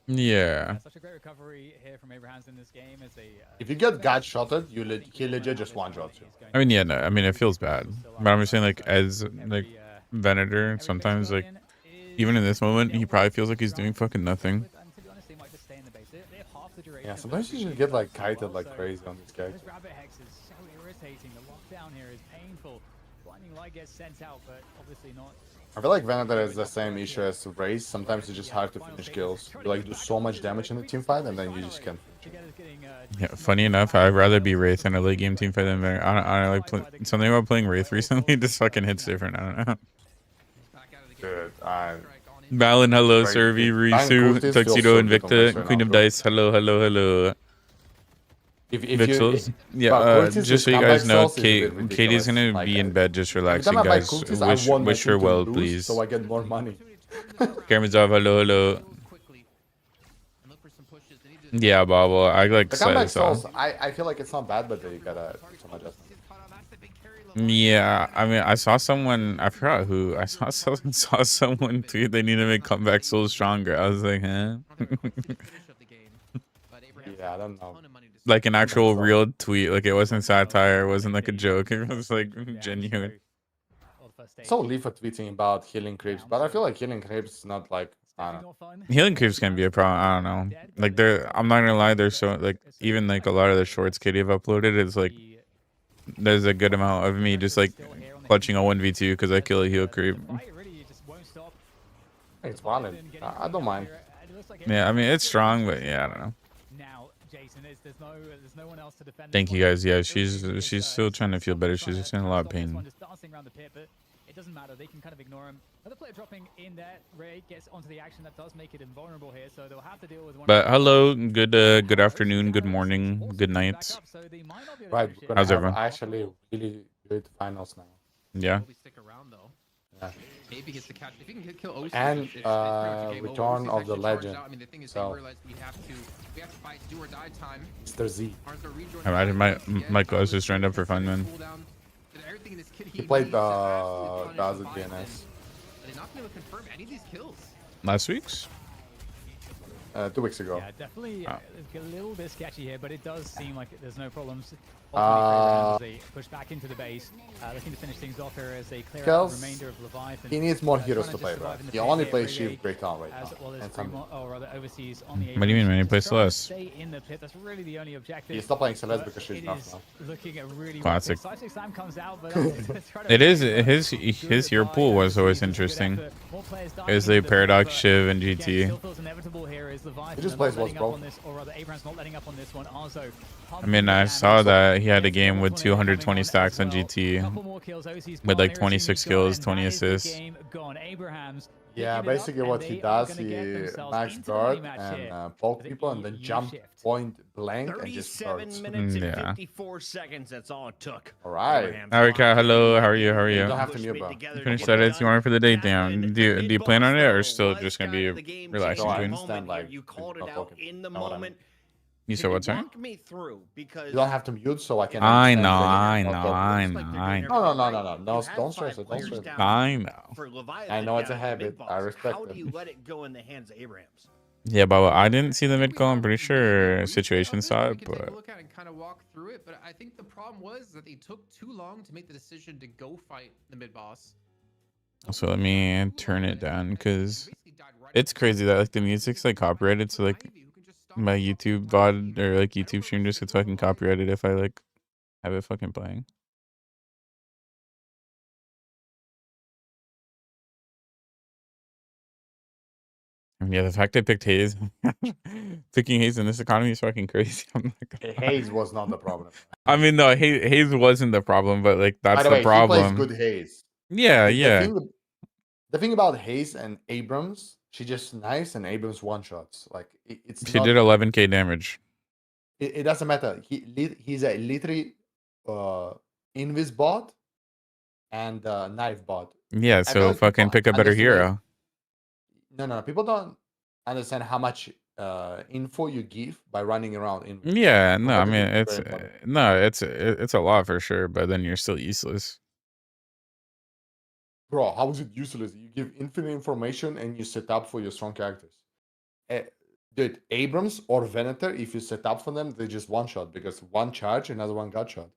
Yeah. Such a great recovery here from Abrahams in this game as they. If you get guide shotted, he legit just one shots you. I mean, yeah, no, I mean, it feels bad. But I'm just saying, like, as, like, Venator, Every base sometimes, like, Parzelion is even in this moment, he dealt with probably feels like he's doing around fucking nothing. and to be honest, they might just stay in the base. They have half the duration Yeah, of sometimes the you just VP get does like so kited well, like so crazy on this guy. this rabbit hex is so irritating. The lockdown here is painful. Blinding light gets sent out, but obviously not. I feel like Venator has the same issue as Raze. Sometimes it's just hard to finish kills. You like do so much damage in the team fight and then you just can't finish it. Yeah, funny enough, I'd rather be Wraith in a late game team fight than Venator. I like something about playing Wraith recently just fucking hits different. I don't know. Dude, Valen, hello, Right, Servi, buying Risu, Kurtis feels Tuxedo, so good on Invicta, Raze right Queen now, of bro. Dice, hello, hello, hello. If Vixels. Yeah, Kurtis just with so you comeback guys know, cells is a bit ridiculous. Katie's gonna Like, be in bed just every relaxing, time I buy guys. Kurtis, I want my Wish her team to well, lose, please. so I get more money. Karamazov, hello, hello. Yeah, Bobble, I like The comeback saw. cells, I feel like it's not bad, but you gotta do some adjustments. Yeah, I mean, I saw someone, I forgot who, I saw someone tweet they need to make comeback so stronger. I was like, huh? Yeah, I don't know. Like an actual real tweet, like it wasn't satire, it wasn't like a joke, it was like genuine. So Leaf tweeting about healing creeps, but I feel like healing creeps is not like, I don't know. Healing creeps can be a problem, I don't know. Like I'm not gonna lie, there's so, like, even like a lot of the shorts Katie have uploaded, it's like, there's a good amount of me just like clutching a 1v2 because I kill a heal creep. It's valid. I don't mind. Yeah, I mean, it's strong, but yeah, I don't know. Thank you guys. Yeah, she's still trying to feel better. She's just in a lot of pain. It doesn't matter. They can kind of ignore him. Another player dropping in there. Ray gets onto the action that does make it invulnerable here, so they'll have to deal with one. But hello, good afternoon, good morning, good night. Right, we're gonna How's have everyone? actually really good finals now. Yeah. Yeah. Maybe gets to catch. If he can kill OC, And Return of the Legend. I mean, the thing is, So they realize we have to fight do or die time. Mr. Z. Michael was just joined up for fun, man. He played the other DLNS. They're not going to confirm any of these kills. Last week's? 2 weeks ago. Yeah, definitely a little bit sketchy here, but it does seem like there's no problems. They push back into the base, looking to finish things off here as they clear out the remainder of Leviathan. He needs more heroes to play, bro. He only plays Shield Breakdown right now. What do you mean, man? He plays Celeste. That's really the only objective. He's not playing Celeste because she's not now. Looking at really classic. Comes out, but It is his hero pool was always interesting. Is the Paradox, Shiv, and GT. He just plays what's bro. I mean, I saw that he had a game with 220 stacks on GT, with like 26 kills, 20 assists. Yeah, basically what he does, he max guard and poke people and then jump point blank and just starts. 37 minutes and 54 seconds, that's all it took. Alright. Erica, hello, how are you? How are you? You don't have to mute, bro. Finished that edits you want for the day, damn. Do you plan on it or still just gonna be relaxing? No, I understand, like, you called it out in the moment. You said what's Walk me through, because you don't have to mute so I can. I know. No, don't stress it. Don't stress it. I know. I know it's a habit. I respect How it. do you let it go in the hands of Abrahams? Yeah, but I didn't see the mid call. I'm pretty sure Situation saw it, Take a but look at it and kind of walk through it. But I think the problem was that they took too long to make the decision to go fight the mid boss. so let me turn it down because it's crazy that like the music's like copyrighted, so like my YouTube VOD or like YouTube stream just gets fucking copyrighted if I like have it fucking playing. And yeah, the fact I picked Haze, picking Haze in this economy is fucking crazy. I'm not gonna lie. Haze was not the problem. I mean, no, Haze wasn't the problem, but like that's By the the way, problem. he plays good Haze. Yeah, yeah. The thing about Haze and Abrams, she just nice and Abrams one shots. Like it's. She did 11k damage. It doesn't matter. He's a literally invis bot and knife bot. Yeah, so like fucking pick a better hero. No. People don't understand how much info you give by running around. Yeah, no, I mean it's a lot for sure, but then you're still useless. Bro, how is it useless? You give infinite information and you set up for your strong characters. Dude, Abrams or Venator, if you set up for them, they just one shot because one charge, another one gut shot.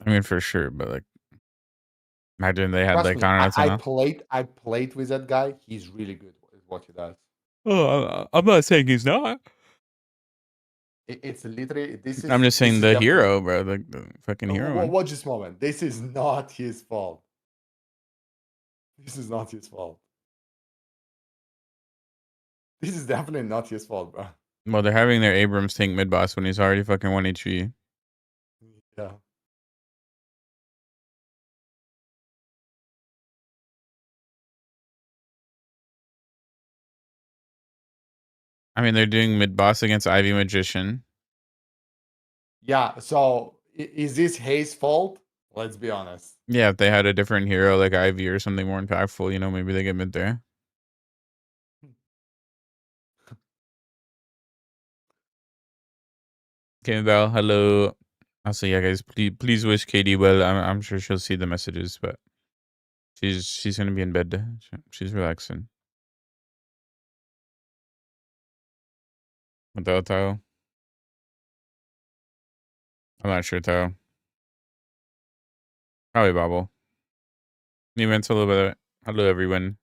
I mean, for sure, but like, imagine they had Trust like me, I don't know. I played with that guy. He's really good at what he does. Oh, I'm not saying he's not. It's literally this is. I'm just saying the hero, bro, like the fucking hero. Watch this moment. This is not his fault. This is not his fault. This is definitely not his fault, bro. Well, they're having their Abrams tank mid boss when he's already fucking 1 HP. Yeah. I mean, they're doing mid boss against Ivy Magician. Yeah. So is this Haze's fault? Let's be honest. Yeah, if they had a different hero like Ivy or something more impactful, you know, maybe they get mid there. Okay, Val, hello. Also, yeah, guys, please wish Katie well. I'm sure she'll see the messages, but she's gonna be in bed. She's relaxing. Without Tao, I'm not sure Tao. Probably Bobble. New events a little bit. Hello, everyone.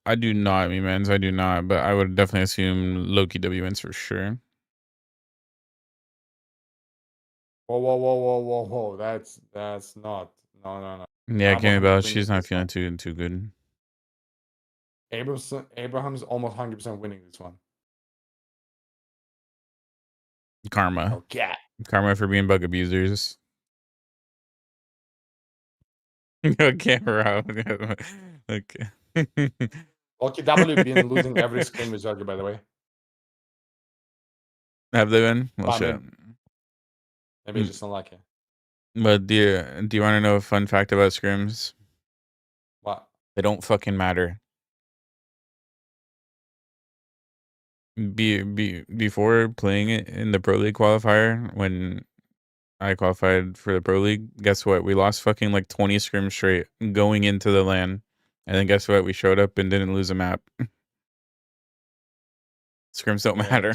I do not, mans. I do not, but I would definitely assume Loki WNs for sure. Whoa. That's not. No. Yeah, Cammy Bell, she's not feeling too good. Abraham's almost 100% winning this one. Karma. Okay. Karma for being bug abusers. Okay, Rob. Okay. Okay, W been losing every scrim with Zerga, by the way. Have they been? Well, shit. Maybe just unlucky. But do you want to know a fun fact about scrims? What? They don't fucking matter. Before playing it in the Pro League qualifier, when I qualified for the Pro League, guess what? We lost fucking like 20 scrims straight going into the LAN. And then guess what? We showed up and didn't lose a map. Scrims don't matter.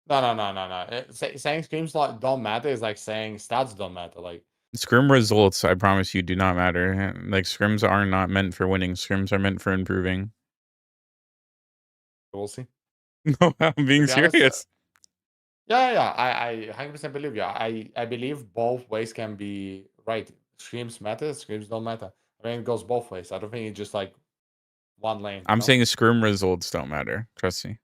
No. Saying scrims don't matter is like saying stats don't matter. Like scrim results, I promise you, do not matter. Like scrims are not meant for winning. Scrims are meant for improving. We'll see. No, I'm being serious. Yeah. I 100% believe you. I believe both ways can be right. Scrims matter. Scrims don't matter. I mean, it goes both ways. I don't think it's just like one lane. I'm saying scrim results don't matter. Trust me.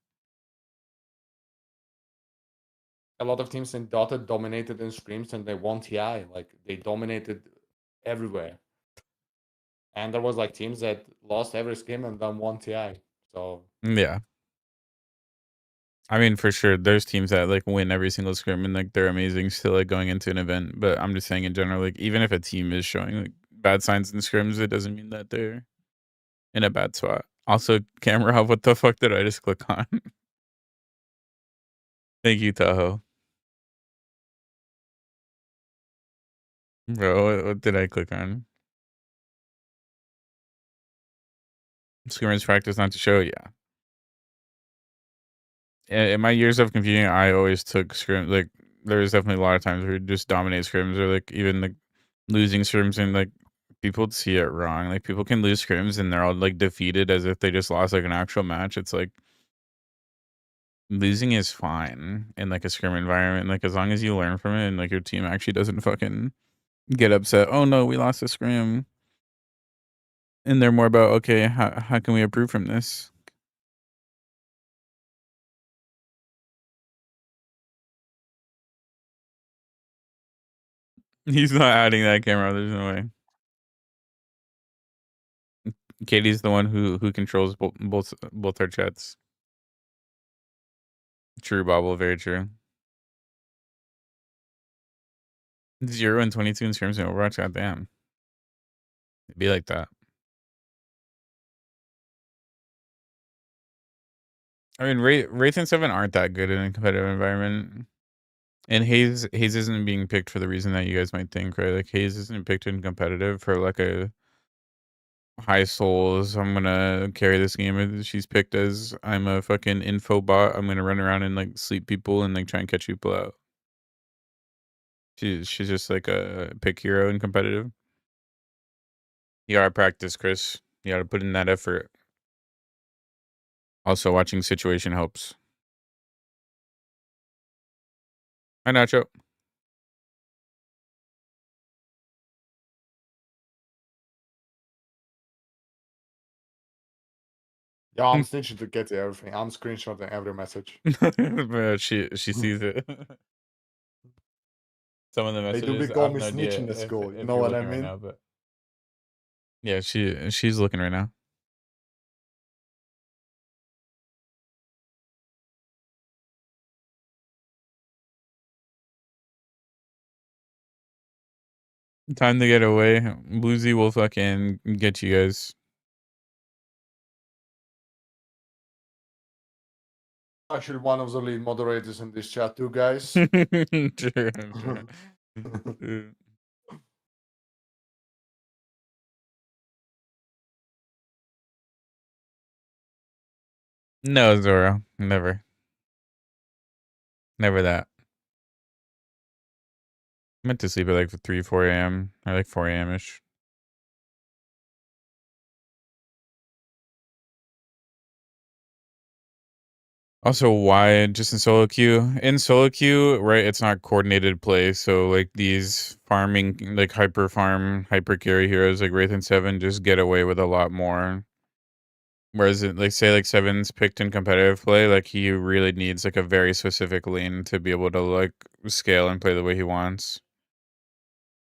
A lot of teams in Dota dominated in scrims and they won TI. Like they dominated everywhere. And there was like teams that lost every scrim and then won TI. So yeah. I mean, for sure, there's teams that like win every single scrim and like they're amazing still like going into an event. But I'm just saying in general, like even if a team is showing like bad signs in scrims, it doesn't mean that they're in a bad spot. Also, camera, what the fuck did I just click on? Thank you, Tahoe. Bro, what did I click on? Scrimmage practice not to show, yeah. In my years of competing, I always took scrim. Like, there was definitely a lot of times where you just dominate scrims or like even like losing scrims and like people see it wrong. Like people can lose scrims and they're all like defeated as if they just lost like an actual match. It's like losing is fine in like a scrim environment. Like as long as you learn from it and like your team actually doesn't fucking get upset. Oh no, we lost a scrim. And they're more about, okay, how can we improve from this? He's not adding that camera. There's no way. Katie's the one who controls both our chats. True, Bobble. Very true. 0 and 22 in scrims in Overwatch. Goddamn. It'd be like that. I mean, Wraith and 7 aren't that good in a competitive environment. And Haze isn't being picked for the reason that you guys might think, right? Like Haze isn't picked in competitive for like a high souls. I'm gonna carry this game. She's picked as I'm a fucking info bot. I'm gonna run around and like sleep people and like try and catch people out. She's just like a pick hero in competitive. You gotta practice, Chris. You gotta put in that effort. Also, watching situation helps. Hi, Nacho. Yeah, I'm snitching to get to everything. I'm screenshotting every message. But she sees it. Some of the They do messages, be I call have me no idea snitching the school. You if know you're what I looking right mean? now, but yeah, she's looking right now. Time to get away. Bluesy will fucking get you guys. Actually, one of the lead moderators in this chat too, guys. True. No, Zoro. Never. Never that. Meant to sleep at like 3, 4 a.m. or like 4 a.m.-ish. Also, why just in solo queue? In solo queue, right, it's not coordinated play, so like these farming, like hyper farm, hyper carry heroes like Wraith and Seven just get away with a lot more. Whereas it, like say like Seven's picked in competitive play, like he really needs like a very specific lane to be able to like scale and play the way he wants.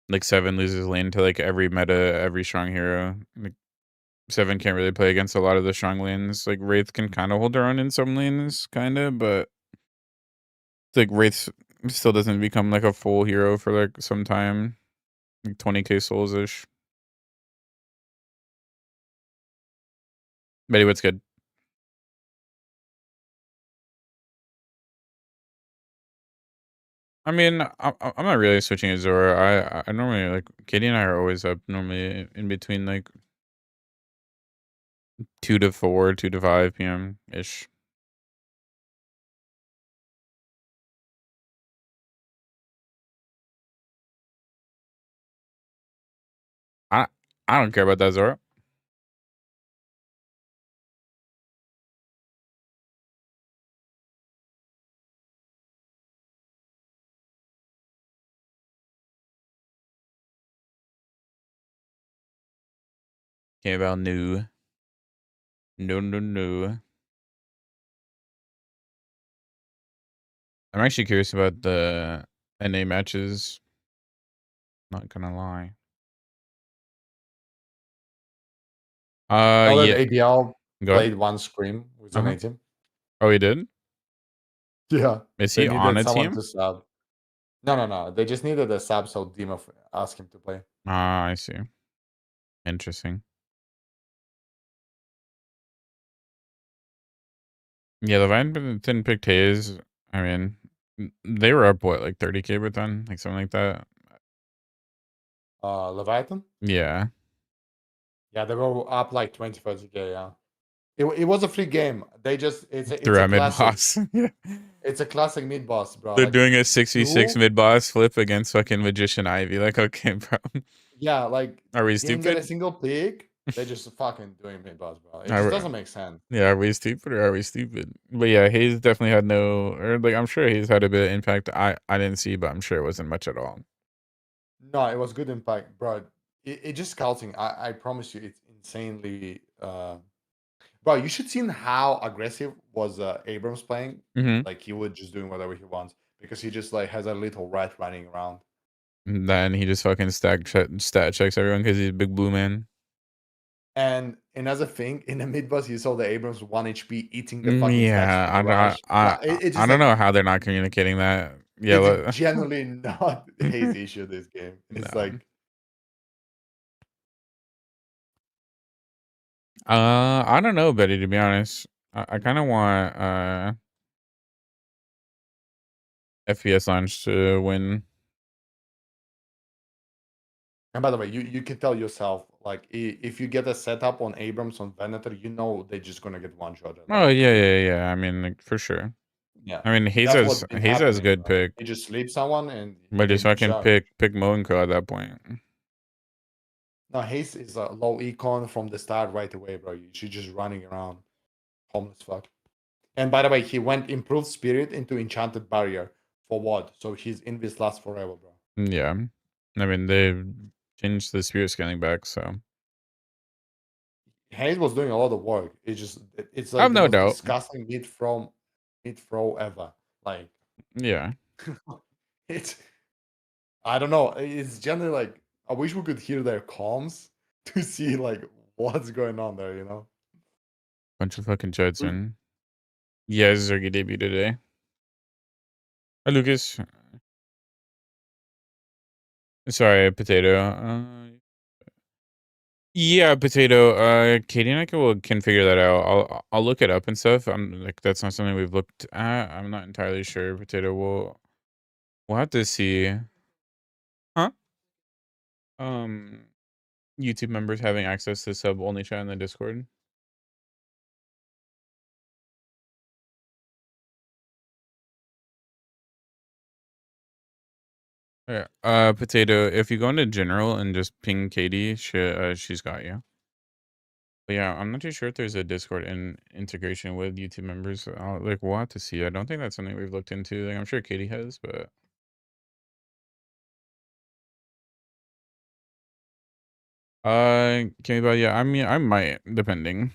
Like Seven loses lane to like every meta, every strong hero. Like Seven can't really play against a lot of the strong lanes. Like Wraith can kind of hold their own in some lanes, kind of, but like Wraith still doesn't become like a full hero for like some time, like 20k souls ish. Betty, what's good? I mean, I'm not really switching to Zora. I normally like Katie and I are always up normally in between like 2 to 4, 2 to 5 p.m. ish. I I don't care about that Zora. Care about new. No. I'm actually curious about the NA matches. Not gonna lie. Now that Yeah. ADL Go ahead. played one scream with an A team. Oh, he did? Yeah. Is They he on needed a someone team? to sub. No. They just needed a sub, so Dima asked him to play. Ah, I see. Interesting. Yeah, Leviathan didn't pick Haze. I mean, they were up what, like 30k per ton, like something like that. Leviathan? Yeah. Yeah, they were up like 20, 30k, yeah. It was a free game. They just it's Through a a mid classic. boss. Yeah. It's a classic mid boss, bro. They're Like, doing a 6v6 two? mid boss flip against fucking Magician Ivy. Like, okay, bro. Yeah, like Are we didn't get a stupid? single pick. They just fucking doing mid boss, bro. It Are just we, doesn't make sense. yeah, are we stupid or are we stupid? But yeah, Hayes definitely had no, or like I'm sure Hayes had a bit of impact. I didn't see, but I'm sure it wasn't much at all. No, it was good impact, bro. It just scouting. I promise you, it's insanely. Bro, you should see how aggressive was Abrams playing. Mm-hmm. Like he would just doing whatever he wants because he just like has a little rat running around. Then he just fucking stat checks everyone because he's a big blue man. And another thing, in the mid boss, you saw the Abrams 1 HP eating the fucking Yeah, stacks from Lash. It's I just don't like, know how they're not communicating that. Yeah, it's genuinely not Haze issue this game. It's no. like I don't know, Betty, to be honest. I kind of want FPS Launch to win. and by the way, you can tell yourself Like if you get a setup on Abrams on Venator, you know they're just gonna get one shot. Oh yeah. I mean, like, for sure. Yeah. I mean, Haze That's what's has been Haze has happening, good bro. pick, You just sleep someone and but they just fucking shot. pick Mo and Co at that point. No, Haze is a low econ from the start right away, bro. She's just running around, homeless fuck. And by the way, he went improved spirit into enchanted barrier for what? So his invis lasts forever, bro. Yeah, I mean they changed the spirit scaling back, so Haze was doing a lot of work. It's I like have the no most doubt. disgusting mid throw ever. Like Yeah, it's I don't know. It's generally like I wish we could hear their comms to see like what's going on there, you know? bunch of fucking jets, man. Yeah, Zergy debut today. Hi, Lucas. Sorry, Potato. Yeah, Potato. Katie and I can figure that out. I'll look it up and stuff. I'm like that's not something we've looked at. I'm not entirely sure. Potato. We'll have to see. Huh? YouTube members having access to sub only chat in the Discord. Yeah. Potato. If you go into general and just ping Katie, she's got you. But yeah, I'm not too sure if there's a Discord integration with YouTube members. We'll have to see. I don't think that's something we've looked into. Like, I'm sure Katie has, but yeah, I mean, I might, depending.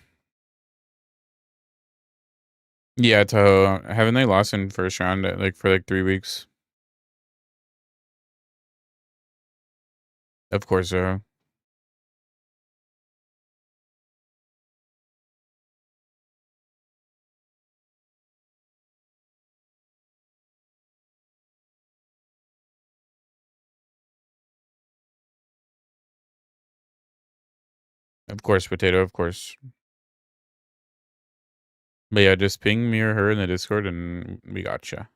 Yeah, Tahoe, haven't they lost in first round for like 3 weeks? Of course, Potato, of course. But yeah, just ping me or her in the Discord and we gotcha.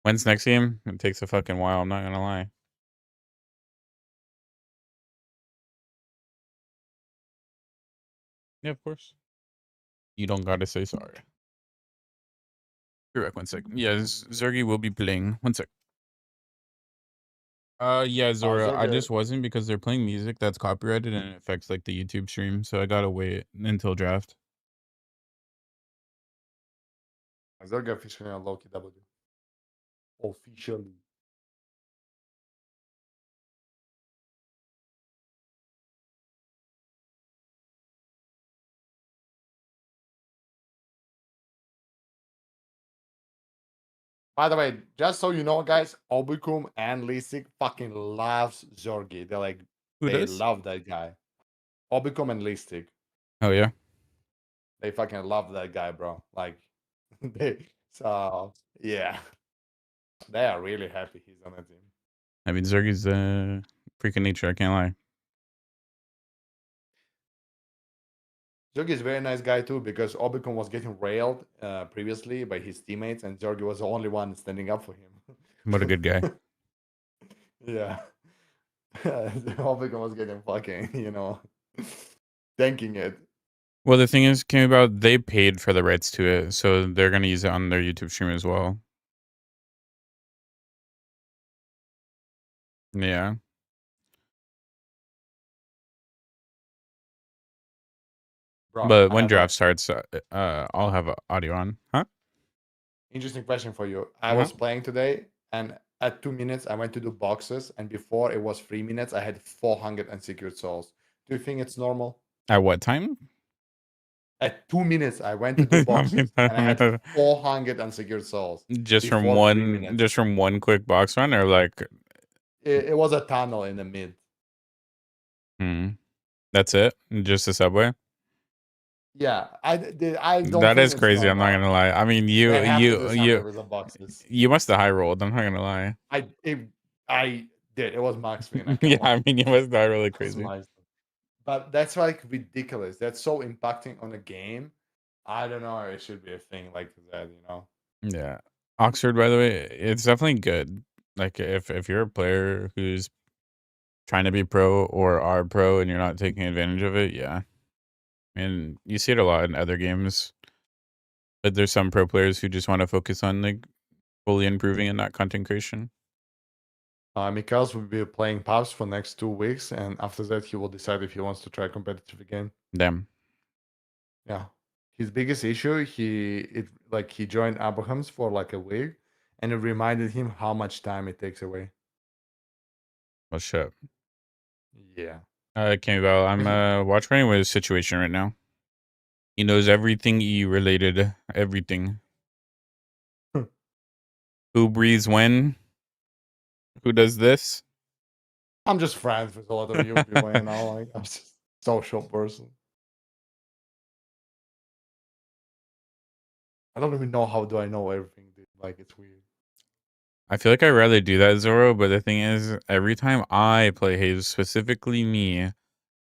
When's next game? It takes a fucking while, I'm not gonna lie. Yeah, of course. You don't gotta say sorry. Be back 1 sec. Yeah, Zergy will be playing. 1 sec. Yeah, Zora, I just wasn't because they're playing music that's copyrighted and it affects like the YouTube stream, so I gotta wait until draft. Zerga officially on Loki W. Officially. By the way, just so you know, guys, Obikum and Lisik fucking loves Zorgi. They're like, they love that guy. Obikum and Lisik. Oh yeah. They fucking love that guy, bro. Like, yeah, they are really happy he's on the team. I mean, Zergy's freaking nature. I can't lie. Zorgi is a very nice guy too because Obikum was getting railed previously by his teammates, and Zorgi was the only one standing up for him. What a good guy. Yeah. Obikum was getting fucking, thanking it. Well, the thing is, came about they paid for the rights to it, so they're gonna use it on their YouTube stream as well. Yeah. Bro, But when draft starts, I'll have audio on. Huh? Interesting question for you. I was playing today, and at 2 minutes, I went to do boxes, and before it was 3 minutes, I had 400 unsecured souls. Do you think it's normal? At what time? At 2 minutes, I went to do boxes, and I had 400 unsecured souls. Just from one quick box run, or like it was a tunnel in the mid. That's it? Just a subway? Yeah, I don't. That is crazy. I'm not gonna lie. I mean, you must have high rolled. I'm not gonna lie. I did. It was max win. Yeah, I mean, you must have really crazy. But that's like ridiculous. That's so impacting on the game. I don't know. It should be a thing like that, you know. Yeah. Oxford, by the way, it's definitely good. Like if you're a player who's trying to be pro or are pro and you're not taking advantage of it, yeah. And you see it a lot in other games. But there's some pro players who just want to focus on like fully improving and not content creation. Mikhails will be playing PUBG for next 2 weeks, and after that he will decide if he wants to try competitive again. Damn. Yeah. His biggest issue, he joined Abraham's for like a week, and it reminded him how much time it takes away. What's up? Yeah. Okay, well, I'm watch partying with his situation right now. He knows everything E related, everything. Who breathes when? Who does this? I'm just friends with a lot of you people, you know, like I'm just a social person. I don't even know how do I know everything, dude. Like it's weird. I feel like I'd rather do that, Zoro, but the thing is, every time I play Haze, specifically me,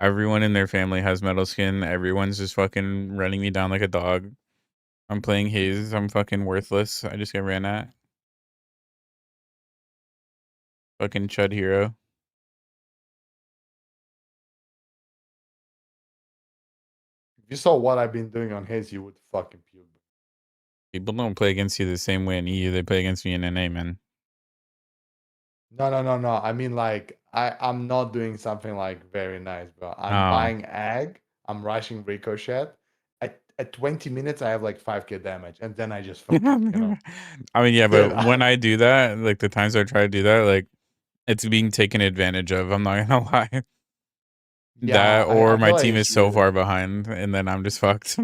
everyone in their family has metal skin. Everyone's just fucking running me down like a dog. I'm playing Haze. I'm fucking worthless. I just get ran at. Fucking Chud hero. If you saw what I've been doing on Haze, you would fucking puke. People don't play against you the same way in EU. They play against me in NA, man. No. I mean, like, I'm not doing something like very nice, bro. I'm Oh. buying egg. I'm rushing ricochet. At 20 minutes, I have like 5k damage, and then I just fucking, you know. I mean, yeah, Dude, but when I do that, like the times I try to do that, like it's being taken advantage of. I'm not gonna lie. yeah, That or I my feel like team is it's so weird. far behind, and then I'm just fucked.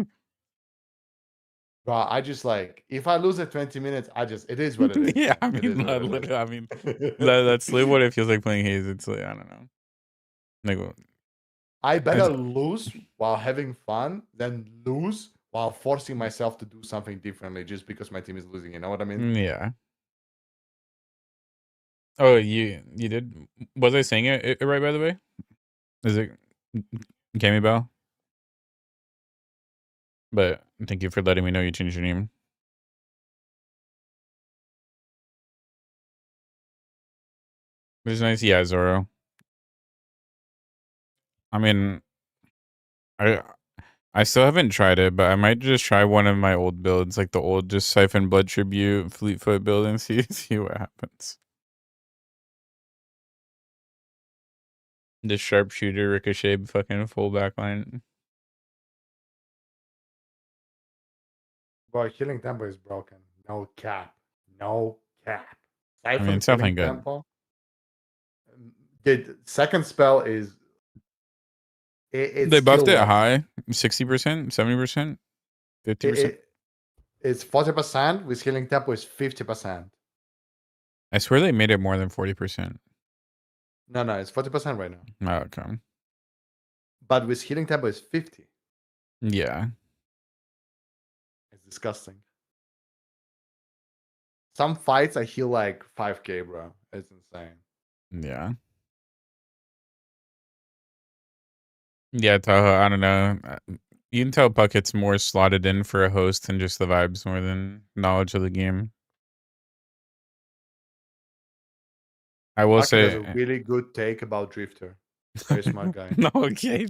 Bro, I just like if I lose at 20 minutes, it is what it is. Yeah, I It mean, is what it is. literally, I mean, that's literally what it feels like playing Haze. It's like, I don't know. Like, I better it's- lose while having fun than lose while forcing myself to do something differently just because my team is losing. You know what I mean? yeah. Oh, you did? Was I saying it right, by the way? Is it Gammy Bell? But thank you for letting me know you changed your name. It's nice, yeah, Zoro. I mean, I still haven't tried it, but I might just try one of my old builds, like the old just Siphon Blood Tribute Fleetfoot build and see what happens. The sharpshooter ricochet fucking full back line. Boy, healing tempo is broken. No cap. No cap. I Siphon mean, it's definitely healing good. tempo. The second spell is it's They buffed still it like high, 60%, 70%, 50%. it's 40% with healing tempo is 50%. I swear they made it more than 40%. No, it's 40% right now. Oh, okay. But with healing tempo is 50. Yeah. It's disgusting. Some fights I heal like 5k, bro. It's insane. Yeah. Yeah, Tahoe, I don't know. You can tell Puckett's more slotted in for a host than just the vibes more than knowledge of the game. I will Puckett has say... a really good take about Drifter. Very smart guy. No, okay.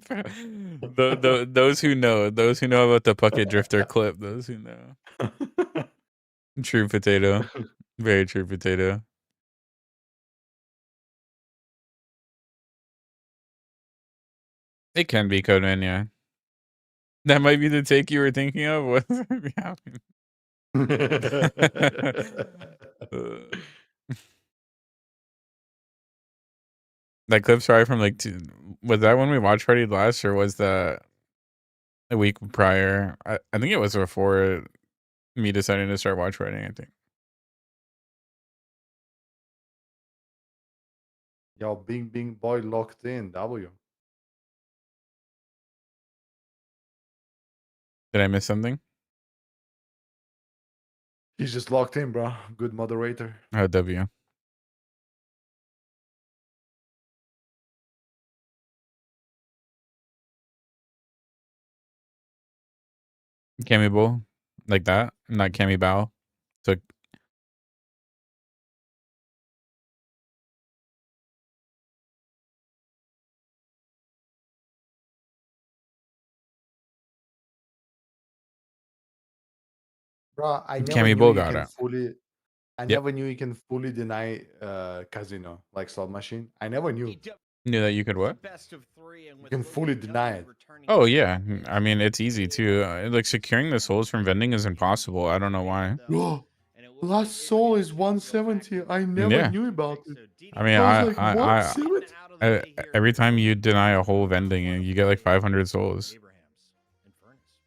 Those who know about the Puckett Drifter clip, those who know. True potato. Very true potato. It can be Codeman, yeah. That might be the take you were thinking of. What's happening? That clip's probably from like was that when we watched Party last, or was that a week prior? I think it was before me deciding to start watch partying, I think. Yo, Bing boy locked in. W. Did I miss something? He's just locked in, bro. Good moderator. Oh, W. Cammy Bull, like that, not Cammy Bow. So Bro, I never Cammy knew Bull you got can it. fully. I Yep. never knew you can fully deny casino like slot machine. I never knew. Knew that you could what? You can fully deny it. Oh yeah, I mean it's easy too. Like securing the souls from vending is impossible. I don't know why. Bro, last soul is 170. I never Yeah. knew about it. I mean, I was like, I 170? every time you deny a whole vending, you get like 500 souls.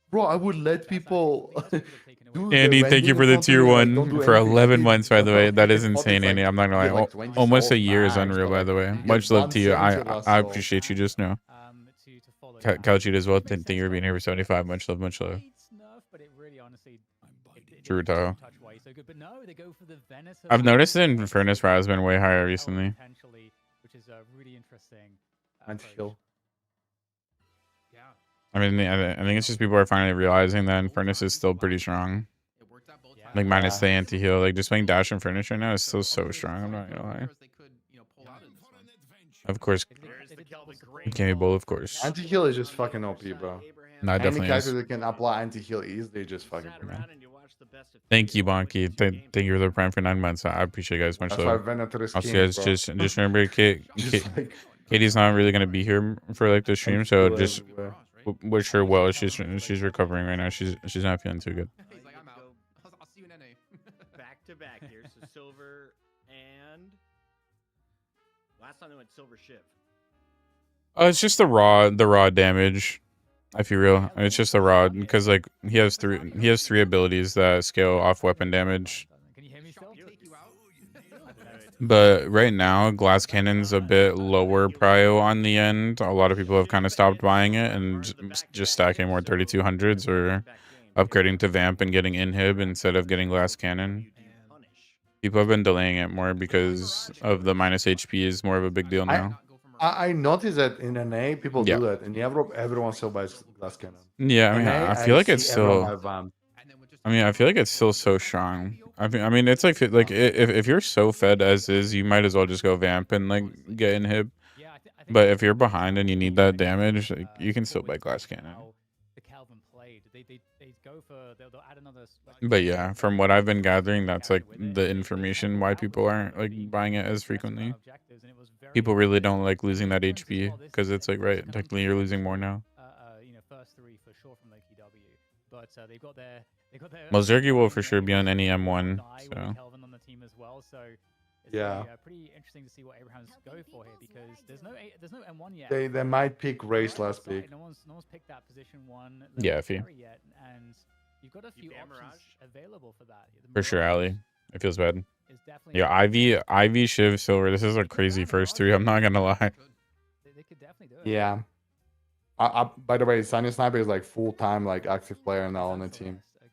Bro, I would let people do the Andy, thank you vending for in the front of tier me, like, don't 1 do for anything. 11 They months. By the way, that is they thought insane, it's Andy. like, I'm not gonna you get lie. like 20 Almost a souls year is max, unreal. but, By like, the way, you get much love to you. 170 last I soul. appreciate you just now. To follow that. Couchit as well. Thank you for Makes being sense, here for 75. Much love, much love. It's nerf, but it really honestly True, Tahoe. touch way so good. But no, they go for the Venator. I've noticed the Infernus route has been way higher recently. Potentially, which is really interesting. Anti-heal. Yeah. I mean, I think it's just people are finally realizing that Infernus is still pretty strong. It worked out both Yeah. times. Like minus the Yeah. anti-heal, like just playing Dash and Furnish right now is still so hopefully strong. I'm not it's gonna lie. they could, pull out in this one. Of course, Cammy Bull, of course. Anti-heal is just fucking OP, bro. No, it Any definitely character is. that can apply anti-heal easily just fucking bro. Thank you, Bonky. Thank you for the prime for 9 months. I appreciate you guys much That's why love. Venator is Also, king, guys, bro. just remember, Just like Katie's not really gonna be here for like the stream, so anti-heal just everywhere. wish her well. She's recovering right now. She's not feeling too good. He's like, I'm out. I'll see you in NA. Back to back here. So silver and last time they went silver shiv. It's just the raw damage. I feel real. It's just the raw because like he has three abilities that scale off weapon damage. Can you hear me still? Take you out. But right now, glass cannon's a bit lower prio on the end. A lot of people have kind of stopped buying it and just stacking more 3200s or upgrading to vamp and getting inhib instead of getting glass cannon. People have been delaying it more because of the minus HP is more of a big deal now. I noticed that in NA people Yeah. do that. In Europe, everyone still buys glass cannon. Yeah, I mean, NA, I feel like it's see everyone still. buy vamp. I mean, I feel like it's still so strong. I mean, it's like if you're so fed as is, you might as well just go vamp and like get inhib. Yeah, I think But if you're behind and you need that damage, like, you can still buy glass cannon. The Calvin played. They go for they'll add another. But yeah, from what I've been gathering, that's like the information why people aren't like buying it as frequently. People really don't like losing that HP because it's like, right, technically you're losing more now. First three for sure from Loki W, but they've got their Mozergi will for sure be on any M1. So Kelvin on the team as well. So it's Yeah. pretty interesting to see what Abrahams go for here because there's no M1 yet. They might pick race last pick. No one's picked that position one. Yeah, if you- carry yet, and you've got a few options available for that. The for sure, Mirage Ali, it feels bad. is definitely Yeah, Ivy, Shiv, Silver. This is a crazy first three. I'm not gonna lie. They could definitely do it. Yeah. By the way, Sunny Sniper is like full-time like active player now on the team. Okay.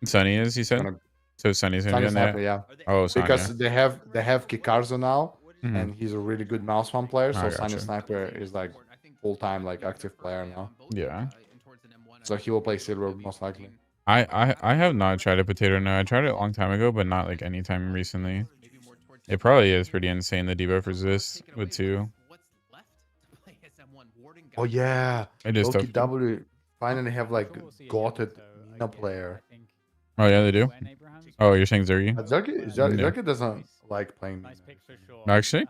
Sunny is, you said? Gonna- So Sunny's gonna be Sunny on Sniper, that? yeah. Oh, Sonya. Because they have Kikarzo now, Mhm. and he's a really good mouse one player. So I Sunny gotcha. Sniper is like full-time like active player now. Yeah. So he will play silver most likely. I have not tried a potato now. I tried it a long time ago, but not like anytime recently. It probably is pretty insane. The debuff resist with 2. Oh yeah, It is tough. Loki W finally have like Sure we'll see got again, it so Mina again, player. I think Oh yeah, they do. when Abrahams Oh, you're saying Zergy? But Zergy Yeah. Zergy doesn't like playing nice Mina. pick for sure. Actually?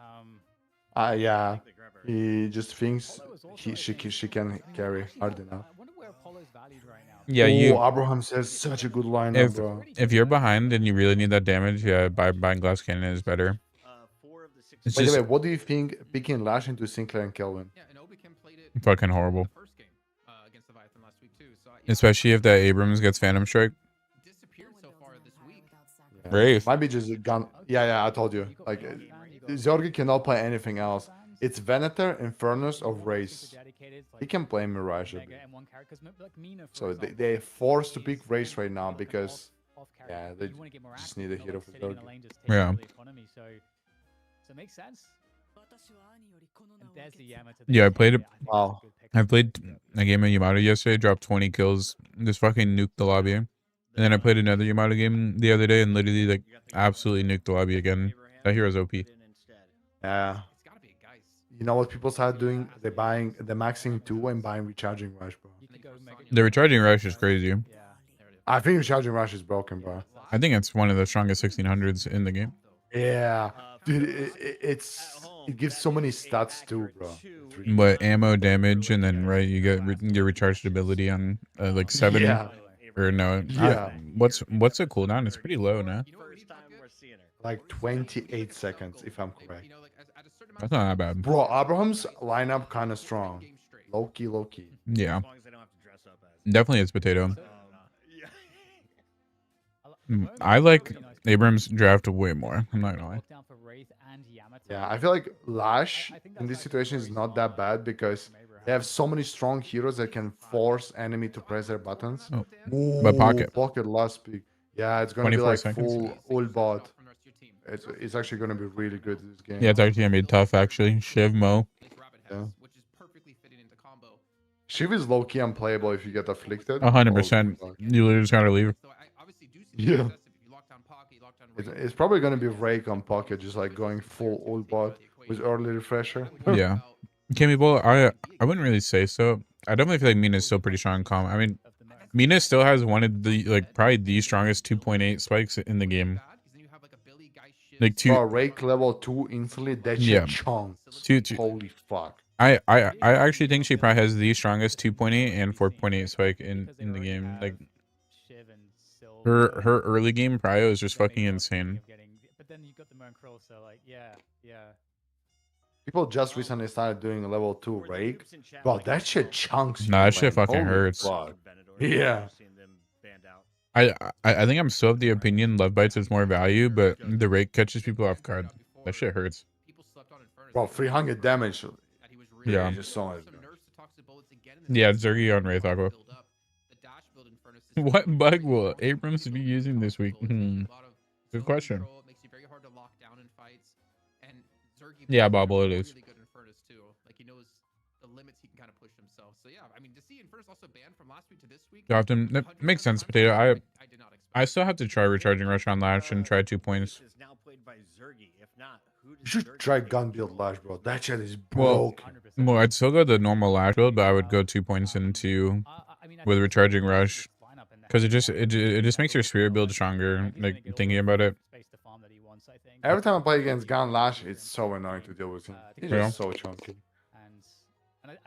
Yeah, he just thinks Apollo is also, I she think- can carry hard enough. I wonder where Apollo's valued right now. Yeah, Abraham says such a good lineup, bro. if you're behind and you really need that damage, yeah, buying glass cannon is better. It's By the just way, what do you think picking Lash into Sinclair and Kelvin? Yeah, and Obikin played it fucking horrible. the first game against Leviathan last week too. So yeah, Especially if that Abrams gets Phantom Strike. disappeared so far this week. Yeah. Brave. Might be just a gun. Yeah, I told you. Like, Zorgi cannot play anything else. It's Venator, Infernus, or Race. He can play Mirage a bit. So they're forced to pick Race right now because, yeah, they just need a hero for Zorgi. Yeah. So it makes sense. And there's the Yamato Yeah, I there. played it. I think that's a Wow. good pickup. I played a game of Yamato yesterday, dropped 20 kills, just fucking nuked the lobby. And then I played another Yamato game the other day and literally like absolutely nuked the lobby again. That hero's OP. Yeah. It's gotta be a guys. You know what people started doing? They're maxing 2 and buying recharging rush, bro. You can go mega- The recharging rush is crazy. Yeah. There it is. I think recharging rush is broken, bro. I think it's one of the strongest 1600s in the game. Yeah, dude, it gives so many stats too, bro. It's really- But ammo, damage, and then right, you get your recharged ability on like 7 Yeah. or no. Yeah. What's the cooldown? It's pretty low now. You know what really First time felt good? we're seeing her. Like 28 seconds, if I'm They- correct. you know, like, at a certain amount That's of not time, that bad. Bro, Abraham's lineup kind of strong. game straight. Low key. Yeah, As long as they don't have to dress up as. definitely it's potato. Yeah. I like Abrams draft way more. I'm not gonna lie. Lockdown for Wraith and Yamato. Yeah, I feel like Lash I think in that's this actually situation is very not that smart bad because from Abraham. they have so many strong heroes that can force enemy to press their buttons. Oh, Ooh, but Pocket. Pocket last pick. Yeah, it's gonna be 24 like seconds. full ult bot. From the rest of your team. It's actually gonna be really good this game. Yeah, it's actually gonna be tough actually. Shiv Mo. Like Rabbit Yeah. has, which is perfectly fitting into combo. Shiv is low key unplayable if you get afflicted. 100%. Oh, fuck. You literally just gotta leave. So I obviously do see Yeah. success if you lock down Pocket, you lock down It's probably gonna be Rake on Pocket, just like going full ult bot with early refresher. Yeah. Kimmy Bull, I wouldn't really say so. I definitely feel like Mina's still pretty strong in comp. I mean, Of the most. Mina still has one of the like probably the strongest 2.8 spikes in the game. Like Bro, Rake level 2 instantly, that shit Yeah. chunk. Two. Holy fuck. I actually think she probably has the strongest 2.8 and 4.8 spike in the game. Like Shiv and Silver. her early game prio is just They're fucking making up insane. of getting- But then you got the Moon Krill, so like, yeah. People just recently started doing a level 2 Rake. Bro, that shit chunks you. Nah, that shit man. fucking Holy hurts. fuck. Yeah. I think I'm still of the opinion Love Bites is more value, but the rake catches people off guard. That shit hurts. Bro, 300 damage. Yeah. Just saw it. Yeah, Zergy on Wraith Aqua. What bug will Abrams be using this week? Good question. Yeah, Bobble, it is. Really good Infernus too. Like he knows the limits he can kind of push himself. So yeah, I mean to see Infernus also banned from last week to this week. Often that 100% makes sense, content, Potato. I did not expect. I still have to try recharging rush on Lash and try 2 points. You should try gun build Lash, bro. That shit is Well, broken. 100%. Well, I'd still go the normal Lash build, but I would go 2 points into I mean, I with think recharging it's a rush good lineup in there. because it just makes your spirit build stronger. He's gonna Like get all thinking the about it. space to farm that he wants, I think. Every time I play against Gun Lash, it's so annoying to deal with him. He's Yeah. just so chunky.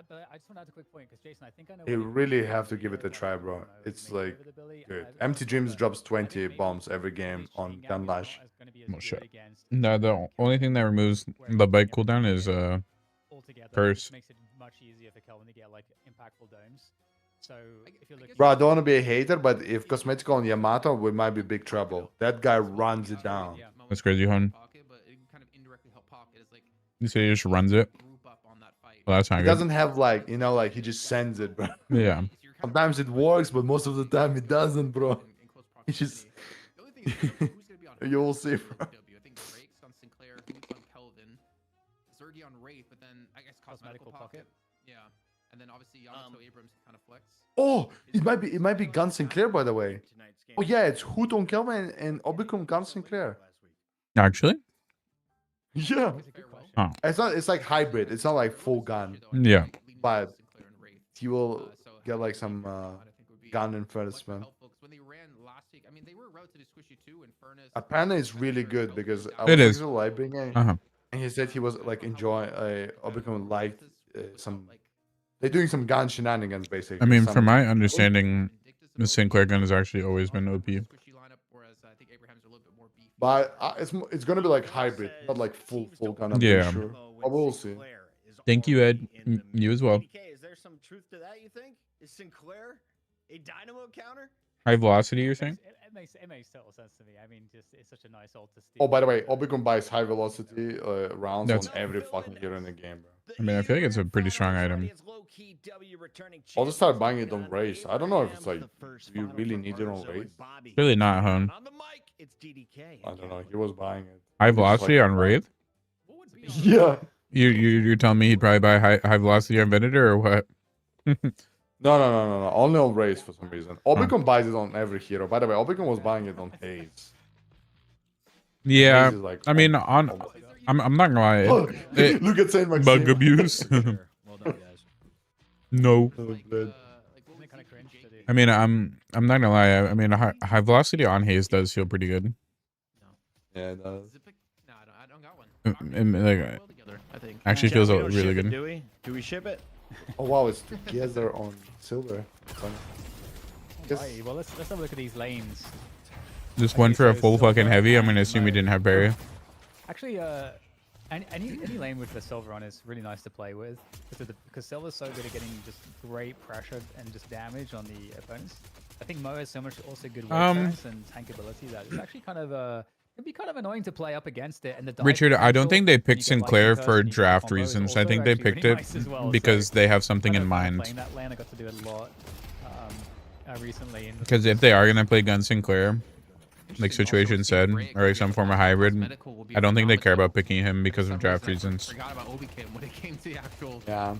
But I just want to add a quick point because Jason, I think I know. You what he really wants have to from give it a like, try, bro. promo It's maybe like with ability. good. I Empty Dreams but drops I think 20 maybe bombs every he's game on cheating out Gun because Lash. it's gonna be as Well, good shit. against No, the only thing that removes the bike cooldown is altogether, curse. which makes it much easier for Kelvin to get like impactful domes. So if you're looking, Bro, I don't want to be a hater, but if Cosmetico on Yamato, we might be big trouble. That guy runs it down. Yeah, That's crazy, hon. Pocket, but it kind of indirectly help Pocket. It's like You say he just runs it. group up on that fight. Well, that's not He good. doesn't have like, you know, like he just sends it, bro. Yeah. So you're kind of Sometimes it works, but most of the time it doesn't, bro. in close He just- proximity. The only thing is who's gonna be on You will Haze see, and bro. W. I think Drake's on Sinclair, Hoot's on Kelvin, Zergy on Wraith, but then I guess Cosmetical Pocket. Yeah. And then obviously Yamato Abrams can kind of flex. Oh, it might be Gun Sinclair, by the way. Oh yeah, it's Hoot on Kelvin and Obicum Gun Sinclair. Actually, Yeah. it's a good question. Huh. It's like hybrid. It's not like full gun. Yeah. But you will get like some gun enforcement. When they ran last week, I mean they were relatively squishy too. Infernus. Apparently it's really good because I It was is. talking to Lightbringer uh-huh. and he said he was like enjoying Obicum liked some. They're doing some gun shenanigans basically. I mean, some- from my understanding, the Sinclair gun has actually always been OP. But it's gonna be like hybrid, not like full gun. I'm Yeah. pretty sure. But we'll see. Thank you, Ed. You as well. DK, is there some truth to that, you think? Is Sinclair a dynamo counter? High velocity, you're saying? It makes total sense to me. I mean, just it's such a nice ult to steal. Oh, by the way, Obicum buys high velocity rounds That's- on every fucking hero in the game, bro. I mean, I feel like it's a pretty strong item. I'll just start buying it on race. I don't know if it's like, do you really need it on race? Really not, hon. On the mic, it's DDK. I don't know. He was buying it. High velocity on Wraith? Yeah. You're telling me he'd probably buy high velocity on Venator or what? No. Only on Raze for some reason. Obicon buys it on every hero. By the way, Obicon was buying it on Haze. Yeah, Haze is like I mean, I'm not gonna lie. Look at Saint Maxim. Bug abuse. Well done, guys. No. Oh, Isn't it kind of cringe to do? I mean, I'm not gonna lie. I mean, high velocity on Haze does feel pretty good. Yeah, it does. No, I don't got one. And, like, Well together, I think. actually Chat, feels we don't really ship it, good. do we? Do we ship it? Oh wow, it's together on silver. Fun. Yes. Alrighty, well, let's have a look at these lanes. Just went for a full fucking heavy. I'm gonna assume he didn't have barrier. Actually, any lane with the silver on is really nice to play with because silver's so good at getting just great pressure and just damage on the opponents. I think Mo has so much also good wave chance and tankability that it's actually kind of it'd be kind of annoying to play up against it. And the dive Richard, I don't potential think they when picked you get Sinclair lightning for curse and you get draft combo is reasons. I also think they actually picked really it nice as well, because so they have something kind in of mind. playing that lane, I got to do it a lot recently. And Because if they are gonna play Gun Sinclair, like Situation said, or like some form of hybrid, I don't think they care about picking him because of draft reasons. Forgot about Obi-Kim when it came to the actual Yeah.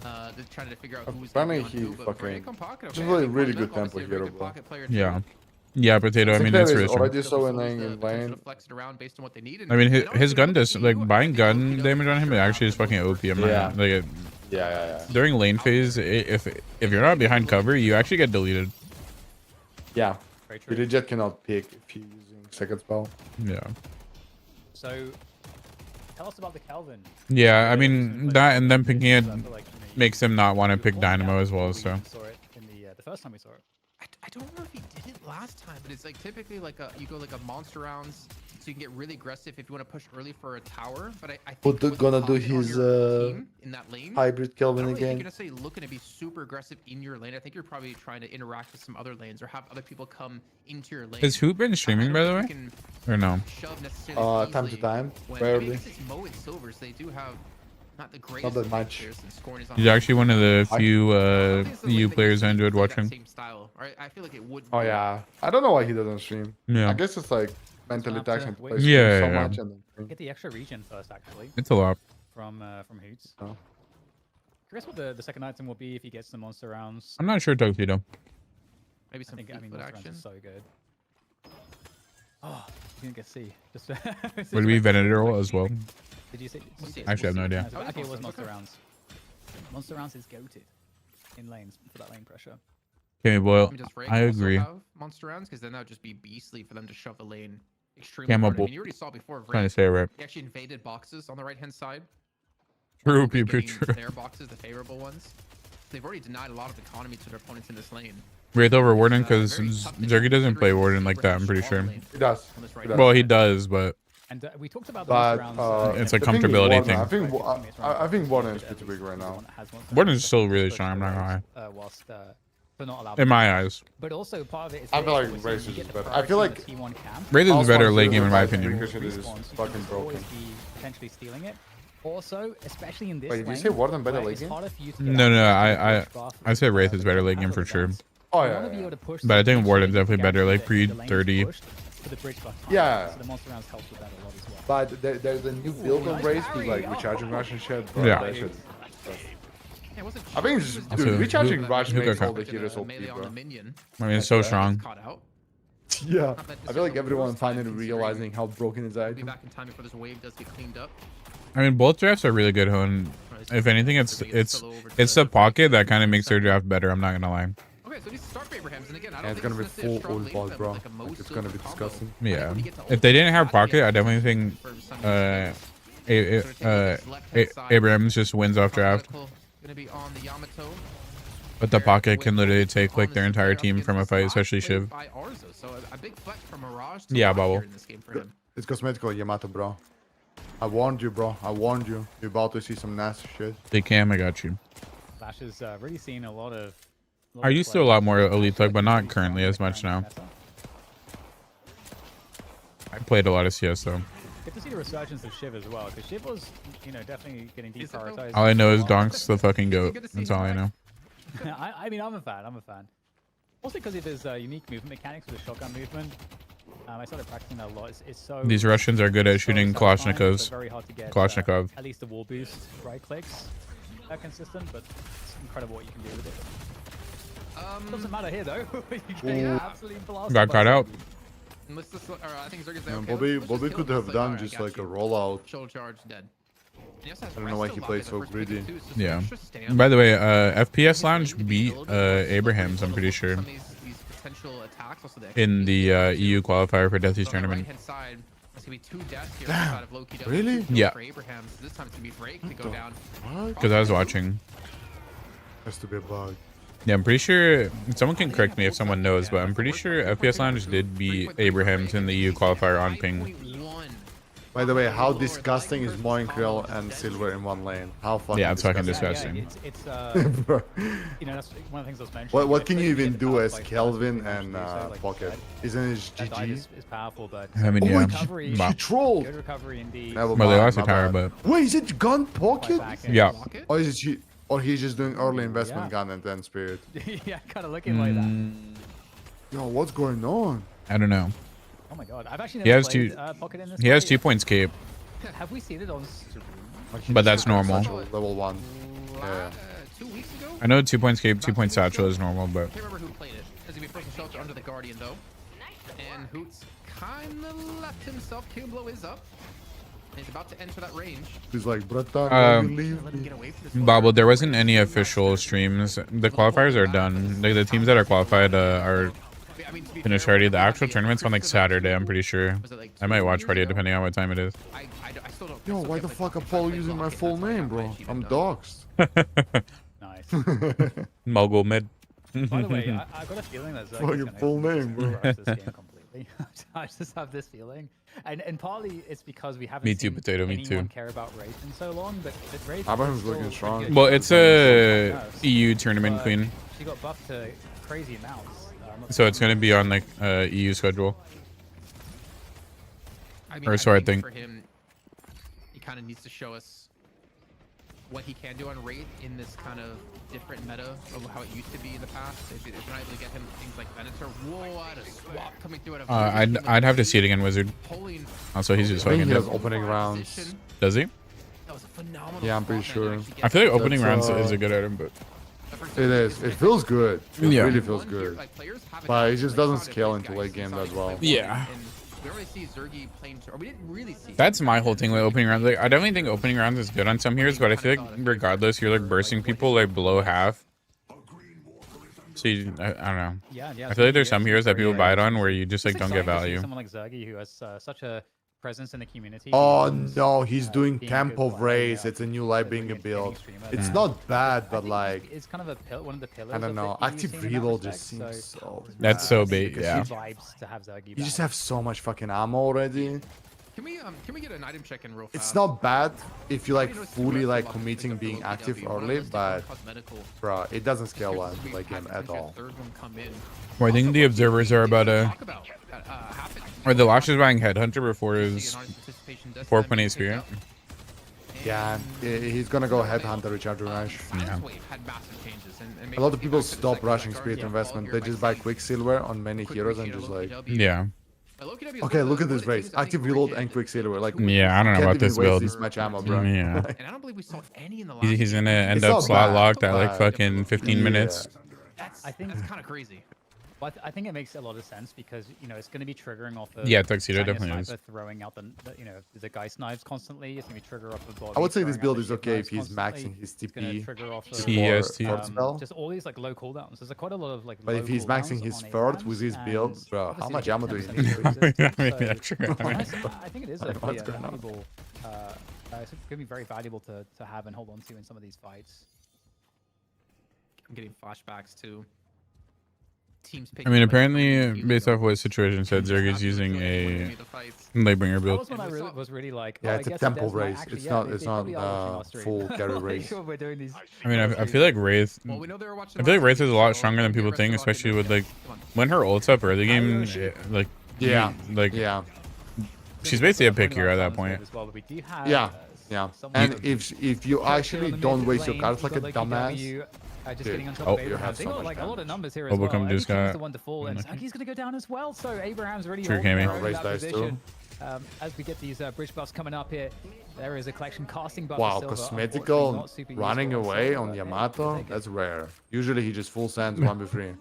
trying to figure out who's Apparently gonna be on he who, but fucking- Break on Pocket, just okay, really, I think really Pocket good obviously tempo a very hero, good bro. pocket player too. Yeah. Yeah, Potato, I mean, Sinclair that's is really strong. already so So annoying the in potential lane. to flex it around based on what they need, and I mean, you know, his if gun it does, goes like, to you, buying I think gun Obi damage does on him, it sure actually is have fucking OP in my Yeah. like, Yeah. during lane phase, if you're not behind cover, you actually get deleted. Yeah. very true. You legit cannot pick if you're using second spell. Yeah. So, tell us about the Kelvin. Yeah, I mean, that and then picking it I feel like, you know, you- makes them not want to pick you want Dynamo that as well, before we so. saw it in the first time we saw it. I don't know if he did it last time, but it's like typically like you go like a monster rounds, so you can get really aggressive if you want to push early for a tower. But I think But they're with gonna do Pocket on his, your team in that lane, Hybrid I Kelvin don't really think again. you're necessarily looking to be super aggressive in your lane. I think you're probably trying to interact with some other lanes or have other people come into your lane. Has Hoop been streaming, by the way? Or no? Shove necessarily Time to easily time, when, rarely. I guess it's Mo and Silver, so they do have not the greatest that much. players, and Scorn is on He's the actually one of the I- few I think it's the lane EU that players I usually enjoyed play that watching. same style, right? I feel like it would. Oh be. yeah. I don't know why he doesn't stream. Yeah. I guess it's like mentally have to taxing to wait. play Yeah, so yeah, much and then stream. Get the extra regen first, actually, It's a lot. from Hoots. Oh. Curious what the second item will be if he gets the monster rounds. I'm not sure, Tuxedo. Maybe I some think, I mean, foot monster rounds action. is so good. Oh, you didn't get C. Just Would it be Venator as well? Did you say? We'll see. Actually, I have no idea. Oh, Okay, it was monster monster rounds. rounds. Monster rounds is goated in lanes for that lane pressure. Okay, well, I mean, does Rake I also agree. have monster rounds? Because then that would just be beastly for them to shove the lane extremely Camo hard. I bull. mean, you already saw before. Trying to Rake, say it right. he actually invaded boxes on the right-hand side. True, While people, getting true. Their boxes, the favorable ones. They've already denied a lot of economy to their opponents in this lane. Wraith over Warden, Very because tough to Zergy do, doesn't play considering Warden like super that, I'm pretty strong sure. lane He does. on this right He does. Well, he does, but We talked about the But monster rounds. It's a the thing is comfortability Warden, thing. I think I think Warden is pretty big right now. Warden's still really strong, I'm not gonna lie. Whilst they're not allowed. In my eyes. But also part of it is. I feel like obviously Race you is get the better. I feel priority like on the T1 camp. Wraith is Also, better late game in my Zero opinion. Because it is Respawns, you fucking can always broken. be potentially stealing it. Also, especially in this Wait, did you lane, say Warden better where late it's game? harder for you to get No, out no, of the buff I said with, Wraith is better late the game for sure. events. Oh You yeah. wanna be yeah. able to push But I the think bridge Warden's so you definitely can better, like get the lane pre-30. pushed for the bridge buff time. Yeah. So the monster rounds helps with that a lot as well. But there's a new build on nice Race with parry. like Oh. recharging rush and shit. Bro, Yeah. that shit- Yeah, it wasn't I think cheap, it's he was dude, Also, recharging who- rush who makes got all the freaking, heroes OP, melee on bro. the minion. I mean, it's so Yeah. strong. Caught out. Yeah. Not that I this feel is like the everyone worst time finally considering realizing how broken his We'll be item. back in time before this wave does get cleaned up. I mean, both drafts are really good, Hoen. If anything, it's the pocket that kind of makes their draft better. I'm not gonna lie. Okay, so these start Abrahams, and again, I Yeah, don't it's think gonna be it's necessarily a full strong ult lane ball, for them, bro. like a Mo Like, it's gonna be Silver combo. disgusting. I think Yeah. when you get to If they didn't have ult, you gotta pocket, get I definitely think for some Abrams just wins off draft. Gonna be on the Yamato. But the Where pocket can with literally Wolf take on like the their entire Sinclair team against from a fight, Slash especially played Shiv. by Arzo, so a big flex from Mirage to Yeah, Lash Bubble. here in this game for him. It's cosmetical Yamato, bro. I warned you, bro. I warned you. You're about to see some nasty shit. They cam, I got you. Lash has really seen a lot of. I used to a lot more Elite Thug, but not currently as much now. I played a lot of CS though. Good to see the resurgence of Shiv as well, because Shiv was, definitely getting Is it though? deprioritized. All I know is for a while. Donk's the fucking goat. Good to see That's him all I back. know. I mean, I'm a fan. Also because of his unique movement mechanics with the shotgun movement. I started practicing that a lot. It's so These Russians are good at so shooting satisfying, but Kalashnikovs. very hard to get Kalashnikov. at least the wall boost right clicks consistent, but it's incredible what you can do with it. Doesn't matter here though. You're getting absolutely blasted. Got caught out. Let's just, I think Zerga's Yeah, okay, Bobby let's just kill could him. have It's done alright, just got like a you. rollout. Shoulder charge dead. And he also has I don't know why Resto he lock played as the so first pick greedy. too, so Yeah. extra stamina. By the way, FPS Lounge beat Abrahams, I'm pretty sure, Some of these potential attacks, also in the EU qualifier for Deathy's So on the tournament. right-hand side, there's gonna be 2 deaths here outside of Loki. Really? Yeah. For Abrahams. This time it's gonna be Drake to go down. What? Because I was watching. Has to be a bug. Yeah, I'm pretty sure, someone can correct me if someone knows, but I'm pretty sure FPS Lounge did beat Abrahams in the EU qualifier on ping. 5.1. By the way, how disgusting is Moinkrill and Silver in one lane? How fucking Yeah, it's fucking disgusting. Yeah, disgusting. it's Bro. you know, that's one of the things I was mentioning. What It's can like you get even do past, as like, Kelvin that's and what you say, like, Pocket? that- Isn't it that dive GG? is powerful, but I mean, Oh, yeah. recovery, Wow. She trolled. good recovery indeed. Never Well, they mind, lost my a tower, bad. but Wait, is it gun Pocket? Back in. Yeah. Rocket? Or is it she? Or he's just doing early investment Yeah. gun and then Spirit? Yeah, kind of looking like that. Yo, what's going on? I don't know. Oh my god, I've actually He never has played, two- Pocket in this. He has fight. 2 points cape, Have we seen it on? but that's normal. Satchel, level 1. Yeah. 2 weeks ago? I know 2 points cape, 2 points satchel is normal, but I can't remember who played it. It's gonna be first shelter under the Guardian though. And Hoots kinda left himself. Blow is up. And he's about to enter that range. He's like, brother, leave Let him me. get away from this. Bobble, there wasn't any official streams. The qualifiers are done. The teams that are qualified are I mean, to be finished fair, already. The we actual had tournament's on like pretty good Saturday, I'm matches. pretty sure. Was it like I might 2 watch years Friday ago? depending on what time it is. I still don't. Yo, why the fuck Apollo using my full name, bro? I'm doxxed. Nice. Mogul mid. By the way, I got a feeling that Zerg Fucking full name, bro. crush this game completely. I just have this feeling, and partly it's because we haven't Me too, seen Potato, me anyone too. care about Wraith in so long. But Wraith Abraham's is still looking pretty strong. good. Well, it's a EU tournament But queen, She got buffed to crazy amounts. so it's gonna be on like EU schedule. I mean, Or so I think think. for him, he kind of needs to show us what he can do on Wraith in this kind of different meta of how it used to be in the past. If we're not able to get him things like Venator, whoa, what a swap coming through. I'd have to see it again, Wizard. Pulling, Also, he's just I think fucking he has dead. opening rounds. Does he? That was a phenomenal Yeah, I'm pretty swap, man, to sure. actually I feel like get opening That's, rounds is a good item, but It is. It feels good. It Yeah. really feels one here, good. like, players have But it it just like, doesn't found it scale right, into guys. late game Saw that it play well. one, Yeah. and we already see Zergy playing, or we didn't really see. that's my whole thing with opening rounds. Like, I definitely think opening rounds is good on some heroes, but I feel like regardless, you're like bursting people like below half. So I don't know. Yeah, I feel like there's some heroes that people buy it on where you just like It's don't get exciting to see value. Someone like Zergy who has such a presence in the community. Oh who's, no, he's doing being a Tempo good Race. player, It's a new light being a as a build. streamer. It's Yeah. not bad, I but think like, it's kind of one of the pillars. I don't of know. the EU Active scene in that reload respect, just seems so. That's bad. so bait, Because yeah. Vibes to have Zergy You back. just have so much fucking ammo already. Can we get an item check in real fast? It's not bad if you like I know it's fully the like rest of committing them, being like, active LPW, one of early, those but cosmetical bro, it doesn't scale scripts well we like had game at potentially a all. third one come in. Well, I think the observers are about to, Talk about that, happened. or the Lash is buying Headhunter before See his an participation death 4.8 time spirit. picked up. Yeah, he's gonna go Headhunter Recharge Rush. Silence Wave had massive changes, and A lot of maybe people back to the stop second rushing card, Spirit yeah, investment. all They here just by buy seeing Quicksilver on many quick heroes and rotation just of like, LPW. Yeah. But Loki W is okay, one look of at the this things race. I think Active we're reload getting and Quicksilver. Like, Yeah, I don't know can't about even this waste build. this much ammo, bro. Yeah. And I don't believe we saw any in the last. He's gonna end It's up not slot bad. locked at Not like bad. fucking 15 minutes. I think that's kind of crazy. Well, I think it makes a lot of sense because it's going to be triggering off of Yeah, Tuxedo China definitely sniper is. throwing out the Geist knives constantly. It's going to be trigger off of I would say this throwing out build the is ship okay knives if he's constantly. maxing his It's going to TP. trigger off of TST. Third spell. just all these like low cooldowns. There's quite a lot of like. But low if he's cooldowns maxing his on third ARAMs, with his and build, bro, how obviously much they ammo get do you 10% need? boosters, I mean, so yeah, true. honestly, I think it is I don't know actually what's a going on. valuable. It's going to be very valuable to have and hold on to in some of these fights. I'm getting flashbacks to teams. I mean, apparently, based off what Situation said, Zerg is using a Lightbringer That build. was when I really was really like. Yeah, oh, it's I a guess tempo Des might race. actually- It's yeah, not. they It's probably not are watching our stream. full carry Like, race. we're doing these. I mean, I feel like Wraith. Well, we know they were watching I feel like last Wraith is week, a lot so stronger than people rest think, of the especially with bucket. like Come on. when her ult's up early game. Yoshi. Like Yeah. like Yeah. She's basically a pick hero at that point. As well, but we do have, Yeah, yeah. someone And who's if you actually don't waste your cards like a Loki dumbass, W, just dude, getting on top oh, of you Abraham. have They so got much like a lot of damage. numbers here as Overcome well. Every just team is got the one to fall, and unlucky. Zagi's going to go down as well. So Abraham's really True, holding Cammy. their own in Raise that dice too. position. As we get these bridge buffs coming up here, there is a collection casting buff. wow, for Silver. cosmetical Unfortunately, not super running useful away Silver, on but Yamato, take it. that's rare. Usually he just full sands 1v3.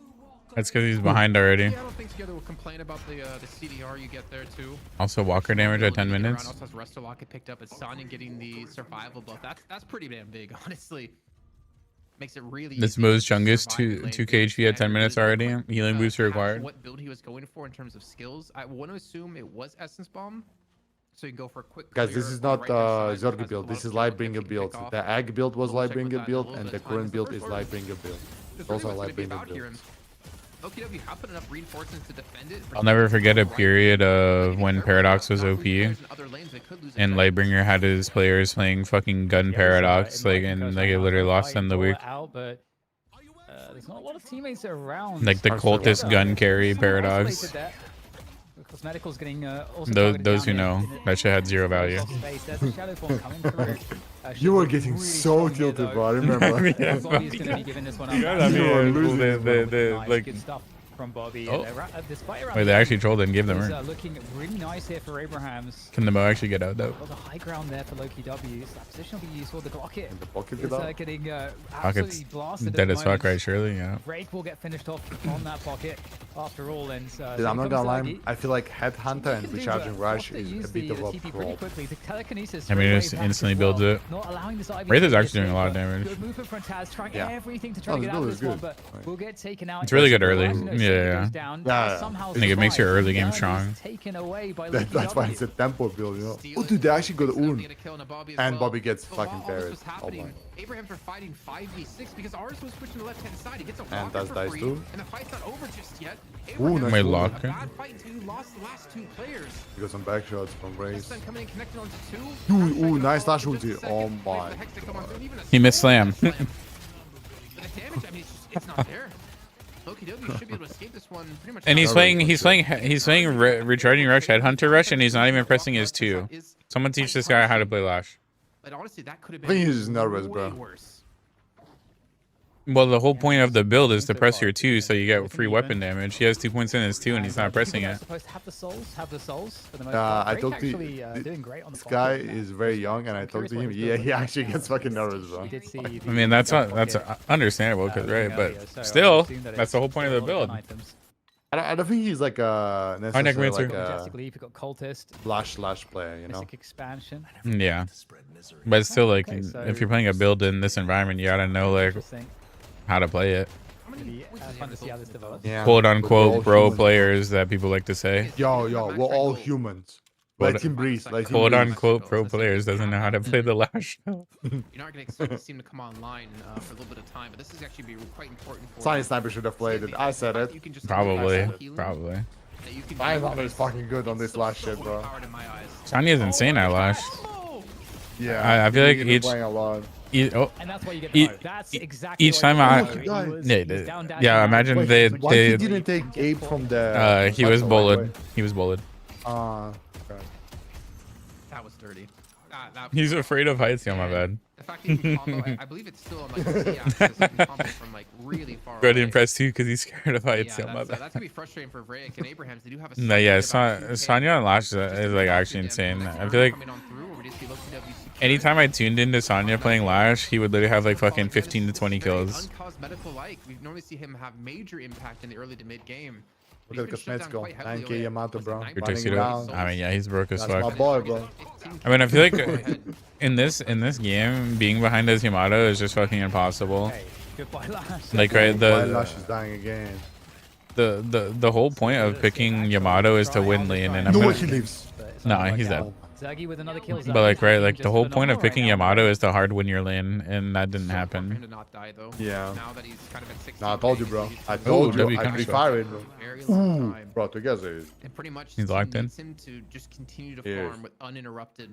That's because he's behind already. Yeah, I don't think Together will complain about the CDR you get there too. Also, Walker damage at 10 minutes. Also has Statlocker picked up. It's Sonya getting the survival buff. That's pretty damn big, honestly. Makes it really. This easy moves to Chungus survive to in lane. 2k HP at 10 minutes already. Healing boosts Perhaps required. What build he was going for in terms of skills? I want to assume it was Essence Bomb. So you go for a quick. Guys, this clear is on the not right-hand side, Zorgi has a build. lot This of is skill that Lightbringer can pick build. off. The Egg build was We'll check with Lightbringer that in a build, little and bit the of time. current build It's is the first Lightbringer build. It's It's also really a what's gonna be Lightbringer about here, build. and OKW have put enough reinforcements to defend it. I'll never forget a period of when Paradox was OP and Lightbringer had his players playing fucking gun Paradox, like, and like it literally lost them the week. But there's not a lot of teammates around. Like the cultist gun carry Paradox. Cosmetical's getting also Those who know, that shit had zero value. There's a shadow form coming through. You were getting so tilted, bro. I remember. Bobby's going to be giving this one up. I mean, Nice, like, good stuff from Bobby. Oh. Despite wait, they actually trolled and gave them It's her. looking really nice here for Abrahams. Can the Mo actually get out though? Got the high ground there for Loki W. So that position will be useful. The Glocket And the pocket is it up. getting Pocket's absolutely blasted. dead at as the fuck, moment. right? Surely, yeah. Break will get finished off on that pocket after all. And Dude, I'm not gonna lie. I feel like Headhunter and Recharging Rush is a bit of a problem. Telekinesis I mean, it just instantly builds it. Wraith is actually doing a lot of damage. Good movement from Taz, trying Yeah. everything to try Oh, to the get out of build this is one, good. but will get taken out. It's really good early. As Yeah. somehow I think it makes your survives. early game Gun is strong. taken away by That's Loki why W. it's a tempo build, you know. Oh, dude, they actually got Un. And Bobby gets fucking buried. Oh my. Abraham's are fighting 5v6 because ours was pushed to the left-hand side. He gets a And walker does for dice free, too. and the fight's not over just yet. Ooh, nice Wait, move. lock. A bad fight until he lost the last two players. You got some back shots from Raze. Sun coming in, connecting onto two. Dude, Hashtag ooh, nice follow Lash for just a ulti. second, Oh wait for my. the Hex to come on through, and even a He missed small Slam. But the damage, I mean, it's not there. Loki W should be able to escape this one pretty much. And he's now. playing Recharging Rush, Headhunter Rush, and he's not even pressing his 2. Someone teach this guy how to play Lash. But honestly, that could have I been think he's just nervous, way bro. worse. Well, the whole point of the build is to press your 2 so you get free weapon damage. He has 2 points in his 2 and he's not pressing it. Supposed to have the souls for the most I part. talked to Actually, doing great on the this guy pocket. is very young, and I talked to him. Yeah, he actually gets fucking nervous, bro. We did see I mean, that's understandable, cause right, but still, that's the whole point of the build. I don't think he's like a Necromancer. necessarily like Majestic a Leap, you got Cultist, Lash player, you know. Mystic Expansion. Yeah, but still, like, Okay, so- if you're playing a build in this environment, you gotta know like Interesting. how to play it. Maybe fun to see how this develops. Yeah. Quote but we're all unquote bro humans. players that people like to say. Yo, we're all humans. Let him breathe. Let him Quote breathe. unquote pro players doesn't know how to play the Lash. You're not going to expect this team to come online for a little bit of time, but this is actually be quite important for Science Sniper should have played it. I said it. You can just Probably, healing probably. that you can Science do Sniper is fucking good on it's this so Lash shit, bro. overpowered in my eyes. Sonya's insane at Lash. Oh! Yeah. I feel like he's been each- playing a lot. Oh, And that's why you get the vote. That's exactly each what time he I- was. He was- yeah, he was down, down, yeah. down. Imagine Wait, they why he they didn't take Abe from the? he was battle, bullied. right? He was bullied. Okay. That was dirty. That, He's afraid of heights. Yeah, my bad. the fact that you can combo, I believe it's still on like the Z-axis. You can combo from like really far Good away. impressed too because he's scared of heights. Yeah, Yeah, my that's bad. gonna be frustrating for Vraic and Abrahams. They do have a No, yeah, slight bit of Sonya and Lash is like actually insane. I feel like anytime I tuned into Sonya playing Lash, he would literally have like fucking 15 to 20 kills. Uncosmetical-like. We normally see him have major impact in the early to mid game. Look at Cosmetical. 9k Yamato, bro. Your Running tuxedo. around. I mean, yeah, he's broke as That's my fuck. boy, bro. I mean, I feel like in this game, being behind as Yamato is just fucking impossible. Hey, goodbye, Lash. Like, right, Why Lash is dying again? the whole point of picking Yamato is to win lane, and I'm No way gonna, he lives. no, he's dead. Zagi with another kill. But like, right, like the whole point of picking Yamato is to hard win your lane, and that didn't For him happen. to not die, though. Yeah. Now that he's kind of at 16 Nah, I told you, days, bro. he's I been told you. W I counter pre-fire it, bro. for a very long time. Bro, together. And pretty much He's this team locked in. needs him to just continue to Yes. farm with uninterrupted.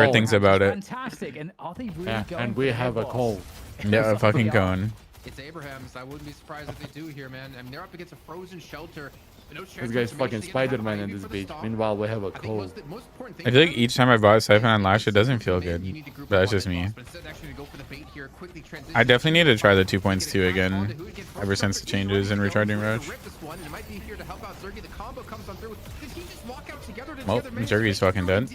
favorite things about it. Fantastic. And are they really Yeah, going and for we the have a boss? call. Yeah, a fucking Yeah. cone. It's Abraham's. I wouldn't be surprised if they do here, man. I mean, they're up against a frozen shelter. No This guy's fucking Spider-Man in this beach. Meanwhile, we have a cold. I feel like each time I bought Siphon on Lash, it doesn't feel good. But that's just me. I definitely need to try the 2 points too again, ever since the changes in Retarding Rush. Well, Zergy's fucking dead.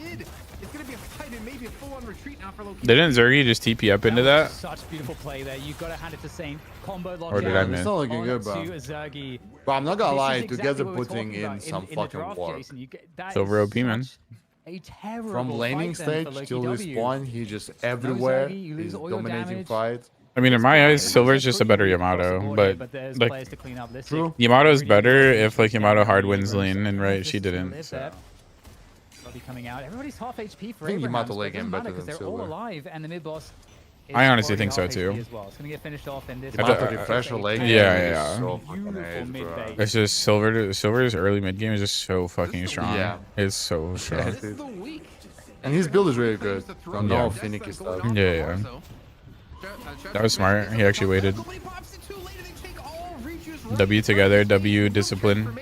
Didn't Zergy just TP up into that? Such beautiful play there. You got to hand it to Saint. Combo lock Or did I down miss? It's not looking good, bro. onto Zergy. But I'm not gonna This lie, is together exactly what we're putting talking in about some the fucking draft, work. Jason. That Silver is OP, man. such a terrible From laning fight then for stage Loki till W. respawn, he just everywhere. Zergy, you lose He's all your dominating damage. fights. I mean, in my eyes, Silver's just a better Pretty across the Yamato, board here, but there's like players to clean up. This True. Yamato's better if like Yamato hard wins lane, and right, she didn't. So. Bobby coming out. Everybody's half HP for I think Abrahams, Yamato but late it game doesn't matter better because than they're all Silver. alive, and the mid boss. I honestly think so, too. As well. It's gonna get finished off in this. Yamato Uh, refresher late game yeah, is yeah. so fucking Beautiful ace, mid bro. bait. It's just Silver's early mid game is just so fucking strong. Yeah. It's so strong. This is the week. And his build is really good. Don't know Yeah. finicky stuff. Yeah, yeah. That was smart. He actually waited. W together, W discipline.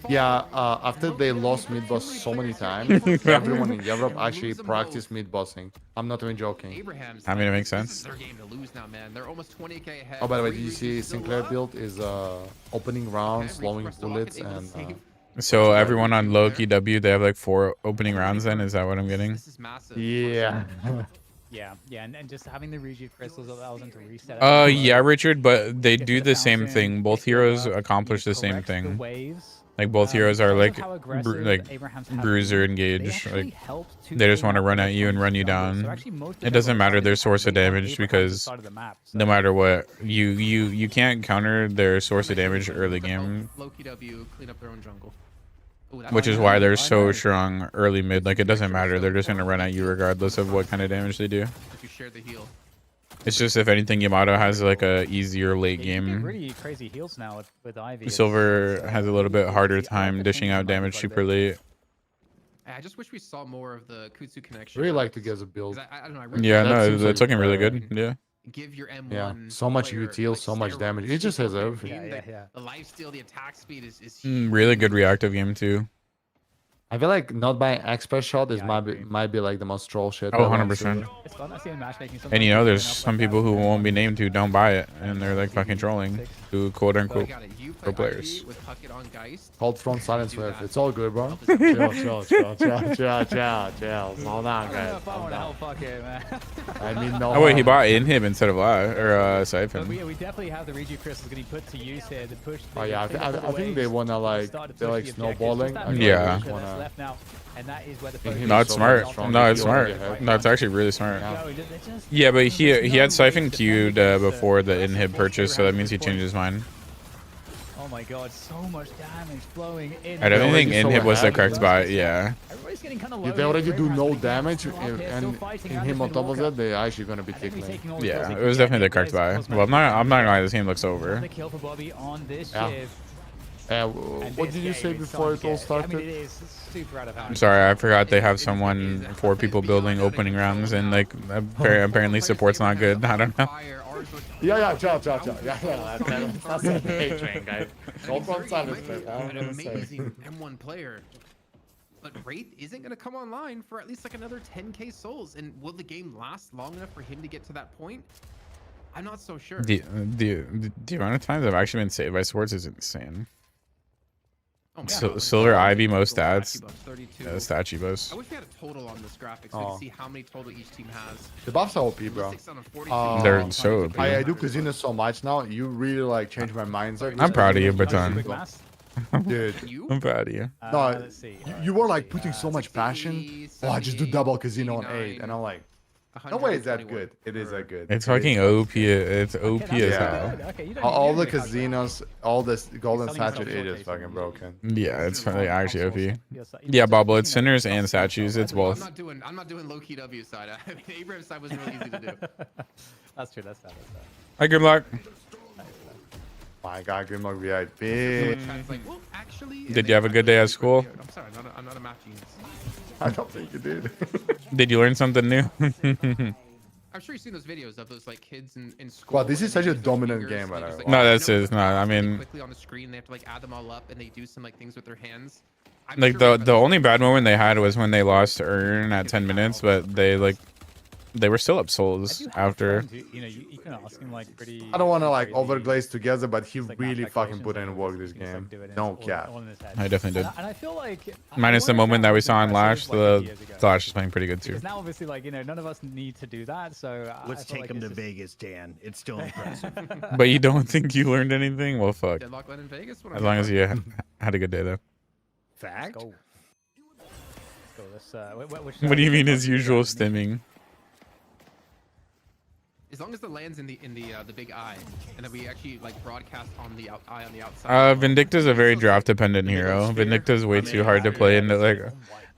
Yeah, after they lost mid boss so many times, everyone in Europe actually practiced mid bossing. I'm not even joking. I mean, it makes This is sense. their game to lose now, man. They're almost 20k ahead. Oh, by the way, did Three you see regions still Sinclair up. build is opening round, slowing Request a bullets, rocket, able to and save. So everyone on Loki W, they have like 4 opening rounds. Then is that what I'm getting? This is massive. yeah. Yeah, and just having the Reju crystals allows them to reset. Yeah, Richard, but they do the same thing. Both heroes accomplish the same thing. Like both heroes are like bruiser engaged. Like they just want to run at you and run you down. It doesn't matter their source of damage because no matter what, you can't counter their source of damage early game, Loki W clean up their own jungle. Ooh, that's which is fine. why they're so strong early mid. Like it doesn't matter. They're just gonna run at you regardless of what kind of damage they do. If you share the heal. It's just if anything, Yamato has like a easier late game. Really crazy heals now with Ivy. Silver has a little bit harder time dishing out damage super late. I just wish we saw more of the Kutsu connection. Really like to get a build. 'Cause I don't know. I really Yeah, That no, seems like it's looking really fair. good. Yeah. give your M1. Yeah, so much player, util, like, so much steroids. damage. It just has Super everything. game. Yeah. The lifesteal, the attack speed is Really good reactive game too. I feel like not buying expert shot is Yeah, I might agree. be like the most troll shit. Oh, ever. 100%. It's fun. I see the matchmaking. And you know, there's sometimes some like people that. who won't be named who don't buy it, and they're like fucking trolling, who quote unquote. pro players. With Hucket on Geist. Hold front silence Do wave. that. It's all good, bro. chill. Slow down, I don't know guys. if I want to help fuck it, man. I mean, no. Oh wait, he bought Inhib instead of But Siphon. we definitely have the Reju crystals getting put to use here to push. Oh yeah, I think they wanna like they're like snowballing. I think Yeah. they just wanna- Left now, and that is where the Him No, it's so smart. strong, No, he it's already smart. had- No, it's actually really smart. Yeah. Yeah, but he had Siphon queued before the Inhib purchase, so that means he changed his mind. Oh my god, so much damage flowing in. I don't already think so Inhib was the ahead. correct buy. Yeah. Everybody's getting kind of If they already do no damage and in him on top of that, they're actually gonna be tickling. Yeah, it was definitely the correct buy. Well, I'm not gonna lie, this game looks over. The kill for Bobby on this Yeah. shift. What did you say before it all I mean, started? it is super out of hand. I'm sorry, I forgot they have someone, 4 people building opening rounds, and like apparently support's not good. I don't know. Yeah, ciao. Yeah, that's a hate train, guys. Hold front silence, An man. amazing M1 player. But Wraith isn't going to come online for at least like another 10k souls. And will the game last long enough for him to get to that point? I'm not so sure. The amount of times I've actually been saved by swords is insane. Oh my Sil- God. Silver Ivy most Stats stats. 32. Yeah, stat cheapos. I wish we had a total on this graphic so we could see how many total each team has. The buffs are OP, bro. 6 out of 42. They're so OP. I do casino so much now. You really like changed my mindset. I'm proud of you, Quick Baton. mass. Dude. You? I'm proud of you. No, Let's see. you were like putting so much passion. Oh, I just do double casino on 8, and I'm like, no way is that good. It is that good. It's It is fucking that OP. It's OP as Yeah. hell. Okay, you don't All need the to- casinos, all this golden Selling yourself statue, it is showcasing. fucking broken. Yeah, it's really actually OP. Yes, Yeah, Bobble, it's sinners and statues. It's both. I'm not doing low key W side. I mean, Abraham's side was really easy to do. That's true. That's that. Hi, good luck. My God, good luck, VIP. Chat's like, well, actually, Did you have a good day at school? I'm sorry, I'm not a math genius. I don't think you did. Did you learn something new? I'm sure you've seen those videos of those like kids in school. Wow, this is and they such a use those dominant fingers, game, and they by just, the like, way. No, add that's numbers it. No, I really mean, quickly on the screen. They have to like add them all up, and they do some like things with their hands. I'm like sure the everybody only knows bad this. moment they had was when they lost to Earn at 10 minutes, but they were still up souls after. You know, you can ask him like pretty. I don't want to like crazy, overglaze together, but he just, like, really map fucking put calculations in or work this he can just, like, game. do it and No it's cap. all in his head. I definitely did. And I feel like Minus the wonder if moment that we saw on impressive, Lash, like, a few the years ago. Lash is playing pretty good too. Because now, obviously, like, you know, none of us need to do that. So I Let's feel take like him to it's just- Vegas, Dan. It's still impressive. But you don't think you learned anything? Well, fuck. Deadlock in Vegas. What As long as you had a good day though. Fact. Let's go. Let's go. Let's, What do you mean his usual stimming? As long as the land's in the big eye, and that we actually like broadcast on the eye on the outside. Vindicta's a very draft dependent hero. Vindicta's way too hard to play into like.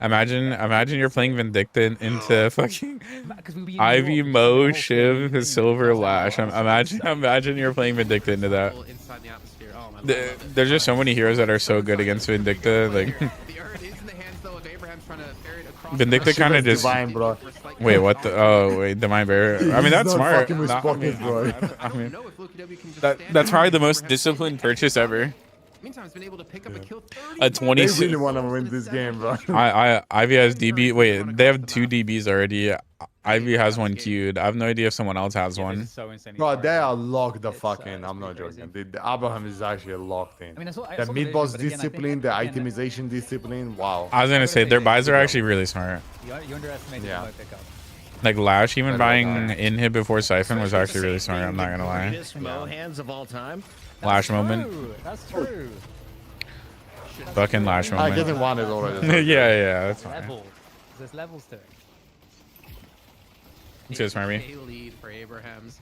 Imagine you're playing Vindicta into fucking Ivy, Mo, Shiv, Silver, Lash. Imagine you're playing Vindicta into that. Inside the atmosphere. Oh my God. There's just so many heroes that are so good against Vindicta. Like The Erd is in the hands though of Abraham's trying to ferry it across. Vindicta Shit kind of is just. divine, bro. Wait, what the? Oh, wait, Divine Bearer. I mean, that's He's not smart. fucking with Not- pockets, bro. I mean, know if Loki W can just that stand that's there. probably the most Abraham disciplined purchase ever. Meantime, he's been able to pick up a kill. A 20. They really want to win this game, bro. Ivy has DB. Wait, they have 2 DBs already. Ivy has one queued. I have no idea if someone else has one. So insanely Bro, far they ahead. are locked the It's, fucking. it's I'm not pretty crazy. joking. The Abraham is actually locked in. I mean, I saw The the mid vision, boss but again, I think, discipline, the again, itemization discipline. Wow. I was gonna say their buys are actually really smart. You underestimate the Yeah. remote pickup. Like Lash, even That's buying right. inhib before Siphon was actually really smart. I'm not gonna lie. Greatest Mo hands of all time. Lash moment, True, that's true. fucking Lash I moment. getting wanted already. yeah, that's fine. Levels. There's levels to it. Let's go, Smarmy. A lead for Abraham's.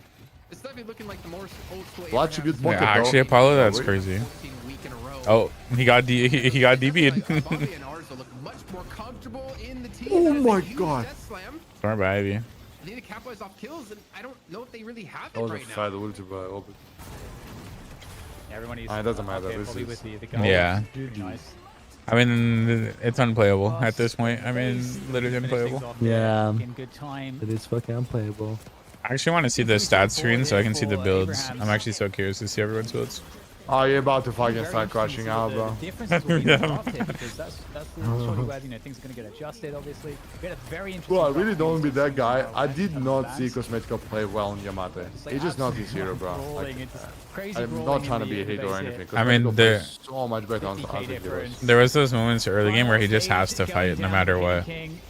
It's definitely looking like the more old school. Well, attribute Abraham's. pocket, Yeah, bro. actually, Apollo, that's crazy. 14 week in a row. Oh, he got DB'd. Like, Bobby and Arzo look much more comfortable in the team. Oh as they my use God. Death Slam. Smart by Ivy. They need to capitalize off kills, and I don't know if they really have That it was a right now. fat ulti, bro. Everyone needs It doesn't matter, okay, this probably is- with the guy. Yeah. Nice. I mean, it's unplayable at this point. I mean, literally Finish things unplayable. off there Yeah. In good time. It is fucking unplayable. I actually want to see the stat screen so I can see the For builds. Abraham's. I'm actually so curious to see everyone's builds. Oh, you're about to fucking Very start interesting crashing to see out, what bro. the differences will be Yeah. in the draft here, because that's surely where, you know, things are going to get adjusted, obviously. We had a very interesting Bro, I draft really don't be against that guy. some, I did some not bands. see Cosmetica play well in Yamate. Just, like, He's just not his absolutely hero, bro. brawling Like, into crazy I'm brawling not in trying to the- be a in the hater or base anything. here. I mean, Cosmetica the- plays so much better on 50K other heroes. difference. There was those moments early game where he just has to Going fight no down matter King what. King.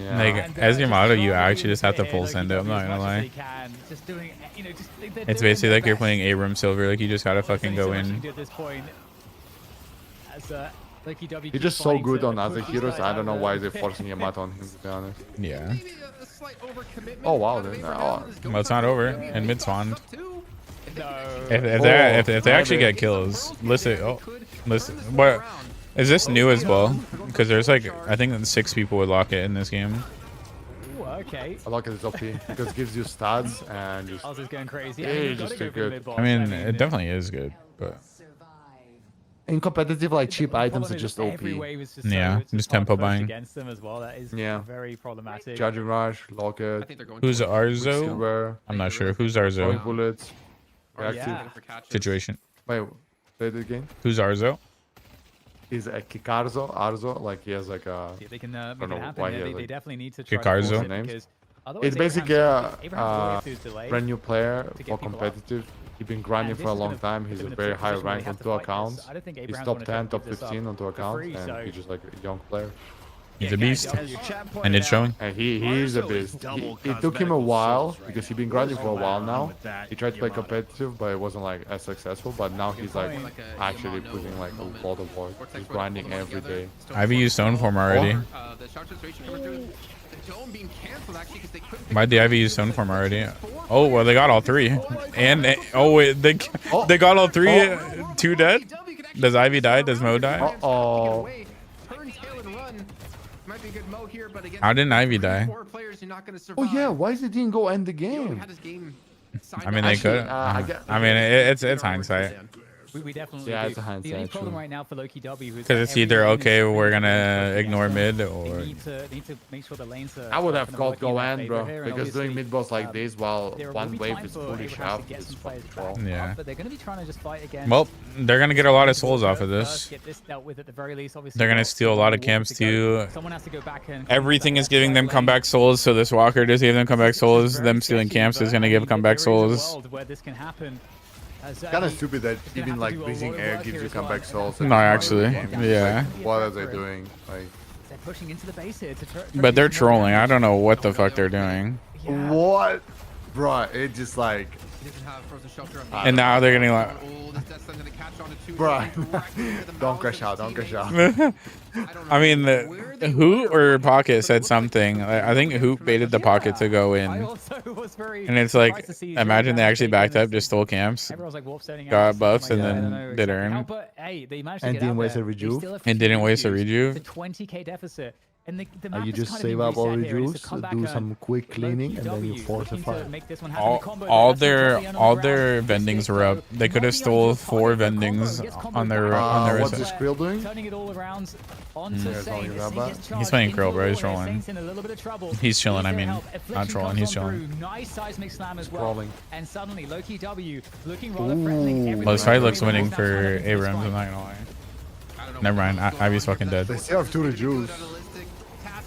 Yeah. Like, And, as Yamato, you just actually just have to throwing full like send it. I'm not as gonna much as lie. they can, just doing, you know, just, they're It's doing basically their like you're best. playing Abram Silver. Like you just gotta Well, there's fucking only go so much you can in. do at this point. As, Loki W He's keeps just so fighting good to on other push heroes. these I don't know guys why out they're there. forcing Yamato on him, to be honest. Yeah. Maybe a slight overcommitment Oh, wow, out of then, Abraham. oh. His Well, it's not go-kart over, maybe and mid spawned. stuff too. No. If they actually get kills, listen. Oh, listen. What is this new as well? Because there's like I think 6 people would lock it in this game. Ooh, okay. I like it as OP because it gives you stats and just. Oz is going crazy. Yeah, and he's you've just gotta go too for the good. mid-boss. I mean, it definitely is good, but In competitive, like cheap the items problem are is just that OP. every wave is just Yeah, so, just hard tempo to push buying. against them as well. That is Yeah. very problematic. Charging Rush, I Locket, think they're going who's towards Arzo? Silver, I'm not sure. Who's Throwing Arzo? Bullets, Arzo Reactive. yeah. for catches. Situation. Wait, say it again. Who's Arzo? Is a Kikarzo, Arzo, like he has like a. See if they can make don't it know happen. why Yeah, he has, they like, definitely need to try Kikarzo. to force it Names. because otherwise It's basically Abraham's a gonna have to delay. brand new player to get for people up. competitive. He's been grinding And for this a is long gonna time. put He's them a in very position high where they rank have on to 2 fight this. accounts. I don't think He's Abraham's top gonna 10, give top this up 15 on 2 for accounts, free, and so- he's just like a young player. He's a beast, As your chat and pointed it's out, showing. And he is a Arzo is beast. double It took him a cosmetical while souls right because now. he's been grinding for a while now. With that He tried to play Yamato. competitive, but it wasn't like as successful. But now he's like point. Like a actually Yamato putting like moment. a lot of work. Vortex He's where they grinding pull them every together. day. Stone I've used Storm Stone Form already. The shot situation coming through. The dome being canceled actually because they couldn't. Why'd the Ivy use Stone Form already? Oh, well, they got all 3. And, oh, wait, they got all 3. 2 dead? Does Ivy die? Does Mo die? Uh-oh. Turn tail and run. Might be a good Mo here, but again, How didn't Ivy die? 4 players, you're not gonna Oh survive. yeah, why did it didn't go end the He already game? had his game signed I mean, up. they could. Actually, I get- I mean, it's hindsight. We definitely Yeah, do. it's a hindsight, The only problem true. right now for Loki W is Because that it's either every lane is okay, so we're really gonna close ignore against them. mid, or They need to make sure the lanes are. I would are have kind of called working in go their end, favor bro, here, and because doing obviously, mid boss like this while there will one be wave time is for fully Abraham to shaft get is some fucking players back troll. Yeah. up, but they're going to be trying to just fight against. well, they're gonna get a lot of souls off of First, this. get this dealt with at the very least. Obviously, They're gonna got steal a some lot of water camps to go. too. Someone has to go back and Everything is left giving side them lane. comeback souls, so this Walker does give them comeback This is souls. very Them stealing sketchy, camps is but, gonna I give mean, comeback there is a souls. world where this can happen. Kind of stupid that gonna even have to like do a breathing lot of air work gives here you as well, comeback and souls. that's at No, the start of actually, the game. yeah. Like, what are they doing? Like, They're pushing into the base here to try But to they're do some more trolling. I damage. don't know what the fuck they're doing. Yeah. what? Bro, it just like, He doesn't have frozen shelter. And now they're getting like, Oh, this Death Sun's gonna catch on to two. bro, Directly into the don't mouths crash of out, his don't crash teammates. out. I mean, Where they Hoot were, or Pocket but it said looks like something. I think Hoot baited the Pocket to go I in, also was very and it's surprised like, to see imagine they Jordan actually taking backed up, this. just stole camps, Everyone's like warp setting got out, buffs, and I don't then know did exactly how, earn. but hey, they managed to And get didn't out waste there. a They rejuve? still have And didn't 15 waste a rejuves. rejuve. It's a 20k deficit. And the map you has just kind of save been up all reset here. It's a rejuves, comeback do earn. some quick cleaning, and then you Loki fortify. looking to make this one happen. The combo, All that's what their Parzelion on the ground. vendings This were up. though, They could have not stole beyond 4 the combo, vendings gets comboed on their back. What's the side. Skrill doing? Turning it all around onto Yeah, Saint. talking about Saint that. gets He's charged playing into Krill, the bro. He's wall here. trolling. Saint's in a little bit of trouble. He's chilling, Needs I their mean. help. Not Affliction trolling, comes he's on chilling. through. Nice seismic slam as well. Crawling. And suddenly Loki W looking rather threatening. Ooh. Everyone Well, this fight really looks winning knows now for what happens in this Abrams, fight. I'm not gonna lie. I don't know Never what mind, the hell's going Ivy's on fucking here, but dead. that They still have 2 Task rejuves.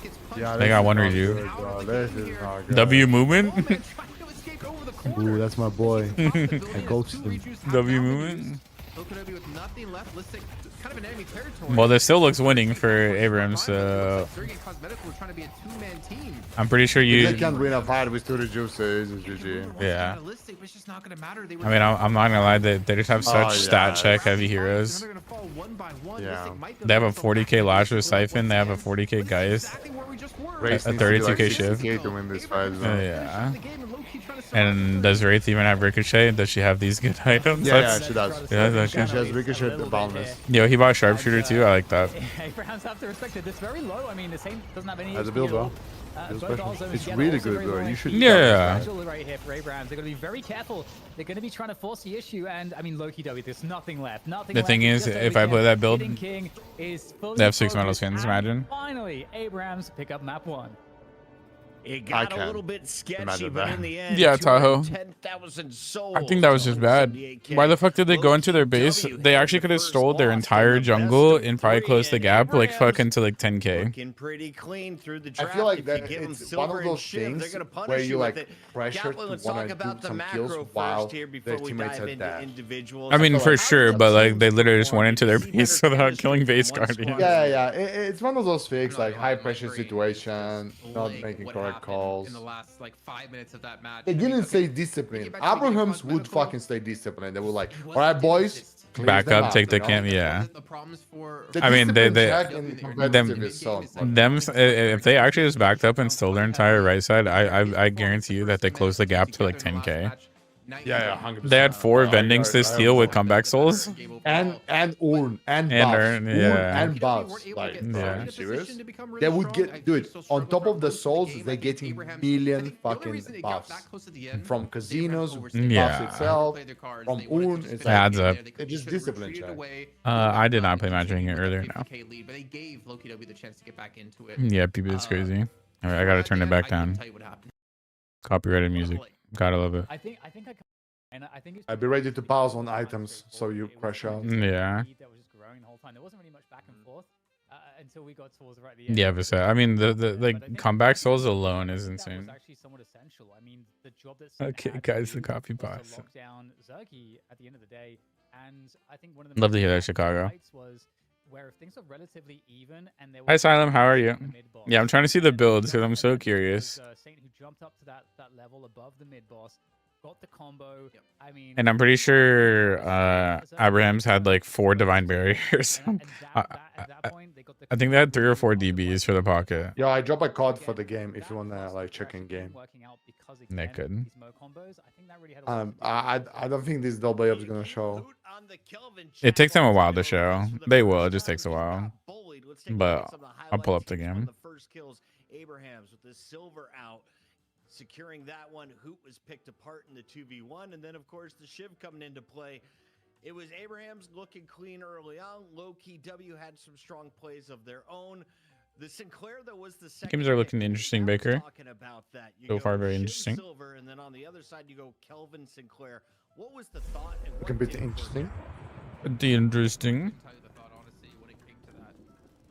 gets punched Yeah, They got one not rejuve. good, bro. This is not good. W movement? Oh, man, trying to escape over the corner. Ooh, that's my boy. I ghosted him. W movement? Lokonobi with nothing left. Listic, kind of an enemy territory. Well, this still looks winning for Abrams, so Sergey and Cosmetical were trying to be a two-man team. I'm pretty sure They you. can't win a fight with 2 rejuves, it's GG. Yeah. Listic, but it's just not going to matter. They were I mean, I'm not gonna lie, they just have such stat check heavy heroes. They're gonna fall one by one. Yeah. Listic might go They have a down for 40k Lash with Race Siphon, they have a 40k Geist. exactly where we just were. Race A needs to be 32k like shift. 60k to win this fight, bro. Yeah. And does Wraith even have Ricochet? Does she have these good items? Yeah, That's- she does. Yeah, that's She okay. has Ricochet the boundless. Yo, he bought Sharpshooter too, I like that. Abrahams have to respect it. It's very low. I mean, the same doesn't have any. As a HP build, at all. bro. Feels Both special. also It's together really also good, very bro. low. You should. Yeah. Fragile right here for Abrahams. They're going to be very careful. They're going to be trying to force the issue. And I mean, Loki W, there's nothing left. Nothing The left. thing It's is, just if I over play here. that build, Hidden King is fully they have 6 metal focused, skins, and imagine. Finally, Abrahams pick up map 1. It got a can little bit sketchy, imagine but that. in the end, Yeah, Tahoe. 10,000 souls. I think that was just bad. 178K. Why the fuck did they go into their base? Loki They had actually the could have first stole their loss in entire the best jungle of and probably three, closed the and gap like Abrahams fucking to like 10k. Looking pretty clean through the I draft. feel like If that you give them it's one silver of and those shiv, they're things gonna punish where you with like it. pressure Gatlin, to let's want talk to about do the some macro kills while first here their before we teammates dive are into dead. individuals. I mean, for like- sure, but like they literally just went into their See base better without chemistry killing from base one squad guardian. Yeah, it's one of those things I'm not like gonna lie, high my pressure brain situation, is just not like making what correct happened calls. in the last like 5 minutes of that match. They I mean, didn't okay, stay disciplined. get back to the game Abrahams would cosmetical. fucking stay disciplined. They were like, He all right, wasn't boys, just clean Back them up, take the you know? camp. Yeah. The problems for The I mean, discipline they- check and competitive is so important. Them, if they actually just backed up and stole their entire right side, I guarantee you that they closed the gap to like 10k. Yeah, 100%. They had 4 I- vendings I- to I steal with understand. comeback souls. And urn and buffs. Urn, yeah. And buffs. Like, Yeah. are you serious? They would get, dude, on top of the souls, they're getting million fucking buffs. From casinos, Yeah. buffs itself, from urn, it's Adds up. It just discipline check. I did not play matchmaking earlier now. But they gave Loki W the chance to get back into it. Yeah, people is crazy. All right, I gotta turn it back down. Copyrighted music. Gotta love it. I think and I think it's I'd be ready to pause on items so you crash out. Yeah. That was just growing the whole time. There wasn't really much back and forth until we got towards right at the end. Yeah, but so, I mean, the But I like think comeback that souls alone is that was insane. actually somewhat essential. I mean, the job that Sin Okay, had guys, to the do copy was to bots. lock down Zergy at the end of the day, and I think one of the Love to hear that, most Chicago. fights was where if things are relatively even and there Hi, was Asylum, how are you? the mid boss, Yeah, I'm trying to see the and builds because I'm so it was, curious. Saint who jumped up to that level above the mid boss, got the combo. I mean, And I'm pretty sure Abrahams had like 4 divine barriers. and I- at that point, they got the I think they had 3 or 4 DBs for the pocket. Yo, I drop a code for the game if you wanna like check in game. They couldn't. I don't think this double up's gonna show. It takes them a while to show. They will. It just takes a while. But I'll pull up the game. The first kills, Abrahams with the silver out, securing that one. Hoot was picked apart in the 2v1, and then of course the Shiv coming into play. It was Abraham's looking clean early on. Low-key W had some strong plays of their own. The Sinclair, though, was the second. Games are looking interesting, Baker. Talking about that. You So far, very Shin interesting. Silver, and then on the other side, you go Kelvin Sinclair. What was the thought? And Looking a what bit didn't work interesting. out? Pretty interesting. tell you the thought, honestly, when it came to that.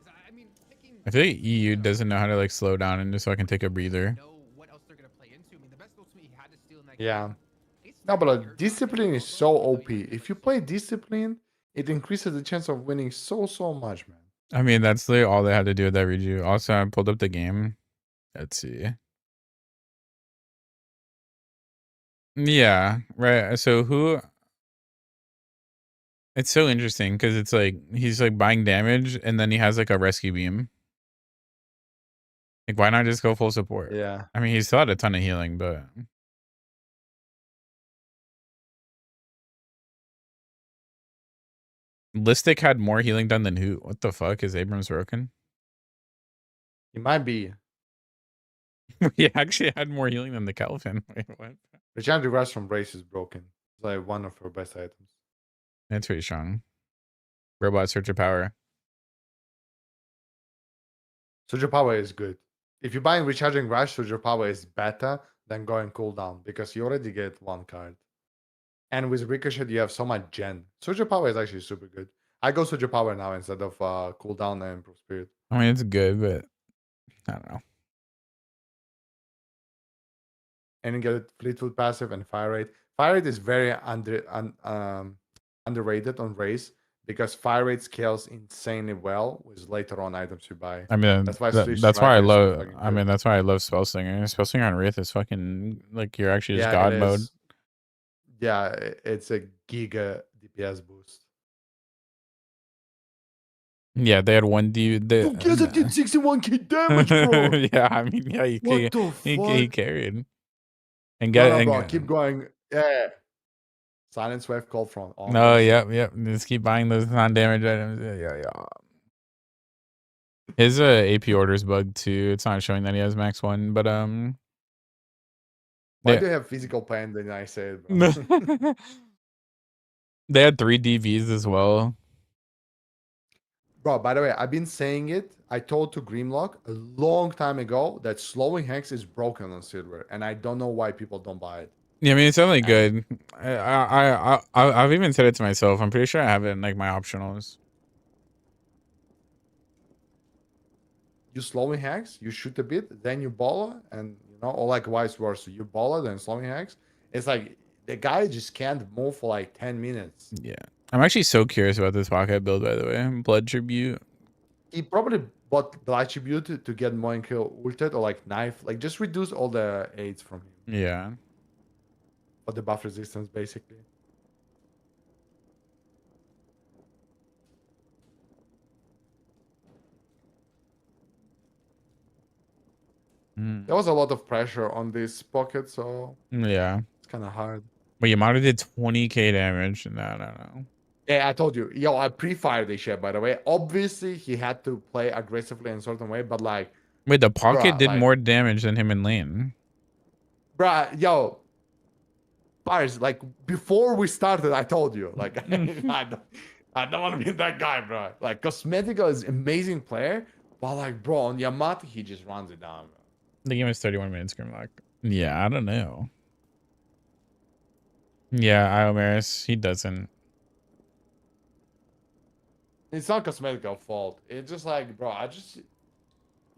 'Cause I mean, picking I feel like EU doesn't know how to like slow down and just so I can take a breather. know what else they're gonna play into. I mean, the best ultimate he had to steal in that Yeah. game. It's No, but very airdrop discipline is based, so also, OP. If you play discipline, it increases the chance of winning so much, man. I mean, that's literally all they had to do with that redo. Also, I pulled up the game. Let's see. Yeah, right. So who? It's so interesting because it's like he's like buying damage and then he has like a rescue beam. Like, why not just go full support? Yeah. I mean, he's still had a ton of healing, but Listic had more healing done than who? What the fuck? Is Abrams broken? It might be. He actually had more healing than the Kelvin. Wait, what? The chance reverse from Race is broken. It's like one of her best items. That's pretty strong. Robot Search of Power. Surge of Power is good. If you're buying Recharging Rush, Surge of Power is better than going cooldown because you already get one card. And with Ricochet, you have so much gen. Surge of Power is actually super good. I go Surge of Power now instead of cooldown and Improve Spirit. I mean, it's good, but I don't know. And you get Fleetwood passive and Fire Rate. Fire Rate is very underrated on Race because Fire Rate scales insanely well with later on items you buy. I mean, That's why that's Swift why I Striker is so love. fucking I mean, good. that's why I love Spellslinger. Spellslinger on Wraith is fucking like you're actually just Yeah, God it mode. is. Yeah, it's a giga DPS boost. Yeah, they had one D. They, Oh, yes, I did 61k damage, bro. yeah, I mean, yeah, What the he fuck? carried. And No, get no, and, bro, keep going. Yeah. Silence Wave called from. all No, this. yep. Just keep buying those non-damage items. Yeah. His AP orders bugged too. It's not showing that he has max one, but Why Yeah. do you have physical pain? Then I say it, bro. They had 3 DVs as well. Bro, by the way, I've been saying it. I told to Grimlock a long time ago that slowing Hex is broken on Silver, and I don't know why people don't buy it. Yeah, I mean, it's only good. I've even said it to myself. I'm pretty sure I have it in like my optionals. You slowing Hex, you shoot a bit, then you baller, and or like vice versa. You baller, then slowing Hex. It's like the guy just can't move for like 10 minutes. Yeah. I'm actually so curious about this pocket build, by the way. Blood Tribute. He probably bought Blood Tribute to get more kill ulted or like knife. Like just reduce all the aids from him. Yeah. For the buff resistance, basically. There was a lot of pressure on this pocket, so Yeah. it's kind of hard. But Yamato did 20k damage. No. Yeah, I told you. Yo, I pre-fired this shit, by the way. Obviously, he had to play aggressively in a certain way, but like... Wait, the pocket bruh, did like, more damage than him in lane. Bruh, yo. Pars, like, before we started, I told you. Like, I don't want to be that guy, bro. Like, Cosmetico is amazing player, but like, bro, on Yamato, he just runs it down, bro. The game is 31 minutes, Grimlock. Yeah, I don't know. Yeah, Iomaris, he doesn't. It's not Cosmetico fault. It's just like, bro, I just...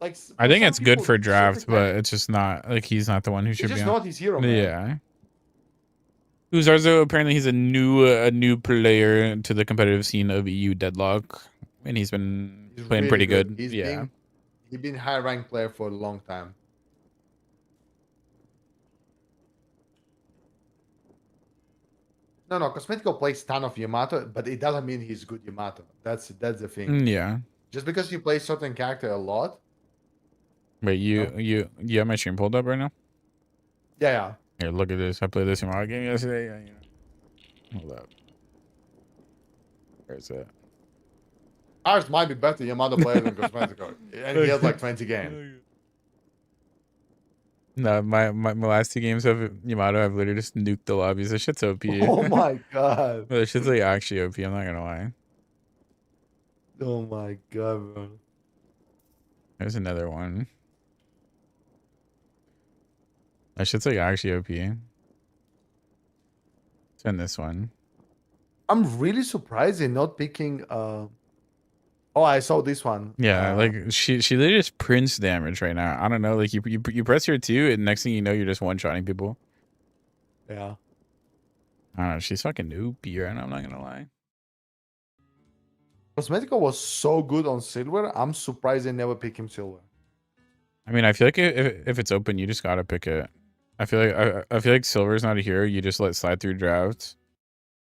Like, I think some it's good people, for draft, certain but guys- it's just not like he's not the one who It's should be just on. not his hero, man. Yeah. Uzarzo, apparently he's a new player to the competitive scene of EU Deadlock, and he's been He's playing really pretty good. He's Yeah. He's been high ranked player for a long time. No, Cosmetico plays ton of Yamato, but it doesn't mean he's good Yamato. That's the thing. Yeah. Just because you play certain character a lot. Wait, you have my stream pulled up right now? Yeah. Here, look at this. I played this in my game yesterday. Yeah. Hold up. Where's that? Ours might be better Yamato player than Cosmetico. And he has like 20 games. No, my last 2 games of Yamato, I've literally just nuked the lobbies. This shit's OP. Oh my god. This shit's like actually OP. I'm not gonna lie. Oh my god, bro. There's another one. That shit's like actually OP. Send this one. I'm really surprised they're not picking. Oh, I saw this one. Yeah, like she literally just prints damage right now. I don't know. Like you press her 2, and next thing you know, you're just one-shotting people. Yeah. I don't know. She's fucking OP right now. I'm not gonna lie. Cosmetica was so good on silver. I'm surprised they never pick him silver. I mean, I feel like if it's open, you just gotta pick it. I feel like I feel like silver's not a hero. You just let slide through drafts.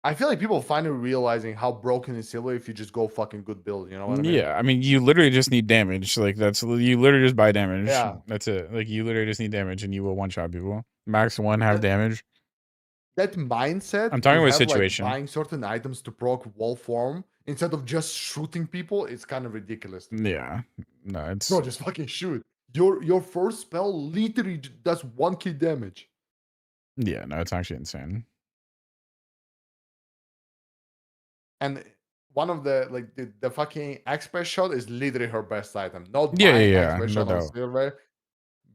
I feel like people finally realizing how broken is silver if you just go fucking good build. You know what I mean? Yeah, I mean, you literally just need damage. Like you literally just buy damage. Yeah. That's it. Like you literally just need damage, and you will one-shot people. Max 1 have damage. That mindset. I'm talking to about have, situation. Like, buying certain items to proc wall form instead of just shooting people. It's kind of ridiculous. Yeah, no, it's No, just fucking shoot. Your first spell literally does 1k damage. yeah, no, it's actually insane. And one of the like the fucking expert shot is literally her best item. Not Yeah, buying yeah, expert no shot on doubt. silver.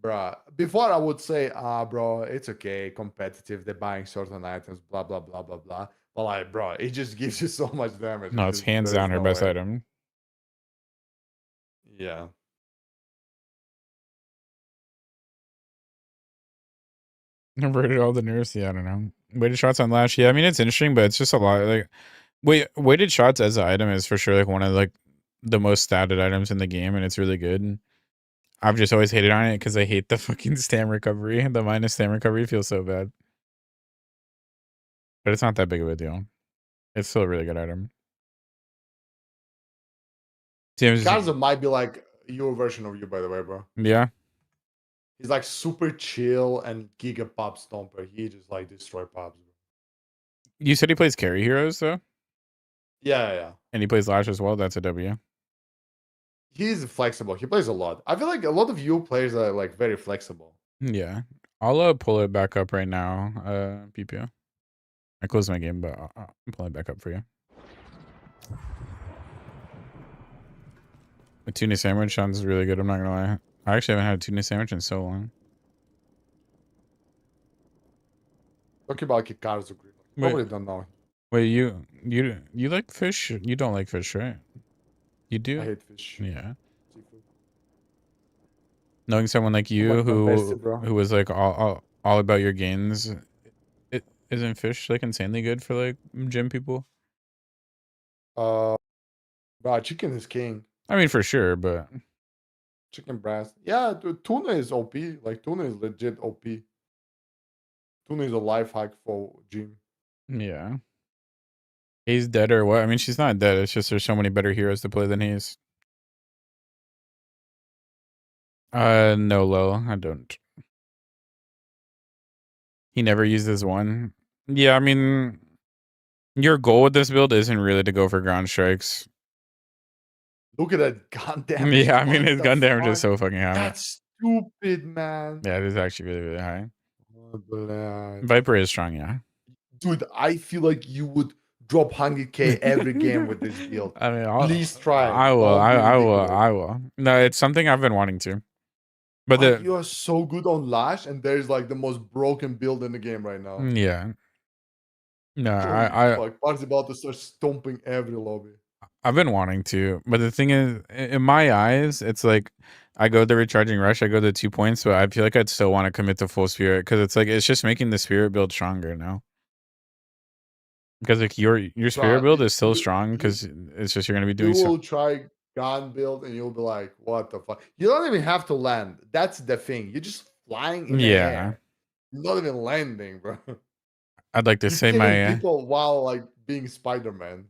Bruh. Before I would say, bro, it's okay, competitive, they're buying certain items, blah blah blah blah blah. But like, bro, it just gives you so much damage. No, it's just, hands there's down her no best way. item. Yeah. Converted all the nerfs. Yeah, I don't know. Weighted shots on Lash. Yeah, I mean it's interesting, but it's just a lot. Like, weighted shots as an item is for sure like one of like the most statted items in the game, and it's really good. I've just always hated on it because I hate the fucking stam recovery. The minus stam recovery feels so bad, but it's not that big of a deal. It's still a really good item. Kazu might be like your version of you, by the way, bro. Yeah. He's like super chill and giga pop stomper. He just like destroy pops. Bro. You said he plays carry heroes though? Yeah. And he plays Lash as well. That's a W. He's flexible. He plays a lot. I feel like a lot of you players are like very flexible. Yeah. I'll pull it back up right now. PPO. I closed my game, but I'll pull it back up for you. A tuna sandwich sounds really good. I'm not gonna lie. I actually haven't had a tuna sandwich in so long. Talking about Kikazu Green. Probably don't know. Wait, you like fish? You don't like fish, right? You do? I hate fish. Yeah. Seafood. Knowing someone like you who was like all about your gains, isn't fish like insanely good for like gym people? Bro, chicken is king. I mean, for sure, but Chicken breast. Yeah, dude, tuna is OP. Like tuna is legit OP. Tuna is a life hack for gym. yeah. He's dead or what? I mean, she's not dead. It's just there's so many better heroes to play than Haze. No, Lil, I don't. He never uses one. Yeah, I mean, your goal with this build isn't really to go for ground strikes. Look at that gun damage. Yeah, I mean, his gun damage fuck? is so fucking high. That's stupid, man. Yeah, it is actually really, really high. Oh, Viper is strong, yeah. dude, I feel like you would drop 100k every game with this build. I mean, please try. I will. I will. No, it's something I've been wanting to. But like, you are so good on Lash, and there's like the most broken build in the game right now. Yeah. No, Par's about to start stomping every lobby. I've been wanting to, but the thing is, in my eyes, it's like I go the recharging rush, I go the 2 points, but I feel like I'd still want to commit to full spirit because it's like it's just making the spirit build stronger now. Because like your spirit build is still strong because it's just you're gonna be doing. You will try gun build and you'll be like, "What the fuck?" You don't even have to land. That's the thing. You're just flying in the air. You're not even landing, bro. I'd like to say my people while like being Spider-Man.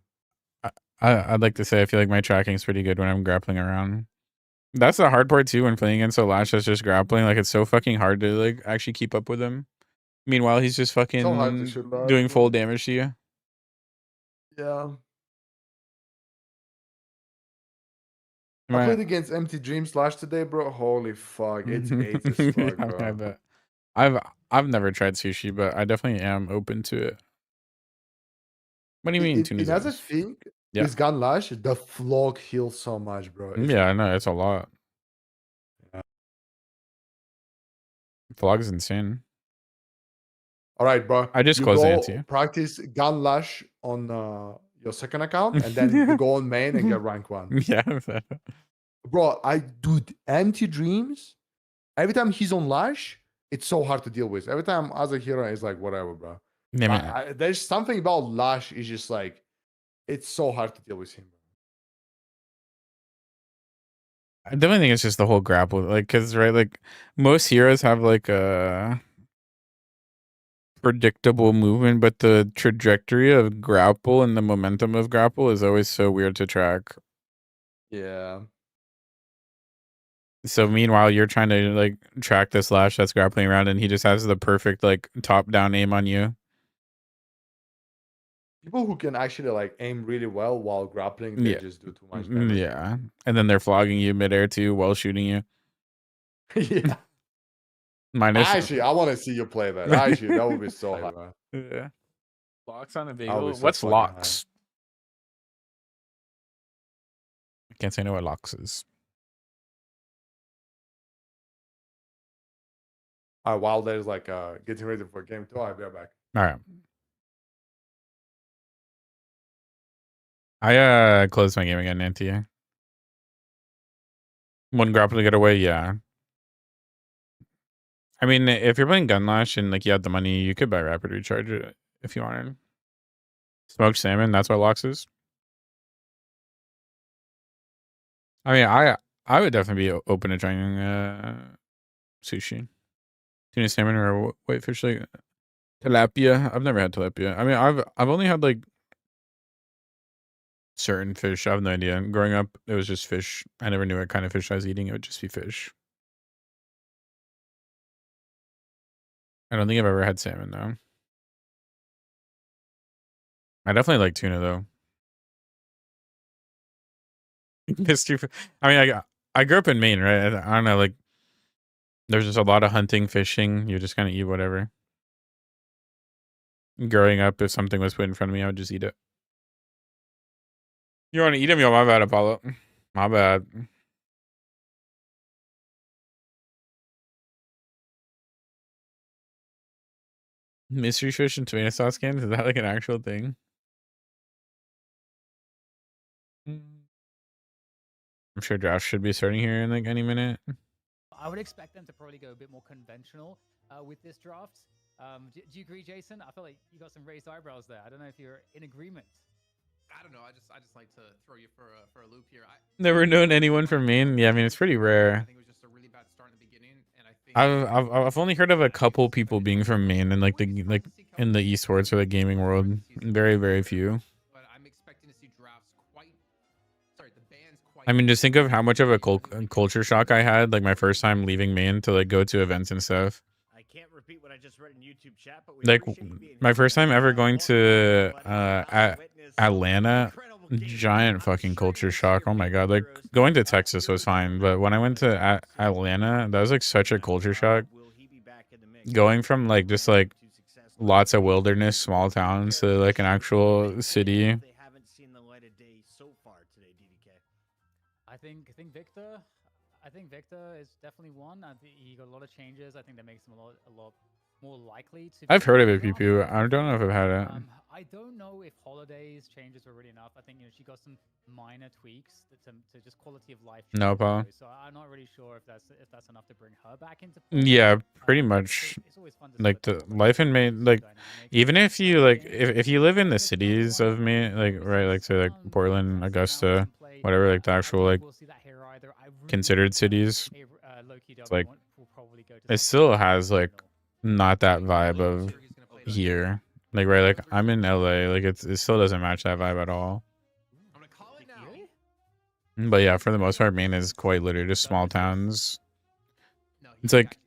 I'd like to say I feel like my tracking is pretty good when I'm grappling around. That's the hard part too when playing against a Lash that's just grappling. Like it's so fucking hard to like actually keep up with him. Meanwhile, he's just fucking doing full damage to you. Yeah. I Right. played against Empty Dreams Lash today, bro. Holy fuck, it's AIDS as fuck, Yeah, bro. I bet. I've never tried sushi, but I definitely am open to it. What do you mean, tuna Another zones? thing Yeah. with Gun Lash, the flog heals so much, bro. It's Yeah, I know it's a lot. Yeah. Vlog's insane. All right, bro. I just you closed the go anti. practice Gun Lash on your second account, and then you go on main and get rank 1. Yeah. Bro, dude, Empty Dreams, every time he's on Lash, it's so hard to deal with. Every time as a hero, it's like, whatever, bro. Yeah, man. There's something about Lash is just like, it's so hard to deal with him. I definitely think it's just the whole grapple, like, cause right, like most heroes have like a predictable movement, but the trajectory of grapple and the momentum of grapple is always so weird to track. Yeah. So meanwhile, you're trying to like track this Lash that's grappling around, and he just has the perfect like top down aim on you. People who can actually like aim really well while grappling, they Yeah. just do too much damage. Yeah, and then they're flogging you midair too while shooting you. Yeah. Minus. Actually, I want to see you play that. Actually, that would be so hard. Yeah. Locks on a That bagel. would be so What's fucking hard. locks? I can't say I know what locks is. While there's like getting ready for game 2, I'll be right back. All right. I closed my game again, Nanti. One grapple to get away, yeah. I mean, if you're playing Gunlash and like you have the money, you could buy Rapid Recharge if you wanted. Smoked salmon, that's what locks is. I mean, I would definitely be open to trying sushi, tuna salmon, or whitefish like tilapia. I've never had tilapia. I mean, I've only had like certain fish. I have no idea. Growing up, it was just fish. I never knew what kind of fish I was eating. It would just be fish. I don't think I've ever had salmon though. I definitely like tuna though. Mystery. I mean, I grew up in Maine, right? I don't know. Like, there's just a lot of hunting, fishing. You just kind of eat whatever. Growing up, if something was put in front of me, I would just eat it. You want to eat them? Yo, my bad, Apollo. My bad. Mystery fish and tomato sauce cans? Is that like an actual thing? I'm sure drafts should be starting here in like any minute. I would expect them to probably go a bit more conventional with this draft. Do you agree, Jason? I feel like you got some raised eyebrows there. I don't know if you're in agreement. I don't know. I just like to throw you for a loop here. Never known anyone from Maine. Yeah, I mean it's pretty I rare. think it was just a really bad start in the beginning, and I think I've only heard of a couple people being from Maine and like in the esports or the gaming world. Very few. But I'm expecting to see drafts the bands quite. I mean, just think of how much of a culture shock I had, like my first time leaving Maine to like go to events and stuff. I can't repeat what I just read in YouTube chat, but Like my first time ever going to Atlanta, giant fucking culture shock. Oh my god, like going to Texas was fine, but when I went to Atlanta, that was like such a culture shock. Going from like just like lots of wilderness, small towns to like an actual city. They haven't seen the light of day so far today, DDK. I think Victor is definitely one. I think he got a lot of changes. I think that makes him a lot more likely to. I've heard of it, PP. I don't know if I've had it. I don't know if Holiday's changes were really enough. I think she got some minor tweaks to just quality of life. No problem. So I'm not really sure if that's enough to bring her back into play. Yeah, pretty much. It's always fun to Like the life in Maine, like even if you like if you live in the cities of Maine, like right, like say like Portland, Augusta, whatever, like the actual like considered cities, it's like it still has like not that vibe of here. Like right, like I'm in LA, like it still doesn't match that vibe at all. I'm gonna call it now. But yeah, for the most part, Maine is quite literally just small towns. It's like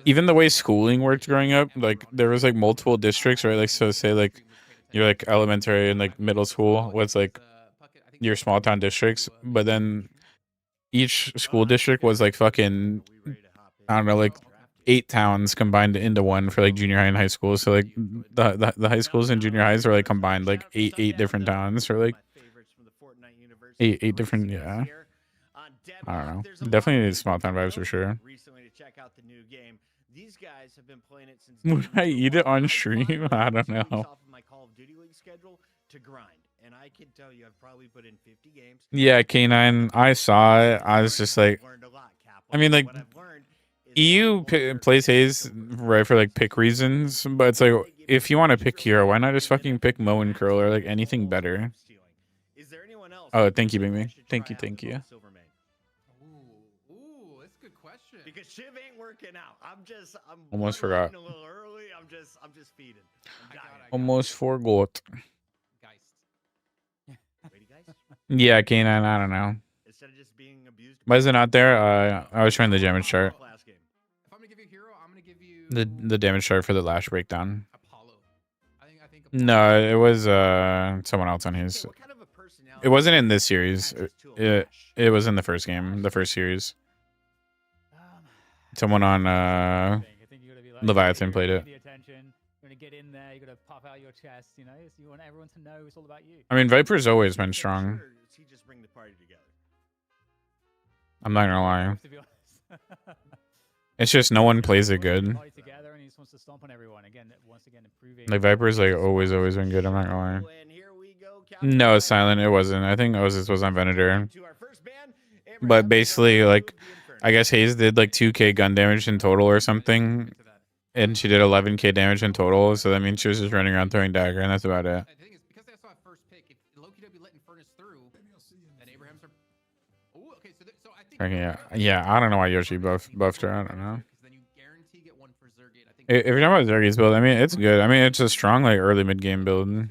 even the way schooling worked growing up, like there was like multiple districts, right? Like so say like you're like elementary and like middle school was like your small town districts, but then each school district was like fucking, I don't know, like 8 towns combined into one for like junior high and high school. So like the high schools and junior highs are like combined like eight different towns, or like eight different, yeah. I don't know. Definitely need small town vibes for sure. Recently to check out the new game. These guys have been playing it since Would I eat it on stream? I don't know. off of my Call of Duty League schedule to grind. And I can tell you I've probably put in 50 games. Yeah, K9, I saw it. I was just like, I mean, like, EU plays Haze right for like pick reasons, but it's like, if you want to pick hero, why not just fucking pick Mo and Curl or like anything better? Oh, thank you, Bing. Thank you. Ooh, that's a good question. Because Shiv ain't working out. I'm Almost forgot. a little early. I'm just feeding. Almost forgot. Geist. Ready, guys? Yeah, K9, I don't know. Instead of just being abused. Why is it not there? I was trying the damage chart. If I'm gonna give you a hero, I'm gonna give you The damage chart for the Lash breakdown. Apollo. I think Apollo. No, it was someone else on his. It wasn't in this series. It was in the first game, the first series. Someone on Leviathan played it. You're gonna get in there. You're gonna pop out your chest. You know, so you want everyone to know it's all about you. I mean, Viper's always been strong. I'm not gonna lie. To be honest. It's just no one plays it good. Together and he just wants to stomp on everyone again. Once again, improving. Like Viper's like always been good. I'm not gonna lie. No, it's silent. It wasn't. I think Osis was on Venator. But basically, like, I guess Haze did like 2k gun damage in total or something, and she did 11k damage in total. So that means she was just running around throwing dagger, and that's about it. The thing is, because they saw first pick, if Loki W let Eternus through, and Abraham's are. Ooh, okay, so I think. Yeah. I don't know why Yoshi buffed her. I don't know. Then you guarantee get one for Zergate. I think. If you're talking about Zergy's build, I mean, it's good. I mean, it's a strong like early mid game build. Maybe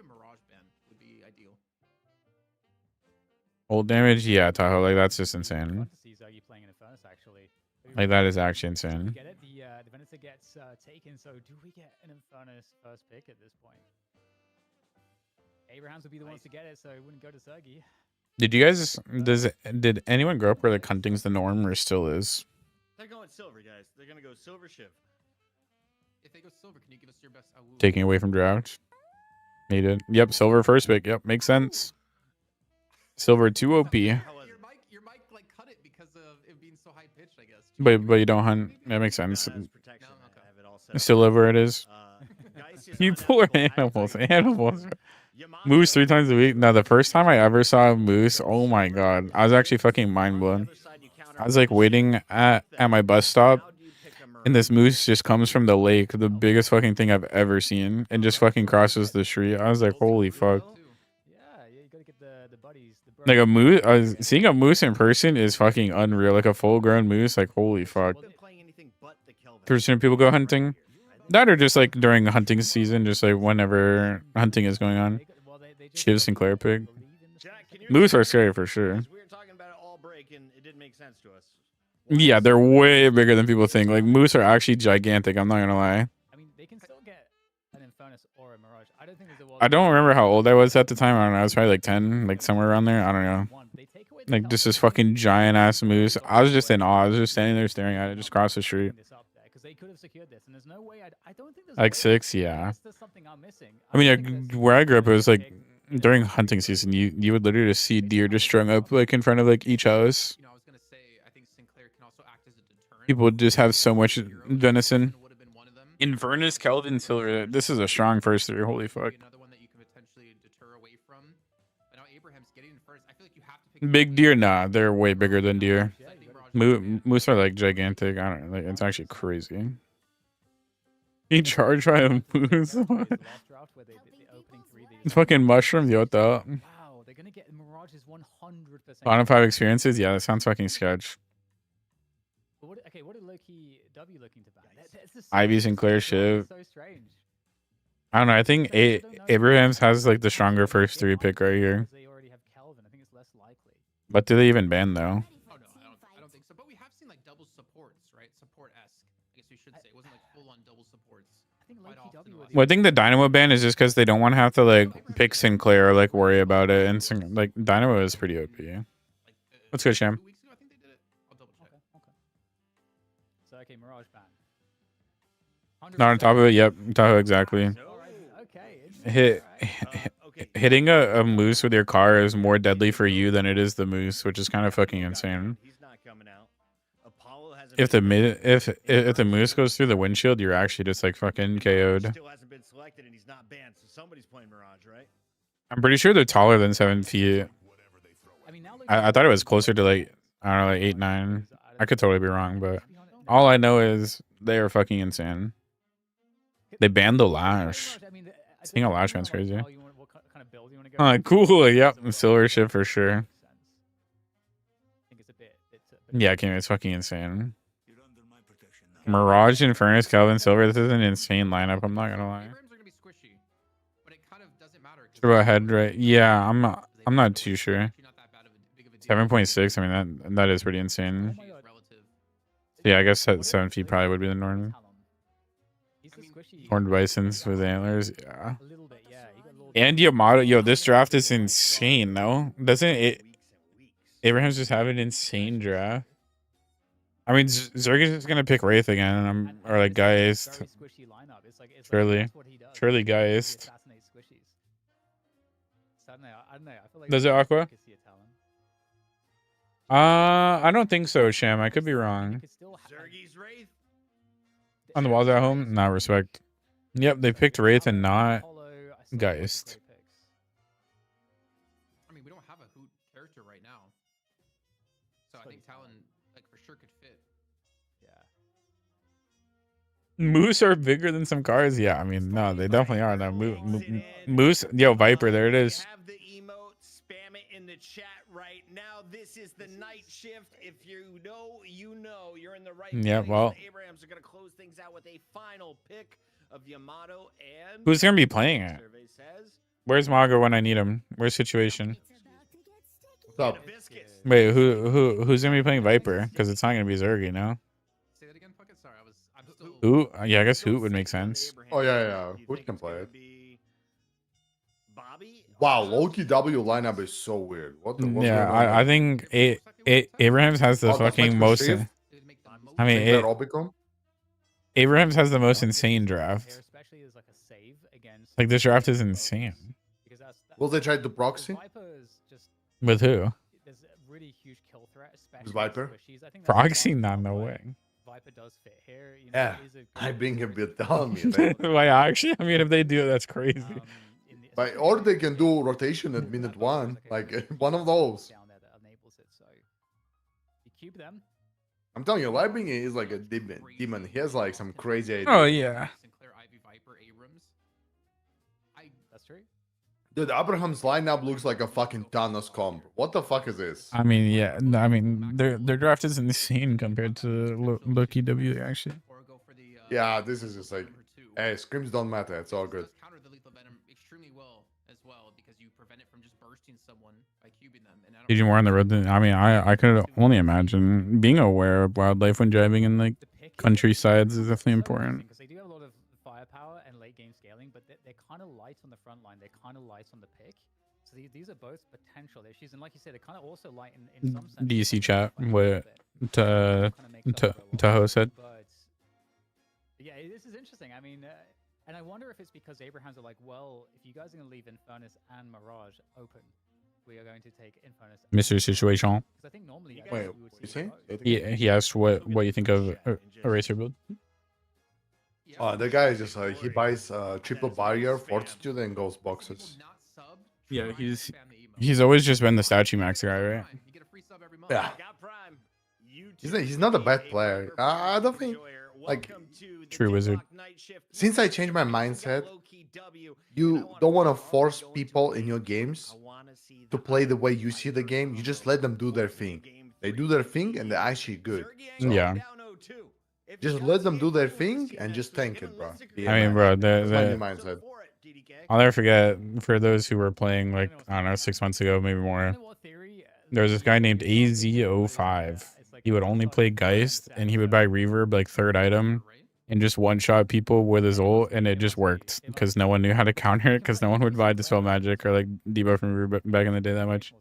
a Mirage ban would be ideal. Old damage, yeah, Tahoe. Like that's just insane. Like that is actually insane. Get it? The Venator gets taken. So do we get an Eternus first pick at this point? Abrahams would be the ones to get it, so it wouldn't go to Sergi. Did you guys? Did anyone grow up where like hunting's the norm or still is? They're going silver, guys. They're gonna go silver Shiv. If they go silver, can you give us your best? Taking away from draft. Needed. Yep, silver first pick. Yep, makes sense. Silver 2 OP. Your mic like cut it because of it being so high pitched, I guess. But you don't hunt. That makes sense. Silver it is. You poor animals. Moose 3 times a week. No, the first time I ever saw a moose, oh my god, I was actually fucking mind blown. I was like waiting at my bus stop, and this moose just comes from the lake, the biggest fucking thing I've ever seen, and just fucking crosses the street. I was like, holy fuck. Like a moose, seeing a moose in person is fucking unreal. Like a full-grown moose, like holy fuck. Percent of people go hunting. That or just like during hunting season, just like whenever hunting is going on. Shiv Sinclair pig. Moose are scary for sure. Yeah, they're way bigger than people think. Like moose are actually gigantic. I'm not gonna lie. I mean, they can still get an Infernus or a Mirage. I don't remember how old I was at the time. I don't know. I was probably like 10, like somewhere around there. I don't know. Like just this fucking giant ass moose. I was just in awe. I was just standing there staring at it, just across the street. Like 6, yeah. I mean, where I grew up, it was like during hunting season, you would literally just see deer just strung up like in front of like each house. I was gonna say, I think Sinclair can also act as a deterrent. People would just have so much venison. Inverness, Kelvin, Silver. This is a strong first 3. Holy fuck. Another one that you can potentially deter away from. But now Abraham's getting in first. I feel like you have to pick Big deer, nah, they're way bigger than deer. Moose are like gigantic. I don't know. Like, it's actually crazy. He charged by a moose. Fucking mushroom, yo, what the? Wow, they're gonna get Mirages 100%. Bottom 5 experiences? Yeah, that sounds fucking sketch. What are Loki W looking to ban? Ivy Sinclair Shiv. So strange. I don't know. I think Abrahams has like the stronger first 3 pick right here. They already have Kelvin. I think it's less likely. But do they even ban though? Oh no, I don't think so. But we have seen like double supports, right? Support-esque. I guess we should say it wasn't like full-on double supports. Well, I think the Dynamo ban is just because they don't want to have to like pick Sinclair or like worry about it. And like Dynamo is pretty OP. Like Let's go, Sham. 2 weeks ago, I think they did it. I'll double check. Okay. So okay, Mirage ban. Not on top of it. Yep, Tahoe exactly. Okay. Hitting a moose with your car is more deadly for you than it is the moose, which is kind of fucking insane. He's not coming out. Apollo hasn't If the been if the moose goes through the windshield, you're actually just like fucking KO'd. Still hasn't been selected, and he's not banned, so somebody's playing Mirage, right? I'm pretty sure they're taller than 7 feet. I mean, now I thought it was closer to like, I don't know, like 8, 9. I could totally be wrong, but all I know is they are fucking insane. They banned the Lash. Seeing a Lash man's crazy. Cool. Yep, silver ship for sure. Yeah, Kim, it's fucking insane. Mirage, Infernus, Calvin, Silver. This is an insane lineup. I'm not gonna lie. Abrams are gonna be squishy, but it kind of doesn't matter. 'cause Go ahead, right? Yeah, I'm not too sure. actually not that bad of a big of a deal. 7.6. I mean that is pretty insane. my God. Relative. Yeah, I guess that 7 feet probably would be the norm. Horned bisons with antlers. Yeah. A little bit, yeah. And Yamato, yo, this draft is insane, no? Doesn't it? Abraham's just have an insane draft. I mean, Zerg is just gonna pick Wraith again, or like Geist. Surely. Surely Geist. Does it Aqua? I don't think so, Sham. I could be wrong. Zergi's Wraith. On the walls at home? Nah, respect. Yep, they picked Wraith and not Geist. I mean, we don't have a Hoot character right now, so I think Talon like for sure could fit. Moose are bigger than some cars. Yeah, I mean, no, they definitely are. No, Moose, yo, Viper, there it is. Have the emote, spam it in the chat right now. This is the night shift. If you know, you know. You're in the right Yeah, place. well. The Abrahams are going to close things out with a final pick of Yamato and Who's gonna be playing it? survey says Where's Mago when I need him? Where's Situation? What's up? biscuits. Wait, who's gonna be playing Viper? Because it's not gonna be Zergy, no? Say that again, fuck it. Sorry, I'm still. Who? Yeah, I guess Hoot would make sense. Oh, yeah, yeah, Do you Hoot think can it's play gonna it. be Bobby? Wow, Loki W lineup is so weird. What's Yeah, going on I there? think Abrahams has the Oh, that's fucking like most. Shift? I mean, Think that Robicon? Abrahams has the most insane draft. Like this draft is insane. Will they try to proxy? With who? There's a really huge kill threat, especially With Viper? squishies. I think that's Proxy? one Nah, no way way. Viper does fit here. You know, Yeah, it is a I good being a choice. bit dumb, you know. Why? Actually, I mean, if they do it, that's crazy. In the- But, especially or in they the can do rotation at minute Viper, one, there's a like huge one of those. down there that enables it, so you cube them. I'm telling you, Libing is like a demon. He has like some crazy ideas. Oh yeah. Sinclair, Ivy, Viper, Abrams. That's true. Dude, Abraham's lineup looks like a fucking Thanos comp. What the fuck is this? I mean, yeah. No, I mean, their draft is insane compared to Loki W actually. Or go for the, Yeah, this is just like, number 2. hey, scrims don't matter. It's all good. Does counter the lethal venom extremely well as well because you prevent it from just bursting someone by cubing them. And I don't Did you more on the road than I mean, I could only imagine being aware of wildlife when driving in like The pick countrysides is definitely so important. because they do have a lot of firepower and late game scaling, but they're kind of light on the front line. They're kind of light on the pick. So these are both potential issues, and like you said, they're kind of also light in some sense. Do you see like chat a what little bit. Kinda makes up for a lot. Tahoe said? But yeah, this is interesting. I mean, and I wonder if it's because Abrahams are like, well, if you guys are going to leave Infernus and Mirage open, we are going to take Infernus. Mr. Situation. Because I think normally. Wait, we would you see see? both. He asked what you think of Eraser build. Yeah, The guy is just like, he buys triple barrier, fortitude, and goes boxes. Yeah, he's always just been the statue max guy, right? You get a free sub every month. Yeah. Got Prime. He's not a bad player. I don't think, like, True wizard. since I changed my mindset, you don't want to force people in your games to play the way you see the game. You just let them do their thing. They do their thing and they're actually good. Yeah. Just let them do their thing and just tank it, bro. I mean, bro, That's my new mindset. I'll never forget for those who were playing like I don't know 6 months ago, maybe more. There was this guy named AZ05. He would only play Geist and he would buy Reverb like third item and just one shot people with his ult, and it just worked because no one knew how to counter it because no one would buy Dispel Magic or like debuff from Reverb back in the day that much.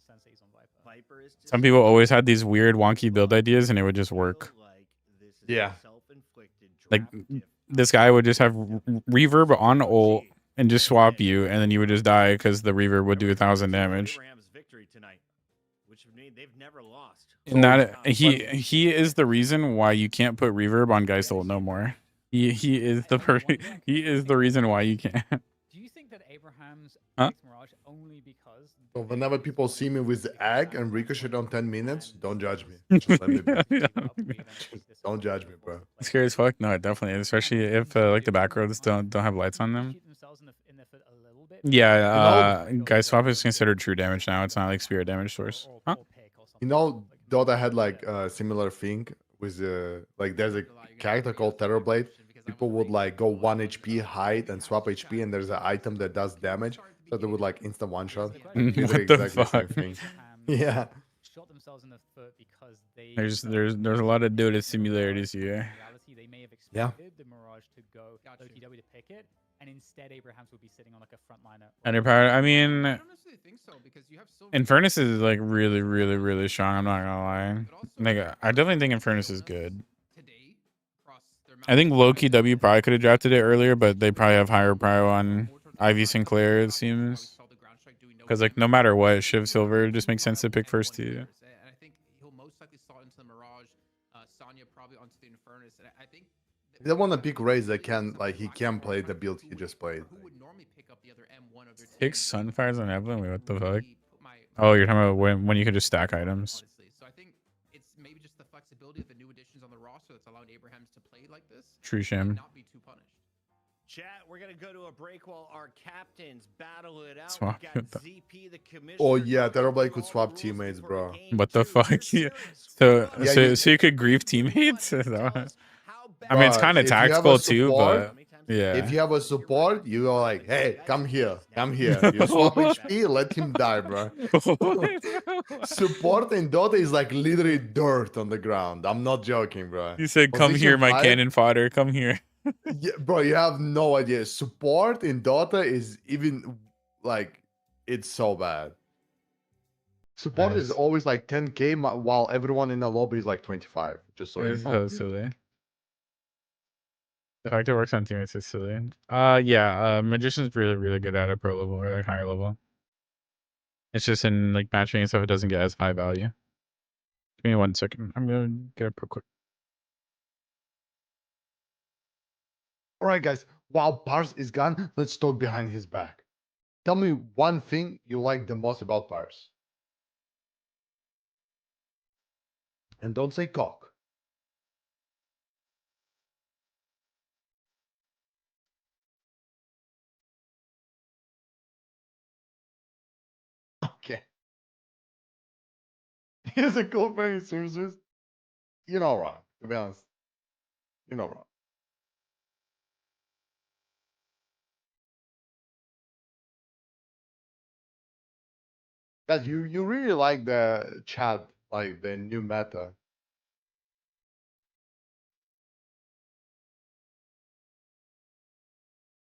Viper Some people always had these weird wonky build ideas and it would just work. Yeah. Like this guy would just have reverb on ult and just swap you, and then you would just die because the reverb would do 1,000 damage. And that he is the reason why you can't put reverb on Geist ult no more. He is the reason why you can't. Do you think that Abraham's Huh? picks Mirage only because So whenever people see me with the egg and ricochet on 10 minutes, don't judge me. Just let me be. Don't judge me, bro. Scary as fuck. No, definitely, especially if like the back rows don't have lights on them. Yeah, Geist swap is considered true damage now. It's not like spirit damage source. Huh? You know, Dota had like a similar thing with like there's a character called Terrorblade. People would like go 1 HP, hide, and swap HP, and there's an item that does damage, so they would like instant one shot. What the Exactly fuck? same thing. Yeah. Shot themselves in the foot because they There's a lot of Dota similarities here. They may have Yeah. expected the Mirage to go OTW to pick it, and instead Abrahams would be sitting on like a frontliner. Underpowered. I mean, I don't necessarily think so because you have so Infernus is like really strong. I'm not gonna lie. Like, I definitely think Infernus is good. today across their I think Loki W probably could have drafted it earlier, but they probably have higher prio on Ivy Sinclair, it seems. Because like no matter what, Shiv Silver just makes sense to pick first too. And I think he'll most likely slot into the Mirage, Sonya probably onto the Infernus. And I think If they want to pick Raze, they can like he can play the build he just played. who would normally pick up the other M1 of their team. Pick Sunfires on Evelyn? Wait, what the fuck? Oh, you're talking about when you can just stack items. Honestly. So I think it's maybe just the flexibility of the new additions on the roster that's allowed Abrahams to play like this. True And sham. not be too punished. Chat, we're gonna go to a break while our captains battle it out. Swap We got with the- ZP, the commissioner, Oh yeah, going over Terrorblade could all swap the rules teammates, before bro. game What the two. fuck? You're Yeah. serious? So Yeah, so you could grief teammates? Tell us how I mean, it's bad kind of if you have a tactical too, support- but yeah. If you have a support, you are like, hey, come here. You swap HP, let him die, bro. Support in Dota is like literally dirt on the ground. I'm not joking, bro. You said, "Come here, Position my 5? cannon fodder. Come here." Yeah, bro, you have no idea. Support in Dota is even like it's so bad. Support is Nice. always like 10k while everyone in the lobby is like 25. Just so you It's know. so silly. The fact it works on teammates is silly. Yeah. Magician's really good at a pro level or like higher level. It's just in like matching and stuff, it doesn't get as high value. Give me 1 second. I'm gonna get up real quick. All right, guys. While Pars is gone, let's talk behind his back. Tell me one thing you like the most about Pars. And don't say cock. Okay. He's a cool player, seriously. You're not wrong, to be honest. You're not wrong. Guys, you really like the chat, like the new meta.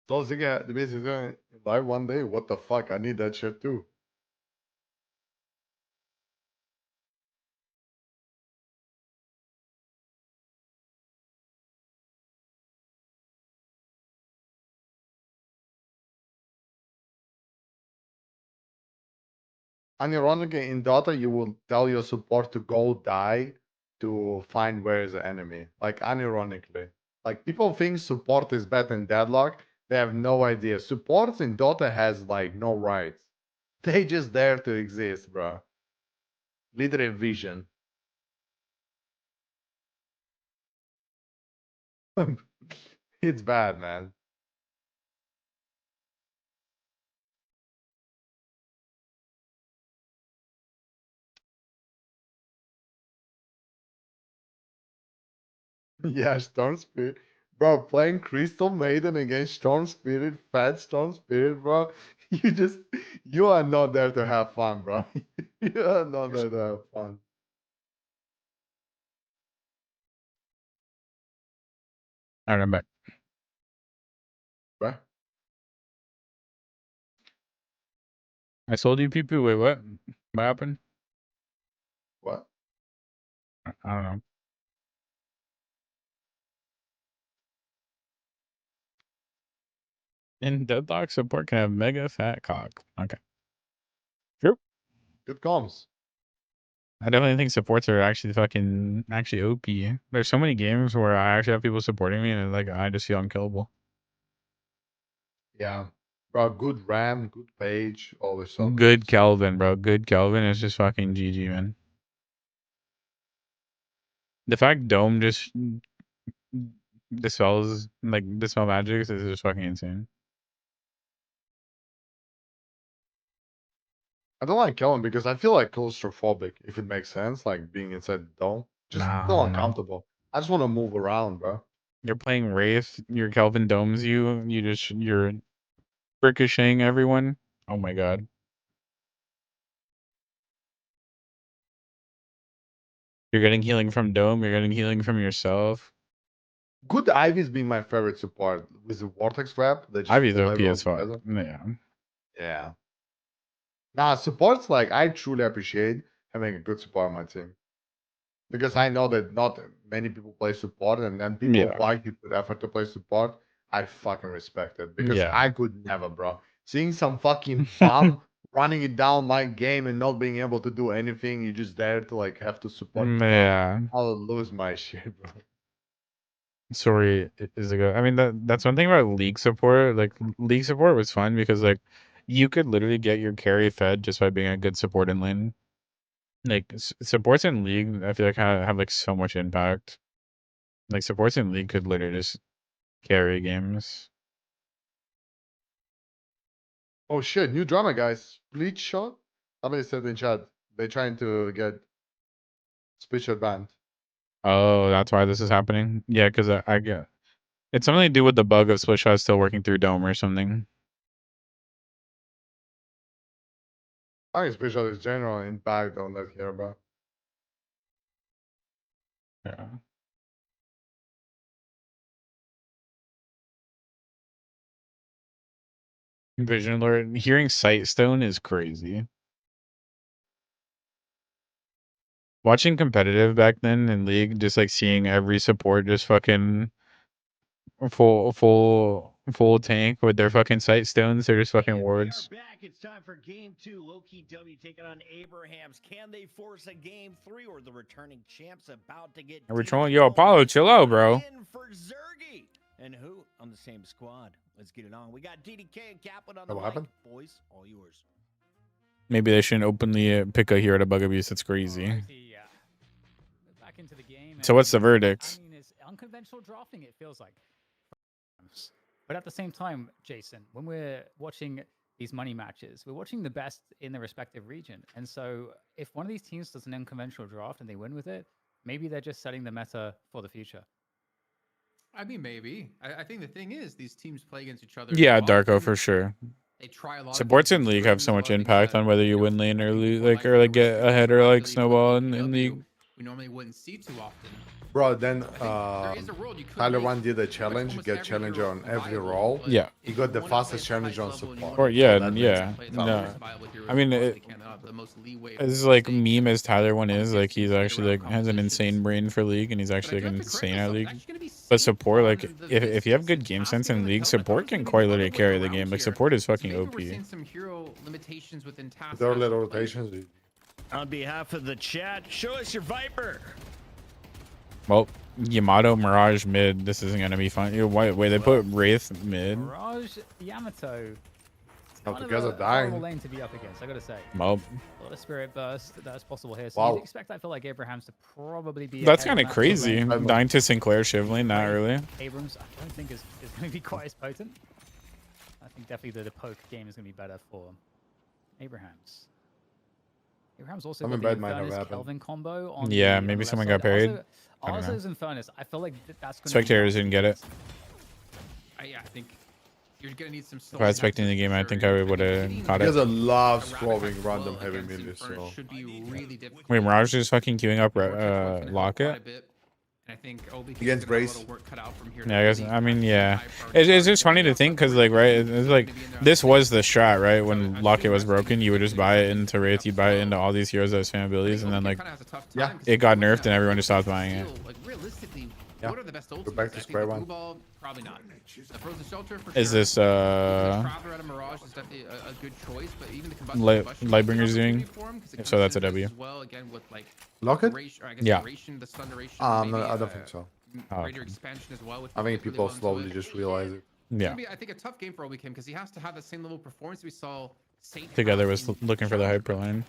So the base is going live one day. What the fuck? I need that shit too. Unironically, in Dota, you will tell your support to go die to find where is the enemy. Like unironically, like people think support is bad in Deadlock. They have no idea. Support in Dota has like no rights. They just there to exist, bro. Literally vision. It's bad, man. Yeah, Storm Spirit. Bro, playing Crystal Maiden against Storm Spirit, Fat Storm Spirit, bro. You are not there to have fun, bro. You are not there to have fun. Alright, I'm back. Bro. I sold you people. Wait, what? What happened? What? I don't know. In Deadlock, support can have mega fat cock. Okay. True. Good comms. I definitely think supports are actually actually OP. There's so many games where I actually have people supporting me and like I just feel unkillable. Yeah. Bro, good RAM, good page, always so Good Kelvin, bro. Good Kelvin is just fucking GG, man. The fact Dome just dispel magics is just fucking insane. I don't like killing because I feel like claustrophobic, if it makes sense, like being inside the dome. Just feel Nah. uncomfortable. I just want to move around, bro. You're playing Wraith, your Kelvin domes you're ricocheting everyone. Oh my god. You're getting healing from Dome, you're getting healing from yourself. Good Ivy's been my favorite support with the Vortex Grab. They just Ivy's pull OP everyone as fuck. together. Yeah. Yeah. Nah, supports like I truly appreciate having a good support on my team. Because I know that not many people play support, and then people Yeah. like you put effort to play support. I fucking respect it because Yeah. I could never, bro. Seeing some fucking bum running it down like game and not being able to do anything, you just there to like have to support. Yeah. I'll lose my shit, bro. Sorry, is it good? I mean that's one thing about league support. Like league support was fun because like you could literally get your carry fed just by being a good support in lane. Like supports in league, I feel like have like so much impact. Like supports in league could literally just carry games. Oh shit, new drama, guys. Bleach shot? Somebody said in chat they're trying to get split shot banned. Oh, that's why this is happening. Yeah, because I get it's something to do with the bug of split shot still working through Dome or something. I think split shot is general impact on that here, bro. Yeah. Vision alert. Hearing Sightstone is crazy. Watching competitive back then in League, just like seeing every support just fucking full tank with their fucking Sightstones, they're just fucking wards. We are back. It's time for game 2. Low-key W taking on Abrahams. Can they force a game 3, or the returning champs about to get We're deep trolling. Yo, into Apollo, chill out, bro. in for Zergy? And who on the same squad? Let's get it on. We got DDK and Kaplan on the What mic. happened? Boys, all yours. Maybe they shouldn't openly pick a hero to bug abuse. That's crazy. Yeah. Back into the game. So what's the verdict? I mean, it's unconventional drafting, it feels like. But at the same time, Jason, when we're watching these money matches, we're watching the best in the respective region. And so if one of these teams does an unconventional draft and they win with it, maybe they're just setting the meta for the future. I mean, maybe. I think the thing is, these teams play against each other. Yeah, so Darko often. for sure. They try a lot. Supports of in things League have scrims, so a much lot of things impact that, on whether you win know, lane I or think lose, people like like or like to get restrict ahead the or like viability snowball with in DPW League. We normally wouldn't see too often. Bro, then I think there is a world you could Tyler make One did a pretty much challenge, almost get every challenger hero on every viable, role. but Yeah. He if got you the wanna play fastest at the challenge highest on level and you support. wanna Or play yeah, So the that best makes yeah. play the tough. No. most viable hero I mean, as it, they can, have the most leeway as for like mistakes meme and as Tyler One is, almost like get he's some actually straight like around has an compositions. insane brain for League, and he's But I actually do like have to correct insane at myself. It's League. actually gonna be But safe support, like on the if you have Viscous good and game Tasking sense in on the League, Toad. I thought support it was can gonna be quite the other literally way carry the around game. Like here. support is So fucking maybe OP. we're seeing some hero limitations within Task. There are as little a player. rotations. On behalf of the chat, show us your Viper. Well, Yamato Mirage mid. This isn't gonna be fun. Wait, they put Wraith mid. Mirage, Yamato. It's Now kind of together a horrible dying. lane to be up against, I gotta say. Well, A lot of Spirit Burst that's possible here. So Wow. you'd expect, I feel like, Abrahams to probably be that's ahead kind in of that crazy. lane. I'm- Dying to Sinclair Shivling that Wraith, early. Abrams, I don't think is going to be quite as potent. I think definitely the poke game is going to be better for Abrahams. Abrahams also Something got the bad might have Infernus happened. Kelvin combo on Yeah, the maybe left someone side. got parried. Also, I don't know. Arzo's Infernus, I feel like that's going to Spectators didn't get it. Yeah, I think you're gonna need some. If I was expecting the game, I think I would have caught He has it. a lot of A scrolling rabbit pack random well heavy against melee, Infernus so should be really difficult. Wait, Mirage is fucking queuing up Vortex Warp's gonna help quite a Locket. bit. And I think Obi Against Brace. work cut out from here. Yeah, I guess. I mean, yeah. It's just funny to think because, like, right? It's like this was the strat, right? When Locket was broken, you would just buy it into Wraith, you'd buy it into all these heroes that have spam abilities, and then like, Yeah. it got nerfed and everyone just stopped buying it. Like realistically, Yeah. what are the best ultimates? Go back to I think square the one. blue ball, probably not. The Frozen Shelter for Is sure. this Traveler out of Mirage is definitely a good choice, but even the Lightbringer's doing? So that's a W. As well, again with like Locket? duration, or I guess Yeah. duration, the stun duration. No, maybe, I don't think so. Oh, Greater okay. expansion as well. Which I would think fit really people well into slowly it. just realize it. It's Yeah. gonna be, I think, a tough game for Obi Kim because he has to have the same level of performance we saw Saint Together have was in looking for the Shadow. hyper lane.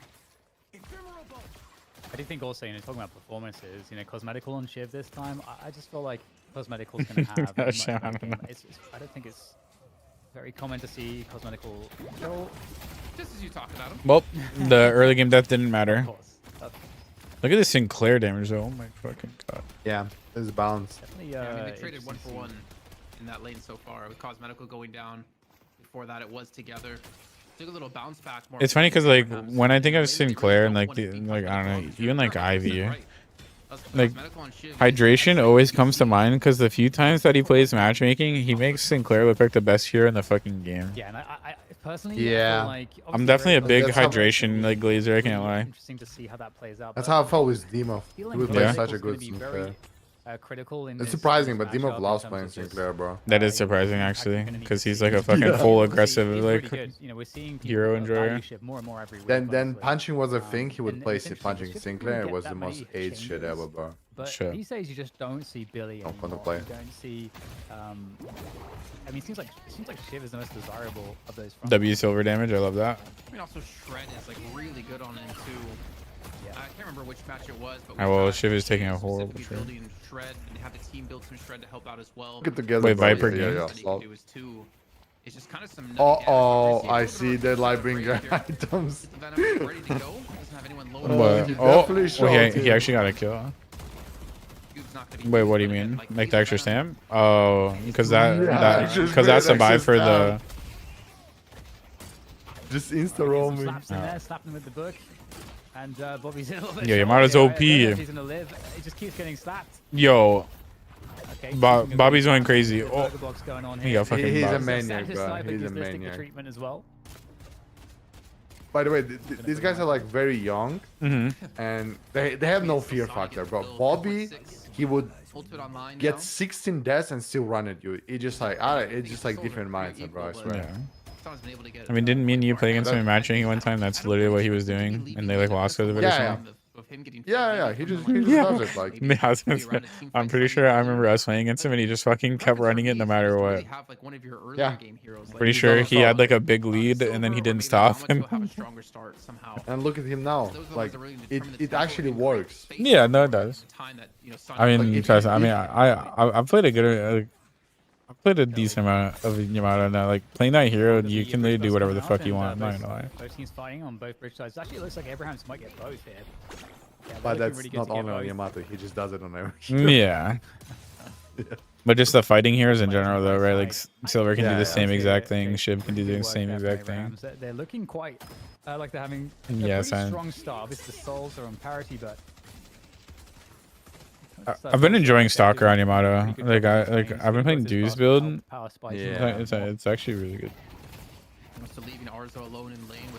I do think also, talking about performances, cosmetical on Shiv this time, I just feel like cosmetical's going to have. Gosh, much I don't game. know. I don't think it's very common to see cosmetical kill. Just as you talk about him. Well, the early game death didn't Of matter. course, that's Look at this Sinclair damage though. Oh my fucking god. Yeah, it's balanced. definitely. Yeah, I mean, they traded interesting one to for see. one in that lane so far with cosmetical going down. Before that, it was together. Took a little bounce back. More It's funny because like perhaps. when I think of Maybe they really Sinclair and don't like wanna the see like I don't know, Cosmetical. even like You're Ivy, 100% right. like, Cosmetical on Shiv, hydration always comes to mind because the few times that he plays matchmaking, he makes Sinclair look like the best hero in the fucking game. Yeah, and I personally, Yeah. I feel like I'm obviously definitely a very big That's how- hydration like glazer. I can't lie. Interesting to see how that plays out. That's but how I felt with Demo. I feel He like would play Yeah. such a Cosmetical's gonna good be Sinclair. very, critical in It's this surprising, but matchup Demo in loves terms playing of just, Sinclair, bro. That is he's surprising actually actually gonna need because to he's see like a it. fucking Yeah. full Obviously, aggressive he's like pretty good. We're seeing hero people enjoyer. value Shiv more and more every week. Then honestly. punching was a thing. He would and play it's interesting, punching Shiv doesn't Sinclair. really It get was that the most many AIDS shit changes. ever, bro. But Sure. these days you just don't see Billy Don't wanna anymore. play. You don't see. I mean, it seems like Shiv is the most desirable of those. front W silver damage. I love that. I mean, also Shred is like really good on it too. Yeah. I can't remember which match it was, but Ah, well, Shiv is taking a horrible specifically trade. building Shred and have the team build some Shred to help out as well. Get together. Wait, bro. Viper Yeah, game? yeah, That he slot. can do is too. It's just kind of some. Oh, I see the Lightbringer items. The Venom ready to go. Doesn't have anyone low. What? he Oh, definitely showed he it. actually got a kill. Dude's not gonna be Wait, used, what do you but again, mean? like, Like he's the extra Venom. stamp? Oh, because Yeah, just that's a great buy extra for the. stamp. Just insta Get roll some me. slaps in there, slapping him with the book. And Bobby's in a little bit. Yo, short Yamada's here. I OP. don't know if he's gonna live. He just keeps getting slapped. Yo, Okay, Bobby's going crazy. The Oh, burger box going on he here. got fucking He's a boxed. maniac, Sanders bro. sniping, He's a listing the maniac. treatment as well. By the way, these guys are like very young, Mhm. and they have no fear factor, bro. Bobby, he would Ultimate online get now. 16 deaths and still run at you. It just like it's just like different mindset, bro. I swear. Yeah. Someone's been able to get I mean, didn't me and you play against him in That- matchmaking one time? That's literally what he was doing, and they like lost because of it or Yeah, something. Yeah, he just Yeah. does it like. Yeah, I was gonna say, I'm pretty sure I remember us playing against him, and he just fucking kept running it no matter what. Yeah. Pretty sure he had like a big lead, and then he didn't stop him. And look at him now. Like it actually works. Yeah, no, it does. I mean, if trust you- me, I mean, if- I've played a good, I played a decent amount of Yamato now. Like playing that hero, you can literally do whatever the fuck you want. I'm not gonna lie. Both teams fighting on both bridge sides. Actually, it looks like Abrahams might get both here. Yeah, they're But looking that's really good not to get only on both. Yamato. He just does it on every. Yeah. But just the fighting heroes in general, though, right? Like Silver can do Yeah, the yeah. same exact They- thing. they- Shiv can do good the work same there from exact thing. Abrahams. They're looking quite like they're having a Yeah, pretty son. strong start. Obviously, the souls are on parity, but I've been enjoying Stalker on Yamato. Like I've been playing Dew's build. Yeah. It's actually really good.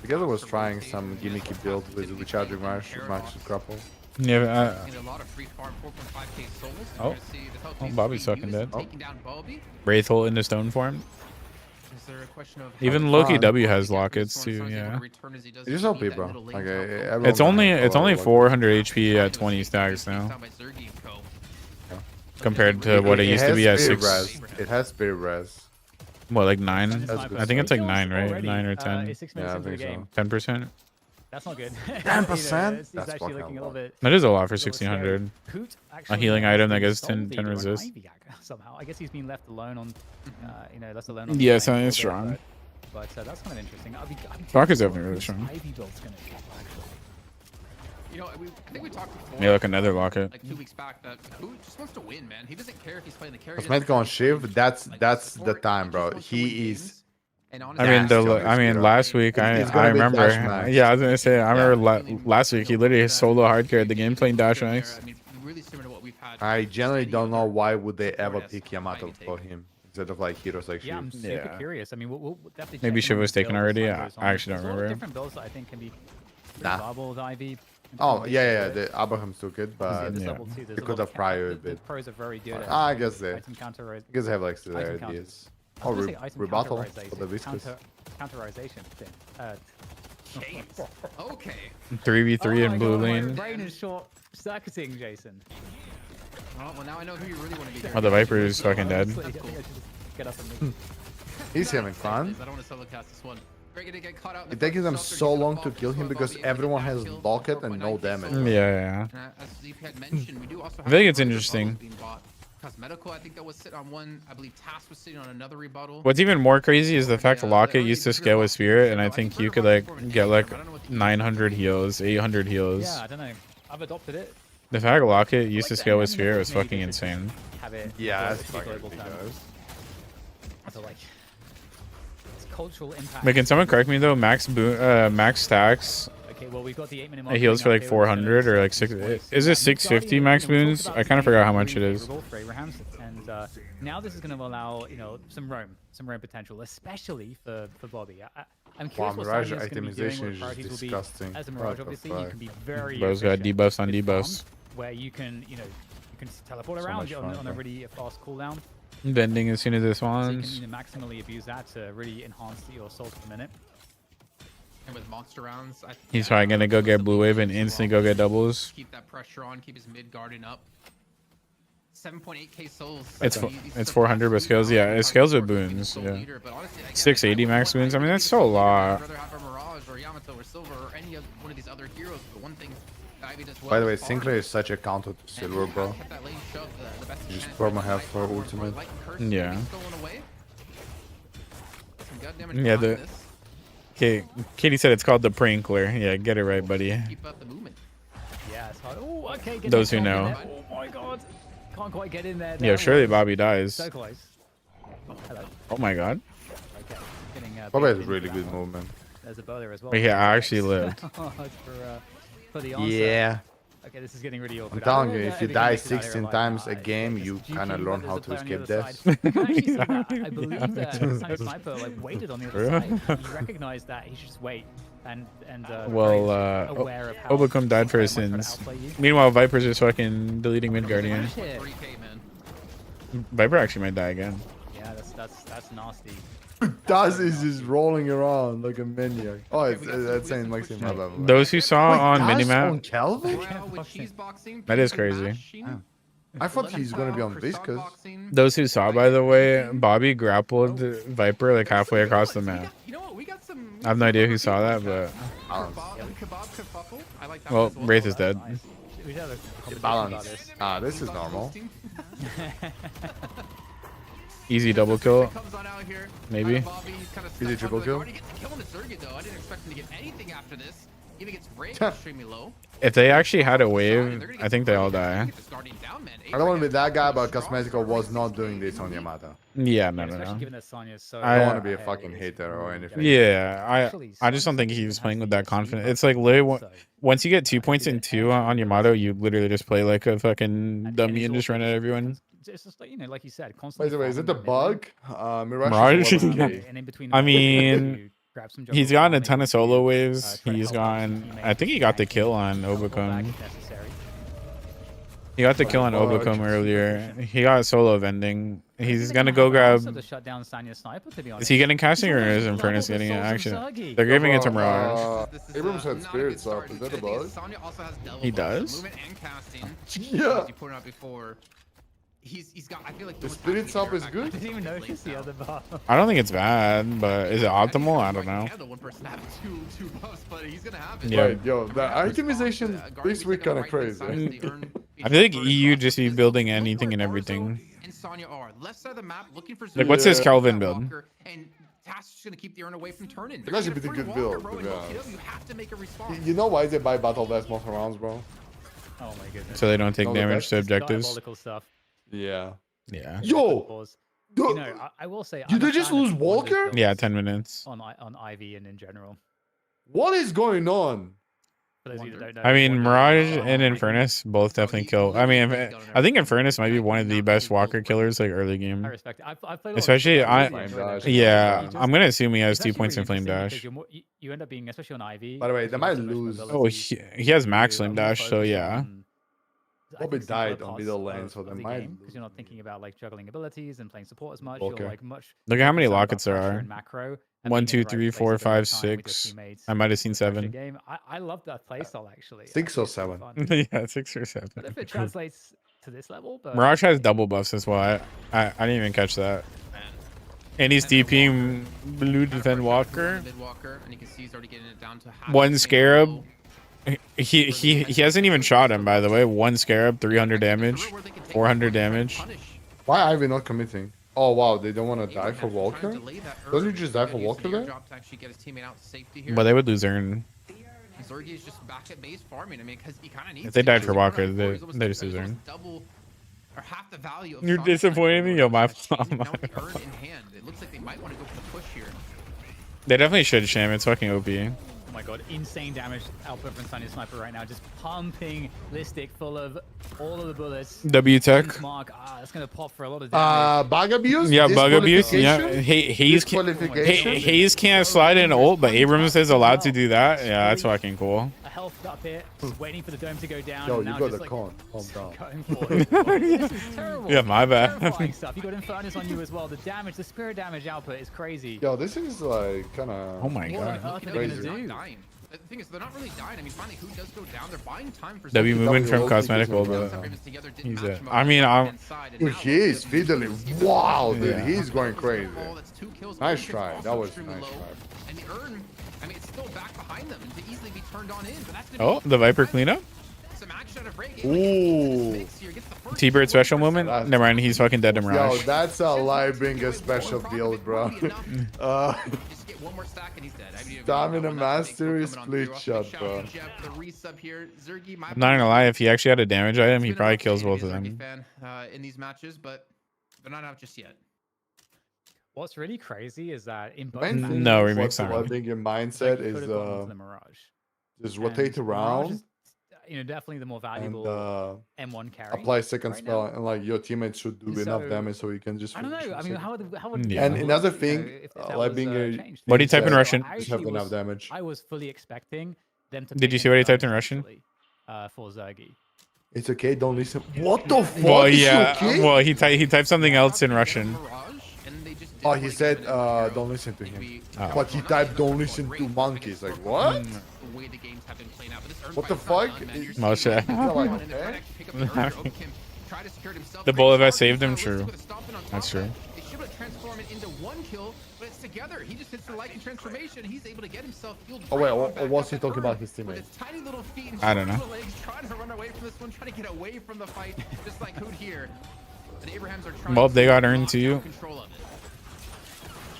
Together was trying some gimmicky build with recharging Rush, Max Grapple. Yeah. A lot of free farm, 4.5k souls. Oh. We're gonna see this help Oh, needs to Bobby's be fucking used, dead. taking down Bobby. Wraith Hole into stone form. Is there a question of Even how Loki fun. W Bobby has get lockets resource too. on his able Yeah. to return as he does It's just need OP, that bro. middle lane Like help. everyone It's only knows it's a lot only of 400 HP at Those 20 teams stacks being now, down by Zergy and co. compared to what it used to be at spirit 6. res. It has spirit res. What, like 9? That's good I think it's like stuff. 9, right? 9 or 10. 6 Yeah, minutes I into the think so. game. 10%. That's not good. 10%? It's That's actually fucking looking a a little lot. bit. That is a lot for a little scary. 1600. Poot actually healing has item that been gives 10 sold into an resist. Ivy Gag somehow. I guess he's been left alone on, left alone on. Yeah, the so lane a it's little bit, strong. But that's kind of interesting. I'd be Stalk is curious definitely what really this strong. Ivy build's gonna do, actually. You know, I think we talked before. Yeah, like another locket. Like 2 weeks back, that who just wants to win, man. He doesn't care if he's playing the carry. Cosmetic on Shiv, that's the time, bro. He is. I mean, Dash on his speed last week It's I gonna be remember. Dash Max. Yeah, I was gonna say I remember last week he literally solo hard carried the game playing Dash Max. Max. I mean, really similar to what we've had I generally don't know why would they ever Fortis, pick Yamato might be for taken. him instead of like heroes like Yeah, I'm Shiv. super Yeah. curious. I mean, we'll definitely Maybe check Shiv in on was the taken build as already. time I goes on. actually There's don't a lot of remember. different builds that I think can be pretty Nah. viable with Ivy. and Oh some yeah, ways yeah, to do it. the Abrahams took it, Obviously, but at this yeah. level too, there's They a could lot have of prior a the bit. pros are very good at I guess they item counter. because they have like item their counters. ideas. I was Or gonna say item rebuttal counterization- for the viscous. counterization thing. Haze. Okay. 3v3 oh in my blue God, my lane. brain is short circuiting, Jason. Well, now I know who you really want to be. here. Oh, the Viper is fucking dead. Honestly, I think I should just get up and move. He's having fun. I don't want to solo cast this one. We're gonna get caught out in the It takes first them shelter, so he's gonna long fall to for kill this him one, because Bobby, and everyone fast has kill, locket and 4.9 no K damage. solo. Yeah. As Zeep had mentioned, we do also have I think it's further interesting. rebuttals being bought. Cosmetical, I think that was sitting on one. I believe Task was sitting on another rebuttal. What's even more crazy is the fact Yeah, Locket early used to Brazil scale with option, Spirit, and so I I think think you we're could about like to form an get like I don't know what the 900 heals, 800 heals. Yeah, I don't know. I've adopted it. The fact Locket used to Like scale with the Spirit was maybe fucking they should just insane. Have it. Yeah, as that's a fucking global term. ridiculous. I feel like it's cultural impact. But can someone correct me though? Max stacks Okay, well we've got the 8-minute it heals for like 400 or like six. Is it 650 max boons? I kind of forgot how much it is. For Abrahams, and now this is going to allow some roam potential, especially for Bobby. I'm Wow, curious what Mirage Sanya's going to be doing. itemization What is priorities will be. disgusting. As a What Mirage, the obviously, you fuck? can be very Bro's got efficient debuffs on with debuffs. farm, where you can teleport So around much fun, on a bro. really fast cooldown. Bending as soon as it So you spawns. can maximally abuse that to really enhance your souls per minute. And with monster rounds, I think He's probably gonna go get blue wave and instantly go get doubles. keep that pressure on, keep his mid guarding up. 7.8k souls. It's 400 but scales. Yeah, it scales with boons. Yeah. 680 max boons. I mean that's so a lot. I'd rather have a Mirage or Yamato or Silver or any of one of these other heroes. But one thing Ivy does well By the way, is farm. Sinclair is such a counter to And Silver, he bro. has kept that lane shoved, the best he Just can. promo have Light for armor, ultimate. light and curse, Yeah. maybe stolen away. Some gut damage Yeah, behind the- this. Okay, Katie said it's called the Prankler. Yeah, get it right, buddy. Keep up the movement. Yeah, it's hard. Oh, okay. get Those that who bomb in know. there. Oh my god. Can't quite get in there. Yo, There surely was. Bobby dies. So close. Hello. Oh my god. Okay. Getting, Bobby has baited really into good that one. movement. There's a bowler as well. Wait, yeah, I actually lived. for the answer. Yeah. Okay, this is getting really awkward. I'm telling I you, don't know if you we can die make it out here 16 alive. times a It's game, just you GG, kind of but learn there's how a to player on the escape other death. side. I can actually see that. I Yeah, believe makes that sense. Sniper like waited on the other True. side. He recognized that he should just wait and Well, very aware of how Obacum died for his Sinclair might try to sins. outplay you. Meanwhile, Viper's just fucking deleting mid guardian. Shit. 3k, man. Viper actually might die again. Yeah, that's nasty. Daz is just rolling around like a maniac. Oh, it's saying Maxim. Blah, blah, blah. Those who saw on Daz minimap, on Kelvin? Wow, with cheese boxing, That is Pink crazy. Machine, I thought he's gonna be on croissant Viscous. boxing. those who saw, by the way, Bobby grappled Viper like halfway across the map. You know what? We got some. I have no idea who saw that, but Kebab kerfuffle. I like that well, one as well. Wraith is dead. Nice. We should have a conversation about Balance. this. Ah, this is normal. Easy double kill. Comes on out here. Maybe. Bobby, he's kinda Is it stuck triple under the kill? guard. He gets a kill on the Surrogate though. I didn't expect him to get anything after this. Even gets Ray extremely low. If they actually had a They're wave, gonna I get think they all some die. get this guardian down, man. I don't want to be that guy, but Strong Cosmetical was start, not 6K doing this on easy. Yamato. Yeah, no, no, Especially no. given that Sonya's so I I don't don't want to be a ahead, fucking it's hater or really anything. getting- Yeah, Actually, I just don't think Sonya's he even was has playing with the that achieve confidence. button, It's like literally so- once you get 2 I points think and it 2 on Yamato, you literally just play like a fucking and dummy he's and just also run at everyone. It's just like like you said, By constantly. the way, is it farming the that mid bug? lane, Mirage? Mirage is 11K. and in between I the lines, mean, you grab some He's jungle gotten a farming ton of to, solo waves. try to He's help out some gotten. I teammates think he got the tanking, kill on teleport back Obacum. if necessary. He got the kill on Oh, Obacum just earlier. He got solo vending. He's They're gonna have go an grab. answer to shut down Sanya's sniper, to be Is honest. he getting casting or is Double Infernus the getting it? souls from Actually, Sergi. they're giving it to Uh, Mirage. This is, Abrams had not a good spirits up. start. Is that a The thing is, bug? Sonya also has double He buffs, so does? movement and casting. Yeah. As you pointed out before, he's got. I feel like The no one's spirit actually up is there. good? I didn't even notice the other bar. I don't think it's bad, but is it optimal? I don't can know. handle one person having two buffs, but he's gonna have it. Yeah. Wait, yo, the itemization this week kind of crazy. I feel like EU just be building anything and everything. And Sonya are left side of the map looking for. Like, what's his Yeah. Kelvin build? And Task's just gonna keep the urn away from turning. It's actually a pretty good build, to be You honest. have to make a response. You know why they buy Battle Vest most rounds, bro? Oh my goodness. So they don't take No, the damage best to is objectives. Diabolical stuff. Yeah. Yeah. Yo, Pause. the- You know, I will say. Did I'm they a just fan of lose Wanda's Walker? builds Yeah, 10 minutes. on Ivy and in general. what is going on? For those of you that don't know, I mean, one Mirage is- and Infernus both definitely kill. I mean, I think Infernus might be one of the best Walker killers like early game. I respect it. I've played a lot of Especially, Flame I Dash, Flame enjoy that Dash, shit. yeah, You just- I'm gonna assume he has it's 2 actually points in really Flame interesting Dash. because you're more, you end up being, especially on IV. By the way, because they you might have so much lose. mobility, Oh, he has max you're Flame more Dash, so focused yeah. on, I Bobby think, simpler died on parts middle lane, of- so they of the might game, because you're not thinking about like juggling abilities and playing support as much. Okay. You're like much. Look at how more many concerned about lockets there pressure are. and macro and 1, being in 2, the 3, right 4, place at the right 5, time with your 6. teammates I might have seen in the pressure 7. Game. I love that playstyle actually. 6 I or think it's really 7. fun. Yeah, 6 or 7. But if it translates to this level, but Mirage has double buffs as well. I didn't even catch that. And he's And then DPing blue defend Walker. Mid Walker, and you can see he's already getting it down to half One the Scarab. low. He hasn't even shot him, by the way. 1 Scarab, 300 damage, 400 damage. Why are we not committing? Oh wow, they don't want to die for Walker? Doesn't he just die for Walker there? But they would lose Earn. Zergy is just back at base farming. I mean, because he kind of needs. If they to. died He's for almost Walker, like they he's almost just like lose Earn. double or half the value. Of You're Sean's disappointing me? Yo, my fault, Now my with the fault. Earn in hand, it looks like they might want to go for the push here. They definitely should, Sham. It's fucking OP. oh my god, insane damage output from Sunny Sniper right now, just pumping Listic full of all of the bullets. W Tech. Mark, that's gonna pop for a lot of damage. Bug abuse? Yeah, bug abuse. Yeah, Disqualification? Hayes can't. Disqualification? Hayes can't slide in ult, but Abrams is allowed to do that. Yeah, that's fucking cool. A health up here, just waiting for the dome to go down. Yo, and you now got just the like con. Calm down. going for it. This is terrible. Yeah, my bad. Terrifying stuff. You got Infernus on you as well. The damage, the spirit damage output is crazy. Yo, this is like kind of. Oh my What on god. earth are they Crazy. gonna They're do? not dying. The thing is, they're not really dying. I mean, finally, who does go down? They're buying time for. W W movement from ulti cosmetic isn't ult, bad. but he's a. I mean, I'm. Dude, he is fiddly. Wow, dude, Yeah. he's going crazy. Nice try. Also That was extremely nice low. try. And the Earn, I mean, it's still back behind them and to easily be turned on in. But that's Oh, the Viper cleanup. Some action out of Ray. Ooh. T-Bird special moment. That's- Never mind. He's fucking dead to Yo, Mirage. that's a Lightbringer special build, bro. Just get one more stack and he's dead. I mean, Stamina that's a big Mastery kill coming on split through. shot, Big shout bro. out to Jeff, the resub here. Zergy, my I'm not gonna lie. If he actually had a damage item, he It's been probably enough kills to be both of a Zergy them. fan, in these matches, but they're not out just yet. What's really crazy is that in both Main matches, thing No, is remix what not I really. think your Zergy mindset could is have gone onto the Mirage. just And rotate Mirage around is, definitely the more and valuable M1 carry. apply second right spell, now. and like your teammates should do enough So, damage so you can just. I don't know. finish I in mean, second. how would Yeah. And it another work, thing, if that like was, being a changed? What did he type in So, Russian? I Just have actually enough was- damage. I was fully expecting them to. Did you pick see what he typed in Infernus, Russian? actually, for Zergy. It's okay. Don't listen. What the fuck? Well, Is yeah. he okay? Well, he typed something else in Russian. Oh, he said, don't listen to him. Oh. But he typed, don't listen to monkeys. Like, what? What the fuck? Moshe. The The bullet vest saved him, true. That's true. They should have transformed it into one kill, but it's together. He just hits the Lycan transformation. He's able to get himself healed. Oh, wait, right what- back what's up he to talking about Earth his with teammate? his tiny little feet and I don't short know. little legs, trying to run away from this one, trying to get away from the fight, just like Hoot here. And Abrahams are trying Well, to they got lock earned to down you. control of it.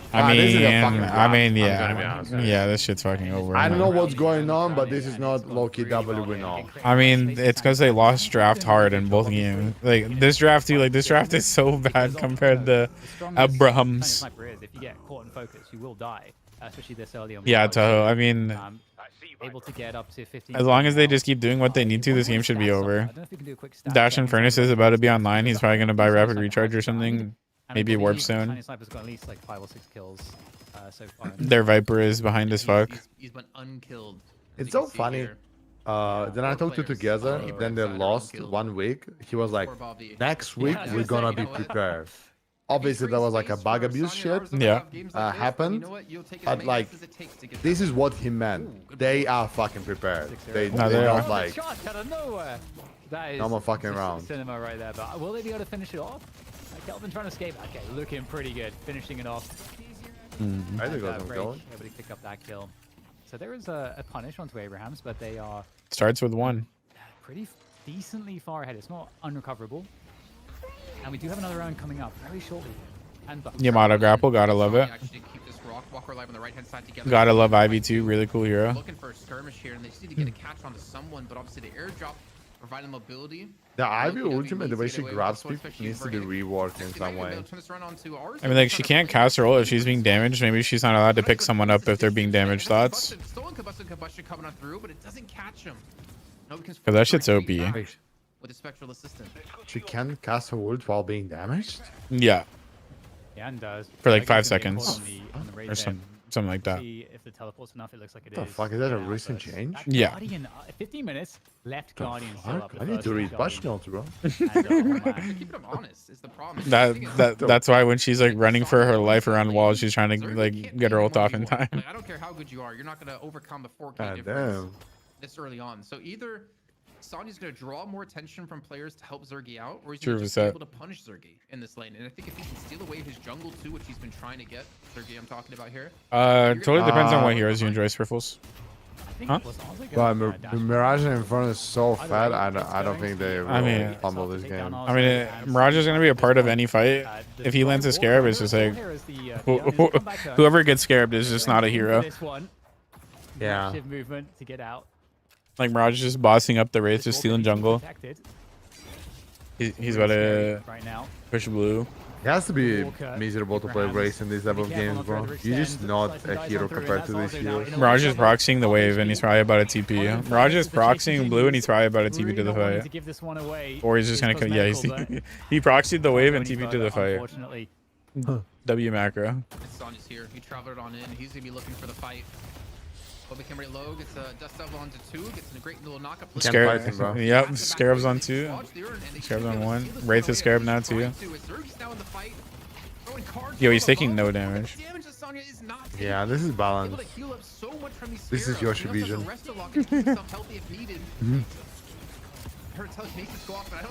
This is a fucking I wrap, mean, I'm yeah. gonna be honest with you. Yeah, this shit's fucking over. I don't man. know what's going on, but this is not low-key W win all. I mean, it's because they lost draft hard in both games. Like this draft too. Like this draft is so bad compared to Abrahams. Sniper is, if you get caught in focus, you will die, especially this early on. Yeah, Mirage. Toho. I mean, Able to get up to 15. as long as they just keep doing what they need to, this game should be over. Dash and Furnace is about to be online. He's probably gonna buy Rapid Recharge or something. Maybe a Warp Stone. Sniper's got at least like 5 or 6 kills so far. Their Viper is behind as fuck. He's been unkilled. It's so funny. Then I talked to together, then they lost 1 week. He was like, next week Yeah, we're gonna be you know what? prepared. Obviously, that was like a bug abuse shit. Yeah. Happened, but like, this is what he meant. They are fucking prepared. They No, they're they not are. like, Shot out of nowhere. That is No more fucking just round. cinema right there. But will they be able to finish it off? Kelvin trying to escape. Okay, looking pretty good. Finishing it off. I think And, that's Break, going. able to pick up that kill. So there is a punish onto Abrahams, but they are Starts with 1. pretty decently far ahead. It's not unrecoverable. And we do have another round coming up very shortly. And Yamato Grapple, gotta love it. Actually keep this Walker alive on the right-hand side together. Gotta love Ivy too. Really cool hero. Looking for a skirmish here, and they just need to get a catch onto someone, but obviously the airdrop providing mobility. The Ivy LOKW ultimate, the way needs to she get away with grabs this one, people, especially needs to be Vergate. reworked in Actually, some they're way. gonna turn this around onto ours. I mean, like she can't cast her ult if she's being damaged. Maybe she's not allowed to pick someone up if they're being damaged. Thoughts? Stolen combustion coming on through, but it doesn't catch him. No, because Cause that shit's OP. Wait, with a spectral assistant. she can cast her ult while being damaged? Yeah, Yeah, and does. For like I 5 guess it's gonna be a seconds. call on the raid or there. something like that. See if the teleport's enough. It looks like it The is. fuck, is that a Yeah, recent but change? that Yeah. Guardian, 15 minutes left. The Guardian still up. fuck? the I need first to read Guardian. patch notes, bro. And, oh, man. Keep them honest is the problem. The thing is, That's why when she's like running for her life around walls, she's trying to Zerg like can't get her beat ult off in anyone you want. time. Like, I don't care how good you are, you're not gonna overcome the 4K God difference damn. this early on. So either Sonya's gonna draw more attention from players to help Zergy out, or he's True gonna just for be that. able to punish Zergy in this lane. And I think if he can steal away his jungle too, which he's been trying to get, Zergy I'm talking about here. Totally depends on what heroes you enjoy, Spriffles. I think Huh? it was also Well, gonna, dash Mirage and Inferno is so Either fat, way, I it's don't going think to they be- will I mean- fumble this game. I mean, Mirage is gonna be a part of any fight. If he lands a scarab, it's just like whoever gets scarabed is just not a hero. This one. Yeah. Massive movement to get out. Like Mirage is just bossing up the wraith, just stealing jungle. Protected. He's about to right now. push blue. It has to be Walker, miserable to play Abrahams. race in these type Be of careful games, not to bro. overextend, You're just not slice and a dice hero on through, compared and to that's these also now heroes. in a Mirage way is double proxying the wave, and he's probably about to TP. Mirage is proxying blue, and he's probably about to TP to the Really not wanting fight. to give this one away. Or he's just It's gonna, yeah, cosmetical, he proxied the but wave can't and go any TP to the further, fight. Unfortunately. W macro. And Sonya's here. He traveled on in. He's gonna be looking for the fight. But became ready low. Gets a dust devil onto 2. Gets a great little knockup. Can't Scarab, fight him, bro. yep, Scarab's on 2. Scarab's on 1. Wraith is Scarab now too. Yo, he's taking no damage. Yeah, this is balanced. This is Yoshi vision.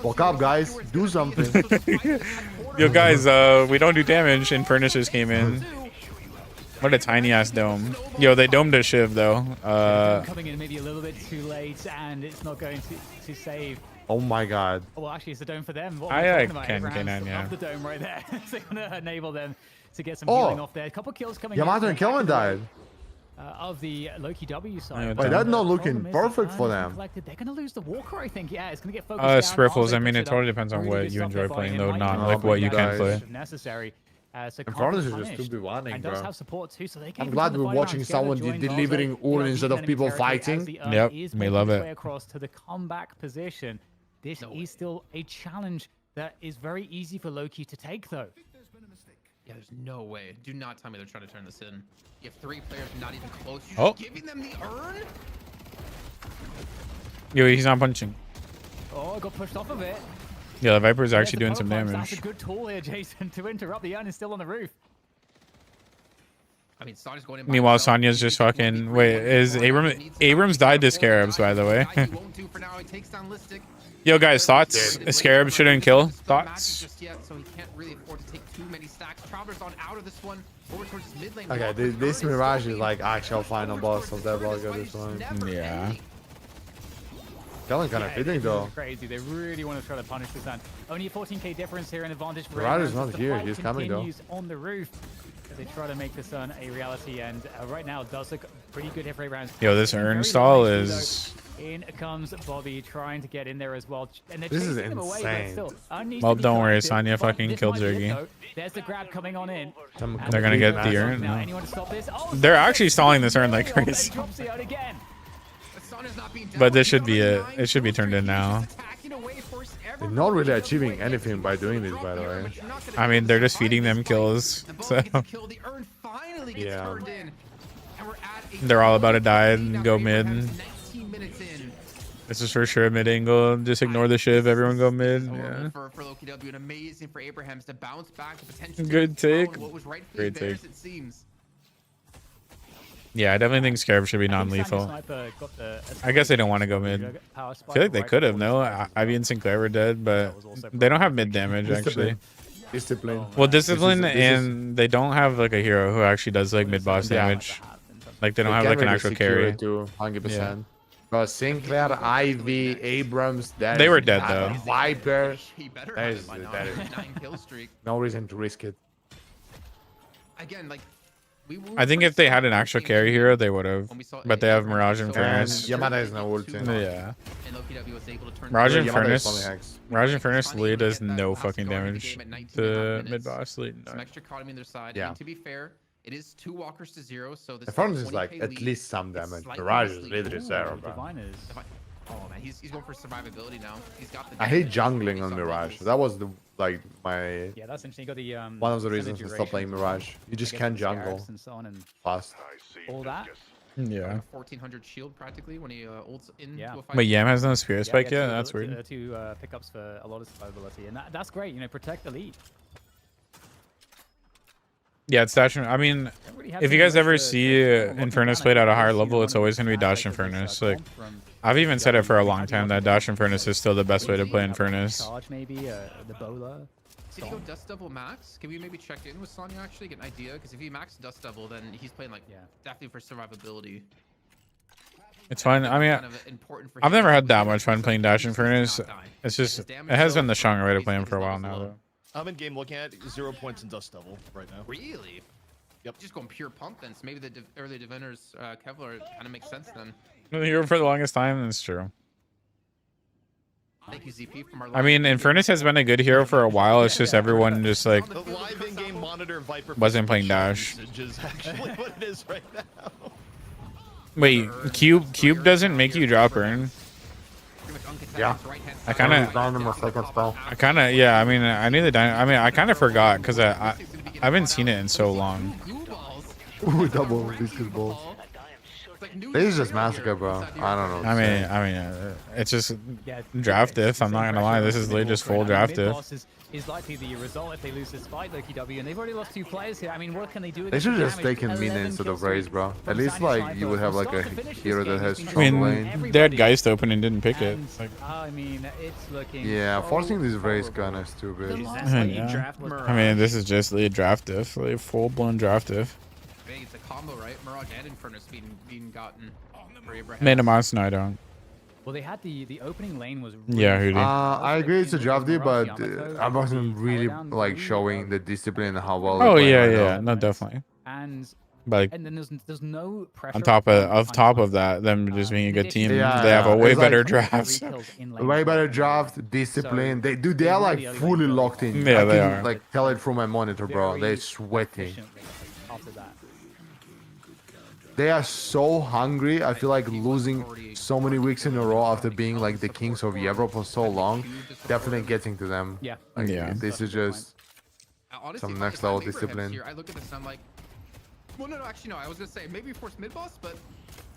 Walk up, guys. Do something. Yo, guys, we don't do damage, and Furnishers came in. What a tiny ass dome. Yo, they domed a Shiv though. Coming in maybe a little bit too late, and it's not going to save. Oh my god. Oh, well, actually, it's a dome for them. What I am I talking about? can, Abraham's yeah. of the dome right there. They're going to enable them to get some Oh. healing off there. A couple kills coming Yamato and Kelvin died. Of the Loki W side. Yeah, But Wait, that's the not problem looking is the perfect for iron's been them. collected. They're going to lose the Walker, I think. Yeah, it's going to get focused down. Spriffles, I mean, They it push totally up. depends on Really what good you stuff enjoy there by playing, him. though, Might not even like what you bring can that play. if necessary. So And can't Furnace be is just punished. 2v1ing, And bro. does have support too, so they can I'm glad continue we're the fight watching around together, someone join delivering Vaso, ult instead of deep people enemy territory as fighting. the Urn Yep, is we making love its it. way across to the comeback position. This is still a challenge that is very easy for Loki to take, though. Yeah, there's no way. Do not tell me they're trying to turn this in. You have 3 players not even close. You're Oh. just giving them the urn? Yo, he's not punching. Oh, got pushed off of it. Yeah, the Viper's There's actually the doing some power plants. damage. That's a good tool here, Jason, to interrupt. The Urn is still on the roof. I mean, Sonya's going in by Meanwhile, himself. Sonya's just He's one fucking. v3, Wait, one v4. is He Abrams? needs Abrams to died to avoid Scarabs, by the way. He won't do for now. He takes down Listic. Yo, guys, thoughts? Scarab shouldn't kill. Still not Thoughts? just yet, so he can't really afford to take too many stacks. Travelers on out of this one. Over towards his mid lane. Okay, Walker's this Urn Mirage still is like being actual final over boss towards of his Urn. Deadlock at This this fight is point. never Yeah. ending. Kelvin kind of fitting this though. is crazy. They really want to try to punish this man. Only a 14k difference here, an advantage for Mirage is Abrams. not The here. fight He's coming, though. continues on the roof as they try to make this a reality, and right now it does look pretty good here for Abrams. Yo, this Very Urn low stall HP, is. though. In comes Bobby trying to get in there as well, and they're This is chasing him away, but insane. still, Urn needs Well, to be don't worry, collected, Sonya but fucking this killed might be it, Zergy. though. There's the grab coming on in. Some And They're gonna get complete the massive- Urn. Now, No. anyone to stop this? Oh, They're actually Sonya's stalling this Urn way like off, and crazy. drops the Urn again. Sonya's not being But dealt this with. should be it. 9 It should be turned in He's now. just attacking away, force They're everyone not really to achieving avoid anything exit. by doing this, Drop by the the Urn, way. but you're not gonna I be mean, able they're to just survive feeding this them fight. kills. The So Bobby gets a kill. The Urn finally gets Yeah. turned in. And we're at a they're all about to die lead and now go for mid. Abrahams, 19 minutes in. This is for sure mid angle. Just ignore the Shiv. Everyone go mid. Horrible Yeah. for Loki W, and amazing for Abrahams to bounce back to potentially Good take take. what was rightfully Great theirs, take. it seems. Yeah, I definitely think Scarab should be I think non-lethal. Sniper got the I guess they don't want to go mid. power I spike feel like they right could have. before No, the spike. Ivy and Sinclair were dead, but they don't have mid damage actually. Discipline. Well, discipline This is- and they don't have like a hero who actually does like mid boss Yeah. damage. Like they don't have like an actual carry. 100%. But Sinclair, Ivy, Abrams, that They is were dead, not though. a Viper. He better That have is- it by now. that is- 9 kill streak. No reason to risk it. Again, like I think if they had an actual carry hero, they would have. When we saw But they have Mirage and And Furnace. Yamada is no ulti. Yeah. And LPW was able to turn Mirage Yeah, and Yamada is Furnace. only Hex. Mirage and Furnace Funny, lead you does get that no last fucking guard in the damage game at 19 to minutes. mid boss lead. Some extra economy on their side. Yeah. And to be fair, it is 2 walkers to 0, so this The Furnace is 20k like at lead least some is damage. slightly Mirage is misleading. literally zero, bro. Diviners. Oh man, he's going for survivability now. He's got the I hate damage jungling based on Mirage. levels. That was the like my Yeah, that's interesting. You got the one of the extended reasons to stop playing duration as well. Mirage. You just I guess can't with jungle scarabs and so on and fast. all that. Yeah. 1400 shield practically when he ults into Yeah. a fight. But Yam has no spirit Yeah, spike yeah, yet? two- That's two- weird. Two pickups for a lot of survivability, and that's great. You know, protect the lead. Yeah, it's Dash. I mean, Don't really have if you too guys much ever to see talk about. Infernus Kinda played at a is, higher you know, level, one it's of the always going to be Dash aspects of this, Infernus. Like, comp from I've even said it for a long DLNS. time that Dash Infernus is still the best way to play Infernus. Charge maybe the bowler. Did he go Dust Devil max? Can we maybe check in with Sonya actually, get an idea? Because if he maxed Dust Devil, then he's playing like definitely for survivability. It's fun. I mean, Kind of important for I've him never to had that play much fun playing Dash Infernus. not die. It's just, His it damage, has though, been the stronger way to play him basically for a his while levels now, low. though. I'm in game looking at 0 points in Dust Devil right now. Really? Yep. Just going pure pump then. So maybe the early Diviners Kevlar kind of makes sense then. Here for the longest time, that's true. Thank you, ZP, from our I mean, Infernus has been a good hero for a while. It's just everyone just like The live in-game monitor Viper wasn't playing Dash. usage is actually what it is right now. Wait, Cube doesn't make you drop Earn. Yeah. I kind of, Dynamo second spell. yeah. I mean, I knew the I mean, I kind of forgot because I haven't seen it in so long. Ooh, double discus balls. This is just massacre, bro. I don't know. I mean, it's just draft diff. I'm not gonna lie. This is literally just full draft diff. Is likely the result if they lose this fight, Loki W, and they've already lost 2 players here. I mean, what can they do? They against should the just damage? taken 11 Mina instead of kill Raze, streak bro. from At least Sinister like Sniper. you would have From like a start to finish, hero this that game has has been I strong mean, lane. they had Geist open and didn't pick it. And, It's like, I mean, it's looking Yeah, so forcing this Raze horrible. kind of stupid. yeah. I mean, this is just the draft diff, like full blown draft diff. Hey, it's a combo, right? Mirage and Infernus being gotten for Abraham. Made a monster, no, I don't. Well, they had the opening lane was really Yeah, who did? I agree it's a draft D, but I wasn't really like showing the discipline and how well. they're Oh playing yeah, right yeah, now. no, definitely. and But and then there's no pressure on top of on that, them just being a good team, Yeah, they have a yeah. way It's better like- draft. Way better draft, discipline. They are like fully locked in. Yeah, I they can are. like tell it from my monitor, bro. They're sweating. After that. They are so hungry. I feel like losing so many weeks in a row after being like the kings of Europe for so long, definitely getting to them. Yeah. Like, Yeah. this is just Honestly, some if next I level make Abraham's discipline. Here, I look at this and I'm like, well, no, actually, no. I was gonna say maybe force mid boss, but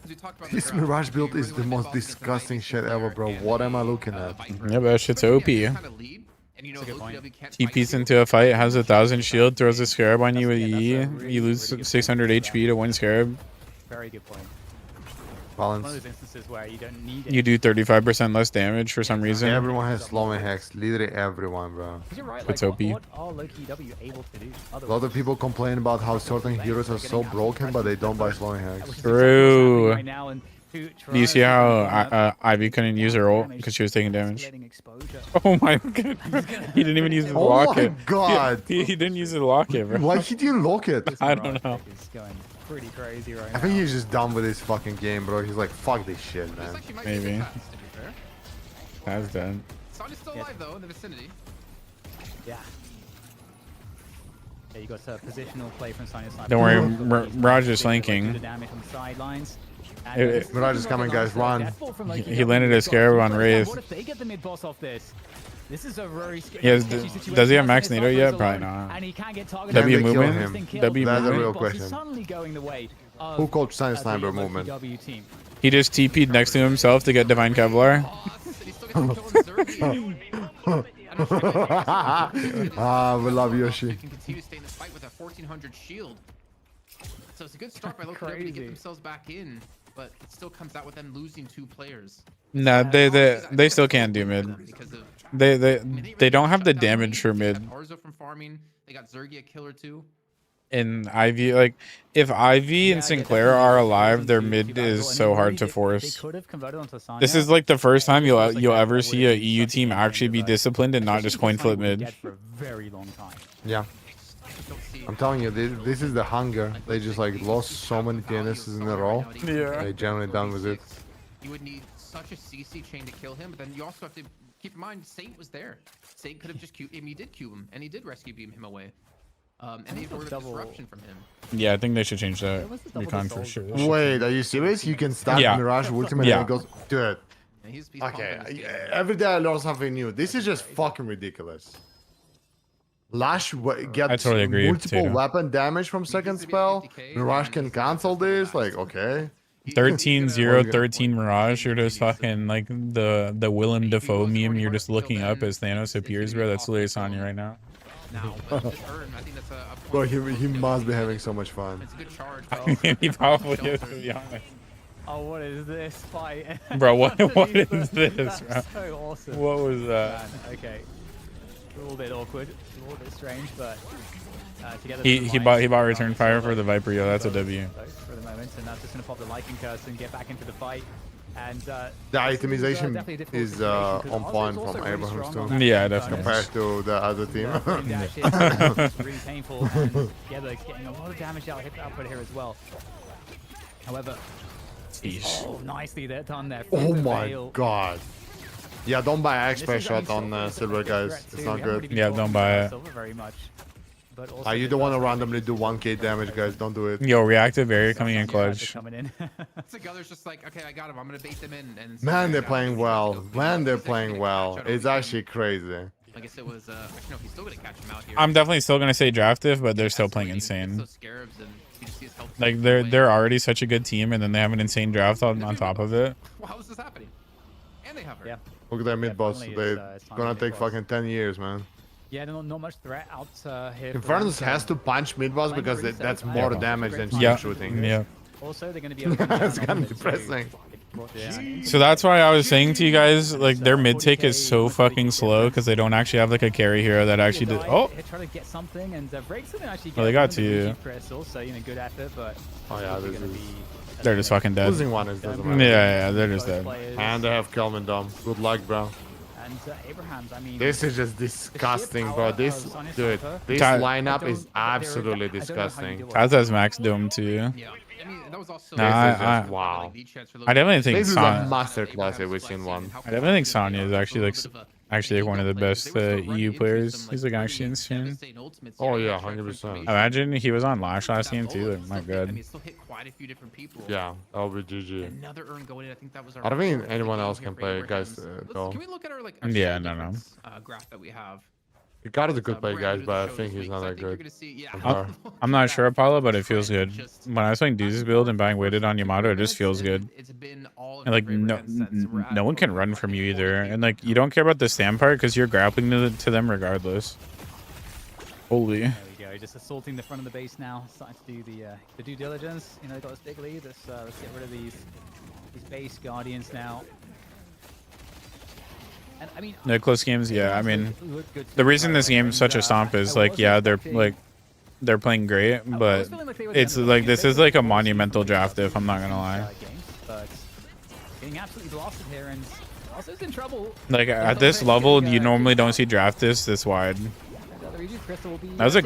as we talked about, this Mirage build is the most disgusting shit ever, bro. What am I looking at? Yeah, but that shit's OP. That's a good point. TP's into a fight, has 1,000 shield, throws a scarab on you with E. You lose 600 HP to one scarab. Very good point. One of Balance. those instances where you don't need it. You do 35% less damage for some reason. Everyone has slow and hex. Literally everyone, bro. 'Cause you're right, It's like, OP. what are Loki W able to do? A lot of people complain about how certain heroes are so broken, but they don't buy slow and hex. True. Right now, and Do you see how Ivy couldn't use her ult because she was taking damage? Oh my god. He didn't even use the Oh my locket. god. He didn't use the locket, bro. Why did you lock it? I don't know. Is going pretty crazy right I now. think he's just done with this fucking game, bro. He's like, fuck this shit, man. Maybe. That's done. Sonya's still alive though in the vicinity. Yeah. Yeah, you got positional play from Sonya Sniper. Don't worry, He's Mirage is doing flanking. the damage on the sidelines. Mirage is coming, guys, run. He landed a scarab on Wraith. What if they get the mid boss off this? This is a very Yes, sketchy situation. does he have max Sniper NATO is yet? alone, Probably not. And he can't get targeted. W Can they kill movement? him? W That's a movement? real Boss is question. suddenly going the way of, Who coached Science the Sniper Loki movement? W team. He just TP'd next to himself to get Divine Kevlar. Ah, we love Yoshi. They can continue to stay in this fight with a 1400 shield. So it's a good start by Loki to get Crazy. themselves back in, but it still comes out with them losing 2 players. Nah, they still can't do mid. Because of, They don't have the damage for They mid. got Arzo from farming. They got Zergia killer too. And Ivy, like, if Ivy and Sinclair are alive, their mid is so hard to They force. could have converted onto Sonya. This is like the first time you'll ever see a EU team actually be disciplined and not just coin flip mid. For a very long time. Yeah. just don't see. I'm telling you, this is the hunger. They just like lost so many DNSs in a row. Yeah. They generally done with it. You would need such a CC chain to kill him, but then you also have to keep in mind Saint was there. Saint could have just Q him. He did Q him, and he did rescue beam him away. And he ordered disruption from him. Yeah, I think they should change that What's the double recon for dissolve? sure. Wait, are you serious? You can start Yeah. Mirage ultimate Yeah. and it goes, dude. And he's Okay, pumping this game. every day I learn something new. This is just fucking ridiculous. Lash gets totally agree, multiple Tatum. weapon damage from second to be at spell. 50K, Mirage and can he's cancel gonna this. Like, okay. 13-0, 13 Mirage. You're just fucking like the Willem Dafoe meme. You're just looking up as Thanos appears, bro. That's literally Sonya right now. Now, but this Urn, I think that's a Bro, point. he must be having so much fun. It's a good charge. He probably is, to be honest. Oh, what is this fight? Bro, what is Underneath this, That's bro? so awesome. What was that? Man, okay. A little bit awkward, a little bit strange, but together. He bought return fire for the Viper. Yo, that's a W. For the moment, and that's just gonna pop the Lycan curse and get back into the fight. And The this is, itemization definitely a difficult is situation, 'cause on Ozzy point is also from really Abraham's strong on too. that Yeah, Lycan definitely. curse. Compared to the other team. Putting dash in, it's really painful, and together getting a lot of damage out hit output here as well. However, Sheesh. oh, nicely there done there. Oh through the my veil. god. Yeah, don't buy This is, expert shot Silver on is a silver, big guys. threat It's too. not We haven't good. really Yeah, been don't talking buy about it. Silver very much. But also You the don't want to first randomly do 1k damage, guys. Don't do it. Yo, reactive barrier coming in Sometimes clutch. coming in. Together's just like, okay, I got him. I'm gonna bait them in. And Man, they're yeah, playing he's well. gonna go- Man, they're he's actually playing gonna well. catch out It's over actually crazy. I guess it was. Actually, no, he's still gonna catch him out here. I'm definitely still gonna say draftive, but they're still playing Escalating, gets insane. those scarabs and you just see his health Like take they're away. already such a good team, and then they have an insane draft on top of it. Well, how is this happening? And they have her. Yeah. Look at their mid boss. finally They're it's time gonna to take mid boss. fucking 10 years, man. Yeah, not much threat out here. for Infernus them, has so- to punch mid boss Playing because pretty that's safe. more Yeah. damage than Yeah, shooting. yeah. Also, they're going to be able to It's kind of depressing. So that's why I was saying to you guys, like their mid take is so fucking slow because they don't actually have like a carry hero that actually did. Oh, try to get something and breaks it and actually. Well, they got to. Crystal, so good effort, but. Oh yeah, this gonna is be they're just fucking dead. losing one is doesn't Yeah, matter. yeah, they're just dead. And they have Kelvin Dom. Good luck, bro. And Abraham's, I mean. This is just disgusting, bro. This dude, this Ty- lineup is absolutely disgusting. Kaz has max dome too. Yeah. I mean, that was also. Nah, This is I- just wow. I definitely think This is a Son- masterclass if we've seen one. I definitely think Sonya is actually like actually like one of the best EU players. He's like actually insane. Oh, yeah, 100%. Imagine he was on Lash last game too. Like my I god. mean, it still hit quite a few different people. Yeah, that'll be GG. Another urn going in. I think that was our. I don't think fourth anyone game else here can for play, Abraham's. guys, Let's- though. Can we look at our like? Yeah, skill no, no. difference, graph that we have. Ricardo's a good player, Brand guys, new but I to show think this he's week, not so I that think you're good. gonna see- yeah. I'll- I'm not sure Apollo, but it feels good. When I was playing Doozy's build and buying weighted on Yamato, it just feels good. It's been all And like no one can run from you either, and like you don't care about the stand part because you're grappling to them regardless. Holy. There we go, just assaulting the front of the base now, starting to do the due diligence. They got this big lead. Let's get rid of these base guardians now. And I mean, The close games, yeah. I mean, look good the too, reason by this the way, game's such a and, stomp is I like, was yeah, expecting- they're playing great, I was but feeling like they were the it's underdog like in this this is like a game, monumental draft if I'm not gonna lie. games, but getting absolutely blasted here, and also is in trouble. Like at this level, you normally don't see draft this wide. That was a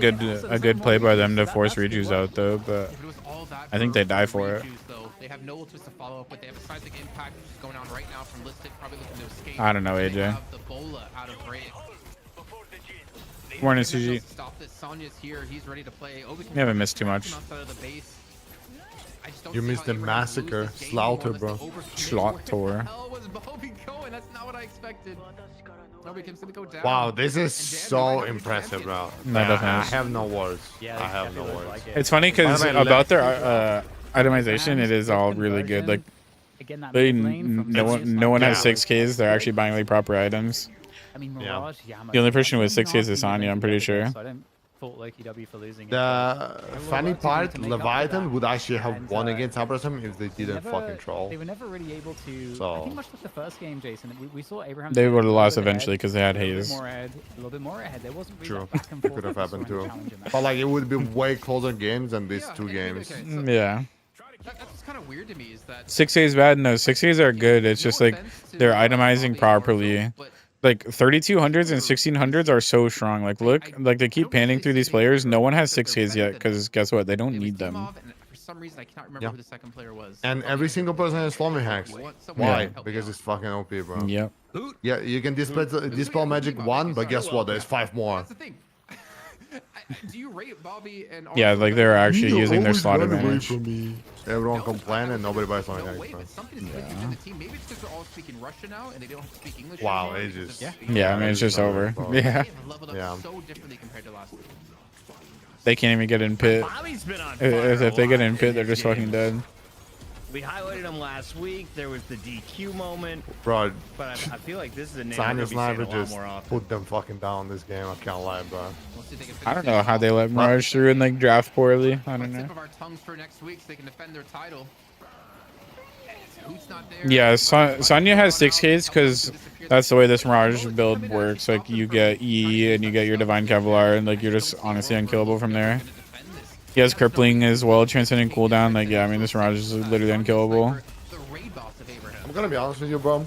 good play by them to force Reju's out though, but If it was all that I think for they die for it. Reju's, though, they have no ultimates to follow up with. They have a seismic impact which is going on right now from Listed, probably looking to escape. I don't know, They AJ. have the Bola out of range. Morning, They have CG. to Stop this. Sonya's here. He's ready to play. Obi can You haven't missed too much. come outside of the base. I just don't You see missed how the Abraham loses massacre. this game Slaughter, unless they bro. overcommit. Slaughter. Where the hell was Bobby going? That's not what I expected. Nobody can gonna go down. Wow, this is And Dan, so they might not be impressive, champions. bro. No, Yeah, definitely I is. have no words. Yeah, I have no words. It's funny because By the way, about their itemization, it is all really good. Like Again, that they, mid lane from no Vegas, one like, has 6Ks. They're actually buying like proper items. I mean, Yeah. Mirage, Yamato, The only person with that's 6Ks is nasty Sonya, I'm pretty sure. So I don't fault Loki W for losing it, The but they were funny working part, to make up for Leviathan that. would actually have And, won against Abraham if they they didn't never- fucking troll. They were never really able to. I So- think much like the first game, Jason. We saw Abraham. They do would have a little lost bit ahead, eventually because they had a little bit Haze. more ahead, a little bit more ahead. There wasn't really True. that back and It forth could have that we saw happened in the too. challenger match. But like it would be way closer games than these Yeah, two and games. okay, so Yeah. that's kind of weird to me is that 6Ks bad? No, 6Ks are good. It's just like they're itemizing properly. Like 3200s and 1600s are so strong. Like look, like they keep panning through these players. No one has 6Ks yet because guess what? They don't need them. For some reason, I cannot remember who the second player was. And every single person has Slumber Hacks. Why? Because it's fucking OP, bro. Yep. Yeah, you can dispel magic 1, but guess what? There's 5 more. That's the thing. Do you rate Bobby and Yeah, like they're actually You using their always slot run away advantage. from me. Everyone complain and nobody buys Slumber No Hacks, way, bro. but something is clicking in the team. Maybe it's because they're all speaking Russian now and they don't have to speak English. Wow, anymore. it's just... Yeah, I mean it's just over. Yeah. They have leveled up Yeah. so differently compared to last week. They can't even get in pit. Bobby's been on fire If they a get lot in pit, they're this just game. fucking dead. We highlighted him last week. There was the DQ moment, Bro, but I feel like this is a name we're Sign gonna is be saying a Sniper lot just more often. put them fucking down this game. I can't lie, bro. We'll see if they can I finish don't know it how off. they let Mirage through and like draft poorly. I don't Let's know. tip of our tongues for next week so they can defend their title. Hoot's not there. Yeah, Sonya has 6Ks because that's the way this Mirage build works. Like you get E and you get your Divine Kevlar and like you're just honestly unkillable from there. He has crippling as well, transcending cooldown. Like yeah, I mean this Mirage is literally unkillable. I'm gonna be honest with you, bro.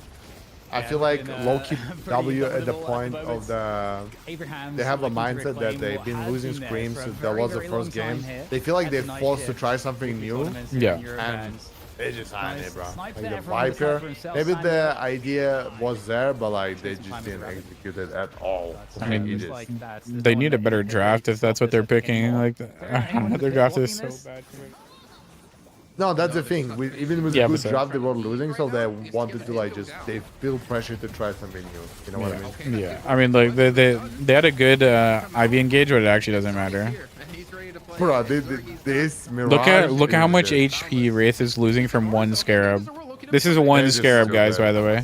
I feel like low-key W at the point of the... They have a mindset that they've been losing scrims since that was the first game. They feel like they're forced to try something new. Yeah. And they just signed it, bro. Snipe Like there the from the Viper, sniper himself, maybe signed the it. idea was there, but like they just didn't execute it at all. I mean, It is. They need a better draft if that's what they're picking. Like their draft is so bad. No, that's the thing. Even with Yeah, a but good so- draft, they were losing, so they wanted to like just they feel pressure to try something new. You know what I mean? Yeah, I mean like they had a good IV engage, but it actually doesn't matter. Bro, this Mirage Look at how is much just- HP Wraith is losing from one Scarab. This is one It is Scarab, so guys. bad. By the way.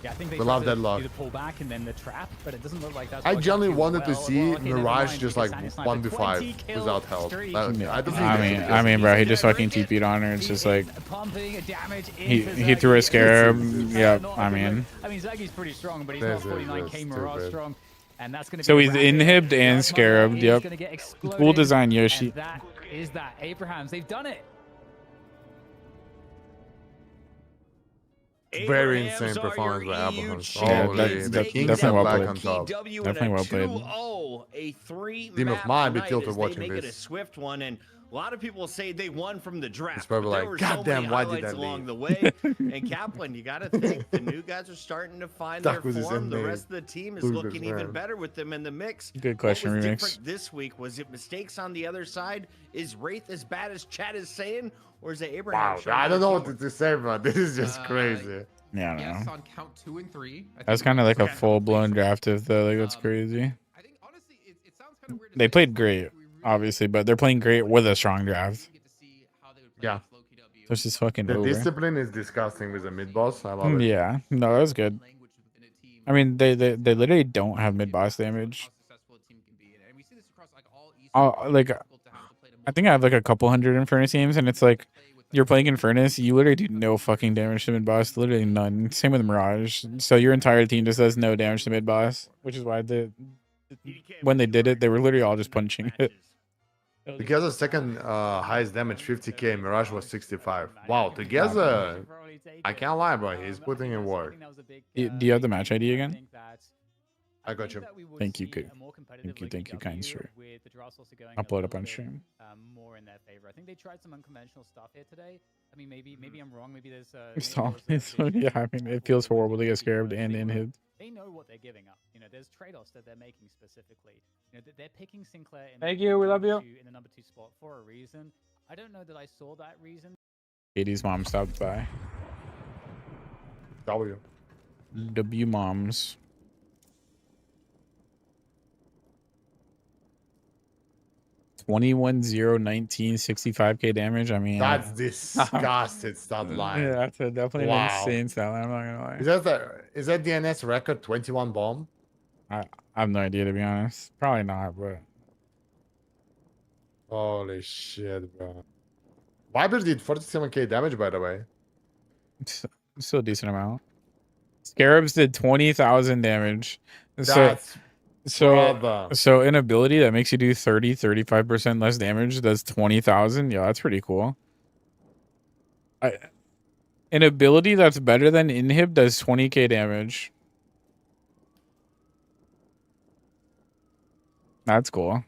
Yeah, I think they We tried love to Deadlock. do the pullback and then the trap, but it doesn't look like that's I working genuinely too wanted to well. see Well, okay, never Mirage mind, just because like Sandy Sniper 1v5 20 kill without help. streak. I don't think I that's mean, just- bro, he just fucking TP'd on her. It's just like pumping damage he into threw a Zaggy. Scarab. It's Yep, not I a good mean. look. I mean, Zaggy's pretty strong, but he's This not is 49k just Mirage stupid. strong. And that's going to So be he's rapid. inhibbed and Dark Scarab, Mother yep. is gonna get exploded, Cool design, Yoshi. and that is that. Abrahams, they've done it. Very Abrahams insane are performance your by EU Abrahams. Yeah, Holy, that's the Kings definitely are well back played. on top. Definitely well played. 2-0, a 3 Team of map mine be night tilted as they watching make it a this. swift one, and a lot of people say they won from the draft. It's probably but there like, were "Goddamn, so many why did highlights that along leave?" the way. And Kaplan, you got to think the new guys are starting to find Stuck their with his form. The inmate. rest of the team is Losers, looking even man. better with them in the mix. Good question, What was Remix. different this week? Was it mistakes on the other side? Is Wraith as bad as Chad is saying, or is it Abraham? Wow, showing I don't know what teamwork? to say, bro. This is just crazy. Yeah, I don't Yes, know. on count 2 and 3. That's kind of like a full blown draft if though. Like that's crazy. I think honestly, it sounds kind of weird. They played great, obviously, but they're playing great with a strong draft. Yeah. This is fucking The over. discipline is disgusting with the mid boss. I love it. Yeah, no, that was good. I mean, they literally don't have mid boss damage. Like, I think I have like a couple hundred Infernus teams, and it's like you're playing Infernus, you literally do no fucking damage to mid boss, literally none. Same with Mirage. So your entire team just does no damage to mid boss, which is why when they did it, they were literally all just punching it. Because the second highest damage 50k, Mirage was 65. Wow, together, I can't lie, bro. He's putting in work. Do you have the match ID again? I got you. Thank you, thank you, kind sir. Upload up on stream. More in their favor. I think they tried some unconventional stuff here today. I mean, maybe I'm wrong. Maybe there's Stop. Yeah, I mean, it feels horrible to get scared and inhib. They know what they're giving up. You know, there's trade-offs that they're making specifically. You know, they're picking Sinclair in Thank you, we love you. in the number 2 spot for a reason. I don't know that I saw that reason. Katie's mom stopped by. W. W moms. $21,019.65k damage. I mean, That's disgusting. Stop lying. yeah, that's definitely Wow. an insane stat line. I'm not gonna lie. Is that DNS record 21 bomb? I have no idea, to be honest. Probably not, but Holy shit, bro. Viper did 47k damage, by the way. it's still a decent amount. Scarabs did 20,000 damage. That's brother. So an ability that makes you do 35% less damage does 20,000. Yeah, that's pretty cool. An ability that's better than inhib does 20k damage. That's cool.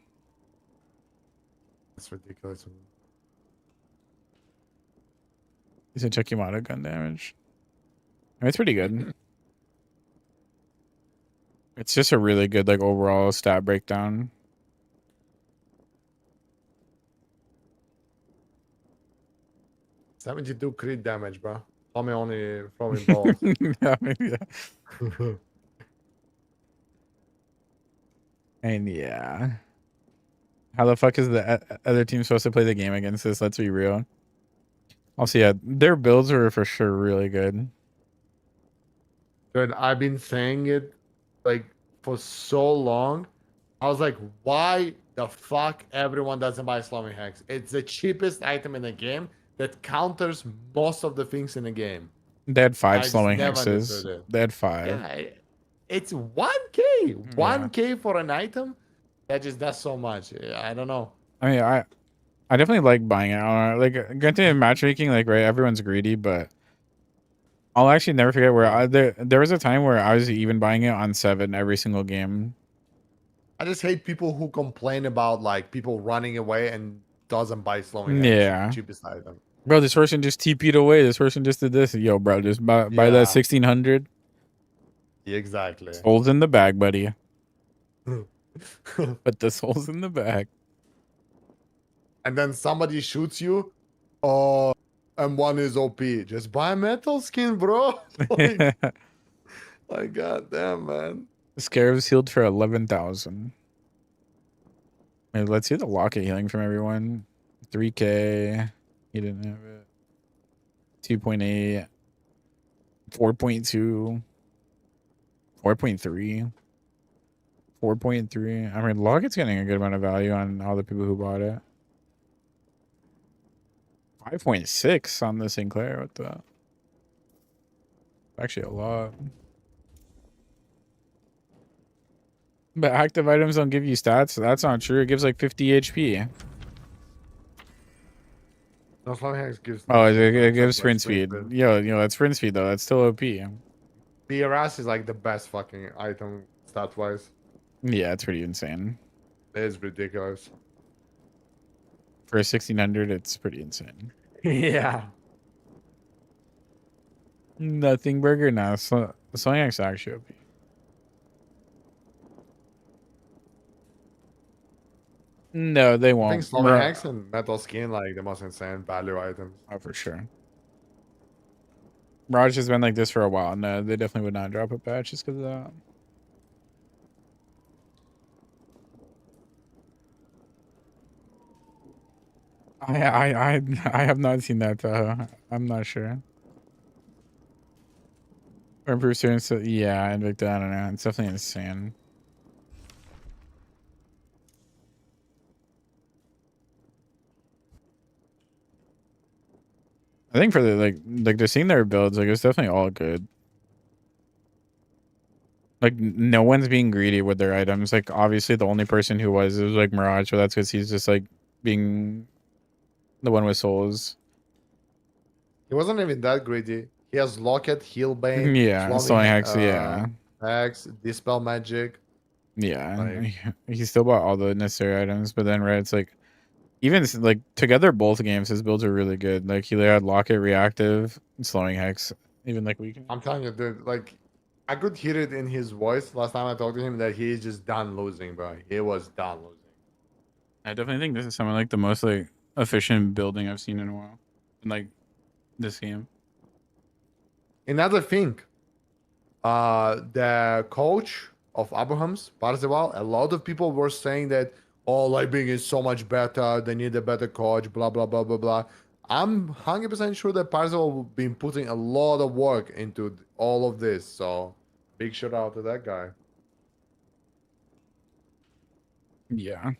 That's ridiculous. Is it Chukimata gun damage? I mean, it's pretty good. It's just a really good like overall stat breakdown. 72 crit damage, bro. Tommy only throwing balls. Yeah, maybe that. And yeah. How the fuck is the other team supposed to play the game against this? Let's be real. Also, yeah, their builds were for sure really good. Dude, I've been saying it like for so long. I was like, why the fuck everyone doesn't buy Slowing Hex? It's the cheapest item in the game that counters most of the things in the game. They had 5 I just slowing never hexes. understood it. They had 5. Yeah, it's 1k. 1k for an item that just does so much. I don't know. I mean, I definitely like buying it. Like, granted, in matchmaking, like, right, everyone's greedy, but I'll actually never forget where there was a time where I was even buying it on 7 every single game. I just hate people who complain about like people running away and doesn't buy Slowing Hex. Yeah. Cheapest item. Bro, this person just TP'd away. This person just did this. Yo, bro, just buy that 1600. Exactly. Souls in the bag, buddy. Put the souls in the bag. And then somebody shoots you. Oh, M1 is OP. Just buy a metal skin, bro. Like goddamn, man. Scarab's healed for 11,000. Let's see the locket healing from everyone. 3k. He didn't have it. 2.8. 4.2. 4.3. 4.3. I mean, locket's getting a good amount of value on all the people who bought it. 5.6 on the Sinclair. What the? Actually, a lot. But active items don't give you stats. So that's not true. It gives like 50 HP. No, Slowing Hex gives. Oh, it gives sprint speed. Yo, that's sprint speed though. That's still OP. PRS is like the best fucking item stat wise. Yeah, it's pretty insane. It is ridiculous. For a 1600, it's pretty insane. Yeah. Nothing burger? Nah, Slowing Hex actually OP. No, they I won't. think Slowing Hex and Metal Skin like the most insane value items. Oh, for sure. Raj has been like this for a while. No, they definitely would not drop a patch just because of that. I have not seen that though. I'm not sure. Or improve students, yeah, Invicta, I don't know. It's definitely insane. I think for the like just seeing their builds, like it's definitely all good. Like no one's being greedy with their items. Like obviously the only person who was like Mirage, but that's because he's just like being the one with souls. He wasn't even that greedy. He has Locket, Heal Bane, Yeah, Slowing Hex, yeah. Hex, Dispel Magic. Yeah, he still bought all the necessary items, but then it's like even like together both games his builds are really good. Like he had Locket, Reactive, and Slowing Hex. Even like we can. I'm telling you, dude, like I could hear it in his voice last time I talked to him that he is just done losing, bro. He was done losing. I definitely think this is some of like the most like efficient building I've seen in a while. In like this game. Another thing, the coach of Abraham's, Parzelion, a lot of people were saying that, oh, Lightning is so much better, they need a better coach, blah, blah, blah, blah, blah. I'm 100% sure that Parzelion will be putting a lot of work into all of this, so big shout out to that guy. Yeah.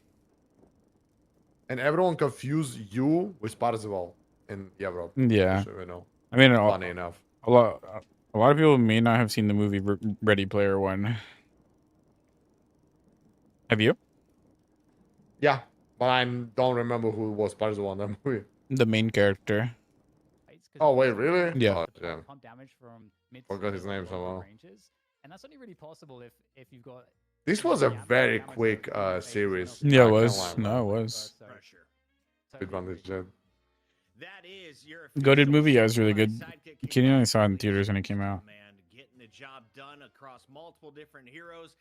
And everyone confused you with Parzelion in Europe. Yeah. So, you know, I mean, funny enough. A lot of people may not have seen the movie Ready Player One. Have you? Yeah, but I don't remember who was Parzelion in that movie. The main character. Oh, wait, really? Yeah. Oh, damn. Pump damage from mid Forgot his name to somehow. ranges, and that's only really possible if you've got. This you know, was a damage very to quick bring up Haze series. and Yeah, it I can't was. lie, No, it bro. was. So, Pressure. Big totally advantage, agree. Jed. That is your Goated official movie, yeah, it was really Silver good. Sidekick Kid only saw it in theaters when it came congratulations, out. Man, getting the job done across multiple different heroes.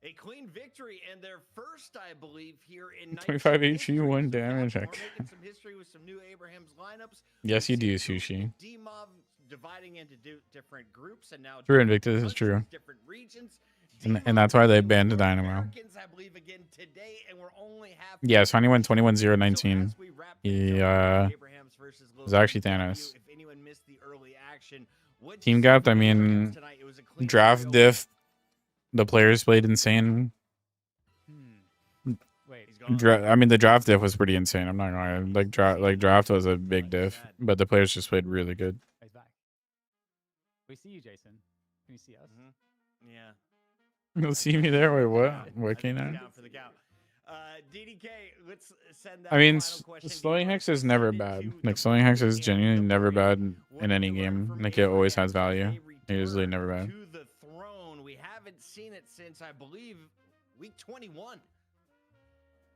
A clean victory and their first, I believe, here in 25 Night HE, 1 damage. We're making some history with some new Abraham's lineups. Yes, you We've do, seen Sushi. D-Mob dividing into different groups, and now True, Invictus is true. different regions. And that's why they banned Dynamo. Americans, I believe, again today, and we're only half. Yeah, Sonny went 21-0-19. He was actually Thanos. If anyone missed the early action, what'd Team you see gapped, from I the mean, Abrahams tonight? It was a clean Draft victory. diff. The players played insane. Wait, I mean, the draft diff was pretty insane. I'm not gonna lie. Draft was a big diff, but the players just played really good. he's back. We see you, Jason. Can you see us? Yeah. You'll see me there. Wait, what? I What think can he's I? down for the count. DDK, let's send that I mean, final question. slowing Get hex us is never send it bad. to Like, the slowing hex is board genuinely and the never bad brain. in What any did you learn game. from Like, it always has Abrahams as value. they It is usually return never bad. to the throne? We haven't seen it since, I believe, week 21.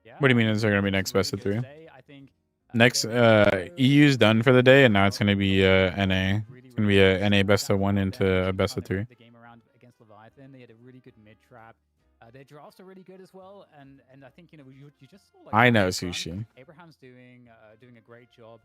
Yeah. What do you mean? Is there gonna be next Really best of good 3? today, I think, Next, EU's done for the day, and now it's gonna be NA. It's gonna be a NA best of 1 into a best of 3. The game around against Leviathan, they had a really good mid trap. Their drafts are really good as well, and I think you just saw like I know, last run, Sushi. Abraham's doing a great job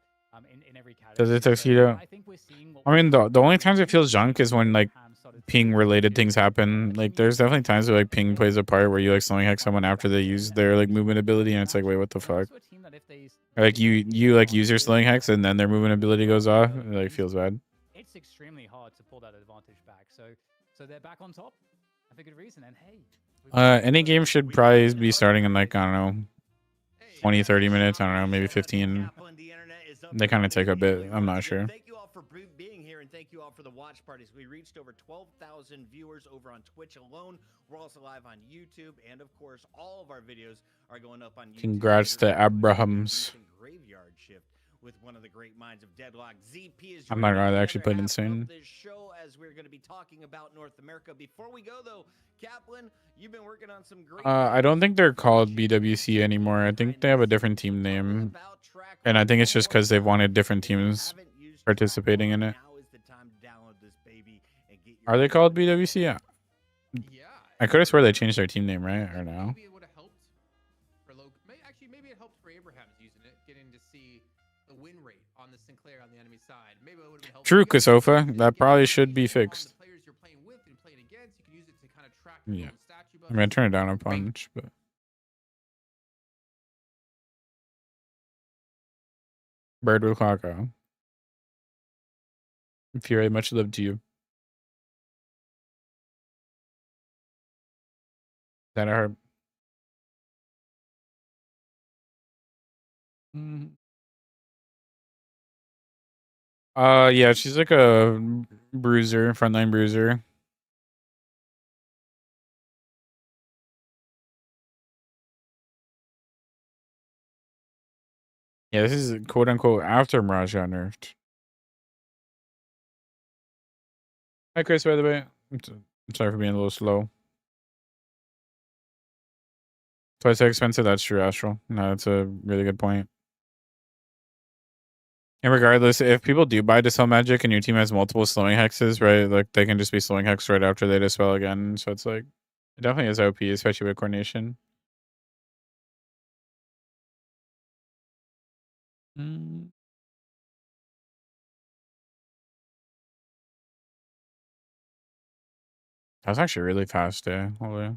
in every category. Does it So tuxedo? I think we're seeing what I mean, we the only times it feels junk is when like Abraham started to ping related things happen. I Like, think there's you- definitely times where like ping plays a part where you like slowing hex someone after they use their like movement ability, and it's like, wait, what the they're fuck? also a team that if they Or, like you like use your slowing hex and then their movement ability goes off. It like feels bad. It's extremely hard to pull that advantage back. So they're back on top, and for good reason. And hey, we've got- Any game should probably be starting in like, I don't know, 20, 30 minutes. I don't know, maybe 15. They kind of take a bit. I'm not sure. Thank you all for being here, and thank you all for the watch parties. We reached over 12,000 viewers over on Twitch alone. We're also live on YouTube, and of course, all of our videos are going up on YouTube. Congrats to Abrahams. Graveyard shift with one of the great minds of Deadlock. ZP is I'm not joining gonna lie, they the actually other played half insane. of this show as we're going to be talking about North America. Before we go though, Kaplan, you've been working on some great. I don't think they're called BWC anymore. I think they have a different team name, and I think it's just because they've wanted different teams participating in it. Now is the time to download this baby and get your Are they called BWC? Yeah. Yeah. I could have swore they changed their team name, right? Or no? Maybe it would have helped for Logan. Actually, maybe it helped for Abraham's using it, getting to see the win rate on the Sinclair on the enemy side. Maybe it would have been helpful. True, You guys Kasofa. can That get probably the should be information on fixed. The players you're playing with and playing against, you can use it to kind of track your Yeah. own statue I'm gonna turn it down a bunch, but Bird with Kako. Fury, much love to you. That I heard. Yeah, she's like a bruiser, frontline bruiser. Yeah, this is quote unquote after Mirage got nerfed. Hi, Chris, by the way. I'm sorry for being a little slow. Twice so expensive? That's true, Astral. No, that's a really good point. And regardless, if people do buy Dispel Magic and your team has multiple slowing hexes, right, like they can just be slowing hex right after they dispel again. So it's like, it definitely is OP, especially with coordination. That's actually really fast, yeah. Holy.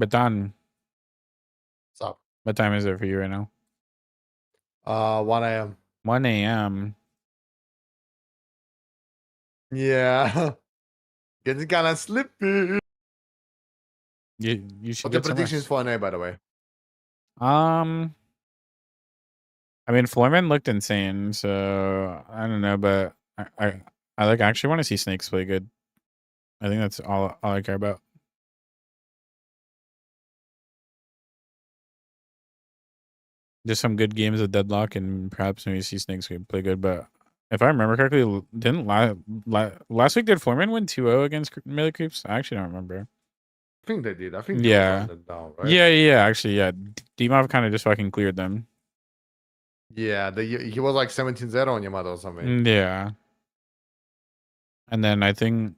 Batan, What's up? what time is it for you right now? 1 a.m. 1 a.m. Yeah. Getting kind of sleepy. You should What the get some predictions rest. for NA, by the way? I mean, Foreman looked insane, so I don't know, but I like actually want to see Snakes play good. I think that's all I care about. just some good games of Deadlock, and perhaps maybe Sea Snakes could play good. But if I remember correctly, didn't last week did Foreman win 2-0 against melee creeps? I actually don't remember. I think they did. I think Yeah. they down, right? Yeah. Actually, yeah. Dimov kind of just fucking cleared them. Yeah, he was like 17-0 on Yamato or something. Yeah. And then I think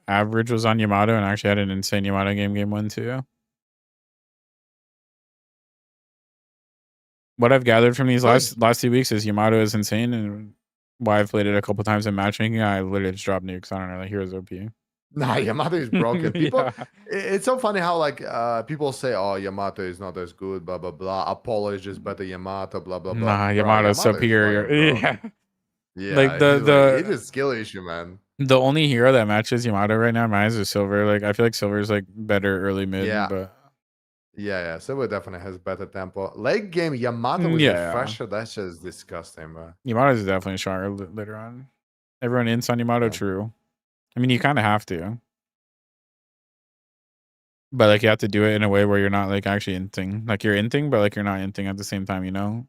Average was on Yamato and actually had an insane Yamato game 1 too. What I've gathered from these last 2 weeks is Yamato is insane, and why I've played it a couple times in matchmaking, I literally just dropped nukes. I don't know, the hero's OP. Nah, Yamato is broken. People, it's so funny how like people say, "Oh, Yamato is not as good," blah blah blah. Apollo is just better Yamato, blah blah blah. Nah, Bro, Yamato's Yamato is superior. fucking Yeah. Yeah, Like it's a skill issue, man. The only hero that matches Yamato right now in my eyes is Silver. Like I feel like Silver is like better early mid, Yeah. but Yeah. Silver definitely has better tempo. Late game, Yamato with Yeah. refresher, that's just disgusting, bro. Yamato is definitely stronger later on. Everyone ints on Yamato, Yeah. true. I mean, you kind of have to. But like you have to do it in a way where you're not like actually inting. Like you're inting, but like you're not inting at the same time, you know?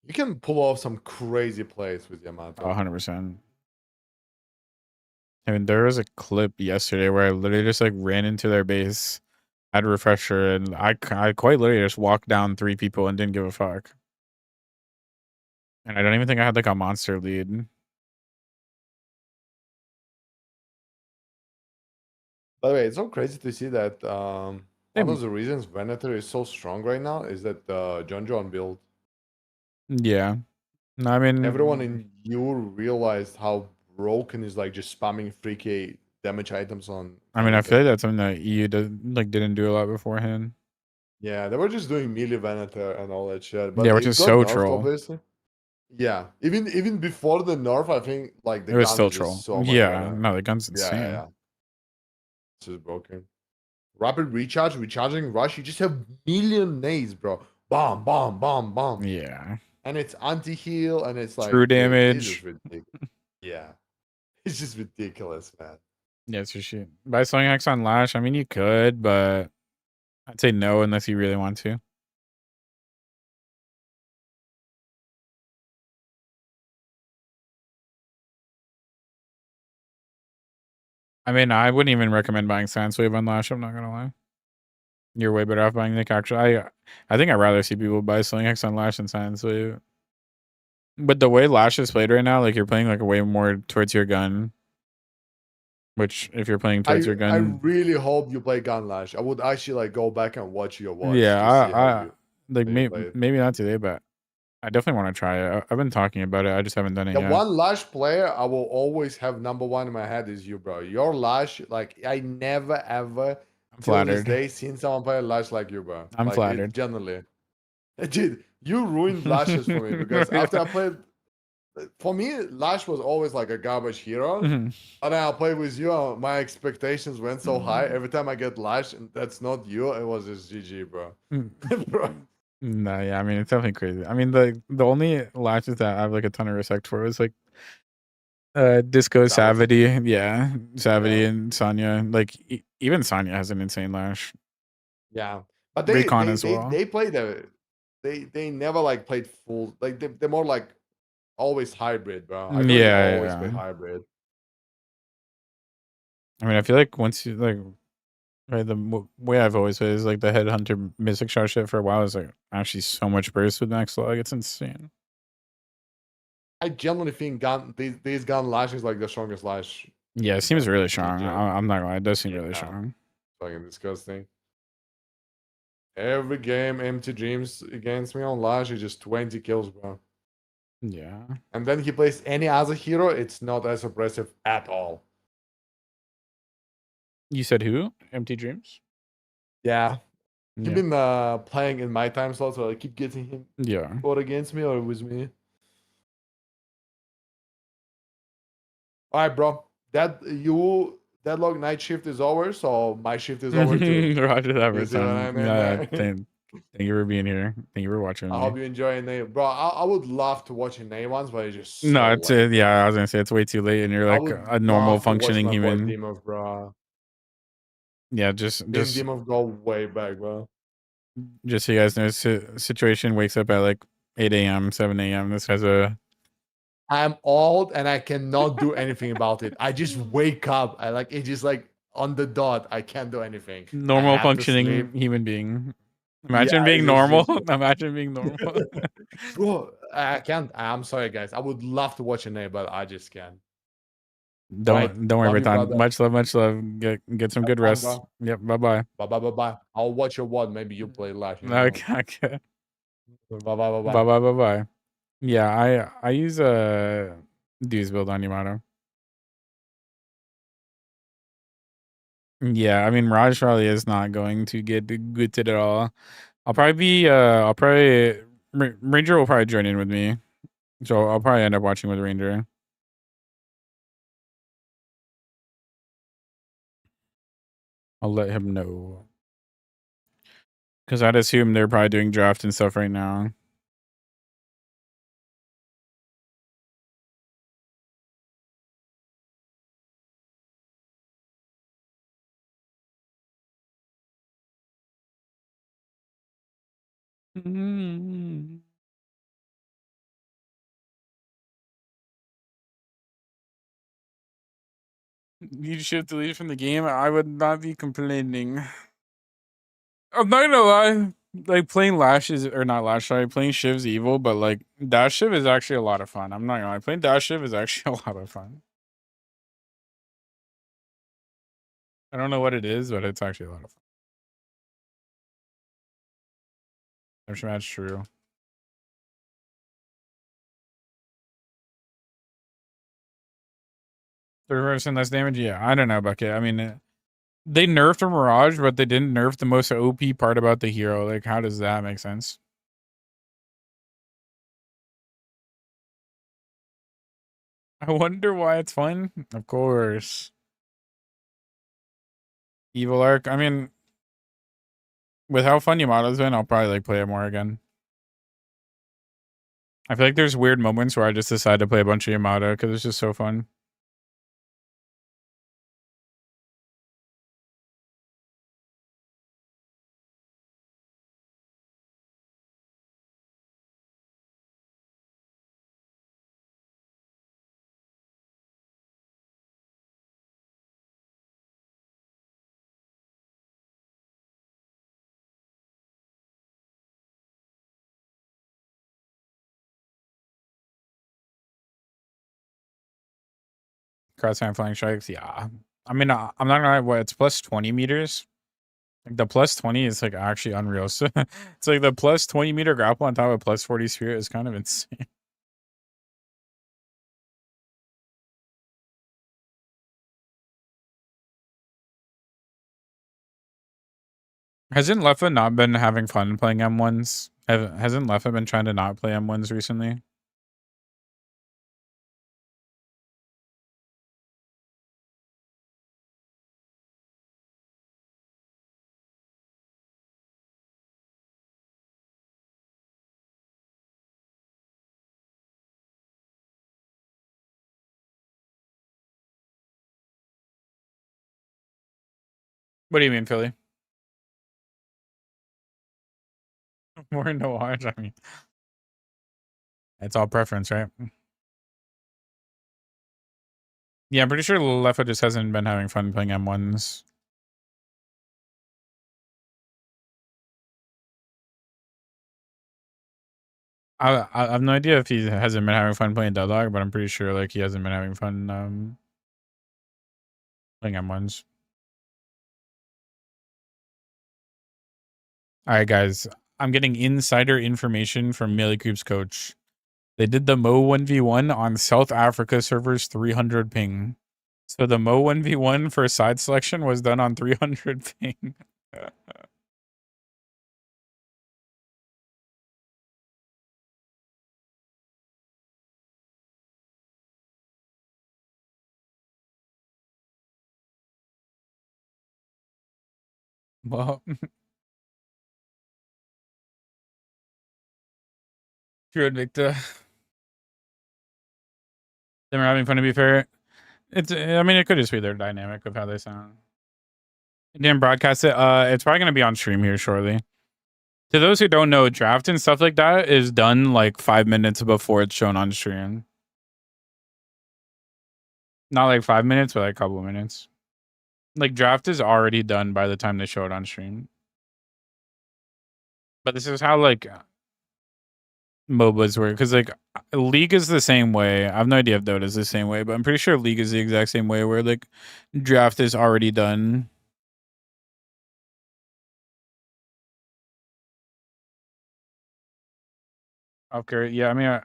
You can pull off some crazy plays with Yamato. 100%. I mean, there was a clip yesterday where I literally just like ran into their base, had a refresher, and I quite literally just walked down 3 people and didn't give a fuck. And I don't even think I had like a monster lead. By the way, it's so crazy to see that one of the reasons Venator is so strong right now is that Jonjo on build. Yeah. No, I mean Everyone in EU realized how broken is like just spamming 3k damage items on. I mean, I feel like that's something that EU didn't do a lot beforehand. Yeah, they were just doing melee Venator and all that shit. But Yeah, which it is got so nerfed, troll. obviously. Yeah, even before the nerf, I think like the It was gun still is just troll. so much Yeah, better. no, the gun's insane. Yeah. It's just broken. Rapid recharge, recharging rush. You just have million nades, bro. Bomb, bomb, bomb, bomb. Yeah. And it's anti-heal, and it's like True dude, damage. It's just ridiculous. Yeah, it's just ridiculous, man. Yeah, it's your shit. By slowing X on Lash, I mean you could, but I'd say no unless you really want to. I mean, I wouldn't even recommend buying Science Wave on Lash, I'm not gonna lie. You're way better off buying Nick actually. I think I'd rather see people buy Slowing X on Lash than Science Wave. But the way Lash is played right now, like you're playing like way more towards your gun. Which if you're playing towards your gun, I really hope you play Gun Lash. I would actually like go back and watch your watch. Yeah, like you play it. maybe not today, but I definitely want to try it. I've been talking about it. I just haven't done it The yet. one Lash player I will always have number one in my head is you, bro. Your Lash, like I never ever I'm till this flattered. day seen someone play Lash like you, bro. I'm like, flattered. Generally, dude, you ruined Lashes for me because after I played, for me, Lash was always like a garbage hero. Mhm. And then I played with you, my expectations went so high. Every time I get Lash, and that's not you, it was just GG, bro. Bro. No, yeah, I mean it's definitely crazy. I mean the only lashes that I have like a ton of respect for is like Disco, Savity, Savity, and Sonya. Like even Sonya has an insane lash. Yeah, but they Recon they, as they, well. they play they never like played full, like they're more like always hybrid, bro. I feel like they always play hybrid. I mean, I feel like once you like, right, the way I've always played is like the Headhunter Mystic Shot shit for a while is like actually so much burst with Next Log. It's insane. I genuinely think these gun Lash is like the strongest Lash. Yeah, it seems really strong. I'm not gonna lie, it does seem really strong. Fucking disgusting. Every game Empty Dreams against me on Lash is just 20 kills, bro. Yeah. And then he plays any other hero, it's not as impressive at all. You said who? Empty Dreams? Yeah. Yeah. He's been playing in my time slot, so I keep getting him or against me or with me. Alright, bro. Deadlock night shift is over, so my shift is over too. Roger that, You see what I mean? Yeah, thank you for being here. Thank you for watching. I hope you enjoy it, bro. I would love to watch Nate ones, but it's just no, it's yeah. I was gonna say it's way too late, and you're like a normal functioning human. Demov, bro. Yeah, just Demov go way back, bro. Just so you guys know, situation wakes up at like 8 a.m., 7 a.m. This has a I'm old and I cannot do anything about it. I just wake up. I like it just like on the dot. I can't do anything. I normal have to sleep. functioning human being. Imagine Yeah, being it's normal. just- Imagine being normal. Bro, I can't. I'm sorry, guys. I would love to watch an but I just can't. Don't worry, Love you, Bertan. brother. Much love, much love. Get some good Have fun, rest. bro. Yep. Bye bye. Bye bye bye bye. I'll watch your what. Maybe you play Lash. You know? Okay. Okay. Bye bye bye bye. Bye bye bye bye. Yeah, I use a Dues build on Yamato. Yeah, I mean Raj probably is not going to get good at all. I'll probably be Ranger will probably join in with me. So I'll probably end up watching with Ranger. I'll let him know. Because I'd assume they're probably doing draft and stuff right now. You should delete from the game. I would not be complaining. I'm not gonna lie. Like playing Lash is or not Lash, sorry, playing Shiv's evil, but like Dash Shiv is actually a lot of fun. I'm not gonna lie. Playing Dash Shiv is actually a lot of fun. I don't know what it is, but it's actually a lot of fun. I'm sure that's true. 30% less damage? Yeah, I don't know, Bucket. I mean, they nerfed the Mirage, but they didn't nerf the most OP part about the hero. Like, how does that make sense? I wonder why it's fun. Of course. Evil Arc. I mean, with how fun Yamato's been, I'll probably like play it more again. I feel like there's weird moments where I just decide to play a bunch of Yamato because it's just so fun. Crossfire flying strikes, yeah. I mean, I'm not gonna lie, what, it's plus 20 meters? Like the plus 20 is like actually unreal. So it's like the plus 20 meter grapple on top of plus 40 spirit is kind of insane. Hasn't Leffa not been having fun playing M1s? Hasn't Leffa been trying to not play M1s recently? What do you mean, Philly? More into watch? I mean, it's all preference, right? Yeah, I'm pretty sure Leffa just hasn't been having fun playing M1s. I have no idea if he hasn't been having fun playing Deadlock, but I'm pretty sure like he hasn't been having fun playing M1s. All right, guys. I'm getting insider information from Melee Group's coach. They did the Mo 1v1 on South Africa servers 300 ping. So the Mo 1v1 for side selection was done on 300 ping. Well, good, Victor. They were having fun, to be fair. I mean, it could just be their dynamic of how they sound. Didn't broadcast it. It's probably going to be on stream here shortly. To those who don't know, draft and stuff like that is done like 5 minutes before it's shown on stream. Not like 5 minutes, but like a couple of minutes. Like draft is already done by the time they show it on stream. But this is how like MOBAs work, because like League is the same way. I have no idea if Dota is the same way, but I'm pretty sure League is the exact same way, where like draft is already done. Okay, yeah, I mean,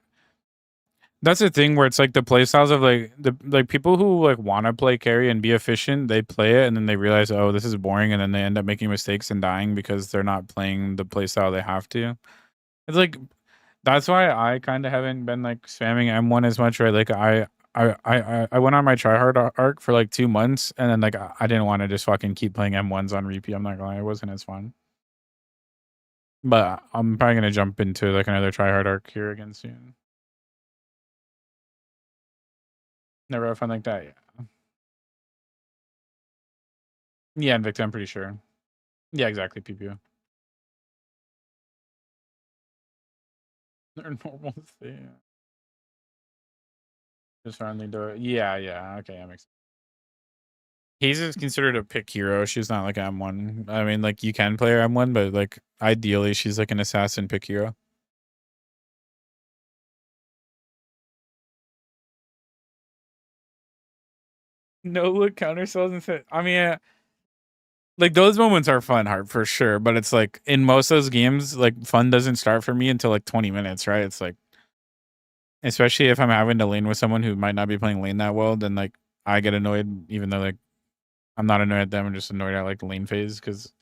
that's the thing where it's like the play styles of like people who like want to play carry and be efficient, they play it and then they realize, oh, this is boring, and then they end up making mistakes and dying because they're not playing the play style they have to. It's like that's why I kind of haven't been like spamming M1 as much, right? Like I went on my tryhard arc for like 2 months, and then like I didn't want to just fucking keep playing M1s on repeat. I'm not gonna lie, it wasn't as fun. But I'm probably gonna jump into like another tryhard arc here again soon. Never had fun like that, yeah. Yeah, Invicta, I'm pretty sure. Yeah, exactly, PPO. They're normal thing. Just finally do it. Yeah, okay, that makes sense. Haze is considered a pick hero. She's not like M1. I mean, like you can play her M1, but like ideally she's like an assassin pick hero. No look counter cells and set. I mean, like those moments are fun, hard for sure. But it's like in most of those games, like fun doesn't start for me until like 20 minutes, right? It's like, especially if I'm having to lane with someone who might not be playing lane that well, then like I get annoyed, even though like I'm not annoyed at them. I'm just annoyed at like the lane phase, because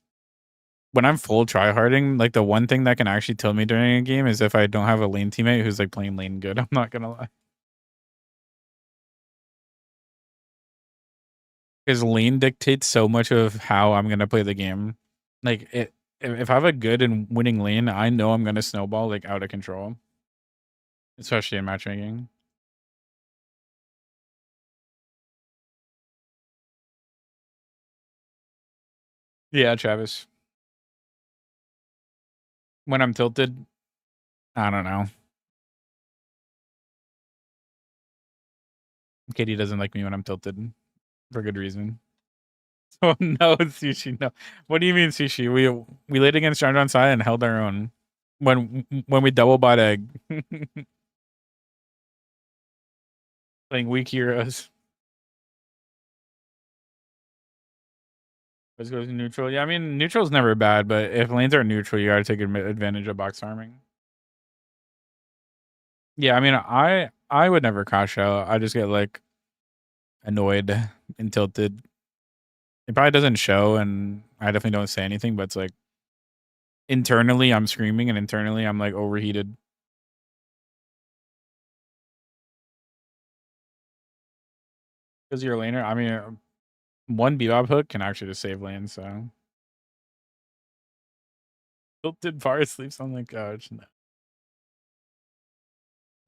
when I'm full tryharding, like the one thing that can actually tilt me during a game is if I don't have a lane teammate who's like playing lane good. I'm not gonna lie. Because lane dictates so much of how I'm gonna play the game. Like if I have a good and winning lane, I know I'm gonna snowball like out of control. Especially in matchmaking. Yeah, Travis. When I'm tilted, I don't know. Katie doesn't like me when I'm tilted. For good reason. Oh no, Sushi, no. What do you mean, Sushi? We laid against Chandra on side and held our own. When we double bought egg. Playing weak heroes. Let's go to neutral. Yeah, I mean neutral's never bad, but if lanes are neutral, you gotta take advantage of box farming. Yeah, I mean I would never crash out. I just get like annoyed and tilted. It probably doesn't show, and I definitely don't say anything, but it's like internally I'm screaming, and internally I'm like overheated. Because you're a laner. I mean, one bebop hook can actually just save lane, so. Tilted bar sleeps on the couch. No.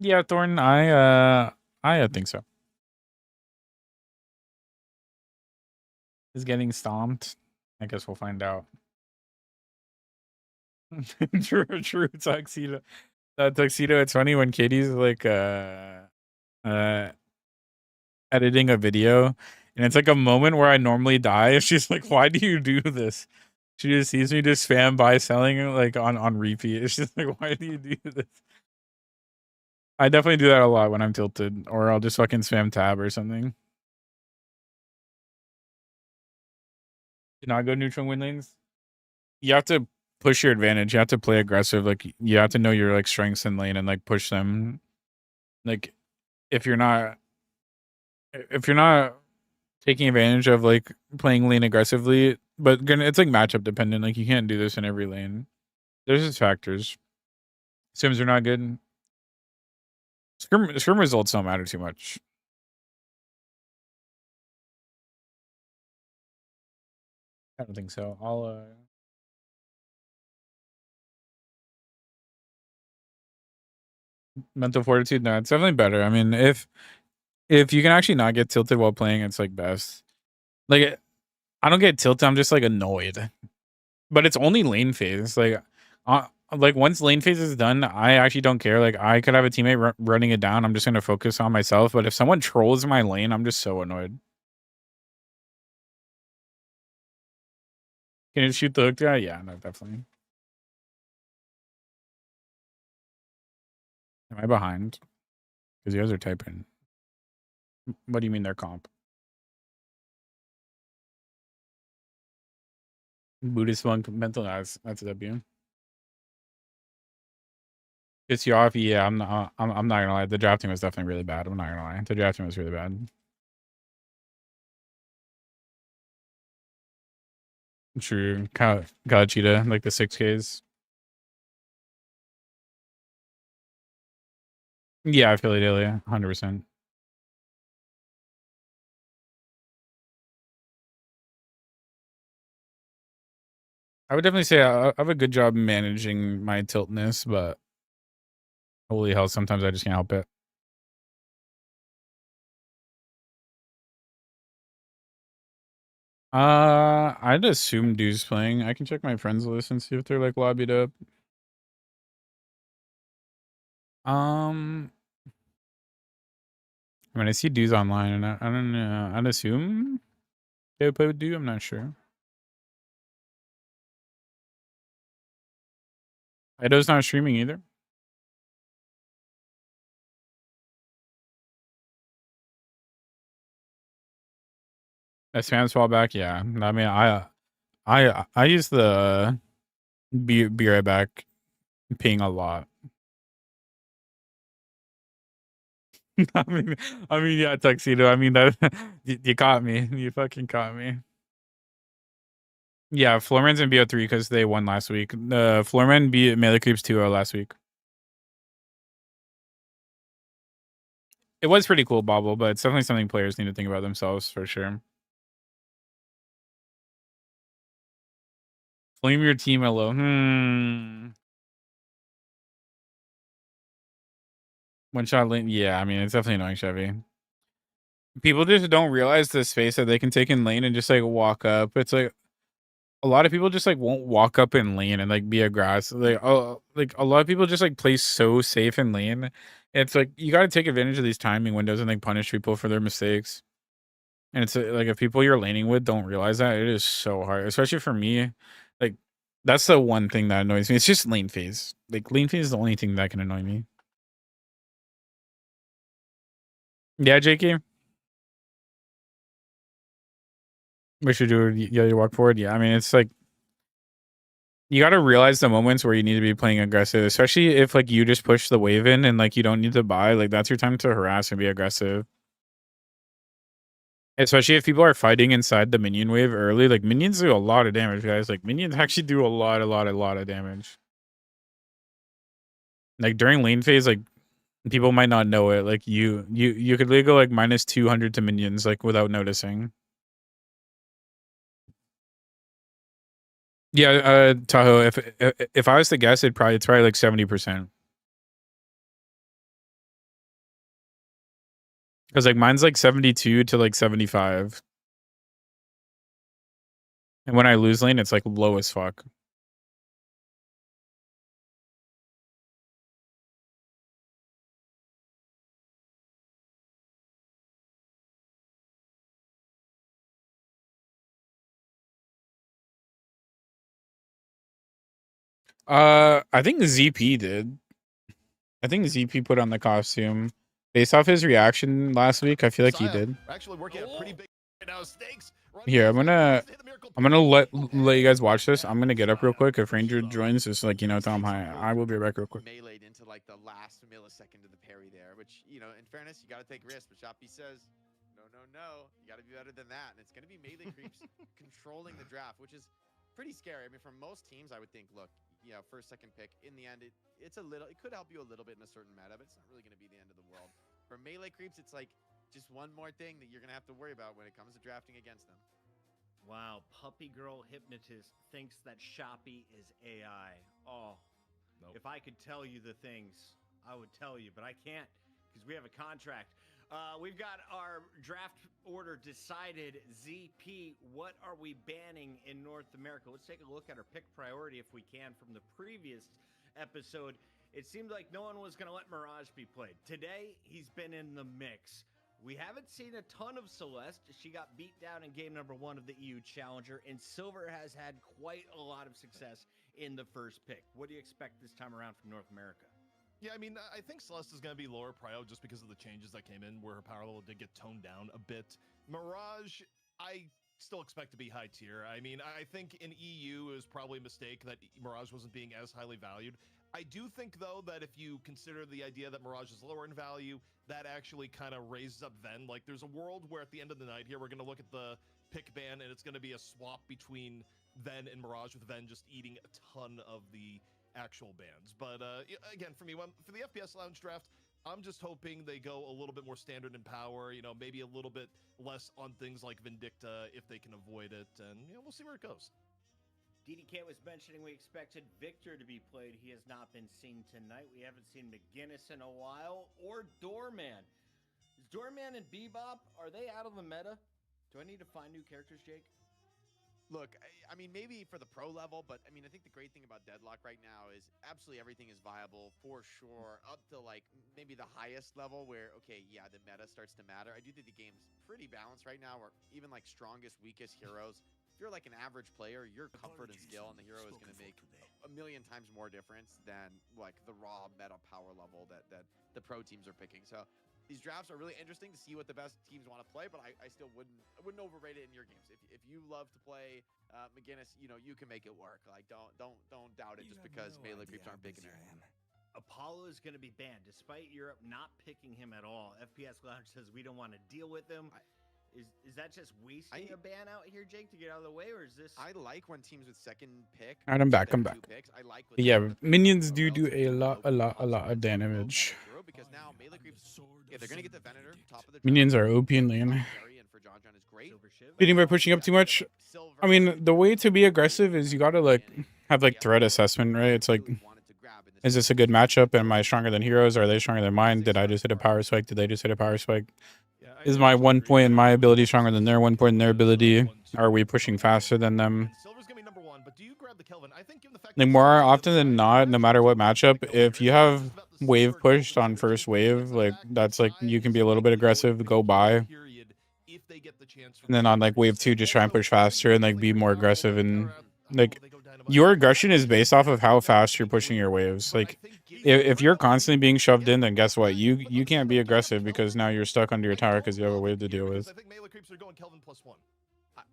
Yeah, Thorn, I think so. Is getting stomped. I guess we'll find out. True tuxedo. Tuxedo, it's funny when Katie's like editing a video, and it's like a moment where I normally die. She's like, why do you do this? She just sees me just spam buy selling like on repeat. It's just like, why do you do this? I definitely do that a lot when I'm tilted, or I'll just fucking spam tab or something. Do not go neutral win lanes. You have to push your advantage. You have to play aggressive. Like you have to know your like strengths in lane and like push them. Like if you're not taking advantage of like playing lane aggressively, but it's like matchup dependent. Like you can't do this in every lane. There's just factors. Sims are not good. Scrim results don't matter too much. I don't think so. I'll mental fortitude, no, it's definitely better. I mean, if you can actually not get tilted while playing, it's like best. Like I don't get tilted, I'm just like annoyed. But it's only lane phase. Like Like once lane phase is done, I actually don't care. Like I could have a teammate running it down. I'm just gonna focus on myself. But if someone trolls my lane, I'm just so annoyed. Can you shoot the hook guy? Yeah, no, definitely. Am I behind? Because you guys are typing. What do you mean they're comp? Buddhist monk mental. That's a W. It's you off. Yeah, I'm not gonna lie. The drafting was definitely really bad. I'm not gonna lie. The drafting was really bad. True. Cheetah, like the 6Ks. Yeah, I feel it, yeah, 100%. I would definitely say I have a good job managing my tiltness, but holy hell, sometimes I just can't help it. I'd assume Dude's playing. I can check my friends list and see if they're like lobbied up. I mean, I see Dude's online, and I don't know. I'd assume they would play with Dude. I'm not sure. Ido's not streaming either. A spam swap back, yeah. I mean, I use the be right back ping a lot. I mean, yeah, tuxedo. I mean that you caught me. You fucking caught me. Yeah, Florman's in BO3 because they won last week. Florman beat Melee Creeps 2-0 last week. It was pretty cool, Bobble, but it's definitely something players need to think about themselves for sure. Flame your team alone. One shot lane. Yeah, I mean, it's definitely annoying, Chevy. People just don't realize the space that they can take in lane and just like walk up. It's like a lot of people just like won't walk up in lane and like be aggressive. Like, oh, like a lot of people just like play so safe in lane. It's like you got to take advantage of these timing windows and like punish people for their mistakes. And it's like if people you're laning with don't realize that, it is so hard, especially for me. Like that's the one thing that annoys me. It's just lane phase. Like lane phase is the only thing that can annoy me. Yeah, JK. We should do you walk forward. Yeah, I mean it's like you got to realize the moments where you need to be playing aggressive, especially if like you just push the wave in and like you don't need to buy. Like that's your time to harass and be aggressive. Especially if people are fighting inside the minion wave early. Like minions do a lot of damage, guys. Like minions actually do a lot of damage. Like during lane phase, like people might not know it. Like you could literally go like minus 200 to minions like without noticing. Yeah, Tahoe. If I was to guess, it's probably like 70%. Because like mine's like 72 to like 75. And when I lose lane, it's like low as fuck. I think ZP did. I think ZP put on the costume. Based off his reaction last week, I feel like he did. Here, I'm gonna let you guys watch this. I'm gonna get up real quick. If Ranger joins, just like tell him hi. I will be right back real quick. Meleeed into like the last millisecond of the parry there, which in fairness, you got to take risks. But Shoppy says, no, you got to be better than that. And it's gonna be Melee Creeps controlling the draft, which is pretty scary. I mean, for most teams, I would think, look, first, second pick. In the end, it could help you a little bit in a certain meta, but it's not really gonna be the end of the world. For Melee Creeps, it's like just one more thing that you're gonna have to worry about when it comes to drafting against them. Wow, Puppy Girl Hypnotist thinks that Shoppy is AI. Oh, nope. If I could tell you the things, I would tell you, but I can't because we have a contract. We've got our draft order decided. ZP, what are we banning in North America? Let's take a look at our pick priority if we can from the previous episode. It seemed like no one was going to let Mirage be played. Today, he's been in the mix. We haven't seen a ton of Celeste. She got beat down in game number 1 of the EU Challenger, and Silver has had quite a lot of success in the first pick. What do you expect this time around from North America? Yeah, I mean, I think Celeste is going to be lower prio just because of the changes that came in where her power level did get toned down a bit. Mirage, I still expect to be high tier. I mean, I think in EU it was probably a mistake that Mirage wasn't being as highly valued. I do think, though, that if you consider the idea that Mirage is lower in value, that actually kind of raises up Ven. Like, there's a world where at the end of the night here, we're going to look at the pick ban, and it's going to be a swap between Ven and Mirage, with Ven just eating a ton of the actual bans. But again, for me, for the FPS Lounge draft, I'm just hoping they go a little bit more standard in power, you know, maybe a little bit less on things like Vindicta if they can avoid it, and, you know, we'll see where it goes. DDK was mentioning we expected Victor to be played. He has not been seen tonight. We haven't seen McGinnis in a while, or Doorman. Is Doorman and Bebop, are they out of the meta? Do I need to find new characters, Jake? Look, I mean, maybe for the pro level, but I mean, I think the great thing about Deadlock right now is absolutely everything is viable for sure, up to like maybe the highest level where, okay, yeah, the meta starts to matter. I do think the game's pretty balanced right now, where even like strongest, weakest heroes, if you're like an average player, your comfort and skill on the hero is going to make a million times more difference than like the raw meta power level that the pro teams are picking. So these drafts are really interesting to see what the best teams want to play, but I still wouldn't overrate it in your games. If you love to play McGinnis, you know, you can make it work. Like don't doubt it just because melee creeps aren't picking her. Apollo is going to be banned despite Europe not picking him at all. FPS Lounge says we don't want to deal with him. Is that just wasting a ban out here, Jake, to get out of the way, or is this? I like when teams with second pick. All right, I'm back. I'm back. I like Yeah, minions do a lot of damage. Because now melee creeps, yeah, they're gonna get the Venator top of the Minions are OP in lane. Beating by pushing up too much. I mean, the way to be aggressive is you gotta like have like threat assessment, right? It's like, is this a good matchup? Am I stronger than heroes? Are they stronger than mine? Did I just hit a power spike? Did they just hit a power spike? Is my 1 point in my ability stronger than their 1 point in their ability? Are we pushing faster than them? Like more often than not, no matter what matchup, if you have wave pushed on first wave, like that's like you can be a little bit aggressive, go by. And then on like wave 2, just try and push faster and like be more aggressive. And like your aggression is based off of how fast you're pushing your waves. Like if you're constantly being shoved in, then guess what? You can't be aggressive because now you're stuck under your tower because you have a wave to deal with.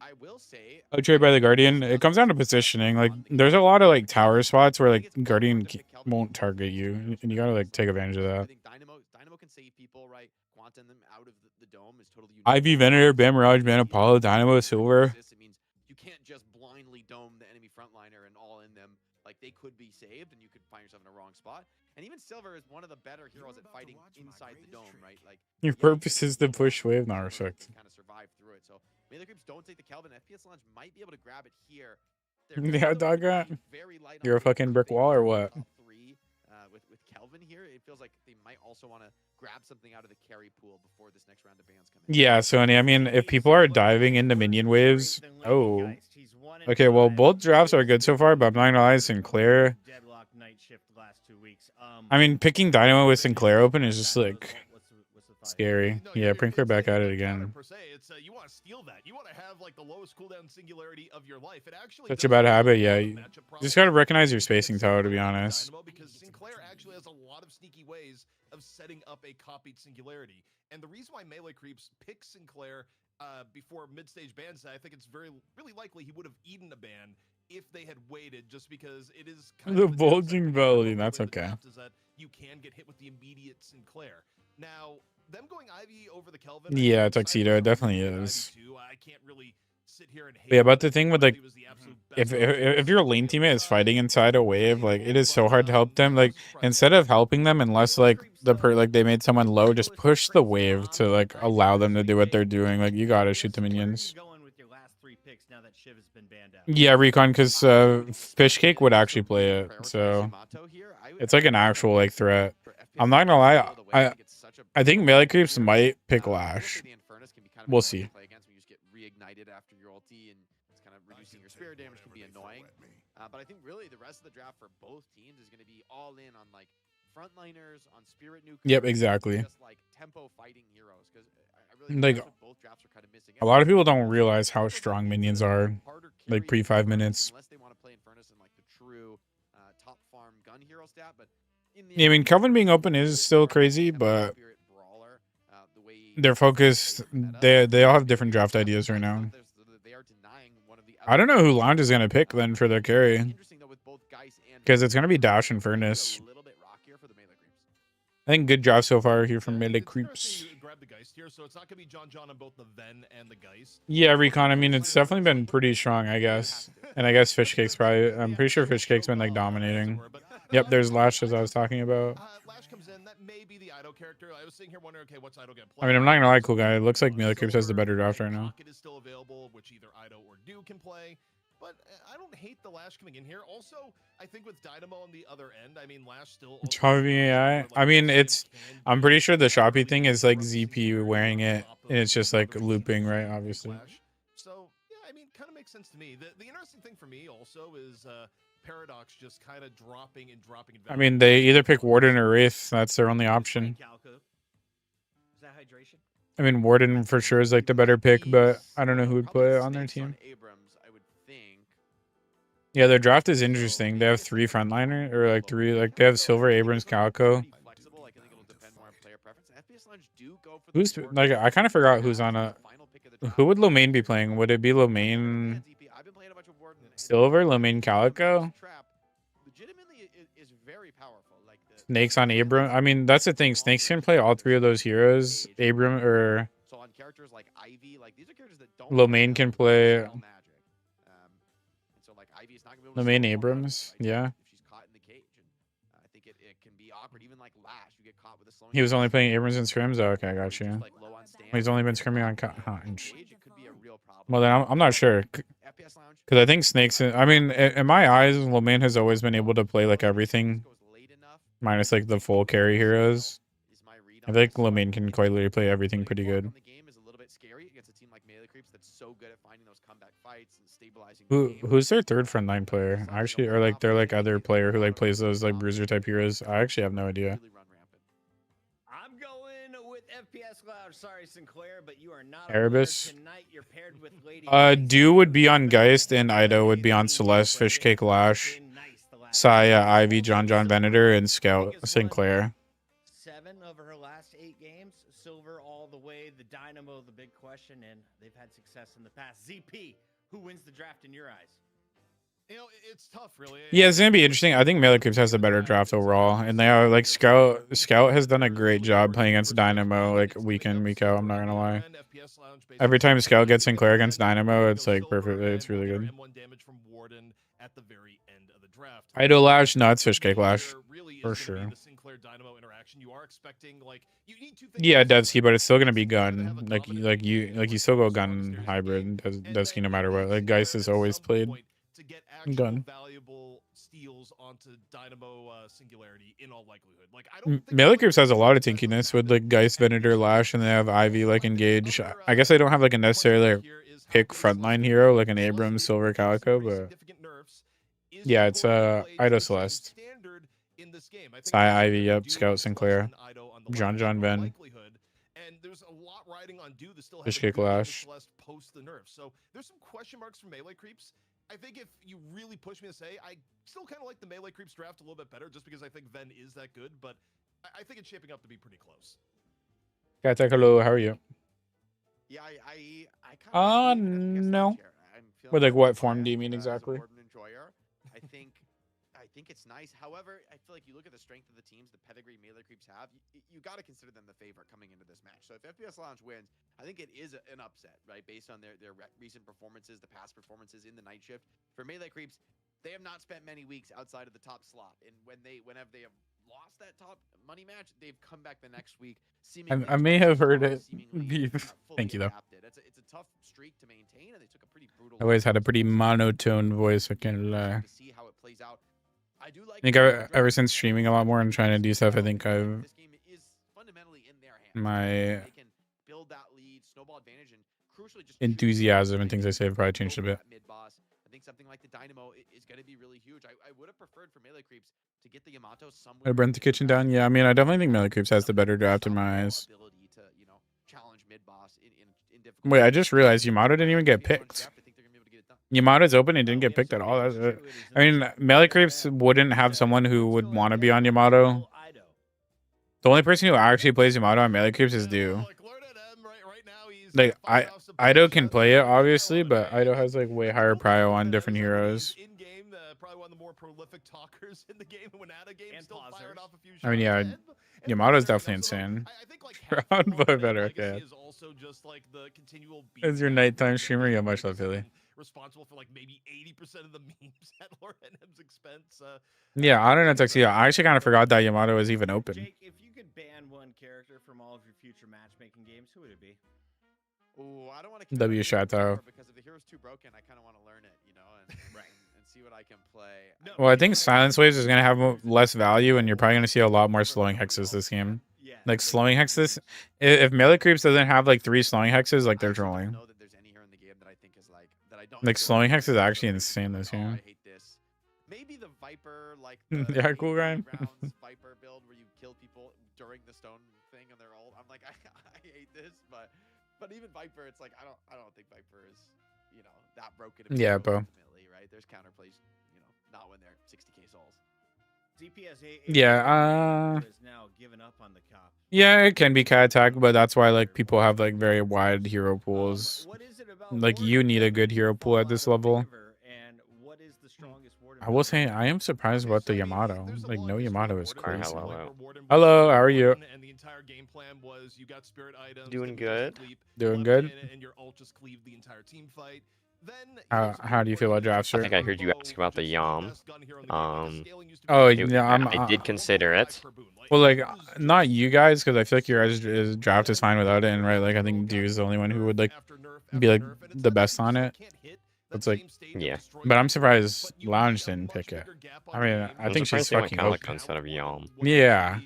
I will say, Trade by the Guardian. It comes down to positioning. Like there's a lot of like tower spots where like Guardian won't target you, and you gotta like take advantage of that. I think Dynamo can save people, right? Quantum them out of the dome is totally unique. IV, Venator, Ban Mirage, Ban Apollo, Dynamo, Silver. It means you can't just blindly dome the enemy frontliner and all in them. Like they could be saved, and you could find yourself in a wrong spot. And even Silver is one of the better heroes at fighting inside the dome, right? Like Your purpose is to push wave, not respect. Kind of survive through it. So melee creeps don't take the Kelvin. FPS Launch might be able to grab it here. Yeah, dog rat. You're a fucking brick wall or what? With Kelvin here, it feels like they might also want to grab something out of the carry pool before this next round of bans come in. Yeah, Sony. I mean, if people are diving into minion waves, oh, okay. Well, both drafts are good so far, but I'm not gonna lie, Sinclair. I mean, picking Dynamo with Sinclair open is just like scary. Yeah, Prinkler back at it again. You want to steal that. You want to have like the lowest cooldown singularity of your life. It actually Such a bad habit. Yeah, you just gotta recognize your spacing tower, to be honest. Because Sinclair actually has a lot of sneaky ways of setting up a copied singularity. And the reason why melee creeps pick Sinclair before mid-stage bans, I think it's really likely he would have eaten a ban if they had waited, just because it is kind The of bulging belly, that's okay. Is that you can get hit with the immediate Sinclair. Now, them going Ivy over the Kelvin. Yeah, Tuxedo, it definitely is. I can't really sit here and hate. But yeah, but the thing with like, if your lane teammate is fighting inside a wave, like it is so hard to help them. Like instead of helping them, unless like like they made someone low, just push the wave to like allow them to do what they're doing. Like you gotta shoot the minions. Yeah, Recon, because Fishcake would actually play it, so it's like an actual like threat. I'm not gonna lie, such a I think melee creeps here. might pick I will Lash. say the Infernus can be kind of We'll annoying see. to play against when you just get reignited after your ulti and it's kind of reducing your spirit damage can be annoying. But I think really the rest of the draft for both teams is going to be all in on like frontliners, on spirit nukers. Yep, exactly. Just like tempo fighting heroes because I really Like, think that's what both drafts are kind of missing. a lot of people don't realize how strong minions are, like pre 5 minutes. Unless they want to play Infernus in like the true top farm gun hero stat, but Yeah, I mean, Kelvin being open is still crazy, but they're focused. They all have different draft ideas right now. I don't know who Lounge is gonna pick then for their carry, because it's gonna be Dash and Furnace. I think good job so far here from melee creeps. Grab the Geist here, so it's not gonna be John on both the Ven and the Geist. Yeah, Recon. I mean, it's definitely been pretty strong, I guess. And I guess Fishcake's probably. I'm pretty sure Fishcake's been like dominating. Yep, there's Lash as I was talking about. Lash comes in. That may be the Ido character. I was sitting here wondering, okay, what's Ido gonna play? I mean, I'm not gonna lie, cool guy. It looks like melee creeps has the better draft right now. Pocket is still available, which either Ido or Do can play. But I don't hate the Lash coming in here. Also, I think with Dynamo on the other end, I mean, Lash still. Choppy AI. I mean, it's. I'm pretty sure the Shoppy thing is like ZP wearing it, and it's just like looping, right? Obviously. So yeah, I mean, kind of makes sense to me. The interesting thing for me also is Paradox just kind of dropping and dropping. I mean, they either pick Warden or Wraith. That's their only option. Is that hydration? I mean, Warden for sure is like the better pick, but I don't know who would put it on their team. Yeah, their draft is interesting. They have 3 frontliner, or like 3, like they have Silver, Abrams, Calico. Who's like? I kind of forgot who's on a. Who would Lomain be playing? Would it be Lomain Silver, Lomain Calico? Snakes on Abram. I mean, that's the thing. Snakes can play all 3 of those heroes. Abram or Lomain can play. Lomain Abrams, yeah. He was only playing Abrams and scrims. Oh, okay, I got you. He's only been scrimming on. Well, then I'm not sure, because I think Snakes. I mean, in my eyes, Lomain has always been able to play like everything, minus like the full carry heroes. I think Lomain can quite literally play everything pretty good. Who's their third frontline player? Actually, or like their like other player who like plays those like bruiser type heroes? I actually have no idea. I'm going with FPS Lounge. Sorry, Sinclair, but you are not. Erebus. Tonight you're paired with Lady Dew would be on Geist, and Ido would be on Celeste, Fishcake, Lash, Saya, Ivy, John, Venator, and Scout Sinclair. 7 over her last 8 games. Silver all the way. The Dynamo, the big question, and they've had success in the past. ZP, who wins the draft in your eyes? You know, it's tough, really. Yeah, it's gonna be interesting. I think melee creeps has a better draft overall, and they are like Scout has done a great job playing against Dynamo like week in, week out. I'm not gonna lie. Every time Scout gets Sinclair against Dynamo, it's like perfect. It's really good. Ido Lash, no, it's Fishcake Lash for sure. Yeah, Devsky, but it's still gonna be gun. Like you still go gun hybrid Devsky no matter what. Like Geist has always played gun. Valuable steals onto Dynamo Singularity in all likelihood. Like I don't. Melee Creeps has a lot of tinkiness with like Geist, Venator, Lash, and they have Ivy like engage. I guess I don't have like a necessarily pick frontline hero like an Abrams, Silver, Calico, but yeah, it's Ido Celeste. Sai, Ivy, yep, Scout, Sinclair, John, Ven, and there's a lot riding on Do that still has Fishcake Lash. Post the nerf. So there's some question marks for melee creeps. I think if you really push me to say, I still kind of like the melee creeps draft a little bit better, just because I think Ven is that good. But I think it's shaping up to be pretty close. Guys, hello, how are you? Yeah, I no. With like what form do you mean exactly? I think it's nice. However, I feel like you look at the strength of the teams, the pedigree melee creeps have, you got to consider them the favorite coming into this match. So if FPS Lounge wins, I think it is an upset, right? Based on their recent performances, the past performances in the night shift. For melee creeps, they have not spent many weeks outside of the top slot. And whenever they have lost that top money match, they've come back the next week. I may have heard it. Thank you, though. It's a tough streak to maintain, and they took a pretty brutal. I always had a pretty monotone voice. I can't lie. To see how it plays out. I think ever since streaming a lot more and trying to do stuff, I think I've My They can build that lead, snowball advantage, and crucially just enthusiasm and things I say have probably changed a bit. Mid-boss. I think something like the Dynamo is going to be really huge. I would have preferred for melee creeps to get the Yamato somewhere. I burnt the kitchen down. Yeah, I mean, I definitely think Melee Creeps has the better draft in my eyes. Ability to, you know, challenge mid-boss in difficult Wait, I just realized Yamato didn't even get picked. Yamato's open and didn't get picked at all. I mean, Melee Creeps wouldn't have someone who would want to be on Yamato. The only person who actually plays Yamato on Melee Creeps is Dew. Like, Ido can play it, obviously, but Ido has, like, way higher prio on different heroes. Probably one of the more prolific talkers in the game. When out of game, still fired off a few shots I mean, yeah, ahead. Yamato's definitely insane. I think like Round boy better, okay. is also just like the continual As your nighttime streamer, yeah, much love, Philly. Responsible for like maybe 80% of the memes at Lord NM's expense. Yeah, I don't know, Tuxedo. I actually kind of forgot that Yamato was even open. Jake, if you could ban one character from all of your future matchmaking games, who would it be? Ooh, I don't want to W Shadow. because if the hero's too broken, I kind of want to learn it, you know, and see what I can play. Well, I think Silence Waves is going to have less value, and you're probably going to see a lot more slowing hexes this game. Yeah. Like, slowing hexes, if Melee Creeps doesn't have, like, 3 slowing hexes, like, they're trolling. know that there's any hero in the game that I think is like that I don't Like, enjoy. slowing hex is actually insane this Oh, I game. hate this. Maybe the Viper, like Yeah, cool, Ryan. rounds Viper build where you kill people during the stone thing and they're all. I'm like, I hate this, but even Viper, it's like I don't think Viper is, you know, that broken. Yeah, bro. Ultimately, right? There's counterplays, you know, not when they're 60k souls. Yeah, has now given up on the cop. yeah, it can be cat attack, but that's why, like, people have, like, very wide hero pools. What is it about Like, you need a good hero pool at this level. And what is the strongest ward I will say, I am surprised about the Yamato. Like, no Yamato is Warden, crazy. hello. Hello, how are you? And the entire game plan was you got spirit items. Doing then you just good. cleave Doing one good. minute And your ult just cleave the entire team fight. Then How do you feel about draft, I sir? think I heard you ask about the Yam. Oh, It- yeah, I did consider it. Well, like, not you guys, because I feel like your guys' draft is fine without it, and right, like, I think Dew is the only one who would, like, be, like, the best on it. It's like, Yeah. but I'm surprised Lounge didn't pick it. I mean, I think she's fucking kind of open. instead of Yam. Yeah.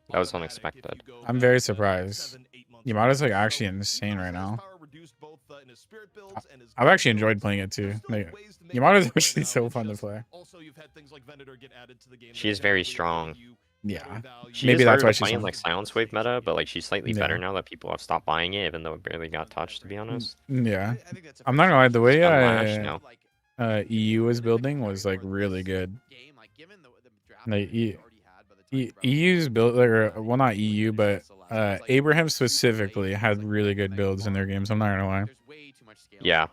That was unexpected. I'm very surprised. Yamato's, like, actually insane right now. I've actually enjoyed playing it, too. Like, Yamato's actually so fun to play. She is very strong. Yeah. She Maybe is that's harder why to she's play in on. like Silence Wave meta, but like she's slightly Yeah. better now that people have stopped buying it, even though it barely got touched. To be honest, Yeah. I'm not gonna lie, the way On Lash now. EU was building was, like, really good. Like, EU's build, or, well, not EU, but Abraham specifically had really good builds in their games. I'm not gonna lie. Yeah.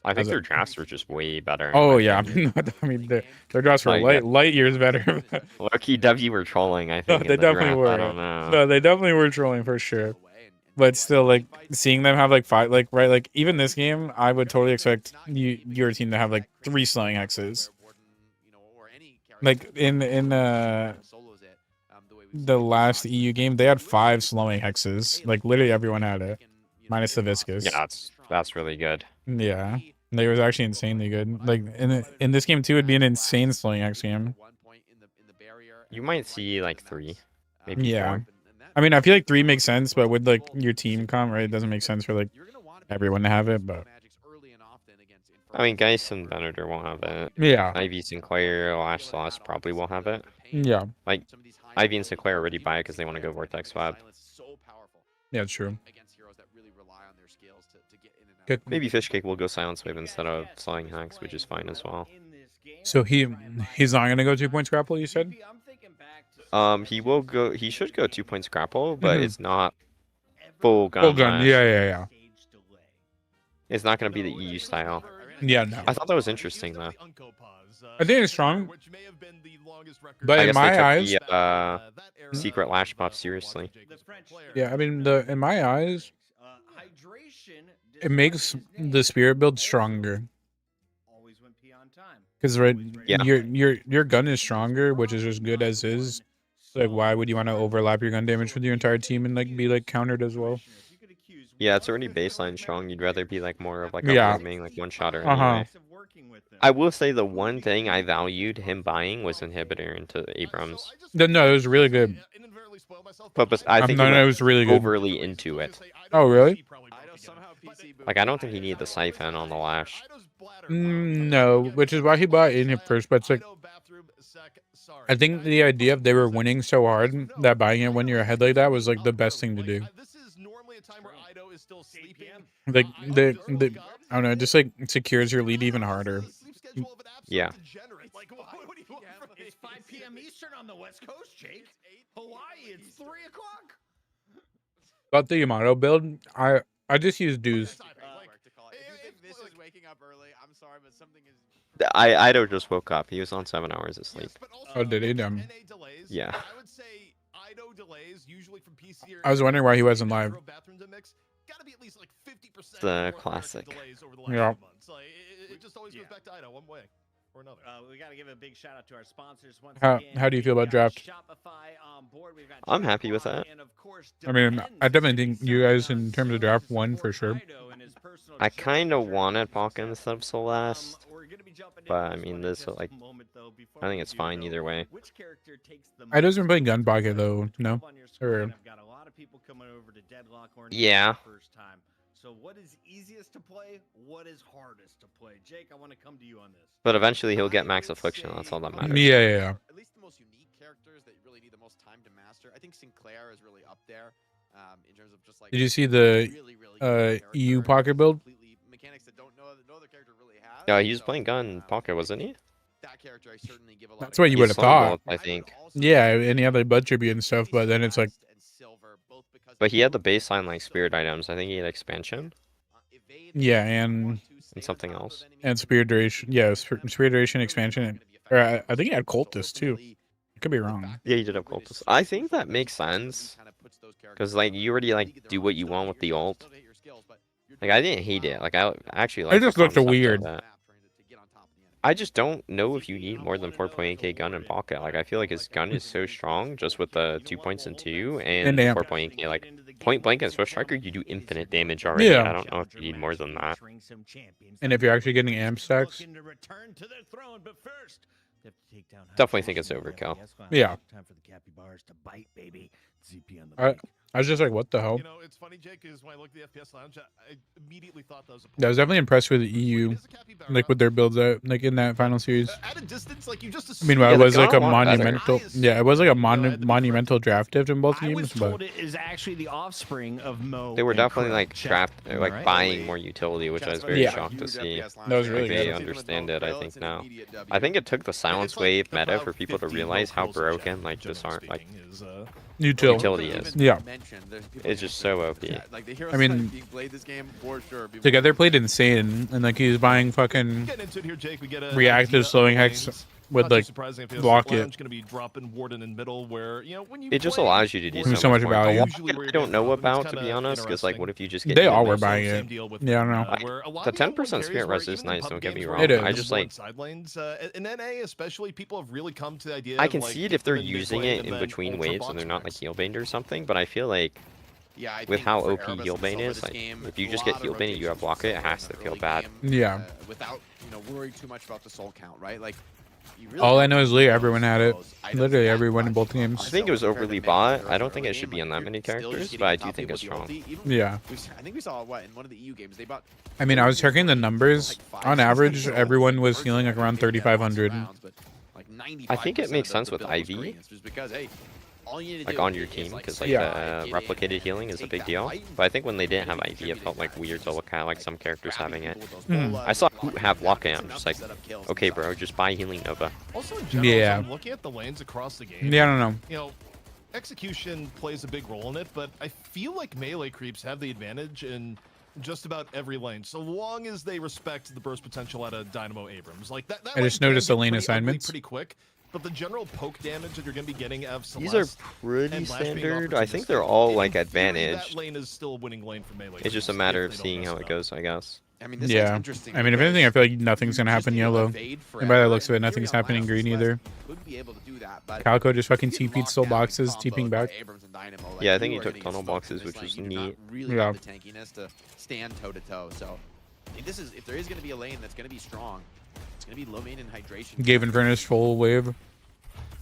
I think As a- their drafts were just way better. in Oh my yeah, opinion. I mean their drafts were Like, light years better. Low-key W were trolling. I No, think in they the definitely draft. were. I don't know. No, they definitely were trolling for sure. But still, like, seeing them have, like, 5, like, right, like, even this game, I would totally expect your team to have, like, 3 slowing hexes. Like, in the last EU game, they had 5 slowing hexes. Like, literally everyone had it, minus the Viscous. Yeah, that's really good. Yeah, like, it was actually insanely good. Like, in this game too, it'd be an insane slowing hex game. You might see like 3, maybe Yeah. 4. I mean, I feel like 3 makes sense, but with, like, your team comp, right, it doesn't make sense for, like, everyone to have it, but I mean, Geist and Venator won't have it. yeah, Ivy, Sinclair, Lash, Sauce probably will have it. yeah, Like, Ivy and Sinclair already buy it because they want to go Vortex Web. yeah, true. Good. Maybe Fishcake will go Silence Wave instead of Slowing Hacks, which is fine as well. So he's not gonna go 2 points grapple, you said? He will go. He should go 2 points grapple, but Mhm. it's not full gun. Full gun, Lash. yeah. It's not going to be the EU style. Yeah, no. I thought that was interesting though. I think it's strong, but I in guess my they took eyes, the secret Lash buff seriously. yeah, I mean, in my eyes, it makes the spirit build stronger. Because, right, Yeah. your gun is stronger, which is as good as is. Like, why would you want to overlap your gun damage with your entire team and, like, be, like, countered as well? Yeah, it's already baseline strong. You'd rather be like more of like a Yeah. roaming, like one-shotter Uh-huh. anyway. I will say the one thing I valued him buying was inhibitor into Abrams. No, it was really good. spoil myself. But I think he no, went it was really good. overly into it. Oh, really? Ido somehow PC boot. Like, I don't think he needed the siphon on the Lash. No, which is why he bought it in at first. But it's like, I think the idea of they were winning so hard that buying it when you're ahead like that was like the best thing to do. This is normally a time where Ido is still sleeping. Like the I don't know, it just like secures your lead even harder. Yeah. Like, what do you want from me? It's 5 p.m. Eastern on the West Coast, Jake. Hawaii, it's 3 o'clock. About the Yamato build, I just use dues. If you think this is waking up early, I'm sorry, but something is. Ido just woke up. He was on 7 hours of sleep. Oh, did he? NA delays, Yeah. I would say Ido delays usually from PC or I was wondering why he wasn't live. bathrooms and mix. Gotta be at least like 50% The more American classic. delays over the last Yeah. few months. Like, it just always goes back to Ido one way or another. We got to give a big shout out to our sponsors once How again. do you feel We've about got draft? Shopify on board. We've got I'm happy with Shopify that. and of course, I mean, Depends I definitely is think you guys selling in us terms of to draft support won for sure. Ido in his personal I journey kind of journey wanted to Palka and success. Subs to last. We're gonna be jumping but, into I mean, one in this, just a like, moment, though, before I think we it's do, fine though. either way. Which character takes the I doesn't most play gun effort bucket though, to no? come on your screen? Or I've got a lot of people coming over to Deadlock or Yeah. for the first time. So what is easiest to play? What is hardest to play? Jake, I want to come to you on this. But eventually he'll get I max would affliction. That's all that say- matters. Yeah. At least the most unique characters that you really need the most time to master. I think Sinclair is really up there in terms of just like. Did you see the really good EU character pocket build? completely mechanics that no other character really has. Yeah, he was So, playing gun pocket, wasn't he? That character I certainly give a lot That's of what you He would have slung thought. both, I think. Yeah, and he had like blood tribute and stuff, but then it's like, But he had the baseline like spirit items. I think he had expansion. yeah, and something else. and spirit duration, yeah, spirit duration expansion, or I think he had cultist too. I could be wrong. Yeah, he did have cultists. I think that makes sense. Because like you already like do what you want with the ult. Like I didn't hate it. Like I actually like. It just looked weird. I just don't know if you need more than 4.8k gun in pocket. Like I feel like his gun is so strong just with the 2 points and 2 and amp. 4.8k. Like point blank and Swift Striker, you do infinite damage already. Yeah. I don't know if you need more than that. And if you're actually getting amp stacks, Definitely think it's overkill. Yeah. Time for the capybaras to bite, baby. ZP on the I mic. I was just like, what the hell? You know, it's funny, Jake, is when I looked at the FPS Lounge, I immediately thought that was a Yeah, I was definitely impressed with the EU, like with their builds out, like in that final series. At a distance, like you just Meanwhile, Yeah, it the was like a gun lot better. monumental. Yeah, it was like a monumental draft diff in both I was games, told but it is actually the offspring of Mo. They were and definitely Crow. like Chat. draft, Am I like right? buying more utility, which I was very Yeah. shocked to see. That was really Like, they good. understand it, I think now. I think it took the silence wave meta for people to realize how broken like disarm like utility is. Yeah. It's just so OP. I mean, together played insane, and like he's buying fucking Getting into it here, Jake, we get a reactive idea slowing of hex lanes. with Not too like surprising if block Lounge it. gonna be dropping Warden in middle, where you know when you It just play allows you to do Warden, so much more. value. usually where I you're don't getting know dropped, and it's about, to be kinda honest, because like, interesting. what if you just get They all healed were by buying Same it. deal with, Yeah, I don't know. where a lot The of people 10% in spirit areas res where is even in nice, don't pub get me games wrong. where It people is. I just want like side lanes, in NA especially, people have really come to the idea. I of, can like, see it if they're keeping them using mid-lane it and in then between ultra waves and they're not like box heal banned or something, but I feel like Yeah, I with think how for OP Erebus heal and bane Silva is, this like game, if you a just lot get of heal bane and you have rotations block it, it in has the to feel early bad. game, Yeah. without worrying too much about the soul count, right? Like you really All I don't know is need literally those everyone had it. those items Literally that everyone in much. both games. I think it was Compared to overly many bought. early I don't think early it should game, be on like, that many you're still just characters, getting but I on do top of think it it's with your strong. ulti. Even Yeah. I think we saw what in one of the EU games they bought. I mean, I was checking the numbers. On average, everyone was healing like around 3,500. I think it makes sense with IV. Because, hey, all you need to Like do on your is, team, like, because like Yeah. the replicated healing is a big deal. But I think when they didn't have IV, it felt like weird to look at like some characters having it. I saw Hoot have lock in. I'm just like, okay, bro, just buy healing Nova. Also, in general, Yeah. I'm looking at the lanes across the game. Yeah, I don't know. You know, execution plays a big role in it, but I feel like melee creeps have the advantage in just about every lane, so long as they respect the burst potential out of Dynamo Abrams. Like that I just lane can noticed the get lane pretty ugly assignments. pretty quick, but the general poke damage that you're going to be getting out of These are Celeste pretty and Lash being standard. I think they're opportunistic, all in like theory, advantaged. That lane is still a winning lane for melee. It's just a creeps matter if of they don't seeing mess how it up. goes, I guess. I mean, this Yeah. interesting. I mean, if anything, I feel like nothing's gonna happen yellow. And by the looks of it, nothing's happening green either. Calco just fucking TP'd still boxes, TPing back. Yeah, I think he took tunnel boxes, which was neat. Really Yeah. have the tankiness to stand toe to toe. So, if there is going to be a lane that's going to be strong, it's going to be low main and hydration. Gave Eternus full wave.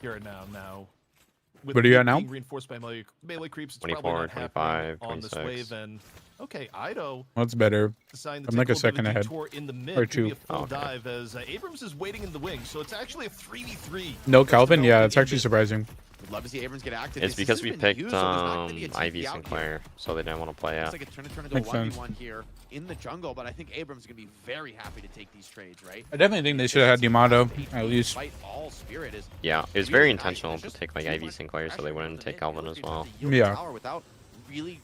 here and now. With What are you at mid now? being reinforced by melee creeps, it's 24, probably not happening 25, on this 26. wave, and Okay, Ido What's better? deciding to I'm take like a little bit of second ahead. detour in the mid, Or maybe two. a full Oh, okay. dive as Abrams is waiting in the wing, so it's actually a 3v3. No that's Calvin? Yeah, developing it's in actually mid. surprising. Would love to see Abrams get active. It's This because has we been picked used, so there's not gonna be a team Ivy out here. Sinclair, so they didn't want to play it. Looks like it's turning into a Makes sense. 1v1 here in the jungle, but I think Abrams is going to be very happy to take these trades, right? I definitely think they should have had Yamato, at least. Fight all spirit is Yeah, it was really very nice. intentional There's to just take like too Ivy much Sinclair, so they pressure wouldn't from take the Calvin mid. as They're well. able to yield Yeah. tower without really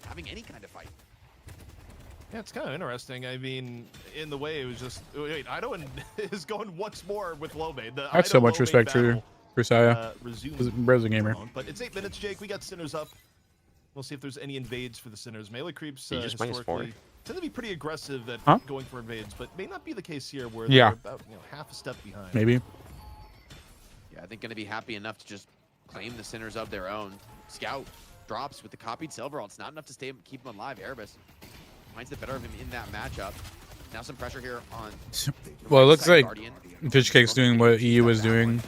having any kind of fight. Yeah, it's kind of interesting. I mean, in the way it was just wait, Ido is going once more with Lomade. The I have so Ido much Lomade respect battle, for Saya. resumes. Bro's a gamer. But it's 8 minutes, Jake. We got Sinners up. We'll see if there's any invades for the Sinners. Melee creeps He just minus historically 4. tend to be pretty aggressive at Huh? going for invades, but may not be the case here where Yeah. they're about half a step behind. Maybe. Yeah, I think going to be happy enough to just claim the Sinners of their own. Scout drops with the copied silver. It's not enough to keep him alive. Erebus finds the better of him in that matchup. Now some pressure here on. Well, it looks side like Guardian. Fishcake's doing what EU was doing.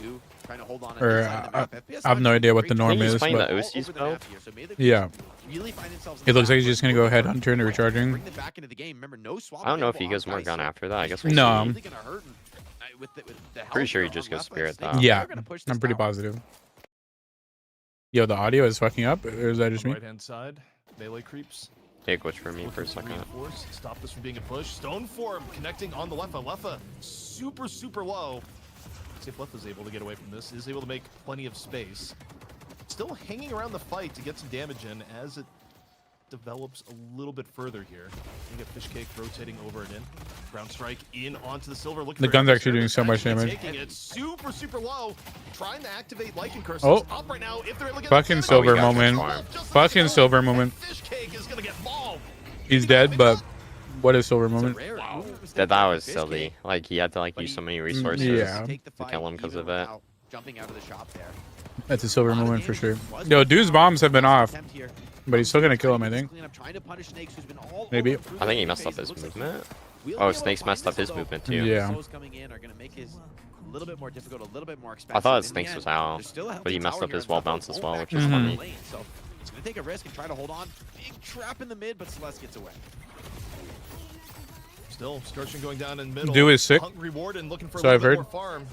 Trying to hold on Or, inside the map. FPS I have no idea what the great norm I think he's is, playing but the all OC's over the build. map here, so Melee yeah. really find themselves in It the looks like back he's just foot. gonna go ahead hunter into recharging. Bring them back into the game. Remember, no swap I don't know if he available goes on more Dice. gun after that. I guess we'll No. see. Really gonna hurt him. With the health Pretty sure he on just goes left Spirit, Snake, though. Yeah, they're gonna push this I'm pretty tower. positive. Yo, the audio is fucking up, or is that just me? Right hand side, melee creeps. Take glitch for me for a Looking to second. reinforce, stop this from being a push. Stone form connecting on the Leffa. Leffa super low. See if Leffa's able to get away from this. Is able to make plenty of space. Still hanging around the fight to get some damage in as it develops a little bit further here. You get Fishcake rotating over and in. Ground strike in onto the silver. Looking The for gun's Erebus. actually doing so much Actually damage. Taking it super low. Trying to activate Lycan Curse. Oh. It's up right now. If they're able to get Fucking the silver damage, moment. just Fucking like silver that, moment. Fishcake is gonna get mauled. He's dead, but what a silver It's a moment. rare move That was Fishcake, silly. Like he had to like but use he- so many he resources Yeah. take the to fight kill him because even of it. without jumping out of the shop there. That's a silver A lot of moment for damage sure. was Yo, put dude's down. bombs have been off, Attempt here. but he's still gonna kill him, I think. Cleanup, trying to punish Snakes, who's been all Maybe. over through I think the he messed up phase. his It looks like movement. we'll Oh, be able Snakes to messed find up his this, movement although too. Yeah. Souls coming in are going to make his a little bit more difficult, a little bit more expensive. I thought In the Snakes end, was out, there's still a but he healthy messed tower up here his and wall Buffalo bounce as going well, back which to is the Mhm. funny. lane. So it's going to take a risk and try to hold on. Big trap in the mid, but Celeste gets away. Still, Scorching going down in middle. Dude is sick. Hungry Warden looking for a So little I've bit heard. more farm.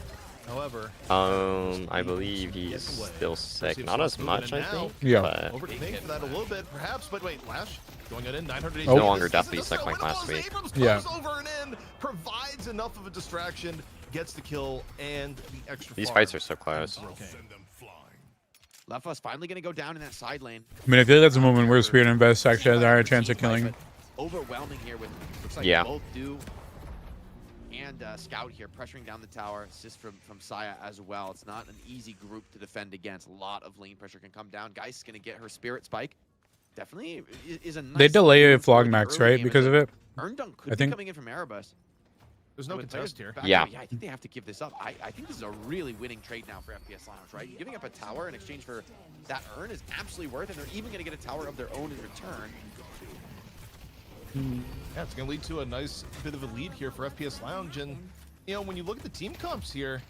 However, I believe he's still sick. Not as much, I think. Yeah. But over to Pink for that a little bit, perhaps. But wait, Lash going in 980. No longer This deathly isn't sick like one of last those. week. Abrams Yeah. comes over and in, provides enough of a distraction, gets the kill and the extra. these farm. fights are so close. Okay. Lefa's finally going to go down in that side lane. I mean, I feel like that's a moment where Spirit and Best actually has a higher chance of killing. Overwhelming here with looks like Yeah. both do and Scout here pressuring down the tower. Assist from Saya as well. It's not an easy group to defend against. A lot of lane pressure can come down. Geist going to get her spirit spike. Definitely is a nice. They delay move for the Flogmax, early right? game Because as of a it. Earn dunk could I be think. coming in from Erebus. There's no With contest players here. back Yeah. there, I think they have to give this up. I think this is a really winning trade now for FPS Lounge, right? Giving up a tower in exchange for that earn is absolutely worth it. They're even going to get a tower of their own in return. Yeah, it's going to lead to a nice bit of a lead here for FPS Lounge. And, you know, when you look at the team comps here,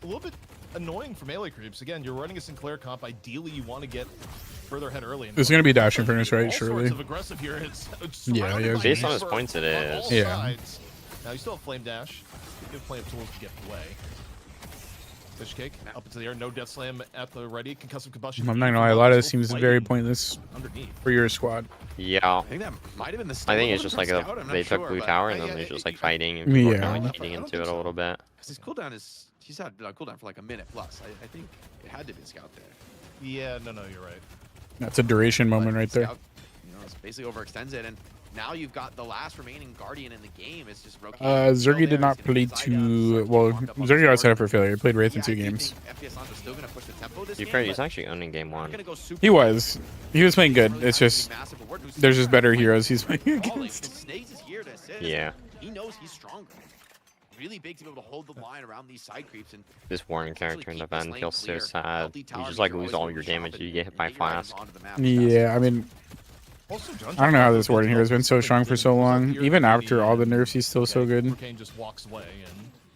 a little bit annoying for melee creeps. Again, you're running a Sinclair comp. Ideally, you want to get further ahead early. This is gonna be Dash Infernus, right? All Surely. sorts of aggressive here. It's Yeah, surrounded yeah. by Based on his Amber points, it on is. all Yeah. sides. Now, you still have Flame Dash. You have plenty of tools to get away. Fishcake up into the air. No Death Slam at the ready. Concussive Combustion. I'm not gonna lie, a lot of this seems very pointless Underneath. for your squad. Yeah. I think that might have been the I think stolen it's just from like Scout, I'm not they took sure, blue but tower and I- then I- they're just I- like fighting and people are Yeah. kind of I like cheating don't into think it a so. little bit. Because his cooldown is, he's had a cooldown for like a minute plus. I think it had to be Scout there. Yeah, no, you're right. That's a duration moment But right there. Scout, you know, it's basically overextends it, and now you've got the last remaining Guardian in the game. It's just Roki. Zergy did not play too well. Zergy got set up for failure. He played Wraith in 2 games. He's actually owning game 1. He was playing good. It's just there's just better heroes he's playing against. Yeah. He knows he's stronger. Really big to be able to hold the line around these side creeps and This Warren character in the keep this Ven lane feels so clear. sad. Healthy You tower just means like you're lose always all able your to shop damage, it you and get hit by get your ass flask. onto the map Yeah, I mean, Also, John I don't know how this Warden hero has been so strong for so long. Even after all the nerfs, he's still so good. Hurricane just walks away, and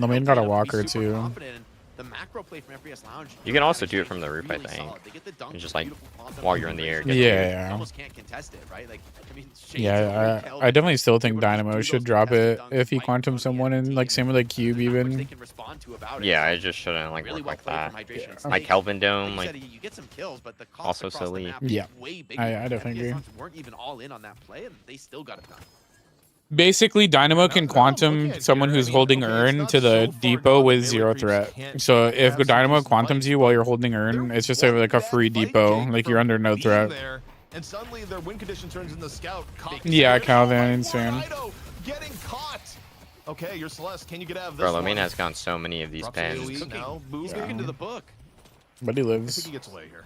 The main got a walker too. The macro play from FPS Lounge. You can also do it from the roof, I really think. solid. They get the dunk, Just like beautiful quantum while you're in the air. Get Yeah. You almost can't contest it, right? Like, I mean, shades of Yeah, Raquel, I definitely still think able to just Dynamo do should those drop contested it dunks if he right quantum on the someone other in like team. same with like Cube There's not much they even. can respond to about it. Yeah, it just shouldn't like Really work well like played that. from Hydration. Yeah. Like Snakes, Kelvin like Dome, you like said, you get some kills, but the cost also across the silly. map Yeah. is way bigger. I definitely FPS agree. Lounge weren't even all in on that play, and they still got it done. Basically, Dynamo can Now I'm quantum looking at someone here, who's I mean, holding okay, it's urn not to the so far depot gone with that zero Melee threat. Creeps can't So if have some Dynamo decent quantums fights, you while but you're holding urn, they're it's just one like a bad free fight, depot. Jake, Like from you're under no being threat. there, and suddenly their win condition turns into scout. Caught Yeah, this Calvin, year. Oh my insane. word, Ido getting caught. Okay, you're Celeste. Can you get out of this Bro, one? Lomena has gotten so many of these Drops pens. AoE now, He's moving. cooking to the book. But he I think lives. he gets away here.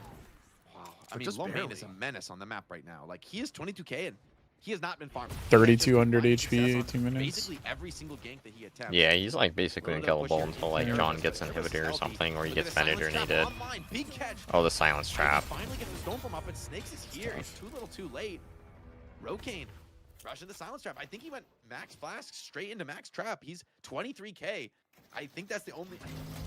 Wow. I But mean, just Lomain is a barely. menace on the map right now. Like, he is 22k, and he has not been farming. 3,200 He has HP, just been 18 minutes. Basically every single gank that he attempts. Yeah, he's like basically Little bit of push unkillable here. until like Yeah. John gets There was inhibitor or Selfie. something, or he Look at gets the silence Venator trap needed. online. Big catch. Oh, the silence trap. Finally gets the Stormform up, but Snakes is here. It's too little too late. Rokane rushing the silence trap. I think he went max flask straight into max trap. He's 23k. I think that's the only.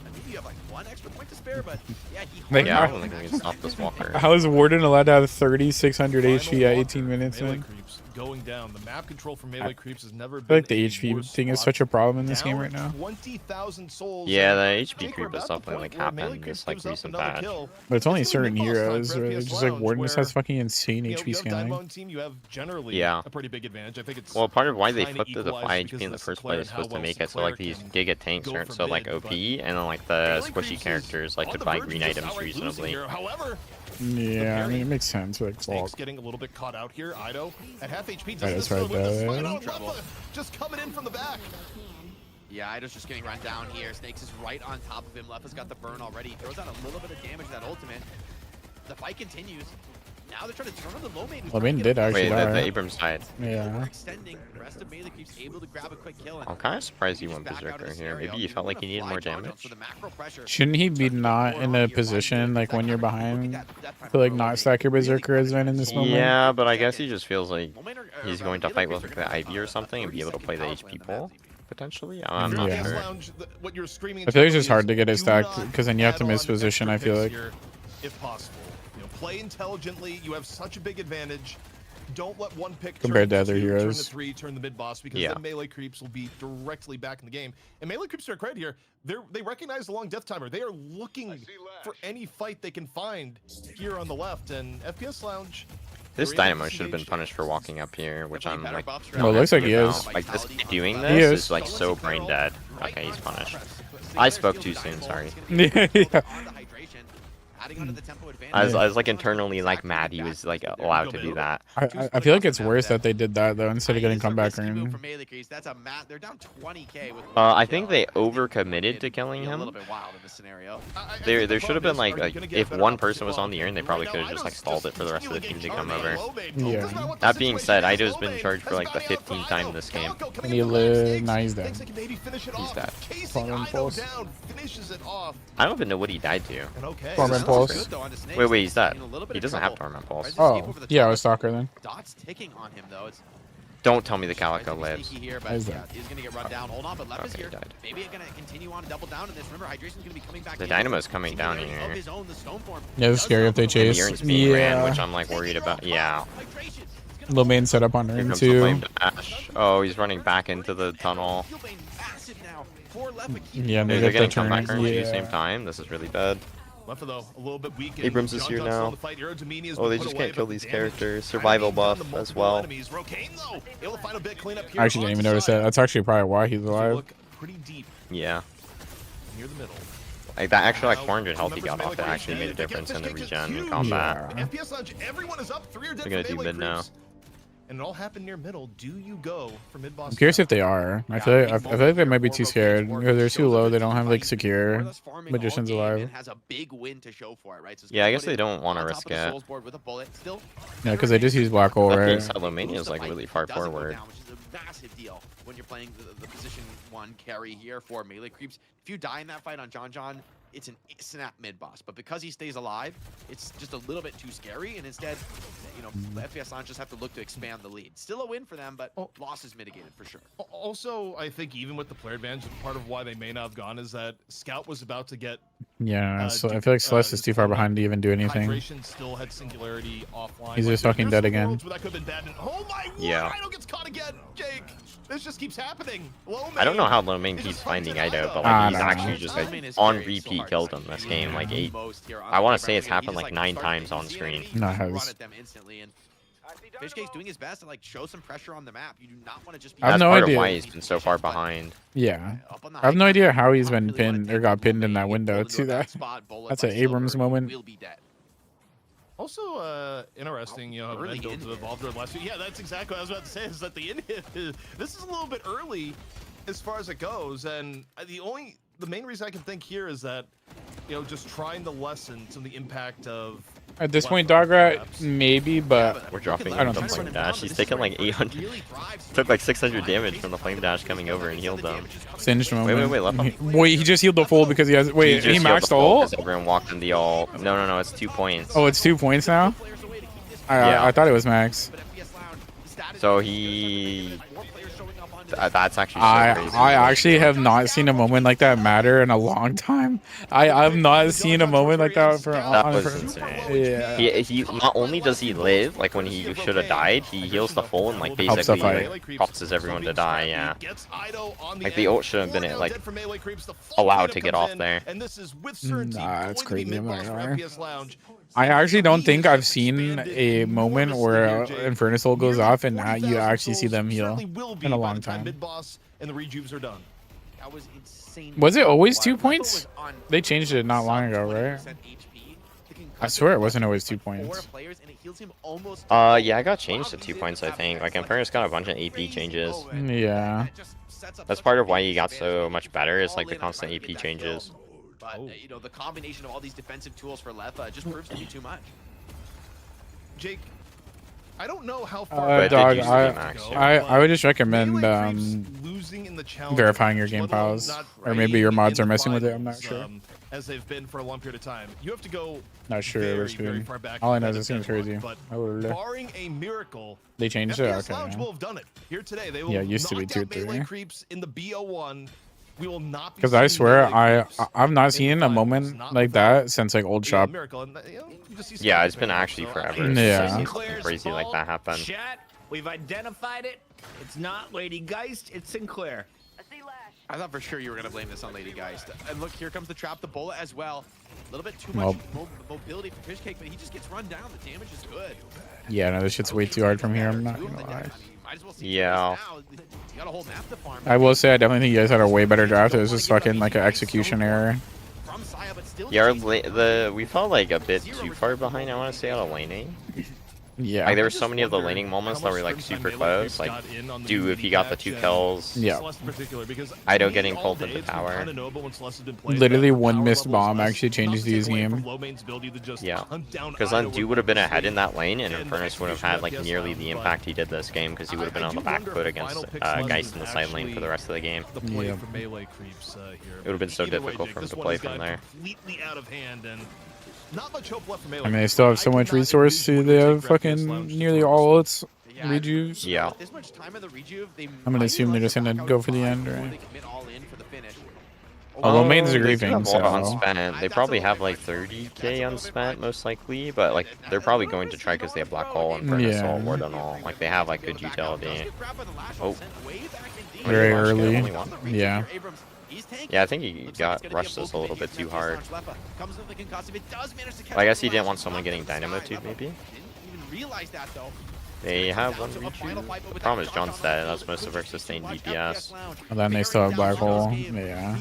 I think you have like one extra point to spare, but yeah, he. Like, Yeah, I how- don't think we can stop this walker. How is Warden allowed to have 3,600 Final HP at walker, 18 minutes, melee man? creeps going down. The map control for melee creeps has never I been feel like the a HP worse thing is spot. such a problem in this game Down right now. 20,000 souls. Yeah, and the I HP think we're creep is about to the definitely like point where melee happened creeps this like gives up recent another patch. kill. But it's only It's gonna certain be mid-boss time heroes, for right? FPS It's just like Lounge, Warden just has where, fucking insane you know, HP you have Dynamo scaling. and team, you have generally Yeah. a pretty big advantage. I think it's Well, part of why they trying to flipped to the equalize 5 because HP in the of first Sinclair place and was how to well make it so Sinclair like these can Giga tanks go aren't for so like mid, OP, but and then like the Melee squishy Creeps is characters like on could the buy verge of green just items outright losing reasonably. here. However, Yeah, I mean, it makes sense. Like, Snakes fuck. getting a little bit caught out here. Ido at half HP. That is right there. Just coming in from the back. Yeah, Ido's just getting run down here. Snakes is right on top of him. Lefa's got the burn already. Throws out a little bit of damage to that ultimate. The fight continues. Now they're trying to turn on the Lomain. Lomain did actually Wait, die. the Abrams died. We're Yeah. extending. The rest of Melee Creeps able to grab a quick kill. And I'm kind of surprised he just went back out of Berserker the here. scenario. Maybe he felt like he needed more damage. For the macro pressure. Shouldn't he be not in a position like when you're behind to like not stack your Berserker as Ven in this moment? Yeah, but I guess he just feels like he's going to fight with like the Ivy or something and be able to play the HP pull potentially. I'm not Yeah. sure. What you're screaming I feel like it's internally just hard is to get it do stacked, not 'cause then you have to add miss on position, extra I feel picks like. here if possible. You know, play intelligently. You have such a big advantage. Don't let one pick Compared turn to other two, turn heroes. the 3, turn the mid boss, because Yeah. then melee creeps will be directly back in the game. And melee creeps, to their credit here, they recognize the long death timer. They are looking for any fight they can find here on the left. And FPS Lounge. This they're able to Dynamo should have been disengage. punished for walking up here, which I'm like. Well, it looks like he about. is. Like this doing He this is. is like so brain dead. Okay, he's punished. I spoke too soon, sorry. Yeah. I was like internally like mad he was like allowed to do that. I feel like it's worse that they did that though instead of getting comeback earn. That's a they're down 20k with I think they overcommitted to killing a little him. bit wild in this scenario. There should have been like if one person was on the urn, they probably could have just like stalled it for the rest of the team to come over. Yeah. That being said, Ido's been charged for like the 15th time this game. And he lived. Now he's dead. He's dead. Farm impulse. I don't even know what he died to. Farm impulse. Wait, he's dead. He doesn't have Torment Pulse. Oh, yeah, I was Stalker then. Dots ticking on him though. It's Don't tell me the Calico lives. here, Is but that? he's gonna get run down. Hold on, but Left is Okay, here. he died. Maybe gonna continue on and double down in this. Remember, Hydration's gonna be coming back. The in. Dynamo's coming down Simulating of here. his own, the Stoneform. Yeah, it's scary if they And chase. the Urn's being ran, which Yeah. I'm like worried about. Yeah. Lomain set up on Here Urn comes the flame too. dash. Oh, he's running back into the tunnel. Yeah, They're they get getting the comeback turn. turns at the same Yeah. time. This is really bad. Left though, a little bit weak. Abrams is here now. Oh, they just can't kill these characters. Survival buff as well. I actually didn't even notice that. That's actually probably why he's alive. Pretty deep Yeah. near the middle. Like that extra like 400 health he got off that actually made a difference in the regen in combat. Yeah. FPS Lounge, everyone is up. 3 are dead. They're gonna for do melee mid now. creeps. And it all happened near middle. Do you go for mid boss? I'm curious if they are. I feel like they might be too scared. If they're too low, they don't have like secure magicians alive. Has a big win to show for it, right? So it's Yeah, I gonna guess put they it don't want to on top risk of the it. Souls board with a bullet. Still, Yeah, because they just use black hole, That being right? said, Lomania is like really far doesn't go forward. down, which is a massive deal when you're playing the position 1 carry here for melee creeps. If you die in that fight on John, it's an snap mid boss. But because he stays alive, it's just a little bit too scary. And instead, you know, the FPS Lounge just have to look to expand the lead. Still a win for them, but loss is mitigated for sure. Also, I think even with the player advantage, part of why they may not have gone is that Scout was about to get Yeah, so I feel like Celeste is too far behind to even do anything. hydration, still had singularity offline. He's Like, just fucking there's dead some again. worlds where that could have been bad. And, oh my Yeah. Rhino gets caught again, Jake. This just keeps happening. Low I don't know main. how low main He keeps just finding hunted Ido, Ido. but I like he's don't actually know. just Low like main is on very repeat hard killed to him this succeed. game like 8. Most here on I the want to front say it's end. He happened just, like like, 9 starts times making on the screen. enemy, No, it run has. at them instantly. And Fishcake's doing his best to like show some pressure on the map. You do not want to just be I have That's no part idea. of why he's been so far behind. Yeah. up on the I have high no ground. idea how he's Not been really wanna pinned or take got low pinned in main, that get window pulled into to a bad that. spot, bullet That's by an Abrams Silver, moment. will be dead. Also, interesting, you know, how Early Ven built in to evolve during last week. Yeah, that's exactly what I was about to say, is that the inhib, this is a little bit early as far as it goes, and the main reason I can think here is that, you know, just trying to lessen some of the impact of... At this point, weapons, Dograt, perhaps. maybe, but We're dropping I don't the think so. flame dash. He's taken like 800. Took like 600 damage from the flame dash coming over and healed them. Singed moment. Wait, left him. Wait, he just healed the full because he has. Wait, he just healed maxed the full ult? 'cause everyone walked in the ult. No, it's 2 points. Oh, it's 2 points now? Yeah. I thought it was max. So he... that's actually so crazy. I actually have not seen a moment like that matter in a long time. I've not seen a moment like that for. That was insane. Yeah. He not only does he live, like when he should have died, he heals the full and like Helps the basically fight. like, causes everyone to die. Yeah. Like the ult should have been like allowed to get off there. And this is with certainty Nah, it's going to be crazy, I'm not mid-boss for gonna lie. FPS Lounge. I actually don't think I've He's seen expanded a moment where enormously here, Jake. Infernus ult goes Nearly off and you 40,000 actually see souls them heal certainly will be in a by long the time. Mid-boss and the rejuves are done. That was insane. Was it always 2 Lepa points? was on They changed it not long ago, right? 20% HP. The I concussive swear it wasn't weapon always is 2 like points. 4 players, and it heals him almost Yeah, I got changed to 2 points, I think. Like Infernus got a bunch of AP changes. Yeah. That's part of why he got so much better. Is like the constant AP changes. But you know, the combination of all these defensive tools for Lepa just proves to be too much. Jake, I don't know how far But it Dog, did used to be max, yeah. I would just recommend Melee creeps losing in the challenge, verifying your game let alone files, not or maybe your playing mods in are the messing with it. I'm not finals, sure. As they've been for a long period of time. You have to go Not sure. very, It's very been- far back. all I to know is the it seems Deadlock, crazy. But Oh, barring a miracle, they changed it. FPS Okay. Lounge Yeah. will have done it here today. They will Yeah, it used to be knock 2 out melee 3. creeps in the BO1. We will not be Because I seeing swear melee creeps I've not in the seen a finals, moment not like without that since like old a shop. miracle. And, you know, you just see Yeah, stuff it's been like that. actually So forever. I- Yeah. Something Sinclair's crazy like that fault. happened. Chat, we've identified it. It's not Lady Geist, it's Sinclair. I thought for sure you were gonna blame this on Lady Geist. And look, here comes the trap, the bullet as well. A little bit too much mobility for Fishcake, but he just gets run down. The damage is good. Yeah, no, this shit's way too hard from here. I'm not Two of gonna the lie. death. I mean, you might as well see Yeah. this now. You got a whole map to farm. I will say I definitely think you guys had a way better draft. It was just fucking like an execution error. From Saya, but still Yeah, chasing we felt like a bit too far behind. I want to say out of laning. Yeah. Like there were so many of the laning moments that were like super close. Like, dude, if he got the 2 kills, Yeah. Ido getting pulled into tower. Literally one missed bomb actually changes Dude's game. Yeah, because then Dude would have been ahead in that lane, and Infernus would have had like nearly the impact he did this game, because he would have been on the back foot against Geist in the side lane for the rest of the game. Yeah. It would have been so difficult for him to play from there. Completely out of hand, and not much hope left for melee. I mean, they still have so much resource too. They have fucking nearly all its rejuves. Yeah. This much time in the rejuve, they I'm gonna might assume they're like just to gonna back out go for the five end, before right? they commit all in for the finish. Although main's They griefing, still have more so unspent. They probably have like 30k unspent most likely, but like they're probably going to try because they have Black Hole and Furnace Yeah. Soul, Ward and all. Like they have like good utility. Oh. very Lash got early. only one. Yeah. Yeah, I think he got rushed this a little bit too hard. I guess he didn't want someone getting Dynamo too, maybe. They have one rejuve. The problem is John's dead. That's most of our sustained DPS. And then they still have Black Hole. Yeah.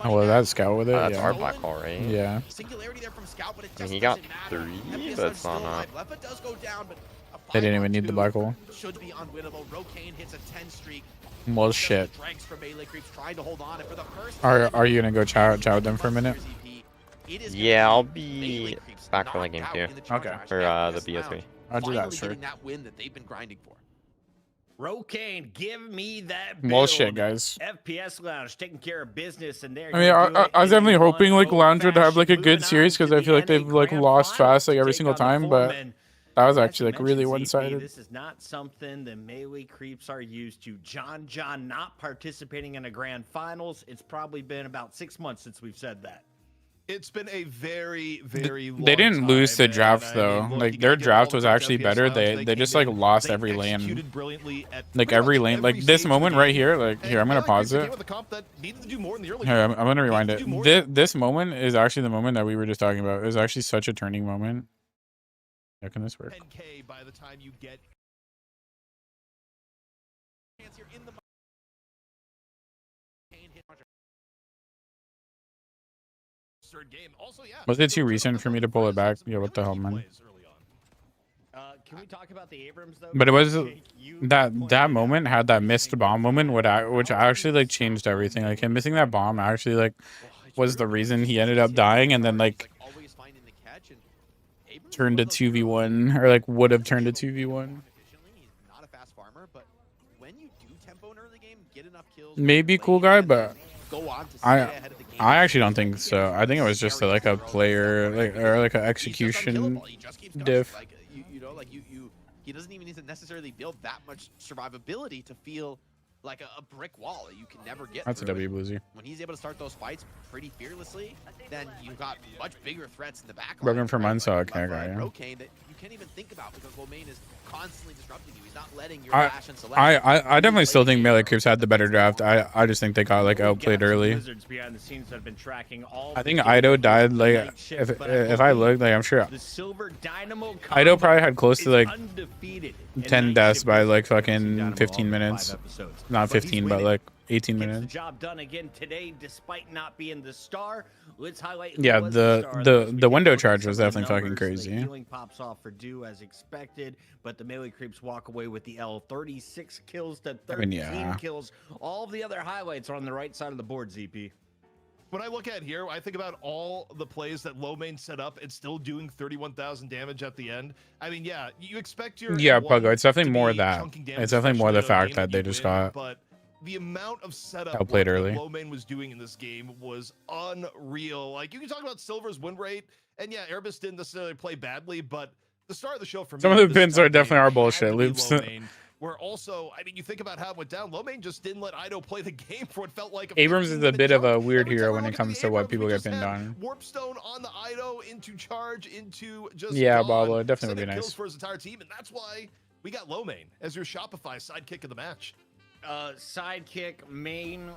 Oh, well, that's Scout with it. That's Yeah. our Black Hole, right? Yeah. I mean, he got 3, but it's not enough. They didn't even need the Black Hole. Should be unwinnable. Rokane hits a 10 streak. Well, shit. Drags for melee creeps, trying to hold on, and for the first Are you gonna go chow them for a minute? Yeah, I'll be back for that game too. Okay. For the BO3. I'll do that, Finally sure. getting that win that they've been grinding for. Rokane, give me that Well, shit, build. guys. FPS Lounge taking care of business, and they're I mean, I was definitely hoping like Lounge would have like a good series because I feel like they've like lost fast like every single time, but that was actually like really one-sided. This is not something the melee creeps are used to. John not participating in a grand finals. It's probably been about 6 months since we've said that. It's been a very, very long They didn't lose the time, draft and, though. I mean, look, Like you their gotta give all draft the was credit to actually FPS better. Lounge. They just came like in, lost they every lane. executed brilliantly at Like pretty every much lane. every Like this stage of the moment right game. here. Like here, I'm gonna And pause Melee it. Creeps with a comp that needed to do more in the early Here, I'm game. gonna rewind Needed to do more. This moment is actually the moment that we were just talking about. It was actually such a turning moment. How can this work? 10K by the time you get in the third game. Also, yeah. Was it too recent for me to pull it back? Yeah, what the hell, man? Can we talk about the Abrams though? But it was Jake, you that pointed moment had that missed bomb moment, which actually like changed everything. Like him missing that bomb actually like was the reason he ended up dying, and then like turned to 2v1 or like would have turned to 2v1. Not a fast farmer, but when you do tempo in early game, get enough kills. Maybe cool guy, but Go on to stay I ahead of the game. actually don't think so. I think it was just like a player like or like an execution diff. Like you know, like he doesn't even need to necessarily build that much survivability to feel like a brick wall that you can never get That's a through. W, Bluesy. When he's able to start those fights pretty fearlessly, then you've got much bigger threats in the back. Broken for months, so Like okay, guy, yeah. Rokane that you can't even think about because Lomain is constantly disrupting you. He's not letting your I Lash and Select. I definitely still think Melee Creeps had the better draft. I just think they got like outplayed early. Wizards behind the scenes that have been tracking all I think the Ido games died of like night shift, if but I look like I'm sure the Silver Dynamo Ido probably had close is to like undefeated in 10 night deaths shift by wizards. like Dynamo fucking all 15 5 minutes. episodes. Not But he's 15, but winning. like 18 Gets the minutes. job done again today, despite not being the star. Let's highlight. Who Yeah, was the- star the- this the weekend. window Look at charge some was of the definitely fucking numbers. crazy. The healing pops off for Do as expected, but the Melee Creeps walk away with the L. 36 kills to 13 yeah. kills. All of the other highlights are on the right side of the board. ZP. When I look at here, I think about all the plays that Lomain set up and still doing 31,000 damage at the end. I mean, yeah, you expect your Yeah, L1 Puggo, it's definitely to more be that. chunking damage, It's definitely more especially the in a fact game that they you just win, got But the amount of setup outplayed work early. that Lomain was doing in this game was unreal. Like, you can talk about Silver's win rate, and yeah, Erebus didn't necessarily play badly, but the start of the show for me, Some of the this pins entire are definitely game our had bullshit to be loops. Lomain, where also, I mean, you think about how it went down. Lomain just didn't let Ido play the game for what felt like a Abrams is a 15-minute bit of a chunk. weird Every hero time when we it look at comes the to what Abrams, people we get just pinned had on. Warpstone on the Ido into charge into just Yeah, gone, Boblo, it definitely would be sending kills nice. for his entire team, and that's why we got Lomain as your Shopify sidekick of the match. Sidekick, main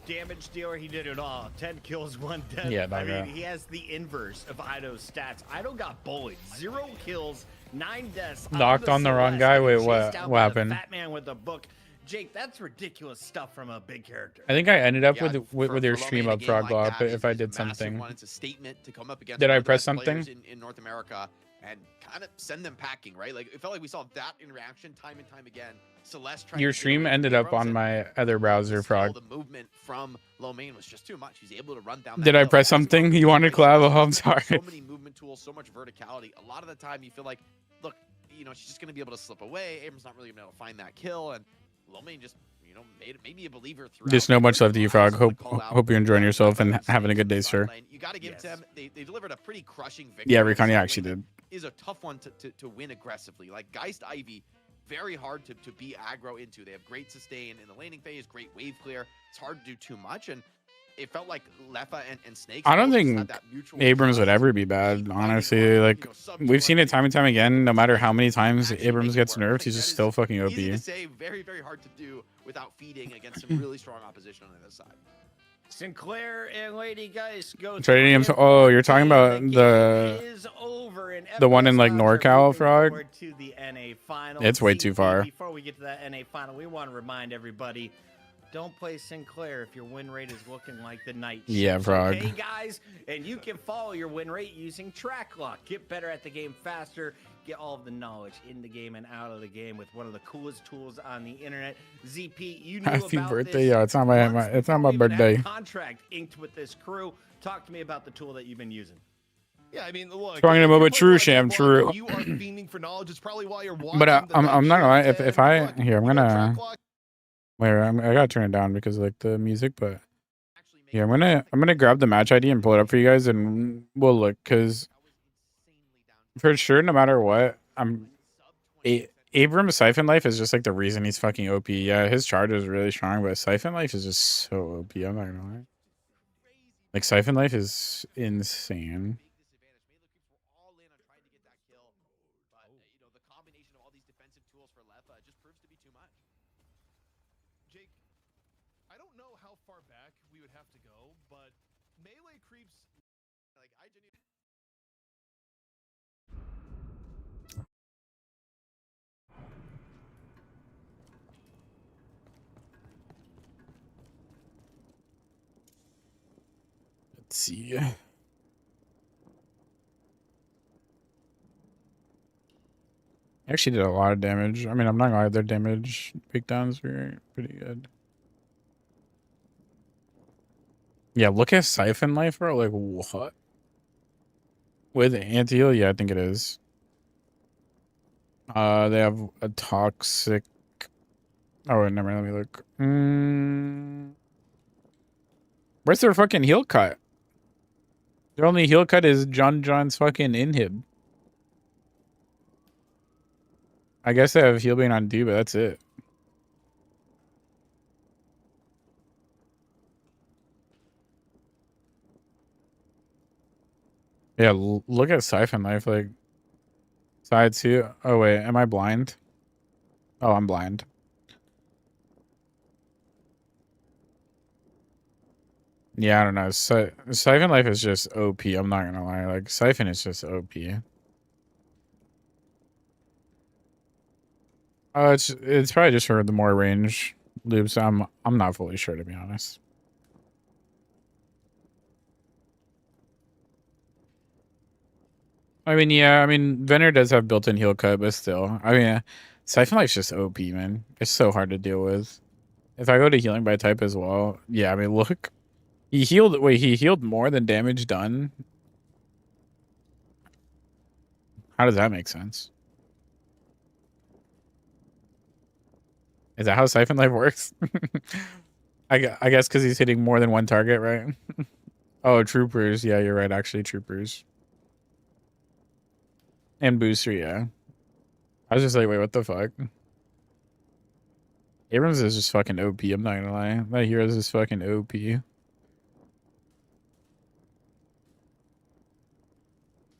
damage dealer. He did it all. 10 kills, 1 death. Yeah, I dog, yeah. mean, he has the inverse of Ido's stats. Ido got bullied. 0 kills, 9 deaths. Knocked on the wrong guy? Wait, what happened? Fat man with a book. Jake, that's ridiculous stuff from a big character. I think I ended up Yeah, with your for stream Lomain, up, a game Frog like Block, that if I is did a massive something. one. It's a statement to come up against Did one I of the press best something? players in North America and kind of send them packing, right? Like, it felt like we saw that interaction time and time again. Celeste trying Your to get stream away from ended up Abrams, on and my other browser, still Frog. The movement from Lomain was just too much. He's able to run down that Did I hill. press As something? Lomain You wanted plays collab? so Oh, I'm sorry. So many movement tools, so much verticality. A lot of the time, you feel like, look, you know, she's just going to be able to slip away. Abrams not really going to be able to find that kill, and Lomain just, you know, made me a believer throughout. There's no much left to you, Frog. Some of the Hope you're enjoying yourself and having a good day, sir. You got to give it to Yes. them. They delivered a pretty crushing victory. Yeah, in Recon, this yeah, game actually that did. Is a tough one to win aggressively. Like Geist Ivy, very hard to be aggro into. They have great sustain in the laning phase, great wave clear. It's hard to do too much, and it felt like Lefa and Snakes. I don't both just think had that mutual Abrams would trust. ever be bad, Keep honestly. fighting on, Like, you know, sub we've seen it 200. time and time again. No matter how many times Actually Abrams make it gets work. nerfed, Like, he's that just is still fucking Easy to OP. say, very, very hard to do without feeding against some really strong opposition on the other side. Sinclair and Lady Geist go. Trading him. Oh, you're talking about the one in like NorCal, Frog? To the NA final. It's way too far. Before we get to that NA final, we want to remind everybody: don't play Sinclair if your win rate is looking like the night. Yeah, Ships, Frog. Okay, guys, and you can follow your win rate using TrackLock. Get better at the game faster. Get all of the knowledge in the game and out of the game with one of the coolest tools on the internet. ZP, you knew Happy about birthday! this Yeah, it's not months it's not my before we even had a birthday. Contract inked with this crew. Talk to me about the tool that you've been using. Yeah, I mean, look. Talking if about you're a true playing sham, like true. you are fiending for knowledge. It's probably why you're watching. But the I'm night not gonna lie. shift, If and I look, here, I'm you know, gonna track walk- wait. I gotta turn it down because like the music. But yeah, I'm gonna grab the match ID and pull it up for you guys, and we'll look because for sure, no matter what, Abram's Siphon Life is just like the reason he's fucking OP. Yeah, his charge is really strong, but Siphon Life is just so OP. I'm not gonna lie. Like Siphon Life is insane. Jake, I don't know how far back we would have to go, but melee creeps. Like I genuinely. Let's see. Actually did a lot of damage. I mean, I'm not gonna lie, their damage breakdowns were pretty good. Yeah, look at Siphon Life, bro. Like, what? With anti-heal? Yeah, I think it is. They have a toxic... Oh, wait, never mind. Let me look. Where's their fucking heal cut? Their only heal cut is John's fucking inhib. I guess they have heal bane on D, but that's it. Yeah, look at Siphon Life, like side 2. Oh wait, am I blind? Oh, I'm blind. Yeah, I don't know. Siphon Life is just OP. I'm not gonna lie. Like Siphon is just OP. Oh, it's probably just for the more range loops. I'm not fully sure, to be honest. I mean, yeah, I mean, Venator does have built-in heal cut, but still. I mean, Siphon Life's just OP, man. It's so hard to deal with. If I go to healing by type as well, yeah, I mean, look. He healed more than damage done. How does that make sense? Is that how Siphon Life works? I guess because he's hitting more than one target, right? Oh, troopers. Yeah, you're right. Actually, troopers. And booster, yeah. I was just like, wait, what the fuck? Abrams is just fucking OP. I'm not gonna lie. That hero is just fucking OP. 80%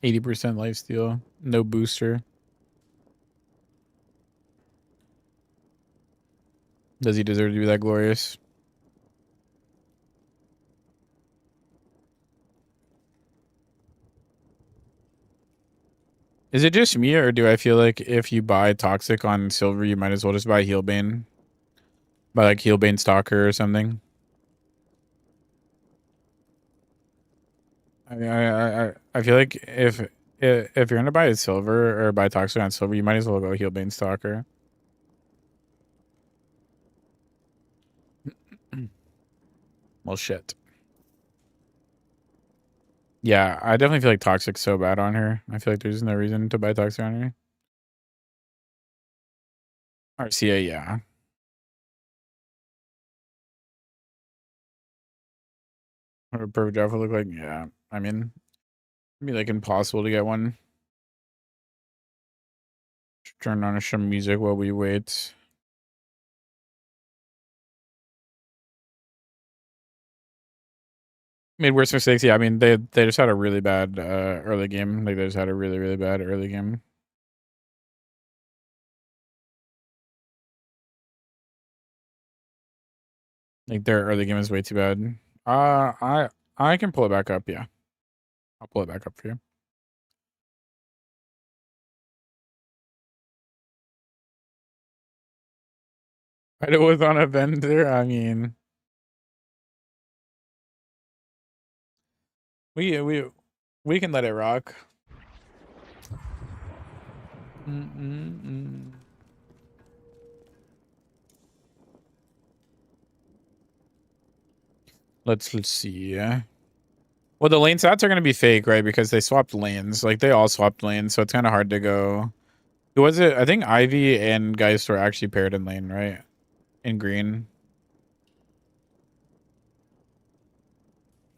lifesteal. No booster. Does he deserve to be that glorious? Is it just me, or do I feel like if you buy Toxic on Silver, you might as well just buy Healbane? Buy like Healbane Stalker or something? I feel like if you're gonna buy a Silver or buy Toxic on Silver, you might as well go Healbane Stalker. Well, shit. Yeah, I definitely feel like Toxic's so bad on her. I feel like there's no reason to buy Toxic on her. RCA, yeah. What a perfect outfit look like? Yeah. I mean, it'd be like impossible to get one. Just turn on some music while we wait. Made worse mistakes. Yeah, I mean they just had a really bad early game. Like they just had a really bad early game. Like their early game is way too bad. I can pull it back up. Yeah, I'll pull it back up for you. It was on a vendor. I mean, we can let it rock. Let's see. Well, the lane stats are going to be fake, right? Because they swapped lanes. Like, they all swapped lanes, so it's kind of hard to go. Who was it? I think Ivy and Geist were actually paired in lane, right? In green.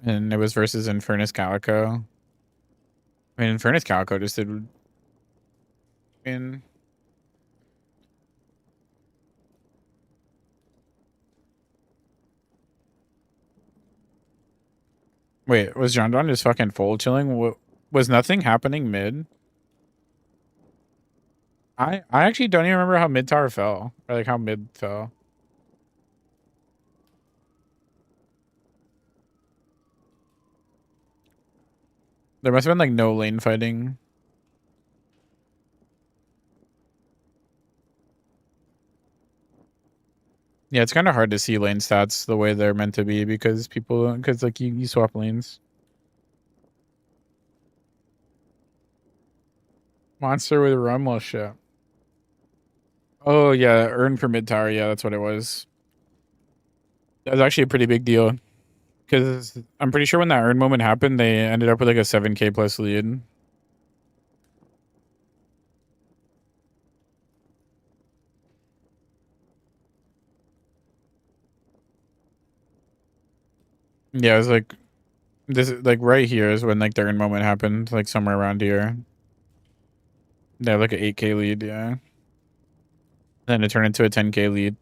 And it was versus Infernus Calico. I mean, Infernus Calico just did... in. Wait, was John Don just fucking full chilling? What, was nothing happening mid? I actually don't even remember how mid tower fell. Or like how mid fell. There must have been like no lane fighting. Yeah, it's kind of hard to see lane stats the way they're meant to be because like you swap lanes. Monster with Rumble shit. Oh yeah, earn for mid tower. Yeah, that's what it was. That was actually a pretty big deal. Because I'm pretty sure when that earn moment happened, they ended up with like a 7k plus lead. Yeah, it was like this like right here is when like the earn moment happened, like somewhere around here. They have like an 8k lead, yeah. Then it turned into a 10k lead.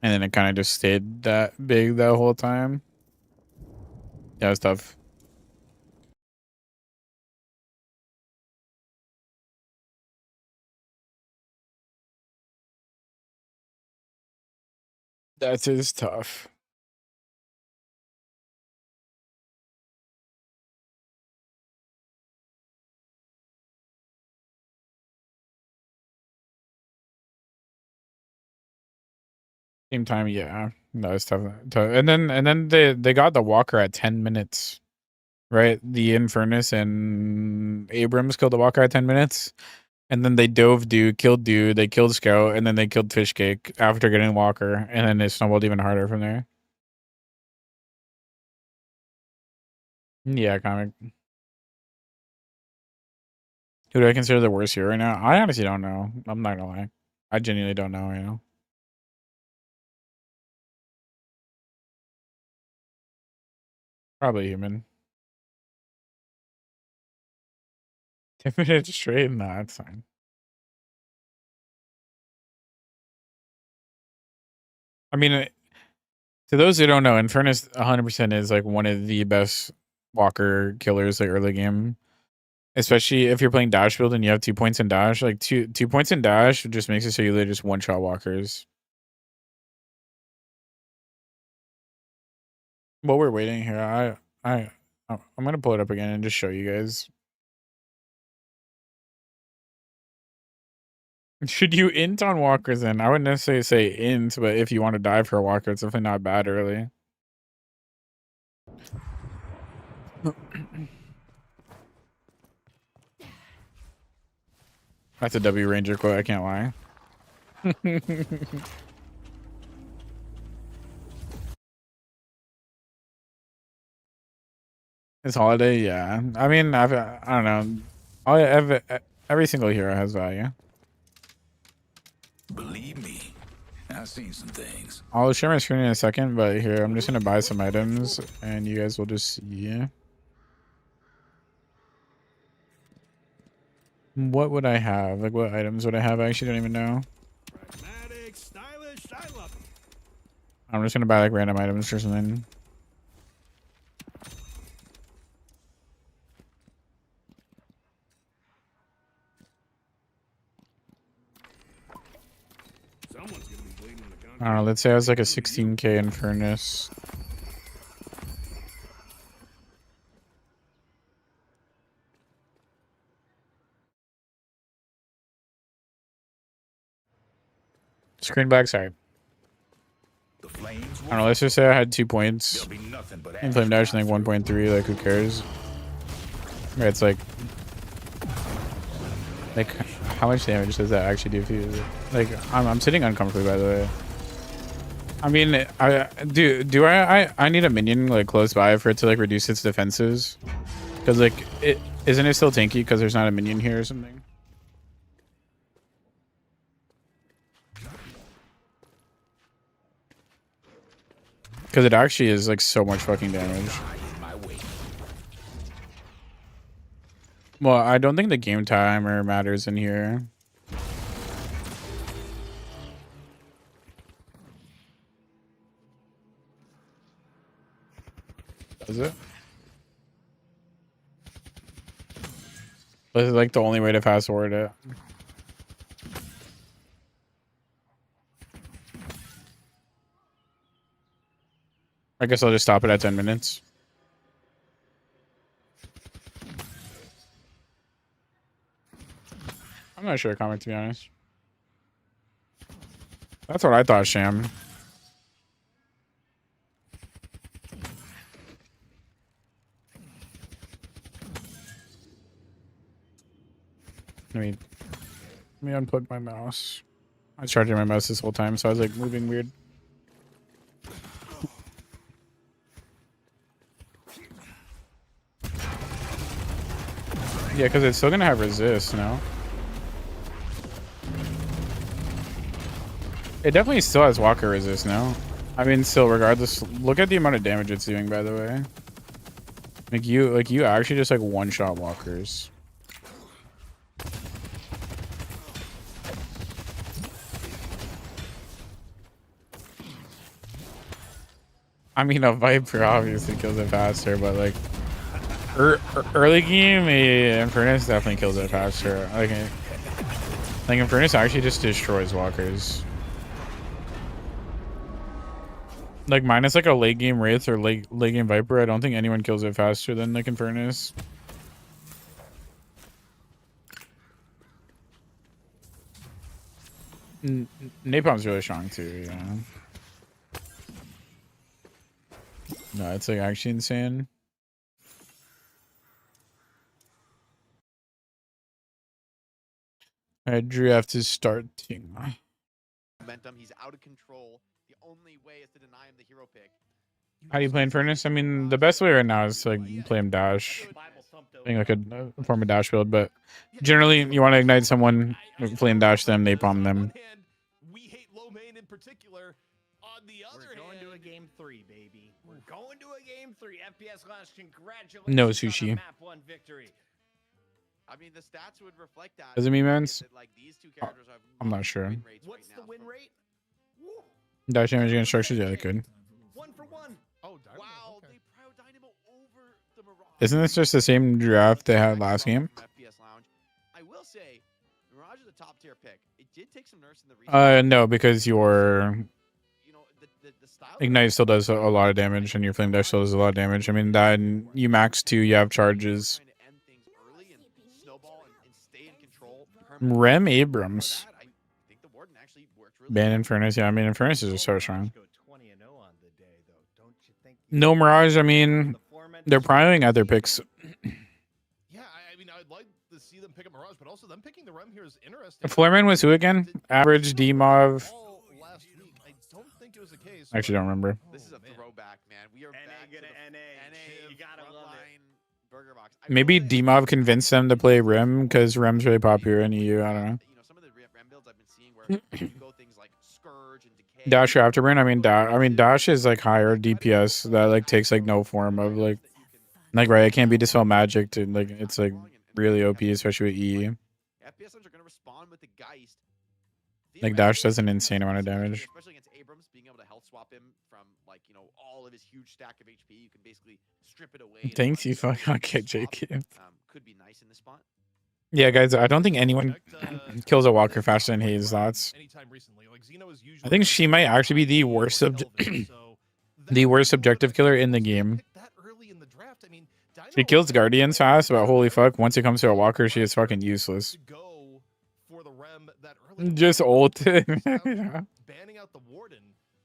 And then it kind of just stayed that big that whole time. Yeah, it was tough. That is tough. Same time, yeah. That was tough. And then they got the Walker at 10 minutes. Right? The Infernus and Abrams killed the Walker at 10 minutes. And then they dove killed they killed Scout, and then they killed Fishcake after getting Walker, and then they snowballed even harder from there. Yeah, comic. Who do I consider the worst hero right now? I honestly don't know. I'm not gonna lie. I genuinely don't know, you know. Probably human. 10 minutes straight? Nah, that's fine. I mean, to those who don't know, Infernus 100% is like one of the best Walker killers like early game. Especially if you're playing dash build and you have 2 points in dash. Like two points in dash just makes it so you literally just one-shot walkers. While we're waiting here, I'm gonna pull it up again and just show you guys. Should you int on walkers then? I wouldn't necessarily say int, but if you want to dive for a walker, it's definitely not bad early. That's a W Ranger quote, I can't lie. It's holiday, yeah. I mean, I don't know. Every single hero has value. Believe me, I've seen some things. I'll share my screen in a second, but here, I'm just gonna buy some items, and you guys will just see. What would I have? Like, what items would I have? I actually don't even know. Pragmatic, stylish, I love it. I'm just gonna buy like random items or something. Someone's gonna be waiting on the contract. I don't know. Let's say I was like a 16k Infernus. Screen back, sorry. The flames I don't know. Let's just say I had 2 points. will be nothing but And flame dash like 1.3. Like, who cares? Right, it's like how much damage does that actually do for you? Like, I'm sitting uncomfortably, by the way. I mean, I need a minion like close by for it to like reduce its defenses, because like isn't it still tanky because there's not a minion here or something? Because it actually is like so much fucking damage. Well, I don't think the game timer matters in here. Is it? This is like the only way to fast forward it. I guess I'll just stop it at 10 minutes. I'm not sure, comic, to be honest. That's what I thought, Sham. Let me unplug my mouse. I was charging my mouse this whole time, so I was like moving weird. Yeah, because it's still gonna have resist, no? It definitely still has walker resist, no? I mean, still, regardless, look at the amount of damage it's doing, by the way. Like you actually just like one-shot walkers. I mean, a Viper obviously kills it faster, but like early game, Eternus definitely kills it faster. Like Eternus actually just destroys walkers. Like minus like a late game Wraith or late game Viper, I don't think anyone kills it faster than like Eternus. Napalm's really strong too, yeah. No, it's like actually insane. I draft is starting. Momentum, he's out of control. The only way is to deny him the hero pick. How do you play Eternus? I mean, the best way right now is to like play him dash. I think like a form of dash build, but generally you want to ignite someone, play him dash them, napalm them. We hate low main in particular. On the other We're going hand, to a game 3, baby. We're going to a game 3. FPS Lash, congratulations No on sushi. a map 1 victory. I mean, the stats would reflect that. Does it mean mans? Like, these two characters have I'm not sure. win rates What's right the now win from- rate? Woo. Dash damage against structures, yeah, they could. 1 for 1. oh, Dynamo, Wow, okay. they Pro Dynamo over the Mirage. Isn't this just the same draft they had last game? From FPS Lounge. I will say, Mirage is a top tier pick. It did take some nerfs in the recent No, because your you know, the style Ignite still does a lot of damage, and your Flame Dash still does a lot of damage. I mean, that you max 2, you have charges. trying to end things early and snowball and stay in control permanently. Rem For Abrams. that, I think the Warden actually worked really Ban well. Infernus, yeah, I mean, Infernus is just so strong. Go 20-0 on the day, though. Don't you think? No Mirage, I mean, they're priming at their picks. Yeah, I mean, I'd like to see them pick up Mirage, but also them picking the Rem here is interesting. Florman was who again? Average D-Mauve. All last week. I don't think it was the case. I actually don't remember. This is a throwback, man. We are NA back to gonna the NA. You gotta love it. frontline burger box. I Maybe will say, D-Mauve convinced them to play Rem, because Rem's really popular in EU, I don't know. you know, some of the Rem builds I've been seeing where you go things like Scourge and Decay. Dash or Afterburn, I mean, Dash is like higher DPS that like takes like no form of like right, it can't be Dispel Magic to like, it's like really OP, especially with E. FPS are gonna respond with the Geist. Like Dash does an insane amount of damage. Especially against Abrams, being able to health swap him from like, you know, all of his huge stack of HP. You can basically strip it away. and Thanks, run you some fucking okay, swap. JK. Could be nice in this spot. Yeah, guys, I don't think anyone kills a walker faster than Haze thoughts. Anytime recently. Like, Xeno is usually I think she might actually be the worst the worst objective killer in the game. That early in the draft, I mean, She kills Guardians fast, but holy fuck, once it comes to a walker, she is fucking useless. to go for the Rem that early. Just ult. Banning out the Warden.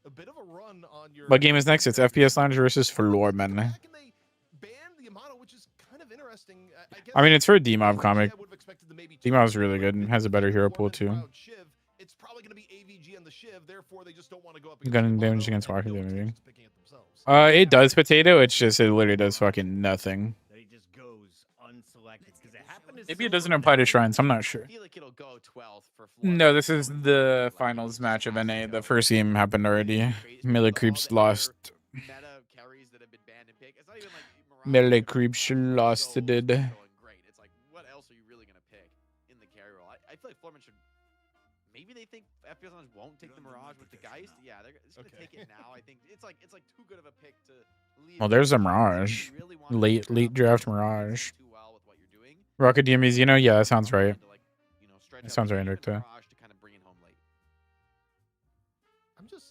A bit of a run on your. What game is next? It's FPS Lounge versus Florman. Back and they banned the Amano, which is kind of interesting. I guess I mean, it's for a D-Mob comic. I would have expected to maybe D-Mob's really good and has a better hero pool too. It it's probably going to be AVG and the Shiv. Therefore, they just don't want to go up Gun against damage Mono against and walker no team's damage. just picking it themselves. It does potato. It's just it literally does fucking nothing. That he just goes unselected because it happened to Maybe it Silver doesn't apply to Knight. shrines. I'm not sure. I feel like it'll go 12th for No, this is the finals match of NA. The first game happened already. Melee creeps lost. Meta carries that have been banned in pick. It's not even like Melee creeps lost it did. going great. It's like, what else are you really gonna pick in the carry role? I feel like Florman should. Maybe they think FPS Lounge won't take the Mirage with the Geist. Yeah, they're just gonna take it now. I think it's like too good of a pick to leave. Well, there's a Mirage. Late draft Mirage. Too well with what you're doing. Rocket DMs, you know, yeah, that sounds right. To, like, stretch That out sounds the right, game and Victor. Mirage to kind of bring it home late. I'm just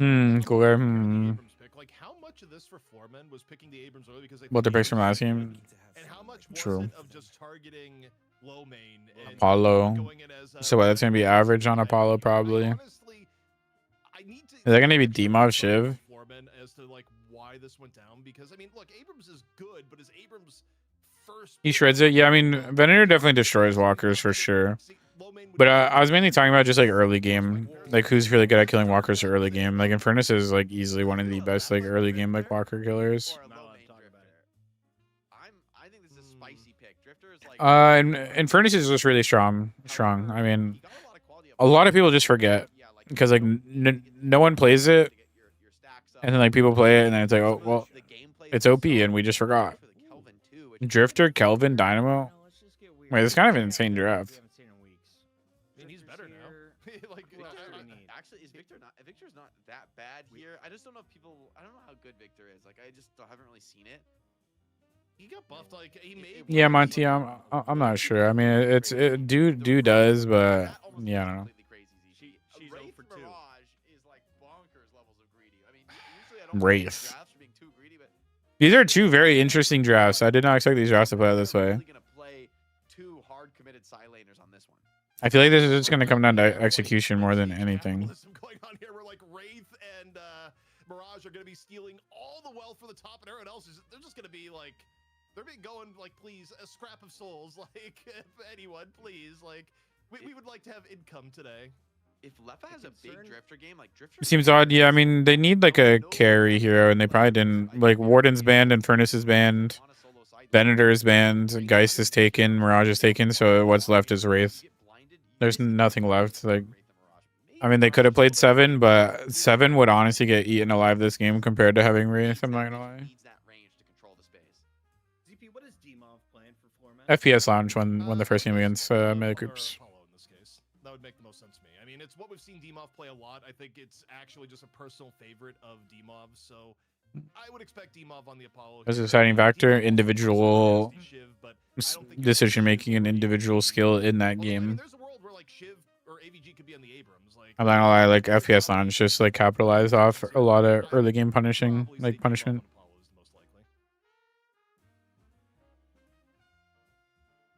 Cool guy. Abrams pick. Like, how much of this for Florman was picking the Abrams early because they What think the picks from Abrams last is game? good, and how much was True. it of just targeting low main and Apollo. going in as, So that's gonna be average on Apollo, probably. Honestly, I need to. Is that gonna be Demov Shiv? Florman as to like why this went down because I mean, look, Abrams is good, but is Abrams first? He shreds it. Yeah, I mean, Venator definitely destroys walkers for sure. But I was mainly talking about just like early game, like who's really good at killing walkers for early game. Like Eternus is like easily one of the best like early game like walker killers. Or a low main drifter. I think this is a spicy pick. Drifter is like. And Eternus is just really strong. I mean, a lot of people just forget because like no one plays it, and then like people play it, and then it's like, oh well, it's OP, and we just forgot. Drifter, Kelvin, Dynamo. Wait, it's kind of an insane draft. He's better now. Like, Actually, is Victor's not that bad here. I just don't know if people. I don't know how good Victor is. Like, I just haven't really seen it. he got buffed. Like, he made. Yeah, Monty, I'm not sure. I mean, do does, but yeah, I don't know. She's She's Wraith 0 for 2. Mirage is like bonkers levels of greedy. I mean, usually I don't Wraith. drafts for being too greedy, but These are two very interesting drafts. I did not expect these drafts to play out this way. Really gonna play two hard committed side laners on this one. I feel like this is just going to come down to execution more than anything. Capitalism going on here where like Wraith and Mirage are going to be stealing all the wealth for the top, and everyone else is they're just going to be like they're being going like please a scrap of souls like if anyone please like we would like to have income today. If Lefa has a big drifter game like drifter, Seems odd. Yeah, I mean, they need like a carry hero, and they probably didn't. Like Warden's banned, and Furnace is banned. Venator is banned. Geist is taken. Mirage is taken. So what's left is Wraith. There's nothing left. Like, I mean, they could have played 7, but 7 would honestly get eaten alive this game compared to having Wraith. I'm not gonna lie. ZP, what is Demov playing for floor match? FPS Lounge won the first game against melee groups. Apollo in this case. That would make the most sense to me. I mean, it's what we've seen Demov play a lot. I think it's actually just a personal favorite of Demov, so I would expect Demov on the Apollo. As a here. deciding factor, Demov individual Shiv, but I don't think decision making and individual skill in that Although, I mean, game. there's a world where like Shiv or AVG could be on the Abrams. Like, I'm not gonna lie, like FPS Lounge just like capitalize off a lot of early game punishing, probably like say Demov punishment. on Apollo is the most likely.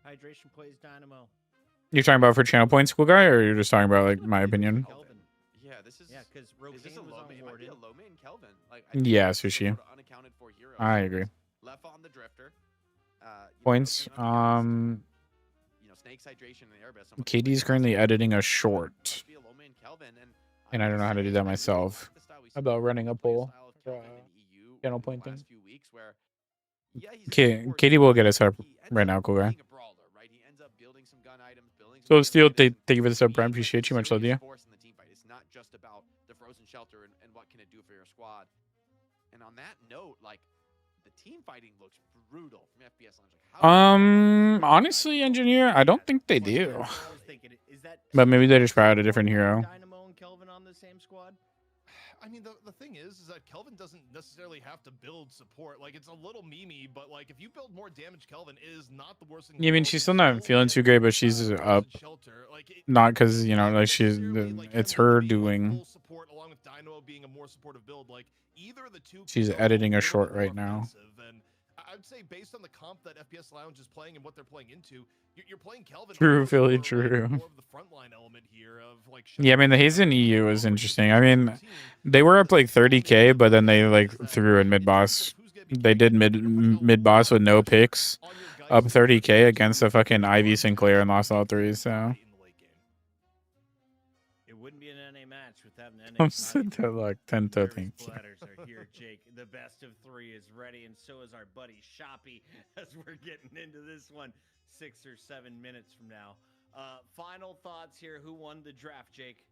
Hydration plays Dynamo. You're talking about for channel points, cool guy, or you're just talking about like my opinion? Kelvin. Yeah, this is. Yeah, because Is this a Rogaine was low on main? It might be Warden. a low main Kelvin. Like, Yeah, this is Sushi. sort of unaccounted for hero. I agree. Left on the drifter. Points. You know, Snake's hydration and airbus. somewhat KD's like currently that. editing a Must short, be a low main Kelvin, and I don't know how to do that I myself. like the style we see About him running a play poll style of for, Kelvin in EU channel over the point last thing. few weeks where, yeah, he's a Okay, good force, KD will get but us set up he ends right up now, cool guy. being a brawler, right? He ends up building some gun items, building some So gear Steel, items. thank you for the sub, Brian. He's, like, Appreciate you. Much love to serious you. force in the team fight. It's not just about the frozen shelter and what can it do for your squad. And on that note, like the team fighting looks brutal from FPS Lounge. Like, how Honestly, engineer, I don't think they do. I was thinking, is that But maybe they just tried a different hero. Dynamo and Kelvin on the same squad? I mean, the thing is that Kelvin doesn't necessarily have to build support. Like, it's a little memey, but like, if you build more damage, Kelvin is not the worst thing. in the Yeah, I mean, world. she's It's still not still feeling too great, but she's frozen up. shelter. Like, Not because, you know, like she's, necessarily, like, it's having her to be, like, doing. full support along with Dynamo being a more supportive build. Like, either of the two. She's can go editing a little short bit more right now. offensive, and I'd say based on the comp that FPS Lounge is playing and what they're playing into, you're playing Kelvin. True, almost Philly, for, like, true. more of the frontline element here of like. Yeah, I mean, the Haze in EU was interesting. I mean, they were up like 30k, but then they like threw in mid boss. They did mid boss with no picks, up 30k against a fucking Ivy Sinclair and lost all 3. So It wouldn't wouldn't be an NA match without an NA. I'm so Deadlock 10 to Nervous think. bladders are here, Jake. The best of 3 is ready, and so is our buddy Shoppy as we're getting into this one 6 or 7 minutes from now. Final thoughts here. Who won the draft, Jake?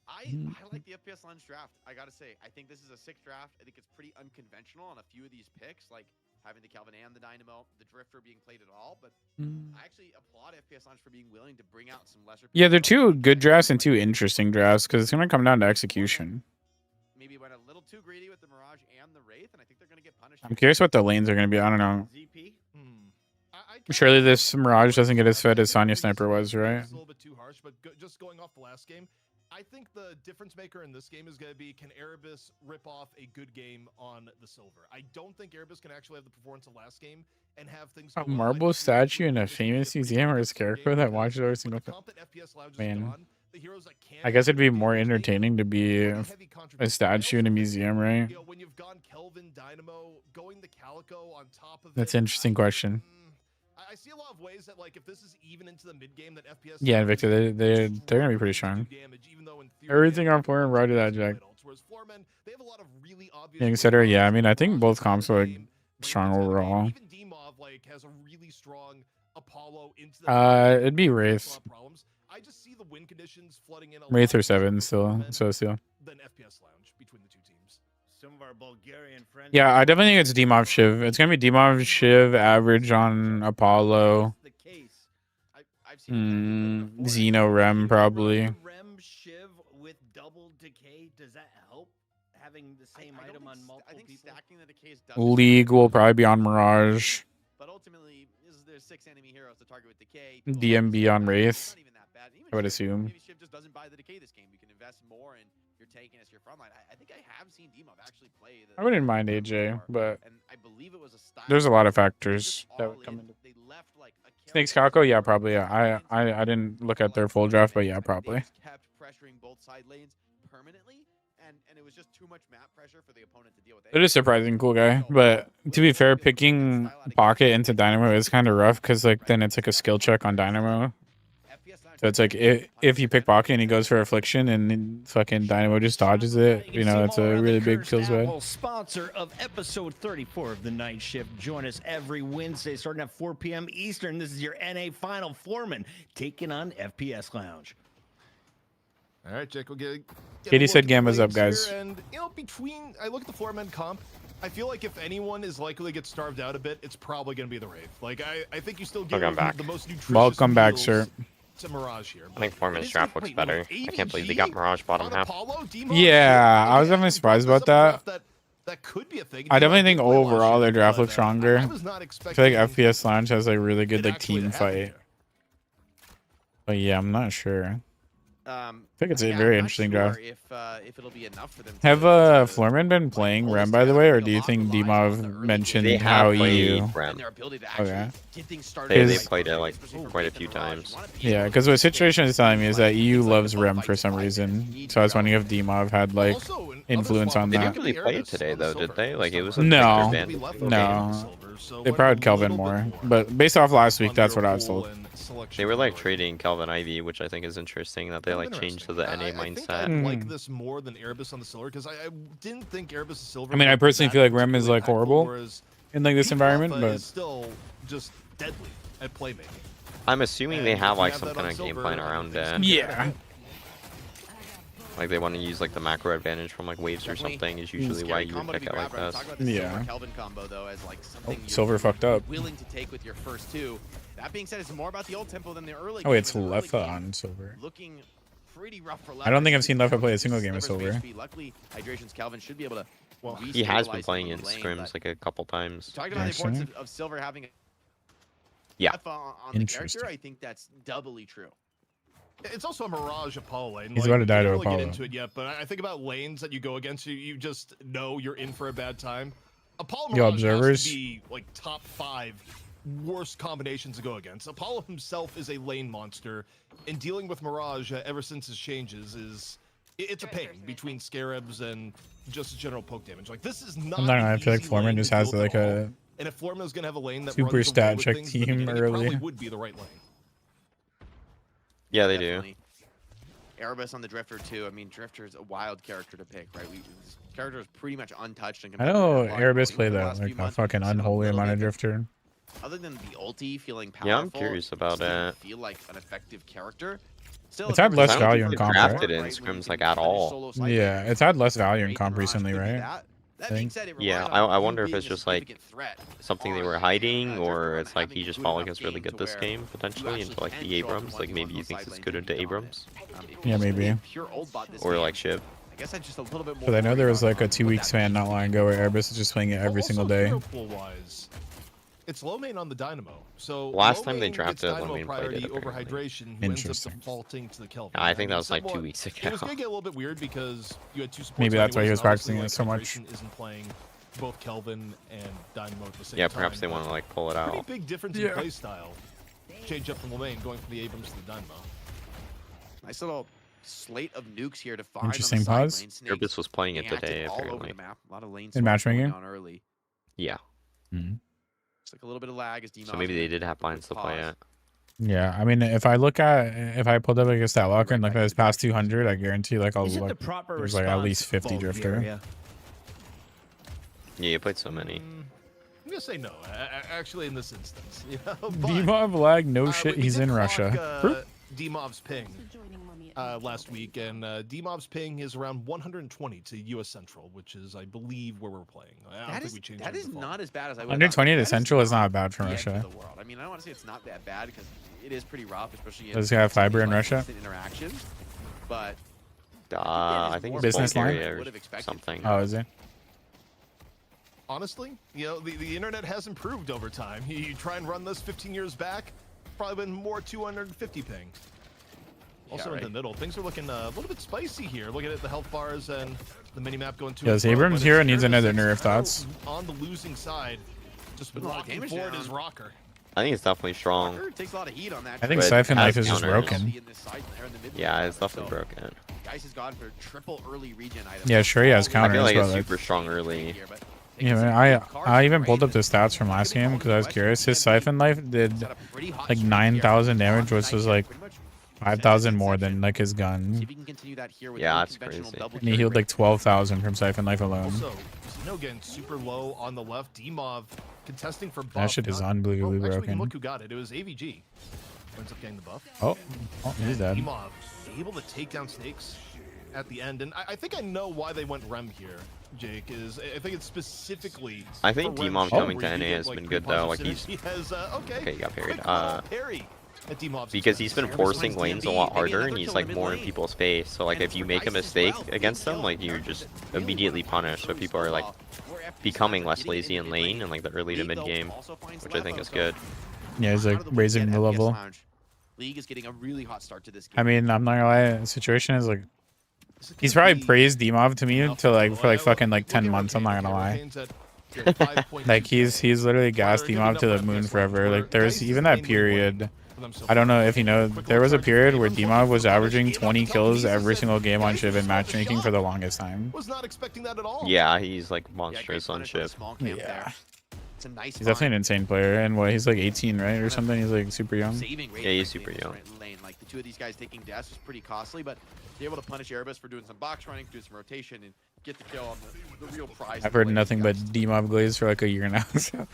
I like the FPS Lounge draft. I gotta say, I think this is a sick draft. I think it's pretty unconventional on a few of these picks, like having the Calvin and the Dynamo, the Drifter being played at all. But I actually applaud FPS Lounge for being willing to bring out some lesser. Yeah, they're two good drafts and two interesting drafts because it's gonna come down to execution. Maybe went a little too greedy with the Mirage and the Wraith, and I think they're gonna get punished. I'm curious what the lanes are gonna be. I don't know. ZP? Surely this Mirage doesn't get as fed as Sonya Sniper was, right? It's a little bit too harsh, but just going off the last game, I think the difference maker in this game is going to be, can Erebus rip off a good game on the silver? I don't think Erebus can actually have the performance of last game and have things. A marble statue in a famous museum or a scarecrow that watches every single thing. Man, I guess it'd be more entertaining to be a statue in a museum, right? When you've gone Kelvin, Dynamo, going the Calico on top of That's an interesting question. I see a lot of ways that, like, if this is even into the mid game, that FPS. Yeah, Victor, they're gonna be pretty strong. Everything on floor and roger that, Jack. Yeah, etc. Yeah, I mean, I think both comps are like strong overall. It'd be Wraith. I just see the win conditions flooding in. Wraith or 7 still, so still. Then FPS Lounge between the two teams. Some of our Bulgarian friends. Yeah, I definitely think it's Demov Shiv. It's gonna be Demov Shiv average on Apollo. Xeno Rem probably. Rem Shiv with double decay. Does that help having the same item on multiple I think people? stacking the decays does. League will probably be on Mirage. But ultimately, there's 6 enemy heroes to target with decay. DMB on Wraith. Not even that bad. Even I would Shiv, assume. Maybe Shiv just doesn't buy the decay this game. You can invest more in your taking as your front line. I think I have seen Demov actually play. I wouldn't mind AJ, but and I believe it was a style there's a lot of factors that would come into. They left like a Snakes Calco, yeah, probably. Yeah. I didn't look at their full draft, but yeah, probably. They just kept pressuring both side lanes permanently, and it was just too much map pressure for the opponent to deal with. It is surprising, cool guy. But to be fair, picking Pocket into Dynamo is kind of rough because like then it's like a skill check on Dynamo. So it's like if you pick Pocket and he goes for Affliction and then fucking Dynamo just dodges it, you know, it's a really big feels bad. Sponsor of episode 34 of the Night Shift. Join us every Wednesday starting at 4 p.m. Eastern. This is your NA Final Foreman taking on FPS Lounge. All right, Jake, we'll get Katie a said look at Gamma's the up, lanes guys. here, and I look at the 4-man comp. I feel like if anyone is likely to get starved out a bit, it's probably going to be the Wraith. Like I think you still get the most nutritious Welcome back, meals sir. to Mirage here. I think Foreman's draft looks better. I can't believe they got Mirage bottom half. Yeah, I was definitely surprised about that. That could be a thing. I definitely think overall their draft looks stronger. I was not I feel like expecting FPS Lounge has like really good like actually team to happen fight. here. But yeah, I'm not sure. I think it's a Yeah, very I'm not interesting sure draft. if it'll be enough for them. Have to Florman been playing Rem by the way, or do you think Demov mentioned They how have played EU? Rem. Okay. They played it like quite a few times. Yeah, because what Situation is telling me is that EU loves Rem for some reason. So I was wondering if Demov had like Also, in influence other on They that. didn't really play it today though, did they? Like it was a No. Victor advantage. No. They probably had Kelvin more, but based off last week, that's what I was told. They were like trading Kelvin Ivy, which I think is interesting that they like changed to the NA I think mindset. I like this more than Erebus on the silver because I didn't think Erebus silver. I mean, I would be personally that feel like Rem is like impactful, horrible whereas in like this Beat environment, Alpha but is still just deadly at playmaking. I'm assuming they And have if you like have some that kind on of game silver, plan around it. yeah. Like they want to use like the macro advantage from like waves or something is usually why you would pick it like this. Yeah. Kelvin combo though as like something Silver fucked up. willing to take with your first two. That being said, it's more about the old tempo than the early. Oh, wait, game, it's and the early Lefa game on Silver. Looking pretty rough for I don't think Lefa. I've seen Lefa play a single game of Sliver's Silver. HP. Luckily, Hydration's Calvin should be able to. Well, He has been restabilize playing him in the lane, scrims but like a couple times. talking about the Actually. importance of Silver having Yeah. Lefa on the character, Interesting. I think that's doubly true. It's also a Mirage Apollo lane. He's about to die we to can't really Apollo. get into it yet, but I think about lanes that you go against, you just know you're in for a bad time. Apollo Yo, Mirage observers. has to be like top 5 worst combinations to go against. Apollo himself is a lane monster, and dealing with Mirage ever since his changes it's a pain between Scarabs and just general poke damage. Like this is not. I'm not gonna lie, I an feel like easy Florman lane just to has build like at all. a And if Florman's gonna have a lane that super runs stat away with check things in the team beginning, it probably early. would be the right lane. Yeah, they do. Definitely. Erebus on the Drifter too. I mean, Drifter is a wild character to pick, right? This character is pretty much untouched and I know Erebus play that like a fucking unholy amount of drifter. Other than the ulti feeling powerful, Yeah, I'm curious about it. Feel like an effective character. Still, It's had less value in comp, right? drafted in scrims like at all. Yeah, it's had less value in comp recently, right? That being said, it Yeah, relies on I you wonder if being it's a just like significant threat something they on were a, hiding, Drifter or run it's and like having he just good felt like enough it's really game good to this where game potentially into like the Abrams. Like maybe he thinks it's good into Abrams, Yeah, maybe. or like Shiv. I guess I'm just a little bit more But I know there was worried like a on 2 what week that span means not for long him. ago where Erebus is just playing it every single day. Wise, it's low main on the Dynamo. So Last low time they main drafted gets low Dynamo main played priority it, over apparently. hydration, who ends up Interesting. defaulting to the Kelvin. I think mean, that was like 2 somewhat- weeks It ago. was gonna get a little bit weird because you had two supports. Maybe that's why he anyways, was and obviously, practicing it like, so much. hydration Isn't playing both Kelvin and Dynamo at the same Yeah, time. perhaps they want to like pull it Pretty out. big difference in play style. Change up from Lemaine, going from the Abrams to the Dynamo. Nice little slate of nukes here to find. Interesting on the side pause. lane. Snakes Erebus was playing it being active today, all over apparently. the map. A lot of lane In swaps matchmaking? going on early. Yeah, It's like a little bit of lag as so maybe they did have plans to play it. Yeah, I mean, if I pulled up like a Statlocker and look at his past 200, I guarantee like I'll Is it the look. proper There's like at response least 50 Bulgaria? drifter. Yeah, you played so many. I'm gonna say no, actually, in this instance. You know, but, Dimov lag, no shit, we he's did in clock, Russia. Dimov's ping last week, and Dimov's ping is around 120 to US Central, which is, I believe, where we're playing. I don't think we changed That it is default. not as bad as I would. 120 to Central is not bad for the end of Russia. the world. I mean, I don't want to say it's not that bad because it is pretty rough, especially. Does he have fiber in like Russia? instant Interactions, but I think it's Business line? Bulgaria or something. Oh, is it? Honestly, you know, the internet has improved over time. You try and run this 15 years back, probably been more 250 ping. Also in the middle, things are looking a little bit spicy here. Looking at the health bars and the mini map going to. Does Abrams Hero needs another nerf? Thoughts? On the losing side, just Putting a lot of rocking damage forward down. his rocker. I think it's definitely strong. Walker takes a lot of heat on that. I think But Siphon has Life is just counters. broken. Yeah, it's definitely broken. Guys has gone for triple early regen items. Yeah, sure he has I counters, feel like but it's like, super strong early. yeah, man, I even pulled up the stats from last game because I was curious. His Siphon Life did like 9,000 damage, which was like 5,000 more than like his gun. Yeah, that's crazy. And he healed like 12,000 from Siphon Life alone. Also, Zeno getting super low on the left. Dimov contesting for buff. That shit is Not- unbelievably actually, broken. Look who got it. It was AVG. Ends up getting the buff. Oh, he's dead. Dimov able to take down Snakes at the end. And I think I know why they went Rem here, Jake, is I think it's specifically... I think for Rem Dimov shit coming where to you NA get, has like, been pretty good, though. positive Like, he's... synergy. He has, okay, Okay, he got parried. quick little parry at Dimov's Because he's been expense. forcing lanes a lot harder, and he's like more in people's face. So like, if you make a mistake against them, like you're just immediately punished. So people are like becoming less lazy in lane in like the early to mid game, which I think is good. Yeah, he's like raising the level. League is getting a really hot start to this game. I mean, I'm not gonna lie, the situation is like, he's probably praised Dimov to me to like for like fucking like 10 months. I'm not gonna lie. Like he's literally gassed Dimov to the moon forever. Like there's even that period. I don't know if you know, there was a period where Dimov was averaging 20 kills every single game on Shiv in matchmaking for the longest time. Was not expecting that at all. Yeah, he's like monstrous on Shiv. Yeah. It's a nice He's definitely an insane player, and what, he's like 18, right, or something? He's like super young. Yeah, he's super young. Like the two of these guys taking deaths is pretty costly, but they're able to punish Erebus for doing some box running, doing some rotation, and get the kill on the real prize. I've heard nothing but Dimov Glaze for like a year now. So.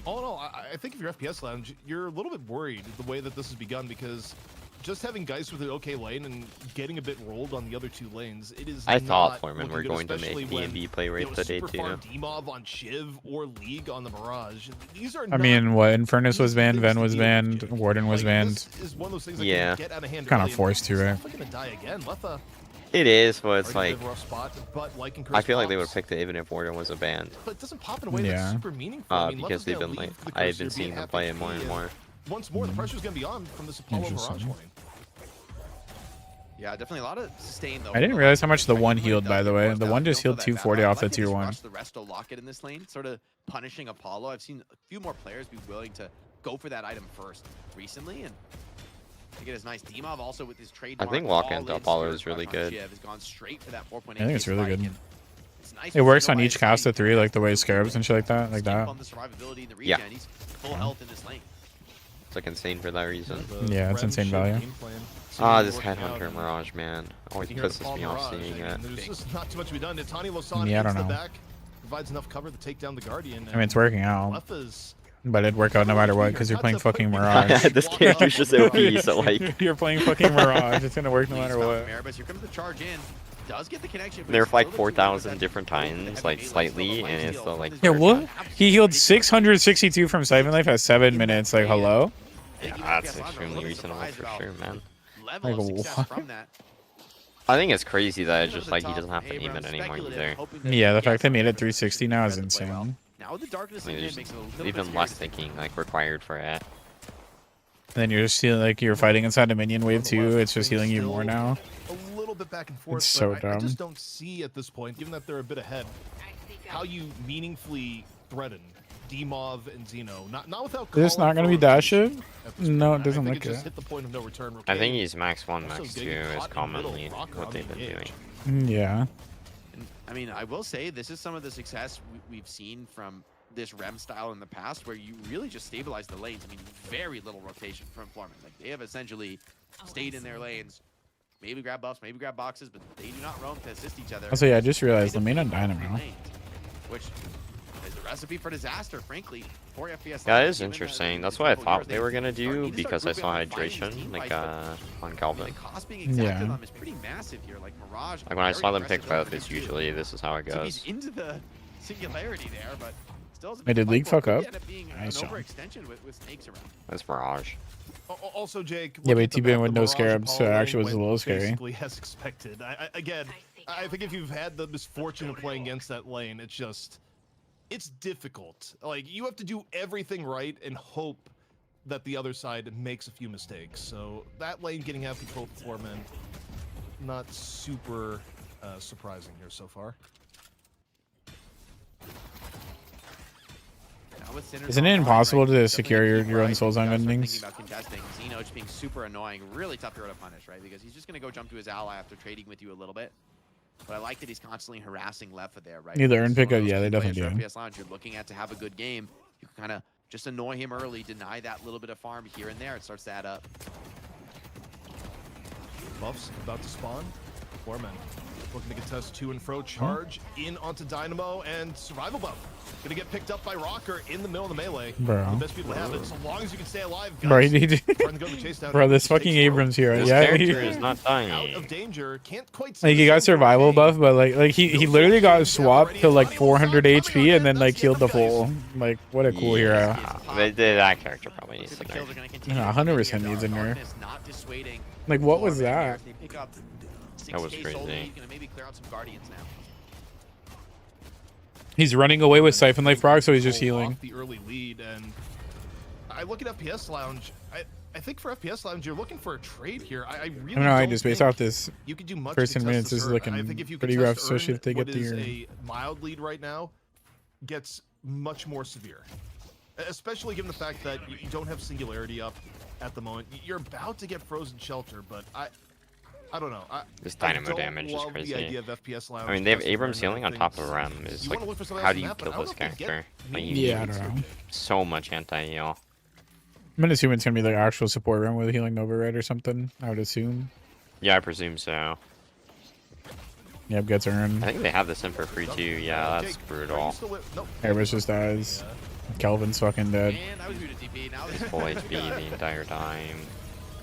All in all, I think if you're FPS Lounge, you're a little bit worried the way that this has begun because just having Geist with an okay lane and getting a bit rolled on the other two lanes, it is. I thought not Foreman looking were good, going to especially make when, D&B play rates today super too. far Dimov on Shiv or League on the Mirage. These are. I mean, what, Infernus was banned, Ven was banned, with. Warden was Like, banned. this is one of those things that Yeah. can get out of hand Kinda early, and forced to, it's right? definitely gonna die again. Letha It is, but it's are in a like, bit of a rough spot, but like in I Curse feel like they would pops, have picked it even if Warden was a banned. but it doesn't pop in a way Yeah. that's super meaningful. I mean, Because Letha's they've gonna been like, leave the I've Curse been here, seeing be them at play it FP, more and and more. once more, the pressure's gonna be on from this Apollo Mirage Interesting. lane. Yeah, definitely a lot of sustain though. I didn't realize how much the one healed, by the way. The one just healed 240 off the tier 1. The resto lock it in this lane, sort of punishing Apollo. I've seen a few more players be willing to go for that item first recently, and to get his nice Dimov also with his trade. I think lock into Apollo is really good. Has gone straight for that 4.8. I think it's really spike, good. and it's nice It to works see on nobody each cast of 3, like the way Scarabs and shit like that. on the survivability in the Yeah. regen. He's full health in this lane. It's like insane for that reason. Yeah, it's insane value. Ah, this Headhunter Mirage, man. Always pisses me off seeing it. There's just not too much to be done. Tani Losan Yeah, I into don't the know. back, provides enough cover to take down the Guardian. I mean, it's working out. Lefa's But it'd work out no matter what because you're playing fucking Mirage. This character's just OP, so like... You're playing fucking Mirage. It's gonna work no matter what. Erebus, here comes the charge in. Does get the connection. but They're it's like a little bit too late with 4,000 that different TP, but times, FPA like still slightly, the and light it's steal. still like... Yeah, what? He healed 662 from Siphon Life at 7 minutes. Like, hello? Yeah, that's extremely reasonable for sure, man. Level of Like, success what? from that. I think it's crazy that it's just like he doesn't have to aim it anymore either. Yeah, the fact they made it 360 now is insane. Now with the darkness I mean, in it there's makes it a little bit even scary less to thinking like required for it. And then you're just feeling like you're fighting inside a minion wave too. It's just healing you more now. a little bit back and forth. It's so but I dumb. just don't see at this point, given that they're a bit ahead, how you meaningfully threaten Demov and Xeno. Not without. Is this not calling gonna be for Dashiv? at this No, point. it doesn't I look think it just it. hit the point of no return. I think Rocade he's max 1, also max 2 getting is caught in the commonly middle, Rocker what on they've the been edge. doing. Yeah. And, I mean, I will say this is some of the success we've seen from this Rem style in the past, where you really just stabilize the lanes. I mean, very little rotation from Florman. Like they have essentially stayed in their lanes, maybe grab buffs, maybe grab boxes, but they do not roam to assist each other. Also, yeah, I just realized the main on Dynamo. Lanes, which is a recipe for disaster, frankly. For FPS. Yeah, it Live, is given interesting. the That's what I couple thought years they were gonna start- do need to start because I grouping saw up and fighting these hydration team like fights, but, on I mean, Calvin. the cost being exacted Yeah. on them is pretty massive here. Like Mirage. Like when I very saw them pick aggressive over both, it's him, too. usually this is how it So he's goes. into the singularity there, but still has a Hey, big did fight League for it. fuck Could up? end up being Nice an job. overextension with snakes around. That's Mirage. Also, Jake. Yeah, looking but at the T-Bane map, with the no Mirage scarabs, so it Apollo actually was a went little scary. Basically, as expected. I think if you've had the misfortune of playing against that lane, it's difficult. Like you have to do everything right and hope that the other side makes a few mistakes. So that lane getting out of control of Foreman, not super surprising here so far. Now with Sinners Isn't on it the impossible line, right, to definitely secure a your key own fight. Soul Zone You gotta start endings? thinking about contesting. Xeno just being super annoying, really tough hero to punish, right? Because he's just gonna go jump to his ally after trading with you a little bit. But I like that he's constantly harassing Lefa there, right? Either earn He's one of pickup, those yeah, key they players definitely for do. FPS Lounge you're looking at to have a good game. You can kind of just annoy him early, deny that little bit of farm here and there. It starts to add up. Buffs about to spawn. Foreman looking to contest to and fro, charge in onto Dynamo, and survival buff. Gonna get picked up by Rocker in the middle of the melee. Bro. The best people to have it, so long as you can stay alive. Bro, guys. you need to- Trying to go to chase down. Bro, this Takes fucking slow. Abrams hero. This Yeah, character is not Out dying. of danger, can't quite. like he got survival buff, but like he literally got swapped to like 400 HP and then like healed the full. Like what a cool hero. That character probably needs to nerf. Yeah, 100% needs a nerf. Not dissuading Like what was Foreman here that? as they pick up That was 6K soul crazy. lead, gonna maybe clear out some Guardians now. He's running away with Siphon Life Frog, so he's just Pull healing. off the early lead, and I look at FPS Lounge. I think for FPS Lounge, you're looking for a trade here. I really I don't know. I don't just based think off this you could do much first to 10 contest minutes. This is Urn. looking I think if you pretty contest rough, especially Urn, if they get what the is Urn. a mild lead right now gets much more severe, especially given the fact that you don't have Singularity up at the moment. You're about to get Frozen Shelter, but I don't know. This I dynamo don't damage is love crazy. The idea of FPS Lounge I mean, they have testing Abrams Urn. healing on top of Things- Rem. Is you like, wanna look for something how else do on you that, but kill I don't this know if they get character? Like, you Yeah, I need don't know. so much anti-heal. I'm gonna assume it's gonna be like actual support run with healing Nova Red or something. I would assume. Yeah, I presume so. Yep, gets Urn. I think they have this in for free too. Yeah, that's brutal. Erebus just dies. Kelvin's fucking dead. And I was muted TP. Now He's full HP the entire time.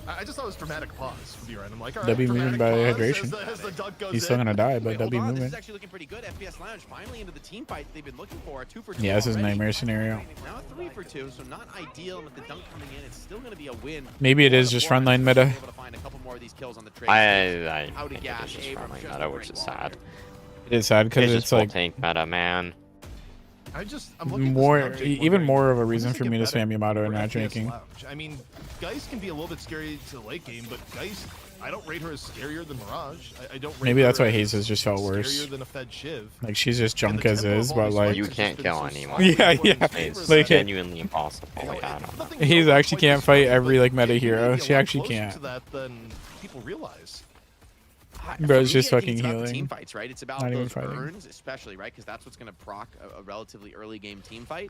I just thought it was dramatic pause for the right. I'm like, all right, W moving dramatic by pause hydration. as the dunk goes He's still in. gonna die, Wait, but hold W on. This movement. is actually looking pretty good. FPS Lounge finally into the team fight they've been looking for. 2 for 2 Yeah, this is a already. nightmare scenario. Now 3 for 2, so not ideal. And with the dunk coming in, it's still going to be a win. Maybe it for is the just Florida frontline Knights. meta. They're able to find a couple more of these kills on the trade. I How to think it gas is just Abrams farming just meta, a which great is wall sad. It is sad because It's it's just full like tank meta, man. I'm looking at this more, now, Jake, even wondering, more of a when reason does it for get me to better spam Yamato in for FPS matchmaking. Lounge? I mean, Geist can be a little bit scary to the late game, but Geist, I don't rate her as scarier than Mirage. I don't rate Maybe that's her why as Haze has just felt worse. Scarier than a Fed Shiv. Like she's just And the junk as tempo of is, all but these like fights You has can't just kill been so anyone. slightly Yeah, more in yeah. favor It's than- Like, genuinely impossible. Like, I don't know. nothing He's so actually quite can't this fight strong, every but like meta it may hero. be a She lot actually closer can't. To that than people realize. Bro, it's For me, just I think fucking it's about the healing. Team fights, right? It's about Not even those fighting. urns, especially, right? Because that's what's going to proc a relatively early game team fight.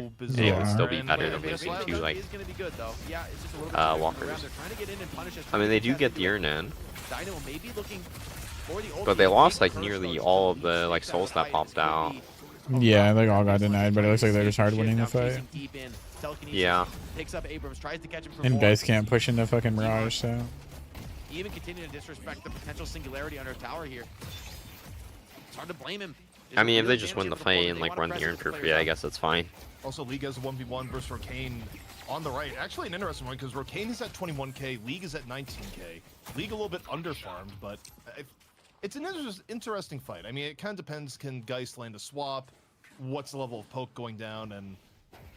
And bizarre. it would still be and better like, than I mean, losing Slash to like is gonna be good though. Yeah, it's just a little bit walkers. They're trying to get in and punish us. I mean, they do get the Dynamo Urnan, may be looking for the but they ultimate. lost Maybe like Curse nearly goes all to of the like lead souls that fight. popped It's gonna out. be Yeah, they all got denied, but it looks like they're just hard winning the Now fight. chasing deep in. Telekinesis Yeah. Picks up Abrams, tries to catch him for And more. guys can't push into fucking Mirage, so. Even continue to disrespect the potential singularity under tower here. It's hard to blame him. I mean, if they just win the fight and like run the urn for free, I guess that's fine. Also, League has a 1v1 versus Rocane on the right. Actually, an interesting one because Rocane is at 21k, League is at 19k. League a little bit underfarmed, but it's an interesting fight. I mean, it kind of depends. Can Geist land a swap? What's the level of poke going down? And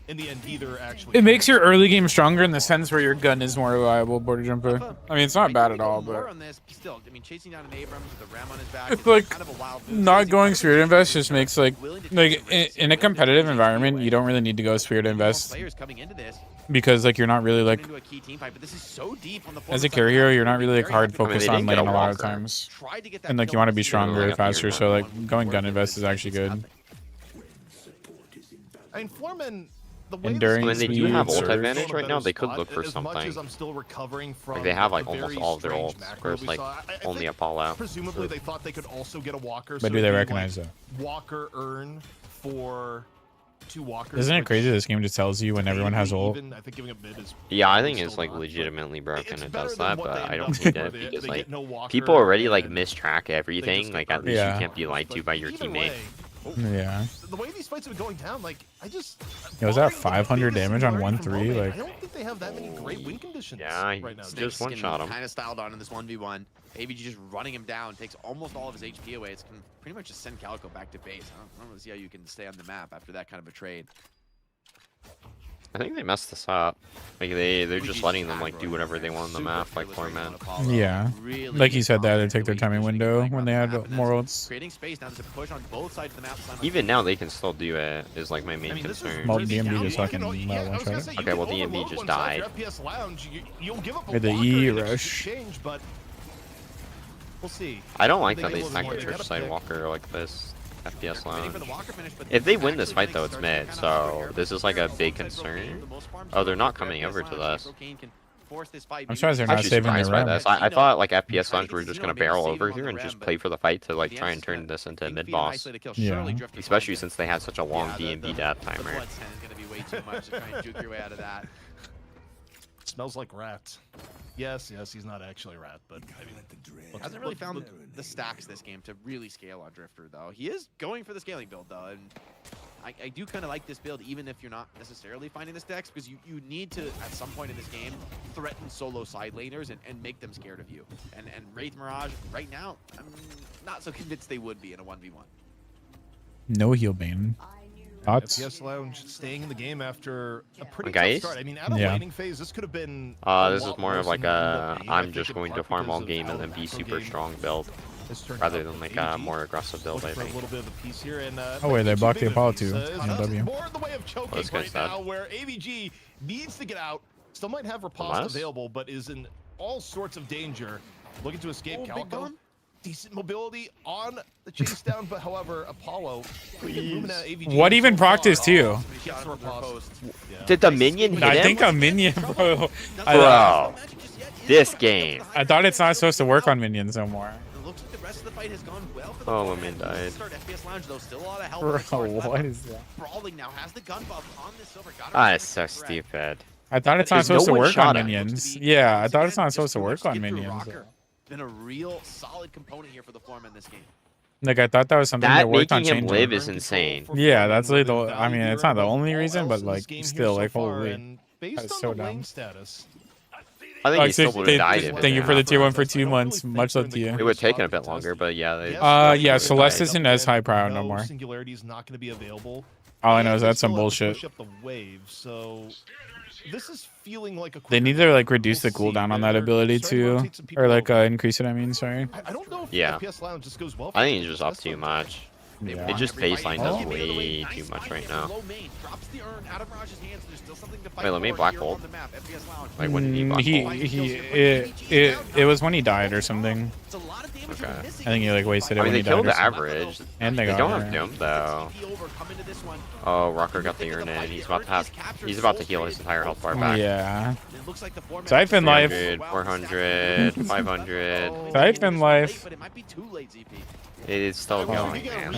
in the end, either actually. It makes your early game stronger in the sense where your gun is more reliable, border jumper. I mean, it's not bad at all, but Still, I mean, chasing down an Abrams with the ram on his back it's is like kind of a wild move. not going Spirit Invest just makes like in a competitive environment, you don't really need to go Spirit Invest Players coming into this, because like you're not really like into a key team fight, but this is so deep on the as a carry hero, you're not really like hard focused on didn't get lane a a lot of walker. times, Tried to get that and like kill you want to on be the stronger like or a faster. fear So like going gun invest is actually good. I mean, Foreman, the way Enduring I mean, they do have speed, ult surge. advantage right now. They could Spot, look for as much something. as I'm still recovering from Like they have like the almost very all of their strange ults. macro Whereas we like saw. I only think a Paul out. Presumably, they thought they could also get a walker. But so do it'd they be, recognize like, that? Walker earn for 2 walkers. Isn't it which crazy this game just tells you when everyone has ult? even, I think giving a bid is Yeah, I think still it's like not, but legitimately broken. it's It better does than that, what but they I end don't up hate with, it where because they like get no walker people already like and mistrack everything. just Like get at least Yeah. you can't be lied to But by your either teammate. way, Yeah. the way these fights have been going down, like I just Yo, is that barring the 500 biggest damage on similarity from 1-3? Roman, Like- I don't think they have that many great win conditions Yeah, right now. just one shot him. Kind of styled on in this 1v1. AVG just running him down, takes almost all of his HP away. It's can pretty much just send Calico back to base. I don't see how you can stay on the map after that kind of a trade. I think they messed this up. Like they're just letting them like do whatever they want on the map, like 4 men. Yeah. Like you said, that they take their timing window when they had more ults. Creating space now. There's a push on both sides of the map. Even now they can still do it. Is like my main I mean, this is concern. Well, really DMB down. just fucking I was gonna one-shot say, it. you Okay, can well, DMB overload just one side, died. your FPS lounge, you'll give up a With the walker E in rush. exchange, but we'll see. I don't like They that get a they little stack more, the they church gotta side pick. walker like this. FPS Waiting for the lounge. walker finish, but If they this win this actually fight though, makes it's starting mid. to kind of So unfair, this but is like a both big sides of Rocane, concern. the most farms Oh, they're not for coming FPS over to Lounge. this. Rocane can force this fight. I'm surprised they're not Actually saving their surprised by round. this. I thought like FPS Trying Lounge to were get just Casino, gonna maybe barrel save over him on here the and rim, just but play for the fight to like the try M's and turn got this into a big mid feet, boss. isolated kill. Yeah. Surely drifting Especially forward. since they had such a long Yeah, DMB death The timer. blood sand is gonna be way too much to try and juke your way out of that. Smells like rat. Yes, he's not actually a rat, but Hasn't really found the stacks this game to really scale on Drifter, though. He is going for the scaling build, though, and I do kind of like this build, even if you're not necessarily finding the stacks, because you need to, at some point in this game, threaten solo side laners and make them scared of you. And Wraith Mirage, right now, I'm not so convinced they would be in a 1v1. No heal bane. Thoughts? FPS Lounge staying in the game after a pretty Guys? tough start. I mean, out of Yeah. laning phase, this could have been. a This is lot more of worse like than it ended a up being. I I'm think just in going to part farm all because of game how and then the be macro super game strong build has turned rather out. than like AG a more aggressive build. looking I for a think. little bit of a piece here, and Oh, wait, they blocked the Apollo too too on the W. More in the way of choking this guy's right dead. now, where AVG needs to get out. Still might have riposte Unless? available, but is in all sorts of danger. Looking to escape. Oh, big Calico, gun. decent mobility on the chase down, but however, Apollo. What even practice too? Gets the riposte. Yeah. Did the minion hit I him? think a minion, bro. Bro, this game. I thought it's not supposed to work on minions no more. It looks like the rest of the fight has gone well for the Oh, Foreman. Women died. Start FPS Lounge, though, still a lot of help. Bro, what is that? Brawling now has the gun buff on this silver. Ah, it's so stupid. I thought it's not There's no supposed to one work shot on him. minions. Yeah, I thought it's not supposed to work on minions. Been a real solid component here for the Foreman this game. Like I thought that was something That that worked on making him changing. live is insane. Yeah, that's like the. I mean, it's not the only reason, but like still, like holy. Based That's on so the lane dumb. status, I think he still Thank would have died if it you didn't for the happen. tier 1 for 2 months. Much love to you. It would have taken a bit longer, but yeah. They Yeah, Celeste isn't as high power no more. Singularity is not going to be available. All I know is They that's some still have to bullshit. push up the wave, so this is feeling like a They need to like reduce the We'll see. cooldown on that They're ability starting to too, rotate some people or like over. increase it. I mean, sorry. I don't know if Yeah. FPS Lounge just goes well. For I think them. it's just up That's too what- much. Yeah. It just baseline Oh. does way too much right now. Drops the urn out of Mirage's hands. There's still something to fight Wait, let me for black here bolt. on the map. FPS Lounge. Like when did he black bolt? It was when he died or something. It's a lot of damage Okay. you're missing I think he like wasted it I mean, when they he died. killed Or the something. average. And they They got don't her. have Doom though. TP over, come into this one. Oh, Rocker got the urn in. He's about to have. He's about to heal his entire health bar back. Yeah. It looks like the Foreman Siphon life. 300, 400, 500. Siphon life. But it might be too late, ZP. It is still going, man.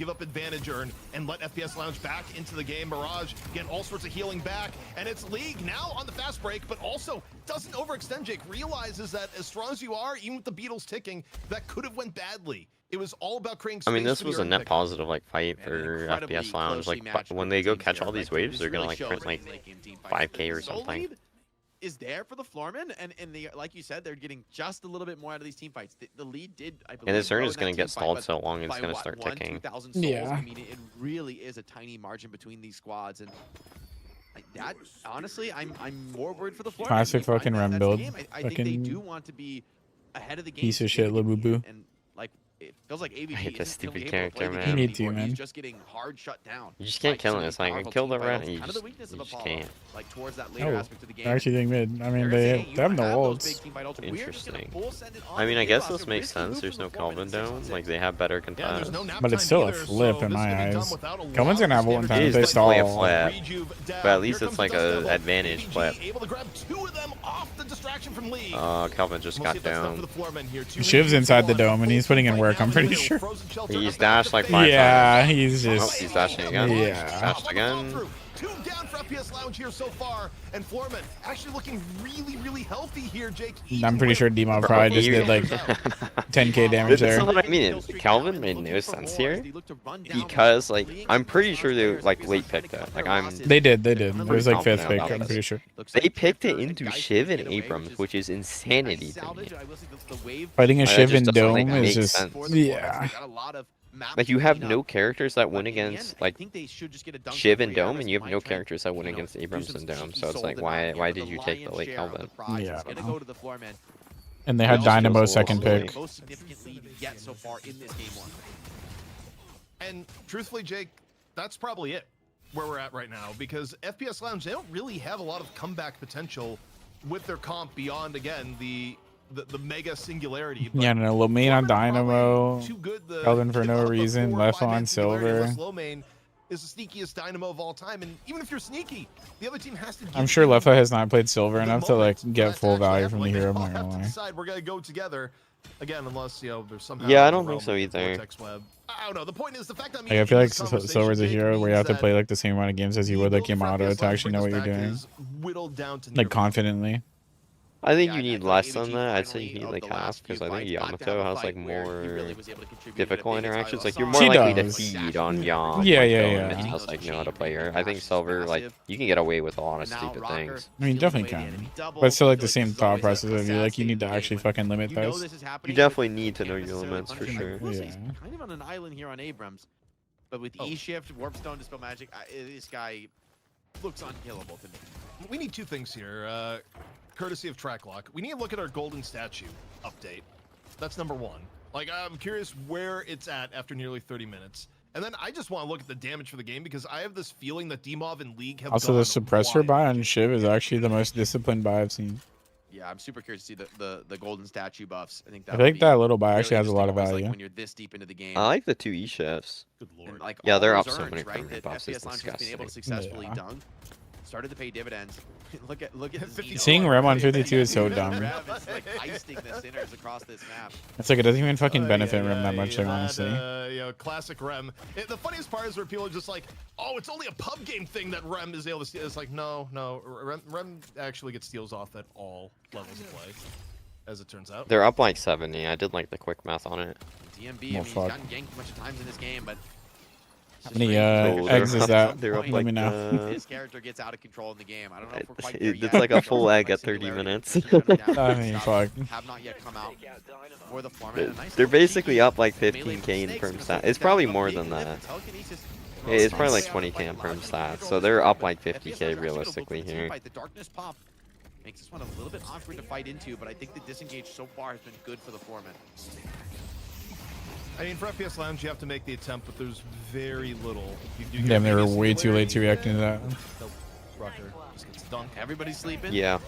give up advantage earn and let FPS Lounge back into the game. Mirage getting all sorts of healing back, and it's League now on the fast break, but also doesn't overextend. Jake realizes that as strong as you are, even with the Beatles ticking, that could have went badly. It was all about creating space. I mean, this for was the a earn net pick. positive like fight And for incredibly FPS Lounge. closely Like matched when group they of go teams catch here, all right? these But waves, this they're gonna really like shows print when like late game team fights 5K or so something. lead, is there for the Floormen, and like you said, they're getting just a little bit more out of these team fights. The lead did, I believe, And this turn grow is in that going to team get fight, stalled but so long, it's by going to what, start 1,000, ticking. 2,000 souls? Yeah. I mean, it really is a tiny margin between these squads, and like that, honestly, I'm more worried for the Floormen. Classic They find fucking that rem that's the build. game. I think they Fucking do want to be ahead of the game. piece of shit, Labubu. And like, it feels like AVG I hate this isn't stupid really able to play character, the man. game Me too, anymore. man. He's just getting hard shut down. You just can't by kill so him. many It's like, powerful kill team the fight rat. ults. You Kind of the just, weakness you of just Apollo, can't. like towards that later Oh, aspect of the game. they're actually doing mid. I mean, They're they saying, have no those big ults. team fight ults. We're just gonna Interesting. full send it on I mean, the I guess mid this roster. makes Risky sense. move There's from no the Floormen Kelvin in 6 on Dome. 6. Like, they have better Yeah, contest. there's no nap But it's time still a either, flip so in this my is gonna come eyes. without a Kelvin's lot gonna of have one standard time It if is they definitely a stall. flip. Rejuve down. But at Here least it's comes like the dust a devil. advantage AVG flip. able to grab 2 of them off the distraction from Lee. Kelvin just We'll see got if that's enough for down. the Floormen here. 2 Shiv's Rejuve inside the on. dome and he's putting in Right work, now I'm in the pretty middle. sure. Frozen shelter He's up back dashed like to 5 face. Yeah, he's Oh, just. he's dashing again. Yeah. Dashed again. 2 down for FPS Lounge here so far, and Floormen actually looking really, really healthy here, Jake. I'm pretty sure Demon Bro, probably just he- did like 10k damage This is there. what I mean. Calvin made no sense here because, like, I'm pretty sure they like late picked it. Like, They did. It was like fifth pick, about I'm this. pretty sure. They picked it into Shiv and Abrams, which is insanity to me. Fighting a That Shiv just and doesn't, Dome like, is make just. sense. Yeah. Like, you have no characters that win against, like, Shiv and Dome, and you have no characters that win against Abrams and Dome. So it's like, why did you take the late Calvin? Yeah, I don't know. know. And they had Dynamo feels a second little pick. Most significant lead yet so far in this game 1. And truthfully, Jake, that's probably it where we're at right now, because FPS Lounge, they don't really have a lot of comeback potential with their comp beyond, again, the mega singularity. But Yeah, no, low main on Floormen are probably Dynamo. too good. The Kelvin for kid no of the reason, 4 or left 5 on man singularity Silver. unless low main is the sneakiest Dynamo of all time, and even if you're sneaky, the other team has to I'm give sure you Leffa has not played Silver the enough to like moment get for full that to value actually from the happen. hero. They I'm all not have gonna to lie. decide we're gonna go together again, unless there's somehow Yeah, I a don't think realm so with the either. Vortex web. I don't know. The point is the fact that Like, I feel like Silver's a hero where you have to play like the same amount of games as you would like Yamato to actually know what you're doing, like confidently. I think Yeah, you I need thought less AVG than that. I'd say finally, you need of like the last half, because few I think fights, got to have Yamato a has fight like where he more really was able to contribute in a difficult big interactions. title. Like, you're She more likely to does. feed on Yom. Yeah, like, yeah, Dome, yeah. and just like know how to play her. I think Silver, like, you can get away with a lot of stupid things. I mean, definitely can, but still like the same thought process of you like you need to actually fucking limit those. You definitely need to know your limits for sure. Yeah. Kind of on an island here on Abrams, but with E-Shift, Warpstone, Dispel Magic, this guy looks unkillable to me. We need 2 things here, courtesy of Tracklock. We need to look at our golden statue update. That's number 1. Like, I'm curious where it's at after nearly 30 minutes. And then I just want to look at the damage for the game, because I have this feeling that DMOV and League have Also, the suppressor buy on Shiv is actually the most disciplined buy I've seen. Yeah, I'm super curious to see the golden statue buffs. I think I think that little buy actually has a lot of interesting, almost, value. like, when you're this deep into the game. I like the 2 E-Chefs. Good lord. And, like, Yeah, all they're those up so urns, many right, frame that buffs, it's FPS Lounge has been able to disgusting. successfully Yeah. dunk. Started to pay dividends. look at Xeno. Seeing Rem on 52 is so dumb. Rev is like heisting the sinners across this map. It's like it doesn't even fucking benefit Rem that much, like, honestly. Classic Rem. The funniest part is where people are just like, oh, it's only a pub game thing that Rem is able to steal. It's like, no. Rem actually gets steals off at all levels of play, as it turns out. They're up like 70. I did like the quick math on it. DMB, I Oh, mean, he's fuck. gotten ganked a bunch of times in this game, but How many Oh, eggs they're is up- that? they're up Let like, me know. his character gets out of control in the game. I don't know if we're quite there It's yet. like a But full like egg at 30 Singularity, minutes. shutting down I the mean, shots fuck. Have not yet come out for the Floormen. They're, A nice they're little basically cheeky up like melee 15k in mistakes, perm and stat. a It's probably down more big than lift, that. and Telekinesis It's probably like nice. 20k in perm stats. So they're up like 50k realistically here. Fight. The darkness pop makes this one a little bit awkward to fight into, but I think the disengage so far has been good for the Floormen. I mean, for FPS Lounge, you have to make the attempt, but there's very little. You Damn, they were way too late to react into that. Nope. Rocker just gets dunked. Everybody's sleeping. Yeah.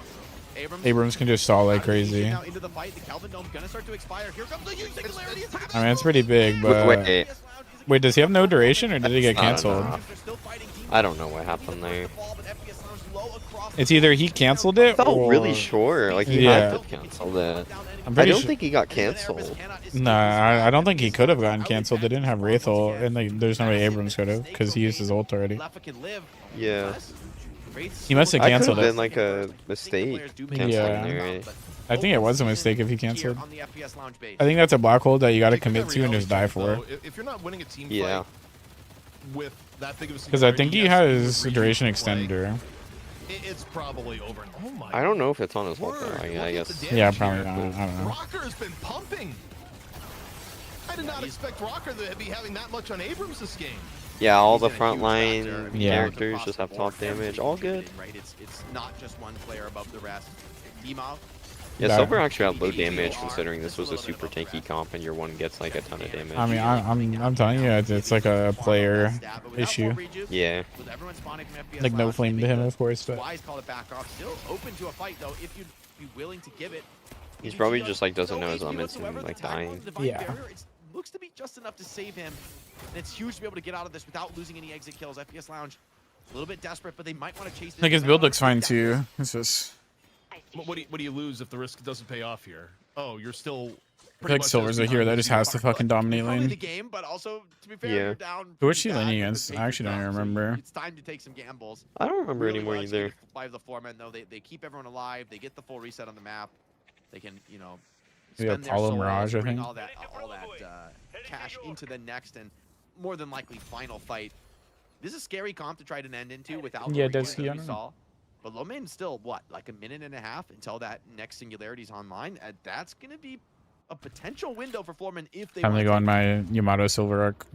Abrams can just stall like Out of crazy. position now into the fight. The Kelvin Dome's gonna start to expire. Here comes the huge singularity. It's happening. I mean, it's pretty big, but Wait, wait, does he have no duration or did he get I don't canceled? know. I don't know what happened there. It's either he canceled it I felt or really sure. Like, he Yeah. had to have canceled it. I'm I pretty don't sure. think he got canceled. Nah, I don't think he could have gotten canceled. They didn't have Wraithel, and like, there's no way Abrams could have because he used his ult already. Yeah. He must have I could have canceled been it. like a mistake. Canceling Yeah. there. I think it was a mistake if he canceled. I think that's a black hole that you got to commit to and just die for. If you're not winning a team Yeah. fight with that big of a Because I think he singularity, yes, has you duration can play. extender. It's probably over. Oh my. I don't know if it's on his ult though. word, I look at guess. the Yeah, damage probably here. not. I don't know. Rocker's been pumping. I did not expect Rocker to be having that much on Abrams this game. Yeah, all the He's been a huge frontline factor. I mean, Yeah. characters across just the have board, top damage. everybody's All good. contributing, Right? It's not just one player above the rest. Demo. Yeah, That- Silver actually had low damage considering this was a super tanky comp and your one gets like a ton of damage. I mean, I'm telling you, it's like a player issue. Yeah. With everyone spawning from FPS Like no Lounge, flame they to make him, the of course, but Wise call it back off. Still open to a fight though, if you'd be willing to give it. He's ABG probably does just like doesn't no know his HP limits whatsoever. and The like time on dying. the Divine Yeah. Barrier, it looks to be just enough to save him. And it's huge to be able to get out of this without losing any exit kills. FPS Lounge, a little bit desperate, but they might want to chase this. like his down. build looks fine too. It's just What do you lose if the risk doesn't pay off here? Oh, you're still. I feel like Silver's a hero that just has to fucking dominate Probably the lane. game, but also to be fair, Yeah. you're down. Who was she pretty bad laning with against? the I actually don't pace even so remember. It's time to take some gambles. I don't remember Really anymore wanna see either. By the foremen though, they keep everyone alive. They get the full reset on the map. They can, you know, Yeah, spend their Apollo souls, Mirage, I bring think. all that cash into the next and more than likely final fight. This is a scary comp to try to end into without the Yeah, reset does he? that I we don't know. saw. But low main still what, like a minute and a half until that next singularity's online. That's gonna be a potential window for Floorman if they Time to wanna go on take my Yamato Silver arc.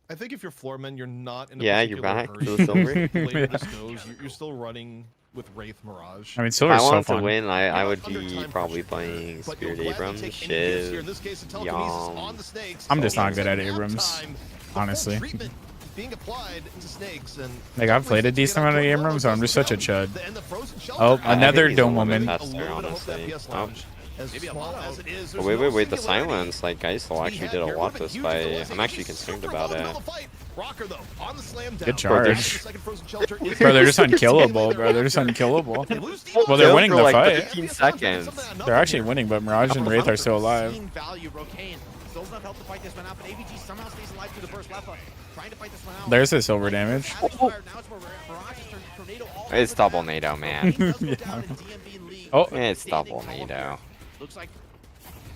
I think if you're Floorman, you're not in a Yeah, you're particular back hurry. to the silver. The later Yeah. this goes, you're still running with Wraith Mirage. I mean, If Silver's I so wanted to fun. win, I You're would under be time probably pressure here, playing but you'll Spirit gladly Abrams, take any gifts here. In Shiv, this case, the telekinesis on Yum. the snakes. I'm just not Into good at nap Abrams, time. The full honestly. treatment being applied to snakes and Like, I've played a decent amount of Abrams, so I'm just such a chud. and the frozen shelter. Oh, I think another he's a dome little bit woman. faster, A little bit of hope honestly. FPS Oh. Lounge, as Maybe a small mono. as it is, But there's wait, no wait, the singularity. silence, like Geisel actually did a lot this fight. I'm actually concerned about it. Rocker, though, on the slam down. Good charge. The second frozen shelter is- Bro, they're just unkillable, bro. They're just unkillable. They lose the Well, they're Killed winning for the like fight. 15 seconds. They're actually winning, but Mirage and Wraith are still alive. Seeing value, Rocane still does not help to fight this one out, but AVG somehow stays alive through the burst. Leffa trying to fight this one out. There's the silver damage. Now it's Mirage has turned Tornado all It's over double the NATO, map. man. Game does go down in DMV league. Oh. It's Standing double tall NATO. here. Looks like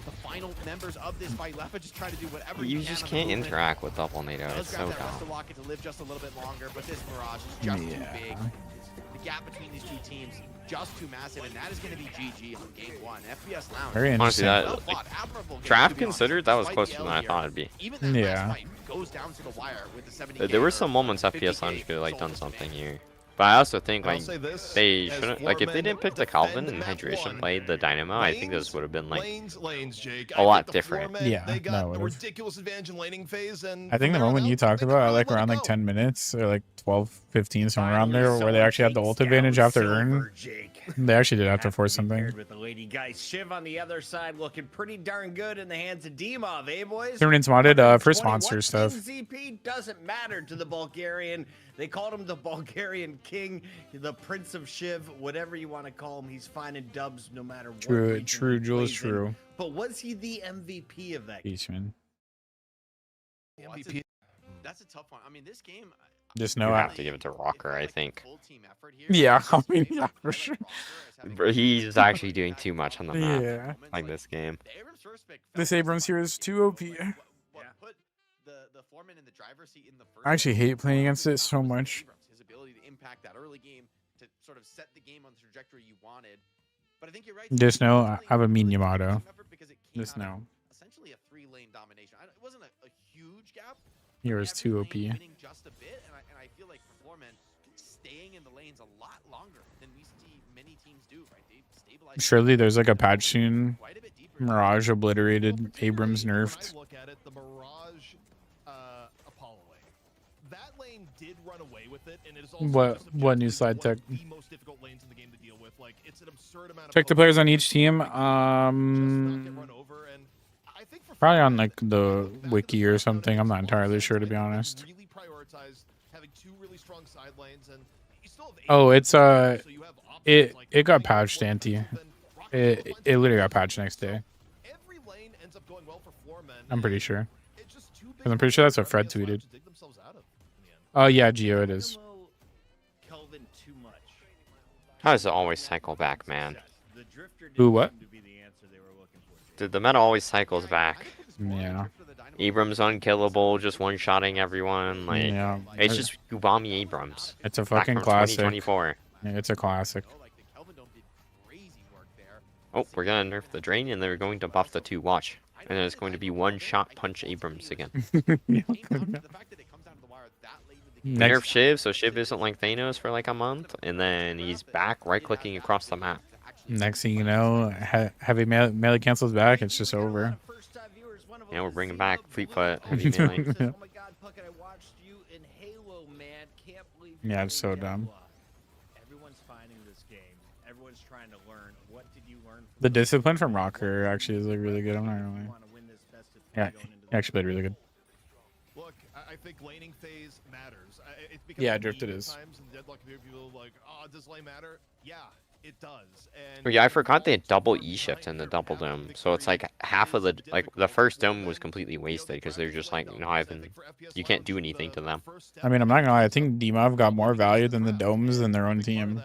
the final members of this fight. Leffa just try to do whatever You he just can on can't the movement. interact with double NATO. Let's It's grab so that rest dumb. of Locket to live just a little bit longer, but this Mirage is just too Yeah. big. The gap between these two teams just too massive, and that is going to be GG on game one. FPS Lounge. Very Honestly, interesting. that Well fought, admirable game, draft to be honest. considered, that was Despite closer the than L I here, thought it'd be. Even that Yeah. last fight goes down to the wire with the 70 There were some or moments 50K FPS Lounge could have like done sold something to here. But I also think And I'll like say this, they as shouldn't like if they Floormen didn't pick the defend Calvin and map Hydration one, played the Dynamo, I think this would have been like lanes, Jake. a I lot think the different. Floormen, Yeah, they got that a would've. ridiculous advantage in laning phase, and I think the from there moment on you out, talked they about, could like let it around like go. 10 minutes or like 12, 15, somewhere around there, where they actually had the ult advantage after Urn. They actually did have to force something. With the lady guys, Shiv on the other side looking pretty darn good in the hands of Demov, eh, boys? Terminants modded for 121 sponsor stuff. ZP doesn't matter to the Bulgarian. They called him the Bulgarian king, the Prince of Shiv, whatever you want to call him. He's finding dubs no matter what. True, region true, he Jules, plays in. true. But was he the MVP of that game? Peace, man. MVP. That's a tough one. I mean, this game. Just You know have I. to give it to it Rocker, felt I like a think. full team effort here. Yeah, It's I just mean, great. yeah, I for feel sure. like Rocker is having Bro, great he's moments, actually but doing that too much on the is map. Yeah. moments Like this game. the Abrams first pick This felt Abrams here is too OP. what put the foreman in the driver's seat in the first I actually game hate playing was against it so Abrams. much. His ability to impact that early game to sort of set the game on the trajectory you wanted. But I think you're right. Just know I have a mean really good Yamato. team effort because it came Just out of know. essentially a 3-lane domination. It wasn't a huge gap. Yours Every too lane OP. winning just a bit, and I feel like for Foreman, staying in the lanes a lot longer than we see many teams do. Right? They stabilize. Surely there's like a patch soon. quite a bit deeper. Mirage Well, obliterated, particularly Abrams when I nerfed. look at it, the Mirage Apollo lane. That lane did run away with it, and it is also What new just slide one of tech? the most difficult lanes in the game to deal with. Like it's an absurd amount of Check the poke players on and each team. just not get run over, and I think for Probably on Foreman, like the back to wiki the or start something. of I'm not small entirely sets, sure, to I be think they honest. really prioritized having two really strong side lanes, and you still have Oh, it's so you have options like it got Rocket, patched, Rocket, Anti. then Rocket It finds it literally a got patched next day. every lane ends up going well for Foreman. I'm pretty sure. It's just too big 'Cause I'm of pretty a sure that's gap what Fred for FPS Labs tweeted. to dig themselves out of in the end. Oh yeah, Geo it is. Dynamo Kelvin too much. How does it always cycle back, man? The Drifter Who, didn't what? seem to be the answer they were looking for. Dude, the meta always cycles back. Yeah. Abrams unkillable, just one-shotting everyone. Like Yeah. it's just Ubami Abrams. It's a Back fucking from classic. 2024. Yeah, it's a classic. You know, like the Kelvin Dome did crazy work there. Oh, we're gonna nerf the drain, and they're going to buff the 2. Watch. And then it's going to be one-shot punch Abrams again. Came down to the fact that it comes down to the wire that late in the game. We nerf Shiv, so Shiv isn't like Thanos for like a month, and then he's back right-clicking across the map. Next thing you know, heavy melee cancels back. It's just over. Yeah, we're bringing back Fleetfoot heavy melee. Yeah, it's so dumb. Everyone's finding this game. Everyone's trying to learn. What did you learn? The discipline from Rocker actually is like really good. I'm not gonna lie. Yeah, he actually played really good. Look, I think laning phase matters. Yeah, drifted is. Times in the Deadlock community, people are like, oh, does lane matter? Yeah, it does. And Oh, yeah, I forgot they had double E shift in the double dome, so it's like half of the first dome was completely wasted because they're just like not even. You can't do anything to them. I mean, I'm not gonna lie. I think Dimov got more value than the domes than their own team.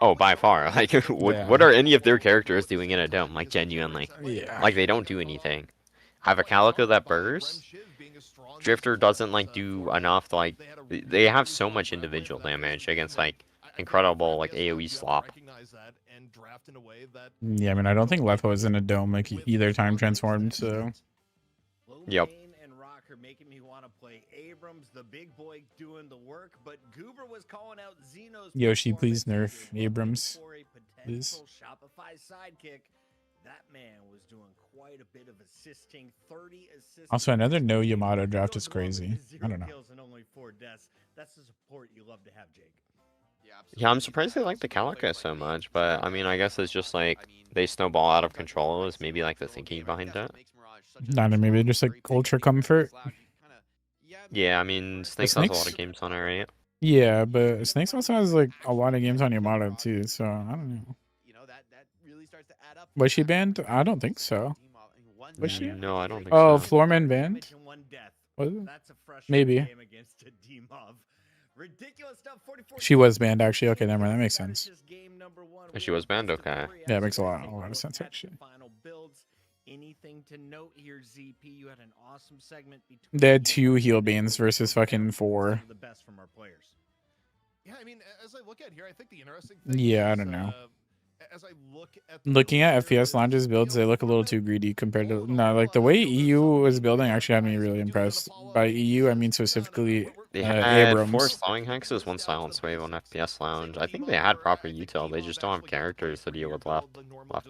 Oh, by far. Like, what are any of their characters doing in a dome? Like, genuinely. Yeah. Like, they don't do anything. I have a Calico that bursts. Drifter doesn't, like, do enough to, like... They have so much individual damage against, like, incredible, like, AoE slop. Yeah, I mean, I don't think Lepo is in a dome, like, either time transformed, so... Yep. Making me want to play Abrams, the big boy doing the work, but Goober was calling out Xeno's Yoshi, please nerf Abrams. for a Please. potential Shopify sidekick. That man was doing quite a bit of assisting. 30 assists. Also, another no Yamato draft is crazy. I don't know. Kills and only 4 deaths. That's the support you love to have, Jake. Yeah, I'm surprised they like the Calico so much, but, I mean, I guess it's just, like, they snowball out of control is maybe, like, the thinking behind it. I don't know, maybe just, like, ultra comfort. Yeah, I mean, Snakes has a lot of games on it, right? Yeah, but Snakes also has, like, a lot of games on Yamato, too, so I don't know. Was she banned? I don't think so. Was she? No, I don't think Oh, so. Floorman banned? Was it? Maybe. She was banned, actually. Okay, never mind. That makes sense. She was banned? Okay. Yeah, it makes a lot of sense, actually. Anything to note here, ZP? You had an awesome segment between They had 2 heal banes versus fucking 4. the best from our players. Yeah, I mean, as I look at here, I think the interesting thing Yeah, I is, don't know. as I look at Looking at FPS Lounge's builds, they look a little too greedy compared to... No, like, the way EU was building actually had me really impressed. By EU, I mean specifically They had 4 Abrams. slowing hexes, 1 silence wave on FPS Lounge. I think they had proper util, they just don't have characters to deal with left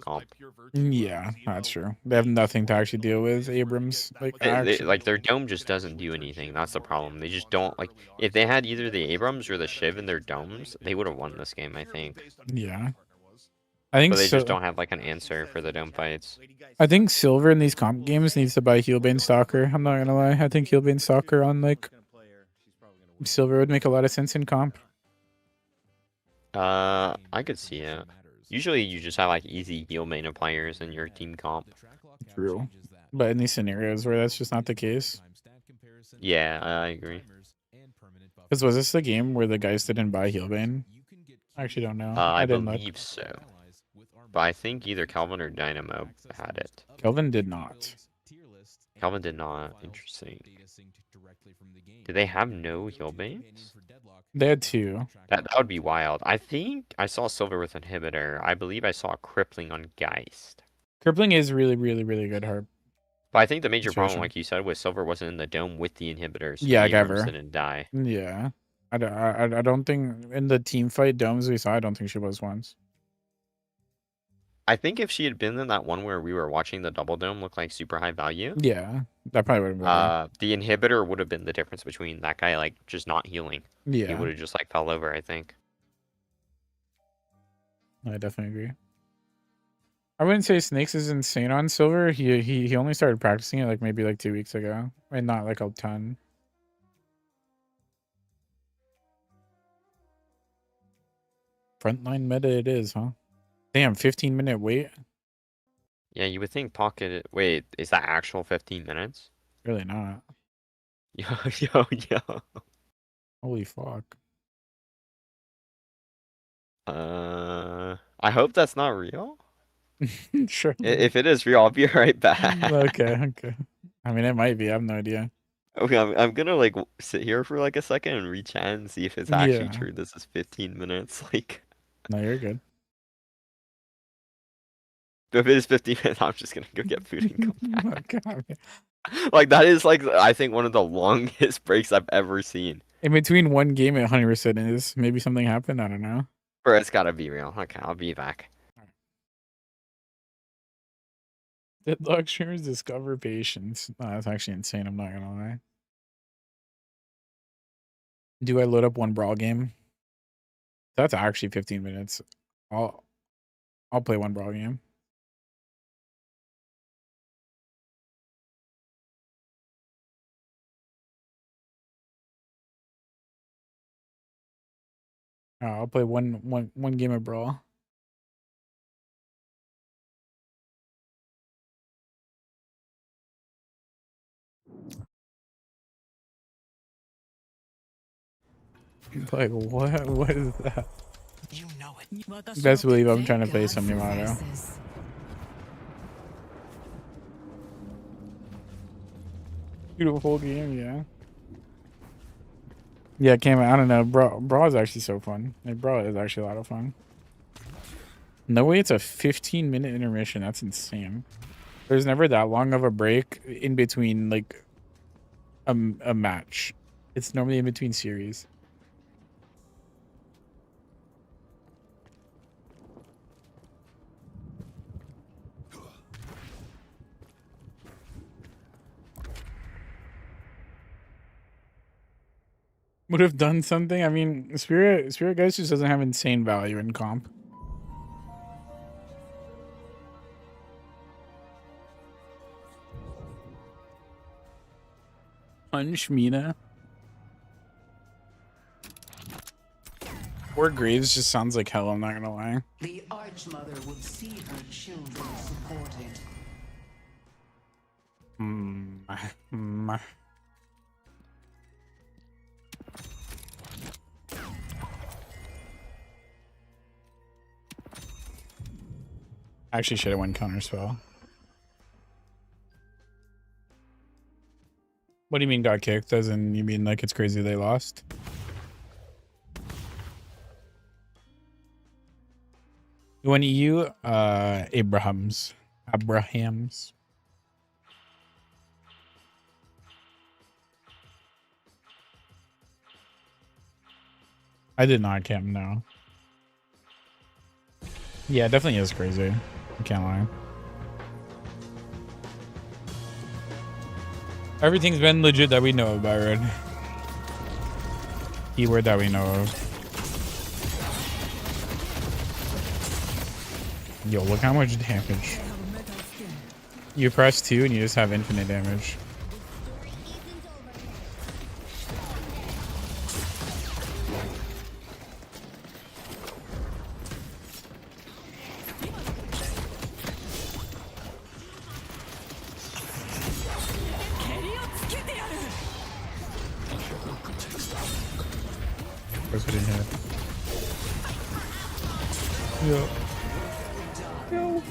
comp. Yeah, that's true. They have nothing to actually deal with Abrams. Like, Like, their dome just doesn't do anything, that's the problem. They just don't, like, if they had either the Abrams or the Shiv in their domes, they would have won this game, I think. Yeah. I think But they so. just don't have, like, an answer for the dome fights. I think Silver in these comp games needs to buy Healbane Stalker. I'm not gonna lie. I think Healbane Stalker on, like, Silver would make a lot of sense in comp. I could see it. Usually you just have, like, easy heal main players in your team comp. True. But in these scenarios where that's just not the case. Yeah, I agree. Because was this the game where the guys didn't buy Healbane? I actually don't know. I didn't look. believe so. But I think either Calvin or Dynamo had it. Kelvin did not. Calvin did not. Interesting. Do they have no heal banes? They had 2. That would be wild. I think I saw Silver with Inhibitor. I believe I saw Crippling on Geist. Crippling is really, really, really good, Harp. But I think the major problem, Situation. like you said, was Silver wasn't in the dome with the Inhibitor. So Yeah, the Abrams Gabber. didn't die. Yeah. I don't think in the team fight domes we saw, I don't think she was once. I think if she had been in that one where we were watching the double dome look like super high value, Yeah, that probably would have been. the Inhibitor would have been the difference between that guy like just not healing. He Yeah, would have just like fell over, I think. I definitely agree. I wouldn't say Snakes is insane on Silver. He only started practicing it like maybe like 2 weeks ago, and not like a ton. Frontline meta it is, huh? Damn, 15-minute wait. Yeah, you would think Pocket. Wait, is that actual 15 minutes? Really not. Yo. Holy fuck. I hope that's not real. Sure. If it is real, I'll be right back. Okay. I mean, it might be. I have no idea. Okay, I'm gonna like sit here for like a second and re-chat and see if it's actually Yeah. true. This is 15 minutes. Like, No, you're good. if it is 15 minutes, I'm just gonna go get food and come back. God. Like that is like I think one of the longest breaks I've ever seen. In between one game, it 100% is. Maybe something happened. I don't know. Bro, it's gotta be real. Okay, I'll be back. Deadlock streamers discover patience. No, that's actually insane. I'm not gonna lie. Do I load up one brawl game? That's actually 15 minutes. I'll play one brawl game. I'll play one game of brawl. Like what is that? You know it. Best believe I'm trying to play some Yamato. Beautiful game, yeah. Yeah, Cam, I don't know. Brawl is actually so fun. Like, Brawl is actually a lot of fun. No way it's a 15-minute intermission. That's insane. There's never that long of a break in between, like, a match. It's normally in between series. Would have done something. I mean, Spirit Ghost just doesn't have insane value in comp. Punch Mina. Or Graves just sounds like hell, I'm not gonna lie. The Archmother would see her children supported. Actually should have went counter spell. What do you mean got kicked? As in, you mean like it's crazy they lost? When EU, Abrahams. I did not camp, no. Yeah, it definitely is crazy. I can't lie. Everything's been legit that we know of, Byron. Keyword that we know of. Yo, look how much damage. You press 2 and you just have infinite damage. Where's it in here? Yeah. Yo.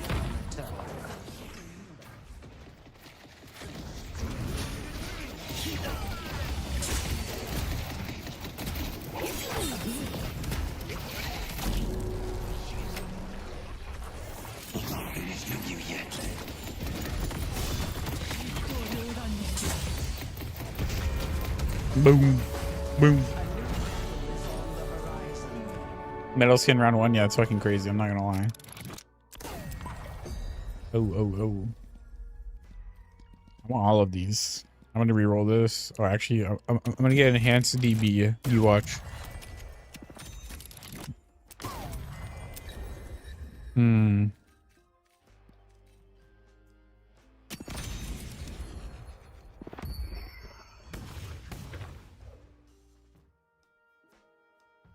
Boom. Boom. Metal skin round 1, yeah, it's fucking crazy. I'm not gonna lie. Oh. I want all of these. I'm gonna reroll this. Oh, actually, I'm gonna get enhanced DB. You watch.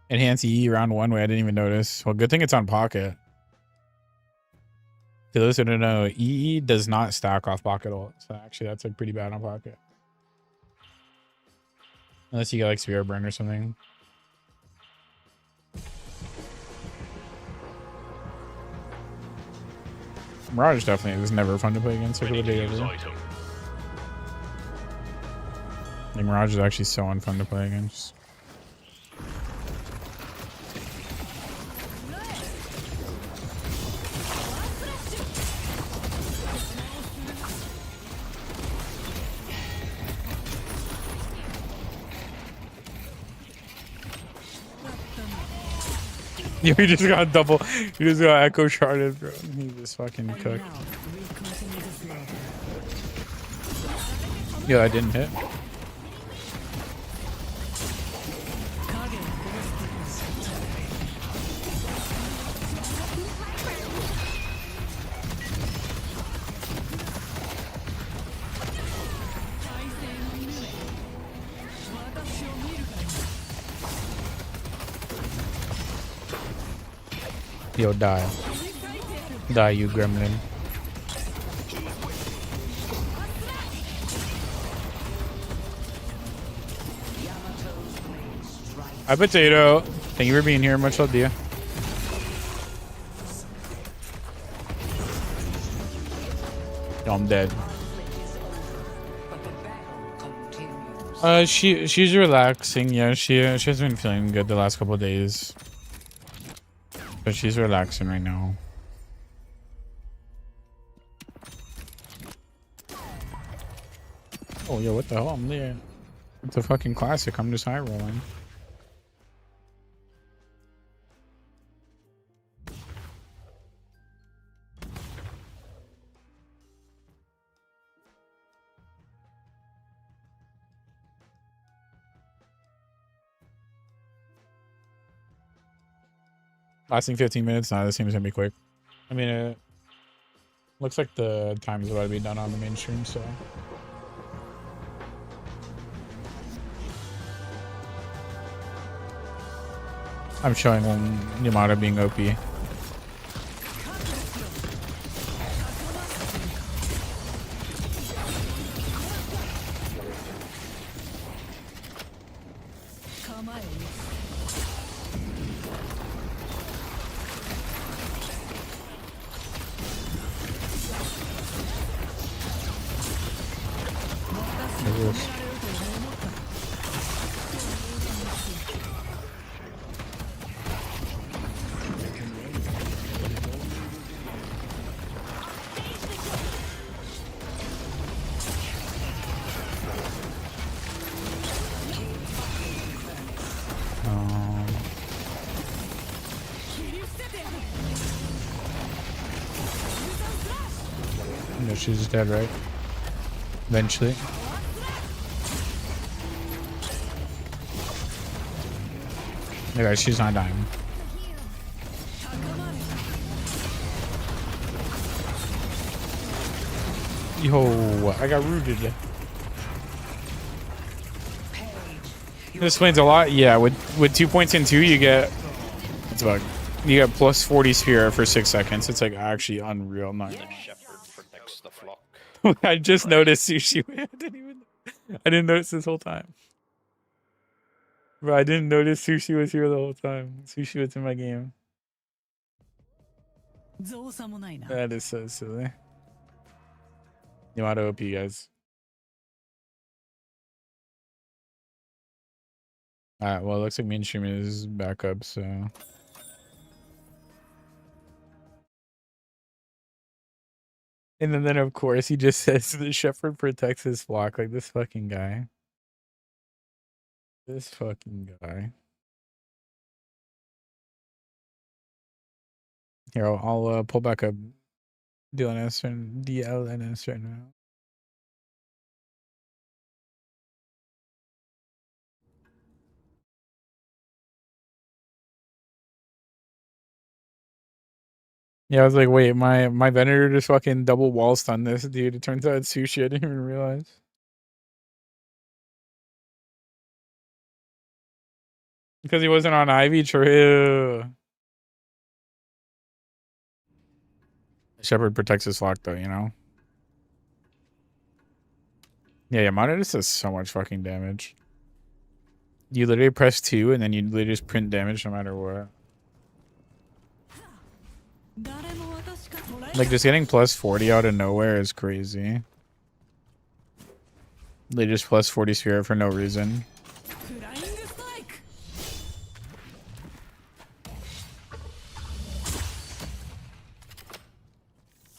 Enhance EE round 1. Wait, I didn't even notice. Well, good thing it's on pocket. To those who don't know, EE does not stack off pocket ult. So actually, that's like pretty bad on pocket. Unless you get like Spirit Burn or something. Mirage definitely is never fun to play against. Like, Like Mirage is actually so unfun to play against. Yo, he just got double. He just got echo sharded, bro. He just fucking cooked. Yo, I didn't hit. Yo, die. Die, you gremlin. Hi, Potato. Thank you for being here. Much love to you. Yo, I'm dead. She's relaxing. Yeah, she has been feeling good the last couple of days. But she's relaxing right now. Oh, yo, what the hell? I'm there. It's a fucking classic. I'm just high rolling. Lasting 15 minutes? Nah, this seems gonna be quick. I mean, it looks like the time's about to be done on the mainstream, so. I'm showing Yamato being OP. No, she's dead, right? Eventually. Yeah, guys, she's not dying. Yo, I got rooted. This explains a lot. Yeah, with 2 points in 2, you get you get plus 40 sphere for 6 seconds. It's like actually unreal. Not I just noticed sushi. I didn't notice this whole time. Bro, I didn't notice Sushi was here the whole time. Sushi was in my game. That is so silly. Yamato OP, guys. Alright, well, it looks like mainstream is back up, so. And then, of course, he just says the shepherd protects his flock. Like, this fucking guy. This fucking guy. Here, I'll pull back up DLNS and DLNS right now. Yeah, I was like, wait, my Venator just fucking double wall stunned this dude. It turns out it's Sushi. I didn't even realize. Because he wasn't on Ivy, true. Shepherd protects his flock, though, you know? Yeah, Yamato just does so much fucking damage. You literally press 2, and then you literally just print damage no matter what. Like, just getting plus 40 out of nowhere is crazy. They just plus 40 spirit for no reason.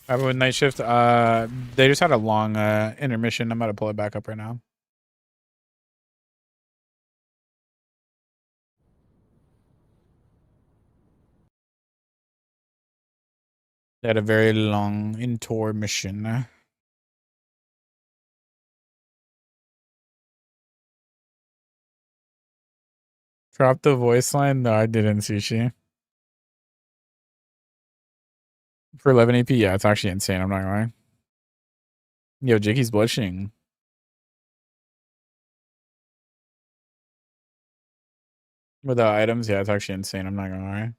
I with night shift. They just had a long intermission. I'm about to pull it back up right now. They had a very long intermission. Drop the voice line? No, I didn't, Sushi. For 11 AP, yeah, it's actually insane. I'm not gonna lie. Yo, Jiggly's blushing. Without items, yeah, it's actually insane. I'm not gonna lie.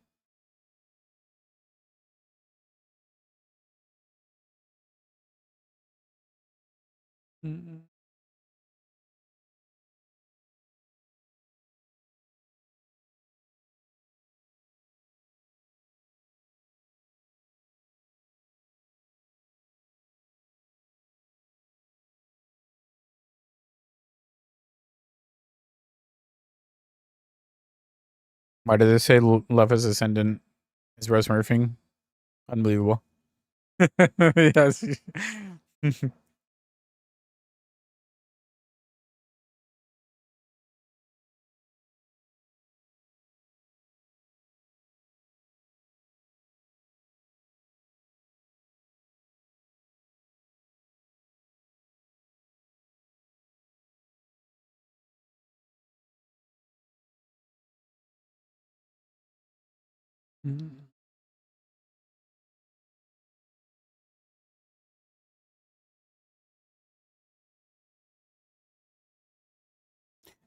Why did they say Love is Ascendant is Rose Murphing? Unbelievable. Yes.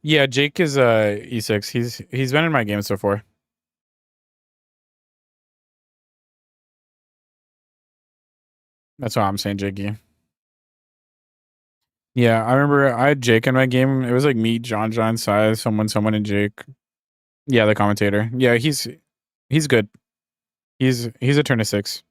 Yeah, Jake is E6. He's been in my games before. That's what I'm saying, Jakey. Yeah, I remember I had Jake in my game. It was like me, John, Size, someone, and Jake. Yeah, the commentator. Yeah, he's good. He's a Eternus 6.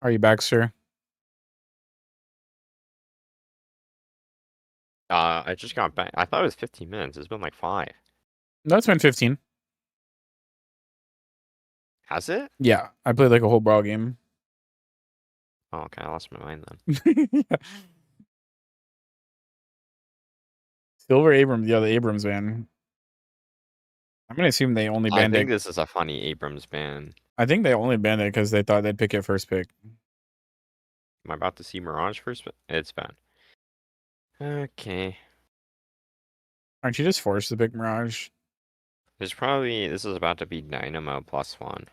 Are you back, sir? I just got back. I thought it was 15 minutes. It's been like 5. No, it's been 15. Has it? Yeah, I played like a whole brawl game. Oh, okay. I lost my mind then. Silver Abrams, yeah, the Abrams ban. I'm gonna assume they only I banned think it. this is a funny Abrams ban. I think they only banned it because they thought they'd pick it first pick. Am I about to see Mirage first? It's banned. Okay. Aren't you just forced to pick Mirage? This is about to be Dynamo +1.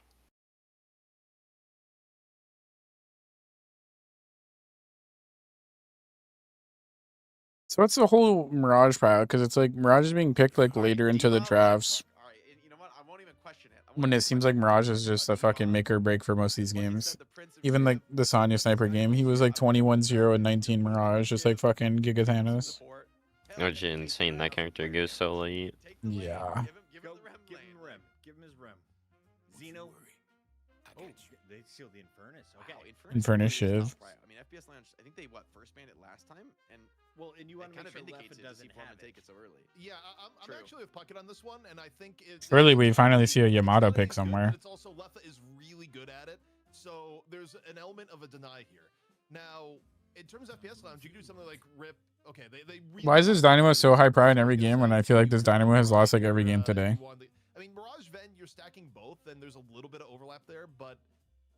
So what's the whole Mirage pile? Because it's like Mirage is being picked like later into the drafts. You know what? I won't even question it. When it seems like Mirage is just a fucking make or break for most of these games. Even like the Sonya Sniper game, he was like 21-0 and 19 Mirage, just like fucking Giga Thanos. Which is insane. That character goes so late. Yeah. Give him Rem. Give him his Rem. Xeno. Oh, they sealed the Infernus. Okay. Infernus Shiv. I mean, FPS Lounge, I think they first banned it last time, and and you want to kind make of sure indicates Leffa it to doesn't see have take it. it so early. Yeah, I'm actually with Puckett on this one, and I think it's Early, we finally see a Yamato pick somewhere. It's also Leffa is really good at it, so there's an element of a deny here. Now, in terms of FPS Lounge, you can do something like rip. Okay, they really Why is this Dynamo so high pride in every game when I feel like this Dynamo has lost like every game today? I mean, Mirage Ven, you're stacking both, and there's a little bit of overlap there, but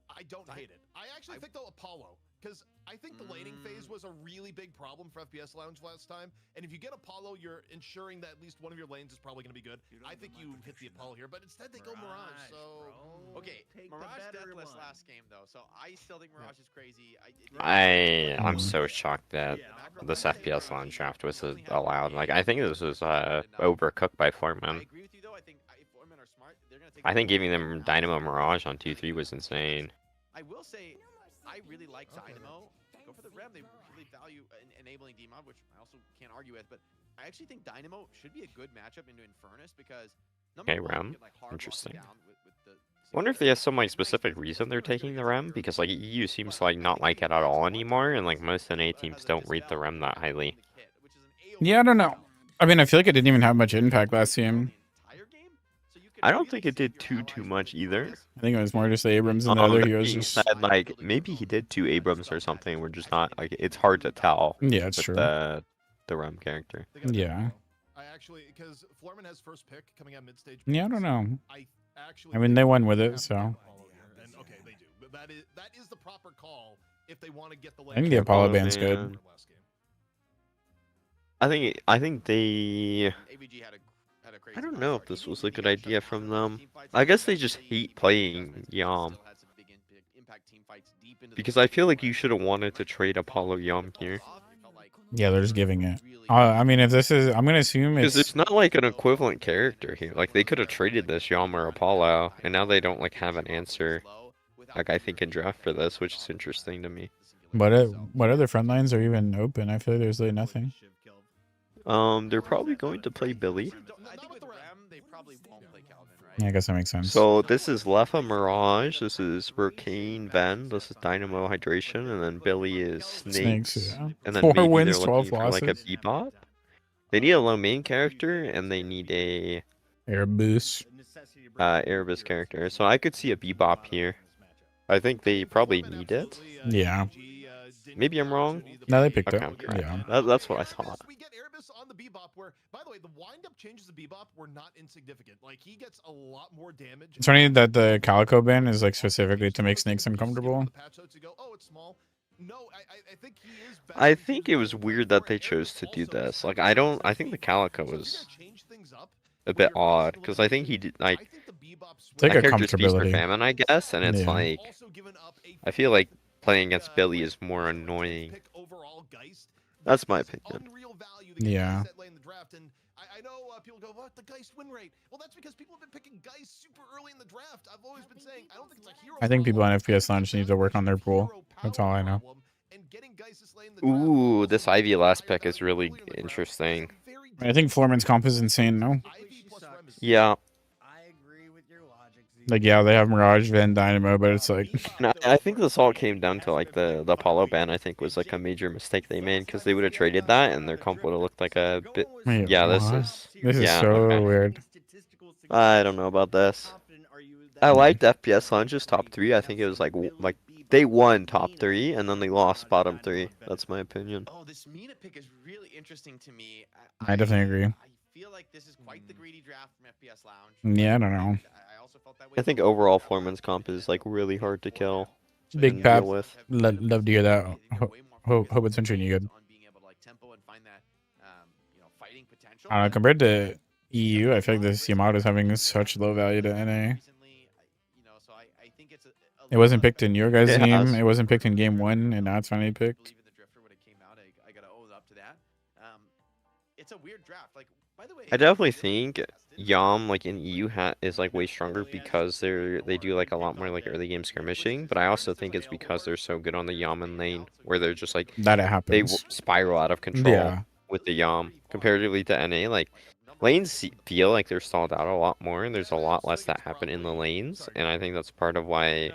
I don't hate it. I actually think though Apollo, because I think the laning phase was a really big problem for FPS Lounge last time, and if you get Apollo, you're ensuring that at least one of your lanes is probably going to be good. I think you hit the Apollo here, but instead they go Mirage, so... Okay, Mirage deathless last game though, so I still think Mirage is crazy. I'm so shocked that this FPS Lounge draft was allowed. Like, I think this was overcooked by Foreman. I agree with you though. I think Foreman are smart. smart. They're gonna take I think giving them around Dynamo the Mirage on 2-3 was insane. I will say, I really like Dynamo. Go for the Rem. They really value enabling DMob, which I also can't argue with. But I actually think Dynamo should be a good matchup into Infernus because Okay, Rem. Interesting. I wonder if they have some like specific reason they're taking the Rem, because like EU seems to like not like it at all anymore, and like most NA teams don't rate the Rem that highly. Yeah, I don't know. I mean, I feel like it didn't even have much impact last game. I don't think it did too much either. I think it was more just the Abrams and the other That heroes being just... said, like maybe he did 2 Abrams or something. We're just not like, it's hard to tell. Yeah, it's with true. The Rem character. Yeah. I actually, because Florman has first pick coming out mid-stage. Yeah, I don't know. I mean, they won with it, so... And okay, they do. But that is the proper call if they want to get the I think the Apollo band's good. I think they... I don't know if this was a good idea from them. I guess they just hate playing Yam. Because I feel like you should have wanted to trade Apollo Yam here. Yeah, they're just giving it. I mean, if this is... I'm going to assume Because it's... it's not like an equivalent character here. Like, they could have traded this Yam or Apollo, and now they don't, like, have an answer, like, I think in draft for this, which is interesting to me. What other front lines are even open? I feel like there's like nothing. They're probably going to play Billy. Yeah, I guess that makes sense. So this is Lefa Mirage, this is Hurricane Ven, this is Dynamo Hydration, and then Billy is Snakes. yeah. And then 4 maybe wins, they're 12 looking for like a losses. Bebop. They need a low main character, and they need a Air boost. Erebus character. So I could see a Bebop here. I think they probably need it. Yeah. Maybe I'm wrong. No, they picked Okay, it. I'm correct. Yeah. That's what I thought. We get Erebus on the Bebop where, by the way, the wind-up changes of Bebop were not insignificant. Like, he gets a lot more damage. It's funny that the Calico ban is like specifically to make Snakes uncomfortable. I think it was weird that they chose to do this. Like, I think the Calico was a bit odd, because I think he did, like, It's like that a character speaks for comfortability. famine, I guess, and it's Yeah. like, I feel like playing against Billy is more annoying. That's my opinion. Yeah. I know people go, what, the Geist win rate? Well, that's because people have been picking Geist super early in the draft. I've always been saying, I don't think it's a hero. I think people on FPS Lounge need to work on their pool. That's all I know. Ooh, this Ivy last pick is really interesting. I think Florman's comp is insane, no? Yeah. Like, yeah, they have Mirage, Van, Dynamo, but it's like... And I think this all came down to, like, the Apollo ban, I think, was, like, a major mistake they made, because they would have traded that, and their comp would have looked like a bit... Wait, Yeah, this what? is... This is yeah, so okay. weird. I don't know about this. I liked FPS Lounge's top 3. I think it was, like, they won top 3, and then they lost bottom 3. That's my opinion. Oh, this Mina pick is really interesting to me. I definitely agree. I feel like this is quite the greedy draft from FPS Lounge. Yeah, I don't know. I also felt that way. I think overall Florman's comp is, like, really hard to kill. Big and Pat, deal with. love to hear that. Hope it's been treating you good. I don't know, compared to EU, I feel like this Yamato is having such low value to NA. It wasn't picked in your guys' It game. has. It wasn't picked in game 1, and now it's finally picked. It's a weird draft. Like, by the way, I definitely think Yam, like, in EU is, like, way stronger because they do, like, a lot more, like, early game skirmishing, but I also think it's because they're so good on the Yaman lane, where they're just, like, That it they happens. spiral out of control Yeah. with the Yam, comparatively to NA. Like, lanes feel like they're stalled out a lot more, and there's a lot less that happen in the lanes, and I think that's part of why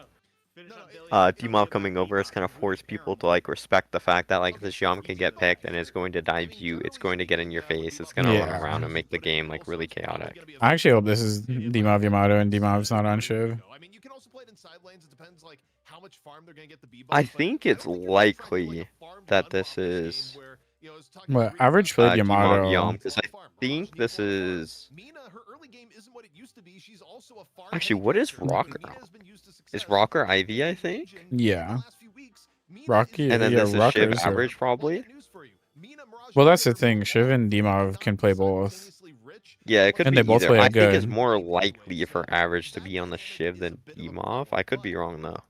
Dmob coming over has kind of forced people to, like, respect the fact that, like, this Yam can get picked and it's going to dive you, it's going to get in your face, it's going to run Yeah. around and make the game, like, really chaotic. I actually hope this is Dmov Yamato and Dmov's not on Shiv. I mean, you can also play it in side lanes. It depends, like, how much farm they're going to get the Bebop. I but think I it's don't think you're really trying to do, like, likely a farm that bloodbath this game is where, you know, it's talking Well, about average played Dmov Yamato. Yam, because I think this is... Mina, her early game isn't what it used to be. She's also a farm Actually, lane what is character. Rocker? Mina has been used to success Is Rocker in Ivy, I the think? region Yeah. in the last few weeks. Mina Rocky, is And then yeah, this is Shiv Rockers are... average, probably? I've got news for you. Mina, Mirage, Well, that's the and thing. Deadlock Shiv and are Dmov can play both. simultaneously rich. Yeah, it could And be they both either. play I it think it's good. more likely for average to be on the Shiv than Dmov. I could be wrong, though.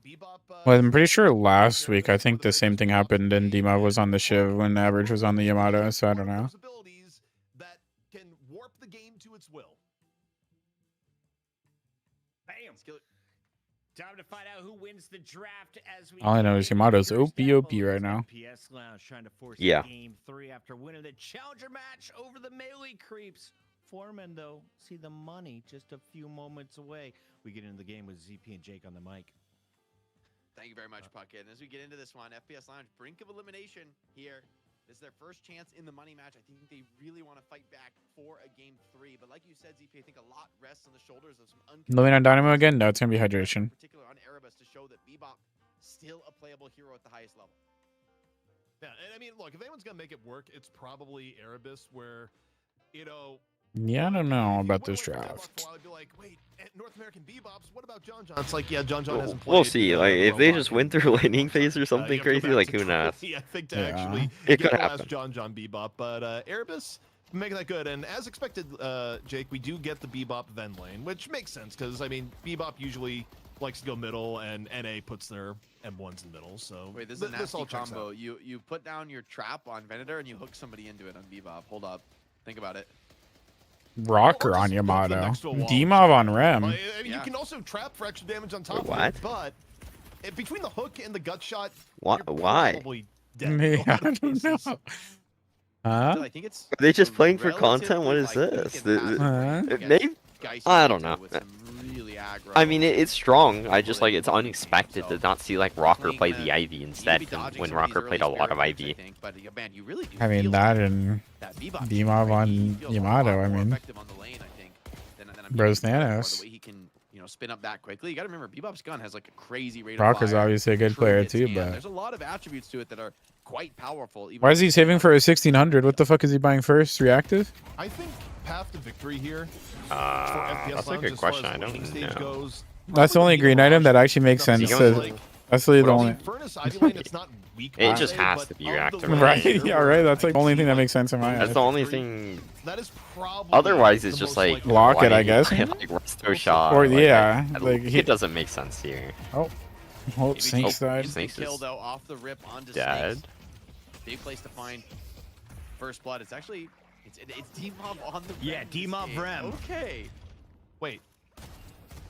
Well, I'm pretty sure last week, I think the same thing happened and Dmov was on the Shiv when Average was on the Yamato, so I don't know. Those abilities that can warp the game to its will. Time to find out who wins the draft as we All I know is Yamato's OP right now. PS Lounge trying to force Yeah. game 3 after winning the challenger match over the melee creeps. Foreman, though, see the money just a few moments away. We get into the game with ZP and Jake on the mic. Thank you very much, Puckett. And as we get into this one, FPS Lounge, brink of elimination here. This is their first chance in the money match. I think they really want to fight back for a game 3. But like you said, ZP, I think a lot rests on the shoulders of some Living on Dynamo again? No, it's going to be hydration. in particular on Erebus to show that Bebop still a playable hero at the highest level. Yeah, and I mean, look, if anyone's gonna make it work, it's probably Erebus, where, you know. Yeah, I don't know if you about went this away from Deadlock draft. for a while, I'd be like, wait, North American Bebops, what about John John? It's like, yeah, John John hasn't played. We'll see. Like, if they Robot just went through laning phase or you something have to go crazy, back like, to who knows? Troy, I think to Yeah. actually It get could the last happen. John John Bebop, but Erebus making that good. And as expected, Jake, we do get the Bebop Ven lane, which makes sense because I mean, Bebop usually likes to go middle, and NA puts their M1s in middle. So Wait, this is a this nasty all checks combo. out. You put down your trap on Venator and you hook somebody into it on Bebop. Hold up. Think about it. Rocker Or on just go to the Yamato. next to a wall. Demov on Rem. I mean, Yeah. you can also trap for extra damage on top Wait, of what? it, but between the hook and the gut shot, Why- you're why? probably dead. Me, in a I lot of don't know. cases. Huh? So I think it's Are they just a playing for content? What is relatively, this? like, weak and passive It against may- Geist I don't Venator know. with some really aggro. I mean, it's strong. I just like it's So, unexpected to not see like Rocker playing play kinda- the Ivy you need to instead be than dodging when some of these Rocker played a early lot of spare attempts, Ivy. I think, but yeah, man, you really do I mean, feel that and that Bebop Demov right? on He feels a Yamato, lot I more mean. effective on the lane, I think, than I'm Bros giving him credit for. Thanos. The way he can, you know, spin up that quickly. You got to remember, Bebop's gun has like a crazy rate Rocker's of fire. obviously a good true player hit too, scan. but There's a lot of attributes to it that are quite powerful. Even why is if he saving for a 1600? What the fuck is he buying first? Reactive? I think path to victory here. for That's FPS a Lounge good as far question. as I laning don't stage know. goes, That's the probably only the green Mirage item that actually makes stuff sense. is to- like, That's really the well, only. the Furnace Ivy lane, it's not weak. It per just se, has but to be of the reactive, lanes Right? here Yeah, where right. That's like the I only see, thing that like, makes sense in my That's head. the only victory, thing. That is probably Otherwise, the it's just most like likely Lock it, why I guess. like Resto Shot. Or, like, yeah, that- like, he- it doesn't make sense here. Oh, Maybe Snakes Snake- died. instant Snakes kill is though off the rip onto dead. Snakes. Big place to find first blood. It's actually it's D-Mob on the Yeah, Rem this D-Mob game. Rem. Okay. Wait,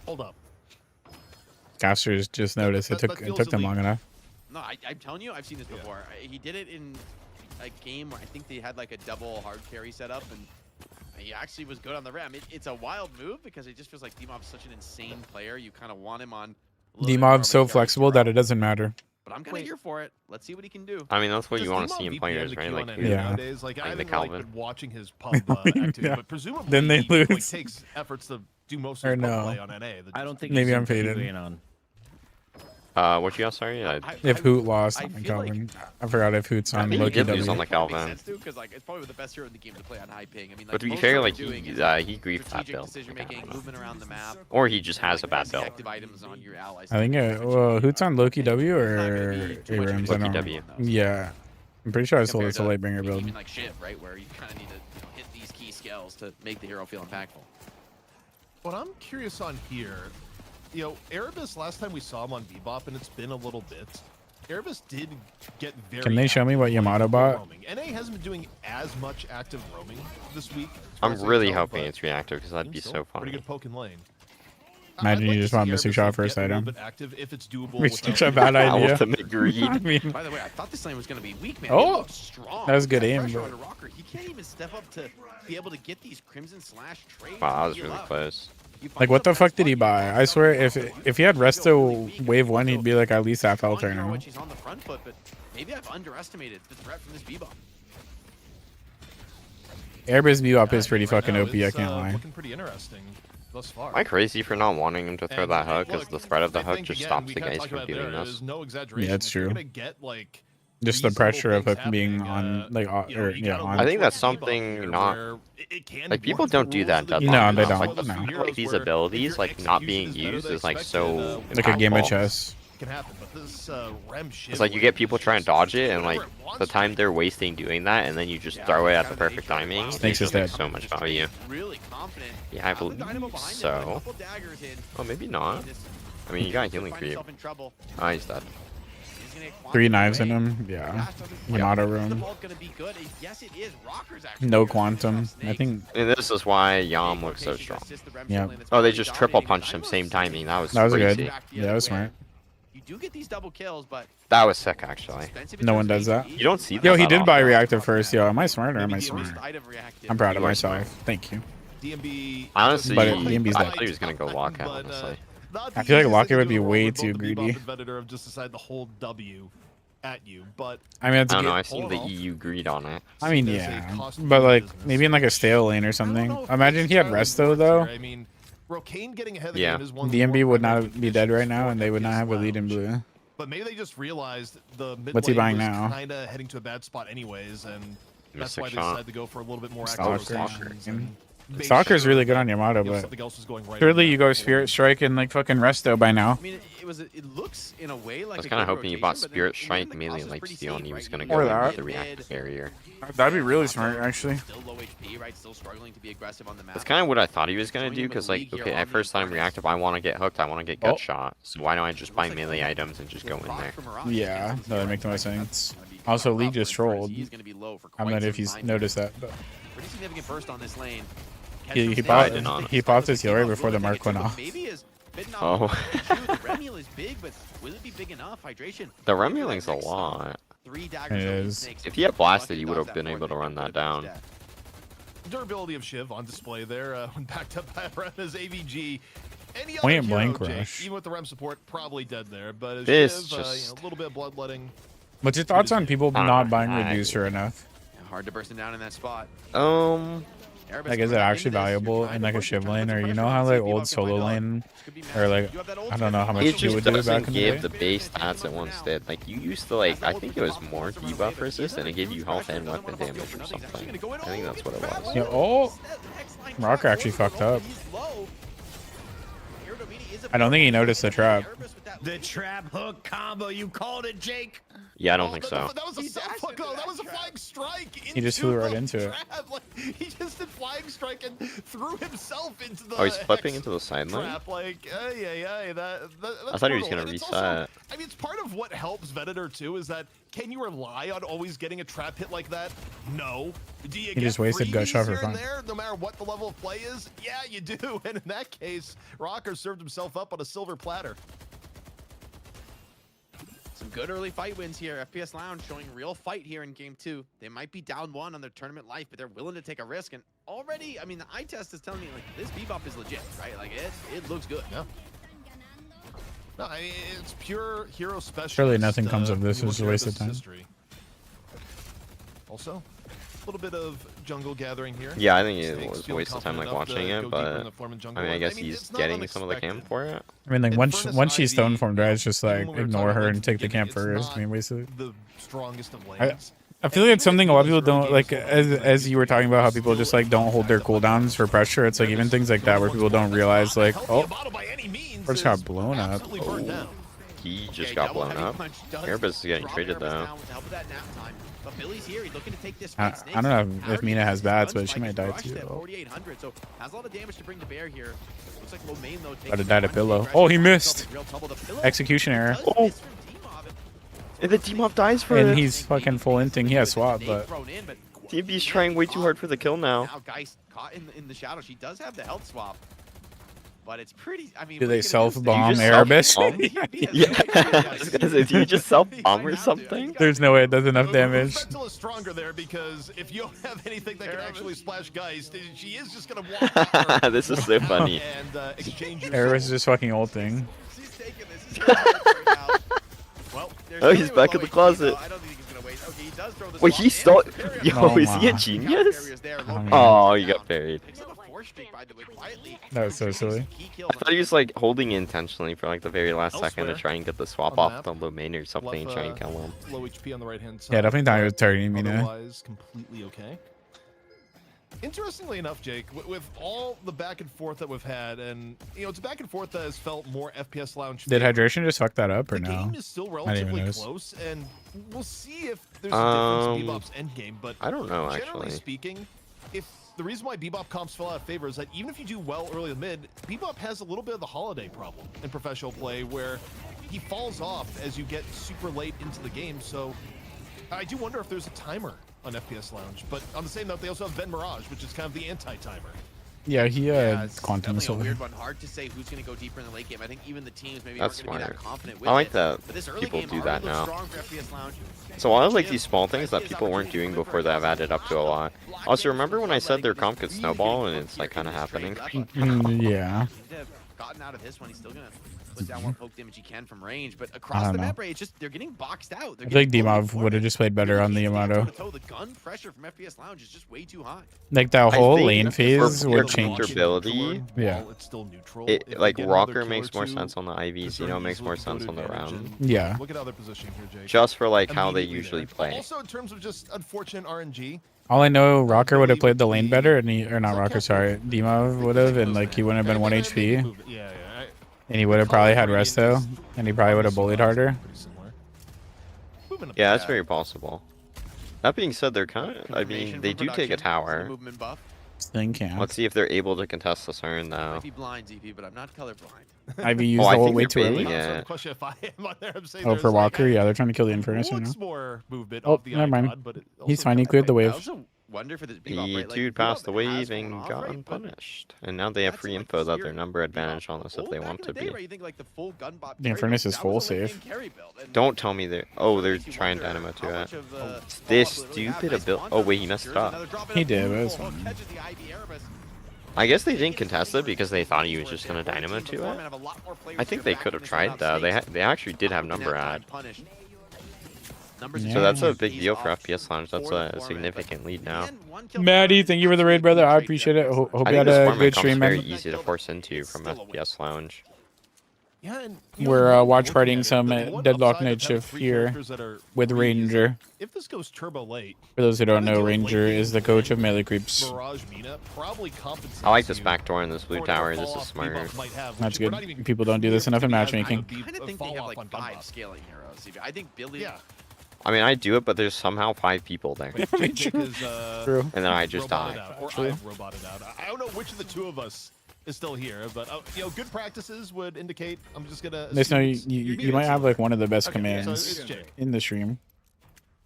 hold up. Casters just noticed it that took feels them long illegal. enough. No, I'm telling you, I've seen this Yeah. before. He did it in a game where I think they had like a double hard carry set up, and he actually was good on the Rem. It's a wild move because it just feels like D-Mob's such an insane player. You kind of want him on. a little bit more of D-Mob's a so carry flexible throw. that it doesn't matter. But I'm kind of here for it. Let's see what he can do. I mean, that's what Does you want to D-Mob see in VPN players, the right? queue Like, on who- NA Yeah. nowadays? Like, I Like the haven't really Calvin. been watching his pub activity, Yeah. but presumably Then they he, like, lose. takes efforts to do most Or of his pub no. play on NA. I don't think Maybe he's I'm in faded. queuing on. what you got? Sorry, If Hoot lost I on feel like- Calvin, I forgot if Hoot's I on think he Loki did lose W. on the Calvin. Because like it's probably the best hero in the game to play on high ping. I mean, like, But to be most fair, of what like they're doing is he griefed that strategic build. decision Like, I making, don't know. movement around the map, Or he just has a like, bad build. protective items on your allies. I think Hoot's on Loki W or Abrams. I Loki don't know. W. Yeah, I'm pretty sure I sold Compared it to Lightbringer build. Even like Shiv, right, where you kind of need to hit these key skills to make the hero feel impactful. What I'm curious on here, you know, Erebus, last time we saw him on Bebop, and it's been a little bit, Erebus did get very Can they show me active what playing Yamato for bought? roaming. NA hasn't been doing as much active roaming this week. as I'm far as I really can tell, hoping but it's reactive because that'd be still so Pretty funny. good poke in lane. Imagine I'd you like just to want see Mystic Erebus, Shot like, first get a little item. bit active if it's doable. Mystic without Shot, bad being- idea. Ultimate greed. I mean, By the way, I thought this lane was going to be weak, man. Oh! It looked strong. That was good aim, Pressure but- on Rocker. He can't even step up to be able to get these Crimson Slash trades. Wow, that and was heal really up. close. You find like what the yourself fuck did he lucky. buy? I swear, if he had Resto Wave 1, he'd be like at least half health right Strong hero now. when she's on the front foot, but maybe I've underestimated the threat from this Bebop. Airbus Bebop is pretty Right fucking now, OP, I it's, can't lie. Looking pretty interesting thus far. Am I crazy for not wanting him to throw And, that hook? Because look, the threat of the I hook think, just again, stops we the kinda guys talked from about doing there, this. there's no exaggeration. it's If you're true. gonna get, like, Just the reasonable pressure of things hook being happening, on, like, you know, or you yeah, gotta on. look I think for that's Bebop something here not- where it can Like, people work the don't do rules that of the in game. No, they It's don't. one of those No. heroes Like, these where abilities, if your like, not execution being is better used than is, like, expected, so Like a game of impactful. chess. can happen, but this Rem shit. It's like you get people trying to dodge it, and like whatever it wants the to. time they're wasting doing that, and then you just throw it at the perfect timing. It Snakes is just makes dead. so much value. Really confident. Yeah, I Got the believe dynamo behind him, so. a couple daggers in. Oh, maybe not. Just I mean, you got a healing find creep. yourself in trouble. Ah, he's dead. He's gonna get 3 Quantum knives in away. him. Yeah. Lash doesn't Yamato think the room. ball's gonna be good. Yes, it is. Rockers actually No here to quantum. finish off I Snakes. think. And this is why Yam Big looks so rotation strong. to assist the Rem Yep. lane that's Oh, they really just triple dominating. punched him Dynamos same timing. That was That was crazy. good. Back the Yeah, other that was way. smart. You do get these double kills, but That was sick, actually. expensive in No terms one of does that. HP. You don't see that. Yo, he that did buy often. reactive first. Yo, am I smart or am I Maybe the smart? least item reactive. I'm proud of You are myself. smart. Thank you. DMB. Honestly, But I DMB's thought like- he was gonna go lockout, honestly. I feel like Lockett would be way too greedy. Venator have just decided to hold W at you, but I mean, it's I don't know. good. I've seen the EU greed on it. I mean, seen as a yeah. cost But of like, business. maybe in like a stale lane or I don't something. know if Imagine it's he had entirely Resto worth though. here. I mean, Rocane getting ahead of the Yeah. game is one of DMB more would primary not be dead right conditions now, for and they would not FPS have a lead in Lounge. blue. But maybe they just realized the mid What's he lane buying was now? kind of heading to a bad spot anyways, and that's Mystic why they shot. decided to go for a little bit more active Stalker. rotations. and make Stalker's sure really good that, on Yamato, but something else was going right surely in you that go lane. Spirit Strike and like fucking Resto by now. I mean, it looks in a way like I was a kind of good hoping you rotation, bought but then Spirit in the Strike end, the melee cost is like pretty Steel, and steep, he was right? gonna You go Or with that. the reactive barrier. That'd be really smart, actually. Still low HP, right? Still struggling to be aggressive on the map. That's kind of what I thought he was gonna Showing do, him in because the like, league here okay, on at the first time Eternus. reactive, I want to get hooked, I want to get Oh. gut shot. So why don't I just buy melee items and just go in there? Yeah, that would make the most sense. Also, League just trolled. I don't know if he's noticed that, but Pretty significant burst on this lane. he bought- did not. popped his heal right before the mark went off. Oh. The Remule is big, but will it be big enough? Hydration. The Remuling's a lot. 3 It daggers over is. Snakes. If he had blasted, Lucky he would does have been that able to for run him. that Could've down. finished Durability of Shiv on display there when backed up by Rena's AVG. Any other Point hero, blank Jake, rush. even with the Rem support, probably dead there. But as This Shiv, just- a little bit of bloodletting. What's your thoughts on people I don't not know. buying I- Reducer enough? that. Hard to burst him down in that spot. Like, is it actually valuable in like a Shiv lane, or you know how like old solo lane, or like I don't know how much It you just would do doesn't back in the give day. the base stats it once did. Like, you used to, like, I think it was more debuff resist, and it gave you health and weapon damage or something. I think that's what it was. Yeah, oh, Rocker actually fucked up. I don't think he noticed the trap. The trap hook combo, you called it, Jake. Yeah, I don't think so. That was a self-hook, though. That was a flying strike. He just flew right into it. Trap. Like, he just did flying strike and threw himself into the. Oh, he's flipping Hex into the side lane? trap. Like, that's I thought he was brutal. gonna And it's reset. also- I mean, it's part of what helps Venator too. Is that can you rely on always getting a trap hit like that? No. Do you He just wasted gut freebies shot for here and fun. there, no matter what the level of play is? Yeah, you do. And in that case, Rocker served himself up on a silver platter. Some good early fight wins here. FPS Lounge showing real fight here in game 2. They might be down 1 on their tournament life, but they're willing to take a risk. And already, I mean, the eye test is telling me like this Bebop is legit, right? Like it looks good. Yeah. No, I mean, it's pure hero special. Surely nothing comes of this. It's a waste of time. Also, a little bit of jungle gathering here. Yeah, I think it Snakes was a feeling waste of time, like, confident enough watching to it, go deeper in but the farm and jungle. I mean, I guess mean, he's it's not getting some of the camp unexpected. for it. I mean, like Infernus once she's stone ID, formed, right? It's just even like when we were ignore talking her about and take the beginning, camp first. it's I mean, waste it. the strongest of I lanes. feel like it's something a lot of people don't like. As you were talking about how people just like don't hold their cooldowns for pressure. It's like even things like that where people don't realize like, oh, or just got blown up. Oh. He just Okay, got double blown heavy up. punch does Erebus is getting drop traded Erebus though. down with the help of that nap time. But Billy's here. He's looking to take this I fight. don't know if Snakes Mina has bats, already but she might die rushed too. at though. 4,800, so has a lot of damage to bring to bear here. Looks like Lomain though takes Gotta die to one Pillow. big Oh, he rush. missed. Real trouble. The Pillow Execution error. does Oh. miss from T-Mob. And the team up dies for And it. he's fucking full inting. He has swap, but Thrown in, but TB's trying way too hard for the kill now. Now Geist caught in the shadow. She does have the health swap. But it's pretty. I mean, do what they are you gonna do? self-bomb just Erebus? self-bomb? Yeah. Yeah, I was gonna say, do you just self-bomb or something? There's no way it does enough damage. Frontal is stronger there because if you don't have anything that can actually splash Geist, she is just gonna walk out This is so funny. and exchange your Erebus is soul. just fucking ulting. She's taking this. He's gonna right now. Well, There's Oh, he's nothing back with in the low HP, closet. though. I don't think he's gonna wait. Okay, he does throw the Wait, swap he and stole. the barrier. Yo, Oh is he a my. genius? Barriers there. Oh, man. Oh, you got buried. Picks up a 4-streak, by the way, quietly. That was so silly. Key kills I thought he was like holding intentionally for like the very last second to Elsewhere try and get the swap on the off the low main or something and Left, try and kill him. low HP on the right hand side. Yeah, definitely thought he was targeting Mina. Otherwise, completely okay. Interestingly enough, Jake, with all the back and forth that we've had, and you know, it's a back and forth that has felt more FPS Lounge. Did favored. Hydration just fuck that up or The no? game is still didn't even relatively notice. close, and we'll see if there's a difference in Bebop's endgame. But I don't know, generally actually. speaking, if the reason why Bebop comps fell out of favor is that even if you do well early and mid, Bebop has a little bit of the holiday problem in professional play, where he falls off as you get super late into the game. So I do wonder if there's a timer on FPS Lounge. But on the same note, they also have Ven Mirage, which is kind of the anti-timer. Yeah, he Yeah, it's quantum definitely a missile. weird one. Hard to say who's going to go deeper in the late game. I think even the teams maybe That's aren't going to be that smart. confident with I like it. that But this early people game do already that looks now. strong for FPS Lounge. So I like these small things that people weren't doing before that have added up to a lot. Also, remember when I said their comp could snowball and it's like kind of happening? Yeah. He'd have gotten out of this one. He's still going to put down what poke damage he can from range. But I across don't the know. map, Ray, it's just they're getting boxed out. I feel like Dimov would have just played better on the Yamato. The gun pressure from FPS Lounge is just way too high. Like that I whole think lane phase for would change. comfortability, Yeah. It's still neutral. it If like you get another Rocker makes killer more two, sense on the IVs, you know, makes more sense on the round. Yeah. Look at how they're positioned here, Jake. Just for like how they Immediately usually there. play. Also, in terms of just unfortunate RNG, All I know, Rocker would have played the lane better, and or not Rocker, sorry, Dimov would have, and like he wouldn't have been 1 HP, yeah, and he would have probably had resto, and he probably would have bullied harder. Yeah, that's very possible. That being said, they're kind of, I mean, they do take a tower. Movement buff. Sling camp. Let's see if they're able to contest the CERN though. Might be blind, ZP, but I'm not colorblind. Ivy used I the whole think way they're too early. baiting it. Question if I am on there, I'm saying Oh, there's for like, Walker, yeah, they're trying to kill the Infernus right now. looks more movement Oh, off the never mind. icon, but it He's also fine, he kinda cleared the I wave. also wonder for this big The operate, like, dude Bebop passed the has wave fallen and off, got right? But unpunished. And now they have that's free like info that your their number advantage on us if old they back want in to the day, be. where you think, like, the full gun bot The carry Infernus build, is that full was the late safe. game carry build, and Don't tell me they're... Oh, they're makes you trying wonder Dynamo to how it. much of the This fallout really have. stupid Nice ability... bond Oh on wait, the he messed Secures, up. another drop in He a did, but it was beautiful fine. hook, catches the IB Erebus. I guess they didn't contest it because they thought he was just going to Dynamo to it. I think they could have tried though. They actually did have number ad. Yeah. So that's a big deal for FPS Lounge. That's a significant lead now. Maddie, thank you for the raid, brother. I appreciate it. Hope I you think had this a format good comes stream, very man. easy to force into from FPS Lounge. Yeah, and We're watch partying some Deadlock night shift here with Ranger. If this goes turbo late, For those who don't know, Ranger is the coach of melee creeps. Mirage Mina probably compensates. I like this you backdoor in this blue for whatever tower. This is fall-off smart. Bebop might have, That's which we're good. not even People don't do this clear enough in to be matchmaking. having I kind of think they have fall-off like on gun 5 buff. scaling heroes. I think Billy. Yeah. I mean, I do it, but there's somehow 5 people there. Jake is, True. And then I just roboted die. out, or True. I've roboted out. I don't know which of the two of us is still here, but you know, good practices would indicate. I'm just gonna. Just know assume you, it's- you, you're you muted, might have so- like one of the best Okay, so commands it's Jake. in the stream.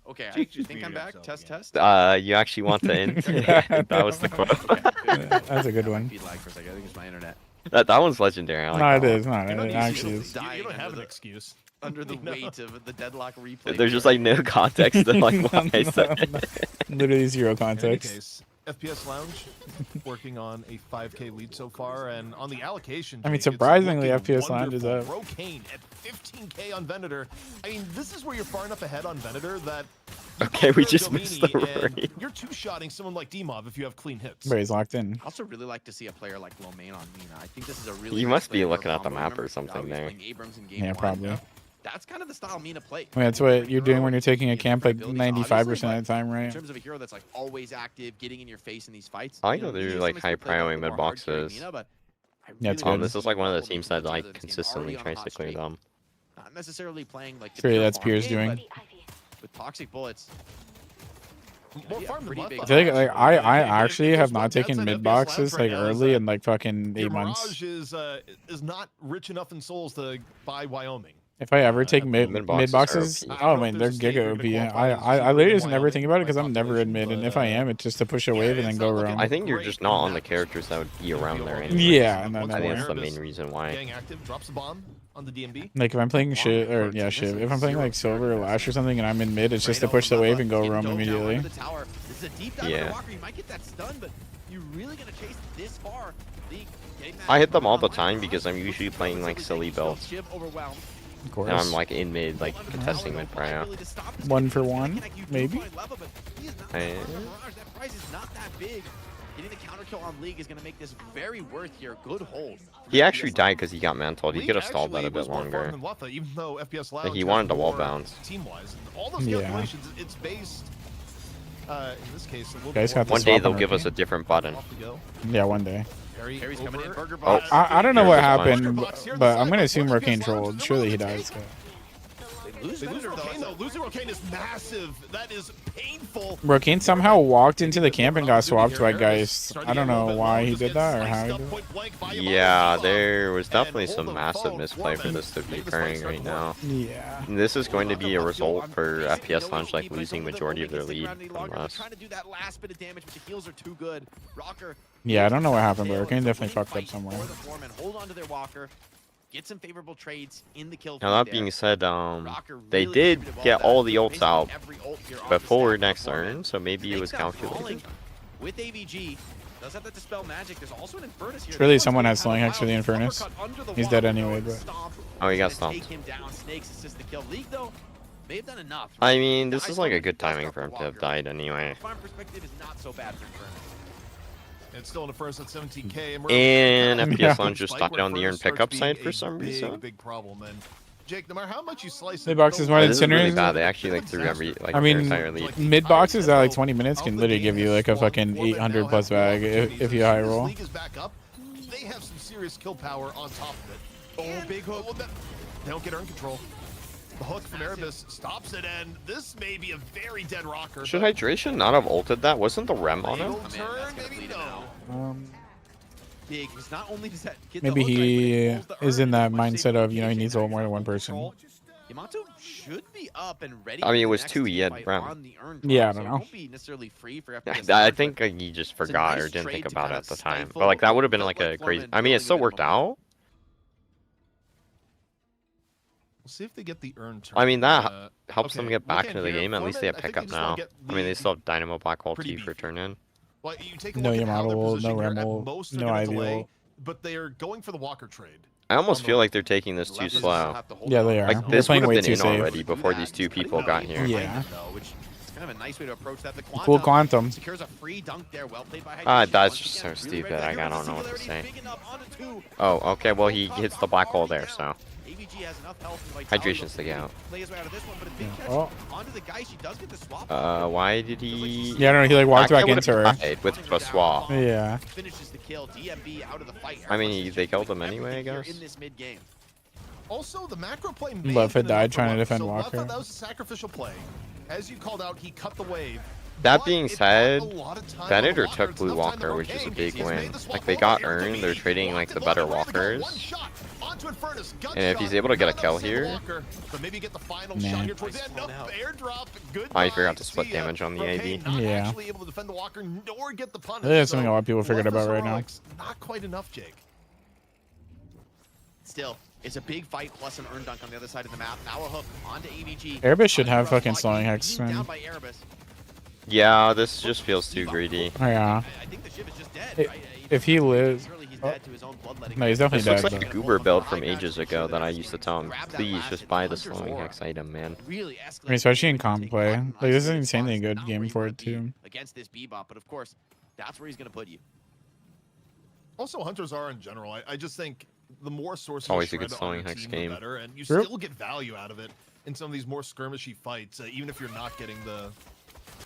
Okay, I Jake just think I'm muted back. himself Test, again. test. You actually want the in? That was the quote. That's a good one. Feed lag for a second. I think it's my internet. That one's legendary. I like No, that it one. is not. You don't It need actually to- is. You Dying don't have under an the- excuse. Under the You know? weight of the Deadlock replay. There's just like no context to like what I said. Literally zero In any context. case, FPS Lounge working on a 5K lead so far, and on the allocation. I mean, Jake, it's surprisingly, looking FPS Lounge is wonderful. up. Brocane at 15K on Venator. I mean, this is where you're far enough ahead on Venator that. you Okay, we compare just missed the Domini and raid. You're two-shotting someone like Dimov if you have clean hits. But he's locked in. I also really like to see a player like Lomain on Mina. I think this is a really. You nice must be player for looking a at the combo. map or Remember, something he was there. playing Abrams in game Yeah, one. probably. That's kind of the style Mina plays. I mean, that's what you're doing when you're taking a He has camp like abilities, 95% obviously, of the time, In right? terms of a hero that's like always active, getting in your face in these fights. I you know they're, usually like, somebody's high gonna play priority the more hard carry mid-boxes. Mina, but I Yeah, it's really good. This is like one of the like teams what that he like does. He's consistently already on a tries hot to clear streak. them. Not necessarily playing like the Sure, pure that's farm Pierce game, doing. but with toxic bullets. More Yeah, farm than pretty left big on I feel like, actually. I If actually there's have one not taken downside to mid FPS boxes Lounge right like now is early that in like fucking your 8 months. Mirage is not rich enough in souls to buy Wyoming. If I ever take mid mid boxes boxes, are OP. oh man, they're giga OP. I literally just never think about it because I'm never in mid, and if I am, it's just to push a wave and then go around. I think you're just not on the characters that would be around there anyway. Yeah, and then I think more. that's the main reason why. Gang active, drops a bomb on the DMB. Like if I'm playing shit or yeah shit, if I'm playing like silver or lash or something and I'm in mid, it's just to push the wave and go around immediately. This is a deep dive Yeah. under Walker. You might get that stun, but you're really gonna chase this far. I hit them all the time because I'm usually playing like silly builds. Of course. And I'm like in mid, like contesting mid prio. 1 for 1, maybe. Eh. That price is not that big. Getting the counter kill on League is going to make this very worth here. Good hold. He actually died because he got mantled. He League could have stalled that actually a bit was more farm longer. than Luffa, even though FPS Like, Lounge he has wanted to wall more bounce. Team-wise, and all those Yeah. calculations, it's based. In this case, a little Guys more got the One day swap they'll on give us a working. different button. off the go. Yeah, one day. Harry's coming in. over. Burger Oh. box. I don't know what Here's the happened, but I'm gonna assume Rocane trolled. Surely he dies. They lose Rocane, Venator, though. Losing Rocane is massive. That is painful. Rocane somehow walked into the camp and got swapped by Geist. I don't know why he did that or how he did it. Yeah, there was definitely some massive misplay for this to be occurring right now. Yeah. And this is going to be a result for FPS Lounge like losing majority of their lead from us. Trying to do that last bit of damage, but the heals are too good. Rocker. Yeah, I don't know what happened, but Rocane definitely fucked up somewhere. Hold on to their walker. Get some favorable trades in the kill. Now that being said, they did get all the ults out before next turn, so maybe it was calculated. With AVG, does have to dispel magic. There's also an Infernus here. Surely someone has slowing hex for the Infernus. He's dead anyway, but Oh, he got stomped. Take him down. Snakes assist the kill. League though, may have done enough. I mean, this is like a good timing for him to have died anyway. Farm perspective is not so bad for Infernus. It's still in the first at 17k. And we're FPS Lounge just stopped down the earn pickup side for some reason. Big problem. And Jake, no matter how much you slice Mid box is one of the This is really sinners. bad. They actually like threw every like I their mean, entire lead. mid boxes at like 20 minutes can literally give you like a fucking 800 plus bag if you high roll. League is back up. They have some serious kill power on top of it. Oh, big hook. They don't get earn control. The hook from Erebus stops it, and this may be a very dead rocker. Should Hydration not have ulted that? Wasn't the rem on him? Turn, maybe no. Big, because not only does that get Maybe the hook he right, but it is in that mindset of, he he needs a little more than one person. Yamato should be up and ready. I mean, it for the was next 2 he team had fight rem. on the earn Yeah, I drop, don't so it know. won't be necessarily free for FPS I Lounge, think but he just it's a forgot nice or didn't trade think to about it kinda at the time. stifle But like that would have been Deadlock like a crazy. Foreman I mean, it still building a worked bit of momentum. out. We'll see if they get the earn turn. I mean, that helps them okay, get back look into the in here. game. At least they have Foreman, I think pickup they just wanna now. get I mean, they lead still have Dynamo Black Hole pretty 2 for beefy. turn in. Well, you take a No look at how Yamato they're ult, no positioned here. At Rem ult, most, they're no gonna IV delay, ult. but they are going for the Walker trade. I almost feel like they're taking this too slow. Yeah, they are. Like They're this would playing have way been too in safe. already before these 2 people got here. Yeah. Which is kind of a nice way to approach that. The Cool Quantum. secures a free dunk there. Well played by Ah, Hydration. that's Once just again, so really stupid. right back I here don't know with what to singularity, say. big enough onto 2. Oh, okay. Well, he hits the black hole there, so AVG has enough health and vitality Hydration's the to out. play his way out of this one, but a big catch Oh. onto the guy. She does get the swap. why did he? Yeah, I don't know. He like walked That back guy into would've her. died with a swap. Yeah. Finishes the kill. DMB out of the fight. I mean, they killed him anyway, I Everything here guess. in this mid game. Also, the macro play. Leffa died trying to defend so Walker. Leffa, that was a sacrificial play. As you called out, he cut the wave. That but being it bought said, a lot of time on Venator the took Walker. Blue It's enough time Walker, to which is a Rocane. big He's win. made the swap Like they over got here to earned, they're Mead. trading like Walked the it better long, ready to go. One walkers. shot onto Infernus. Gut And if he's shot. able to get a None of kill those save here- Walker, but maybe get the final Nah. shot here towards the Nice end. No, one out. airdrop. Good. Oh, he forgot to split damage on the Rocane AD. not Yeah. actually able to defend the Walker nor get the punish. That's something a lot of people So figured Leffa's about right now. heroics, not quite enough, Jake. Still, it's a big fight plus an earn dunk on the other side of the map. Now a hook onto AVG. Erebus should have Onto fucking Rough slowing Spot. hex He's soon. down by Erebus. Yeah, this just feels too greedy. Oh, yeah. I think the ship is just dead. If- right? if he lives- Surely he's oh. dead to his own bloodletting. No, he's This definitely looks dead. like a But goober build from ages ago that I used to tell him, please just buy the slowing hex item, man. Really I mean, especially in comp play. Like this is an insanely good game for it too. Against this Bebop, but of course, that's where he's going to put you. Also, hunters are in general. I just think the more sources Always you a good shred on slowing your hex team, game. the better, and you True. still get value out of it in some of these more skirmishy fights, even if you're not getting the.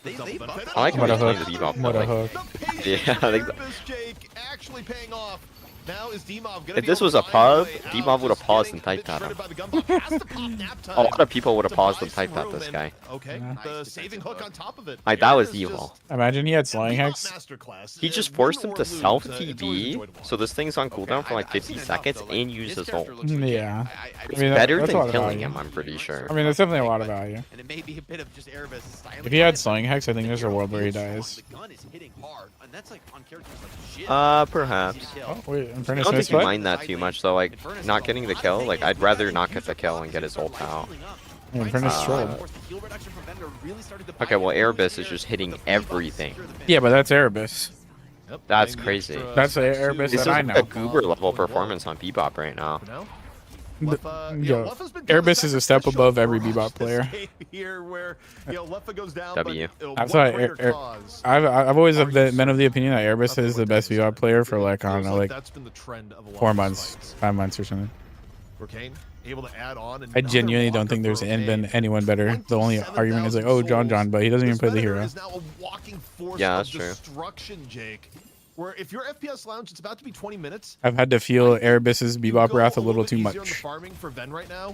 They double buffed benefit. I like how What he's a playing hook. the Bebop. What a Like, hook. The patience Yeah, I from think Erebus, Jake, actually paying off. Now is Demov gonna If be this able was to a find pub, way out, Demov would have just paused getting and typed a bit at shredded him. by the gun, but has to pop nap A lot time of people would have to paused buy and typed some at room, this and- guy. Okay, Yeah. the Nice saving defensive hook hook. on top of it. Like, that was Erebus evil. just- Imagine he had slowing Bebop hex. masterclass. He just Win forced him or to lose, self it's always TB, enjoyed to so watch. this thing's on cooldown for like I've 50 seen enough, seconds though, like, and use his ult. character looks legit. Yeah. It's I mean, better that's a than lot of killing value. him, I'm pretty sure. I mean, that's definitely a lot of value. And it may be a bit of just Erebus styling. If he had slowing hex, I think there's a world where he dies. The gun is hitting hard, and that's like on characters like shit. Perhaps. Oh wait, I Infernus don't think missed you what? mind that too much though, like not getting the kill. Like I'd rather not get the kill and get his ult out. Infernus trolled. Okay, well Erebus is just hitting everything. Yeah, but that's Erebus. Yep, That's paying the crazy. extra That's the step Erebus to- This is that I like know. a goober level performance on Bebop right now. For now. The- Leffa, yo, Leffa's been doing Erebus is a step sacrificial above every for us Bebop this player. game Here where, Leffa goes down, W. But, That's what why greater cause I've always are you been of the serving? opinion that Erebus Nothing is the like best that is VOD happening. player for like I don't Feels know, like that's been the trend of a lot 4 of these months, fights. 5 months or something. Rocane able to add on. I another genuinely don't walker think there's for been Rocane. anyone better. The only argument is like, oh, John, but he doesn't even This play the Venator hero. is now a walking force Yeah, of that's true. destruction, Jake. Where if your FPS lounge, it's about to be 20 minutes. I've had to feel Erebus's You Bebop go wrath a little little bit too easier on the much. farming for Ven right now.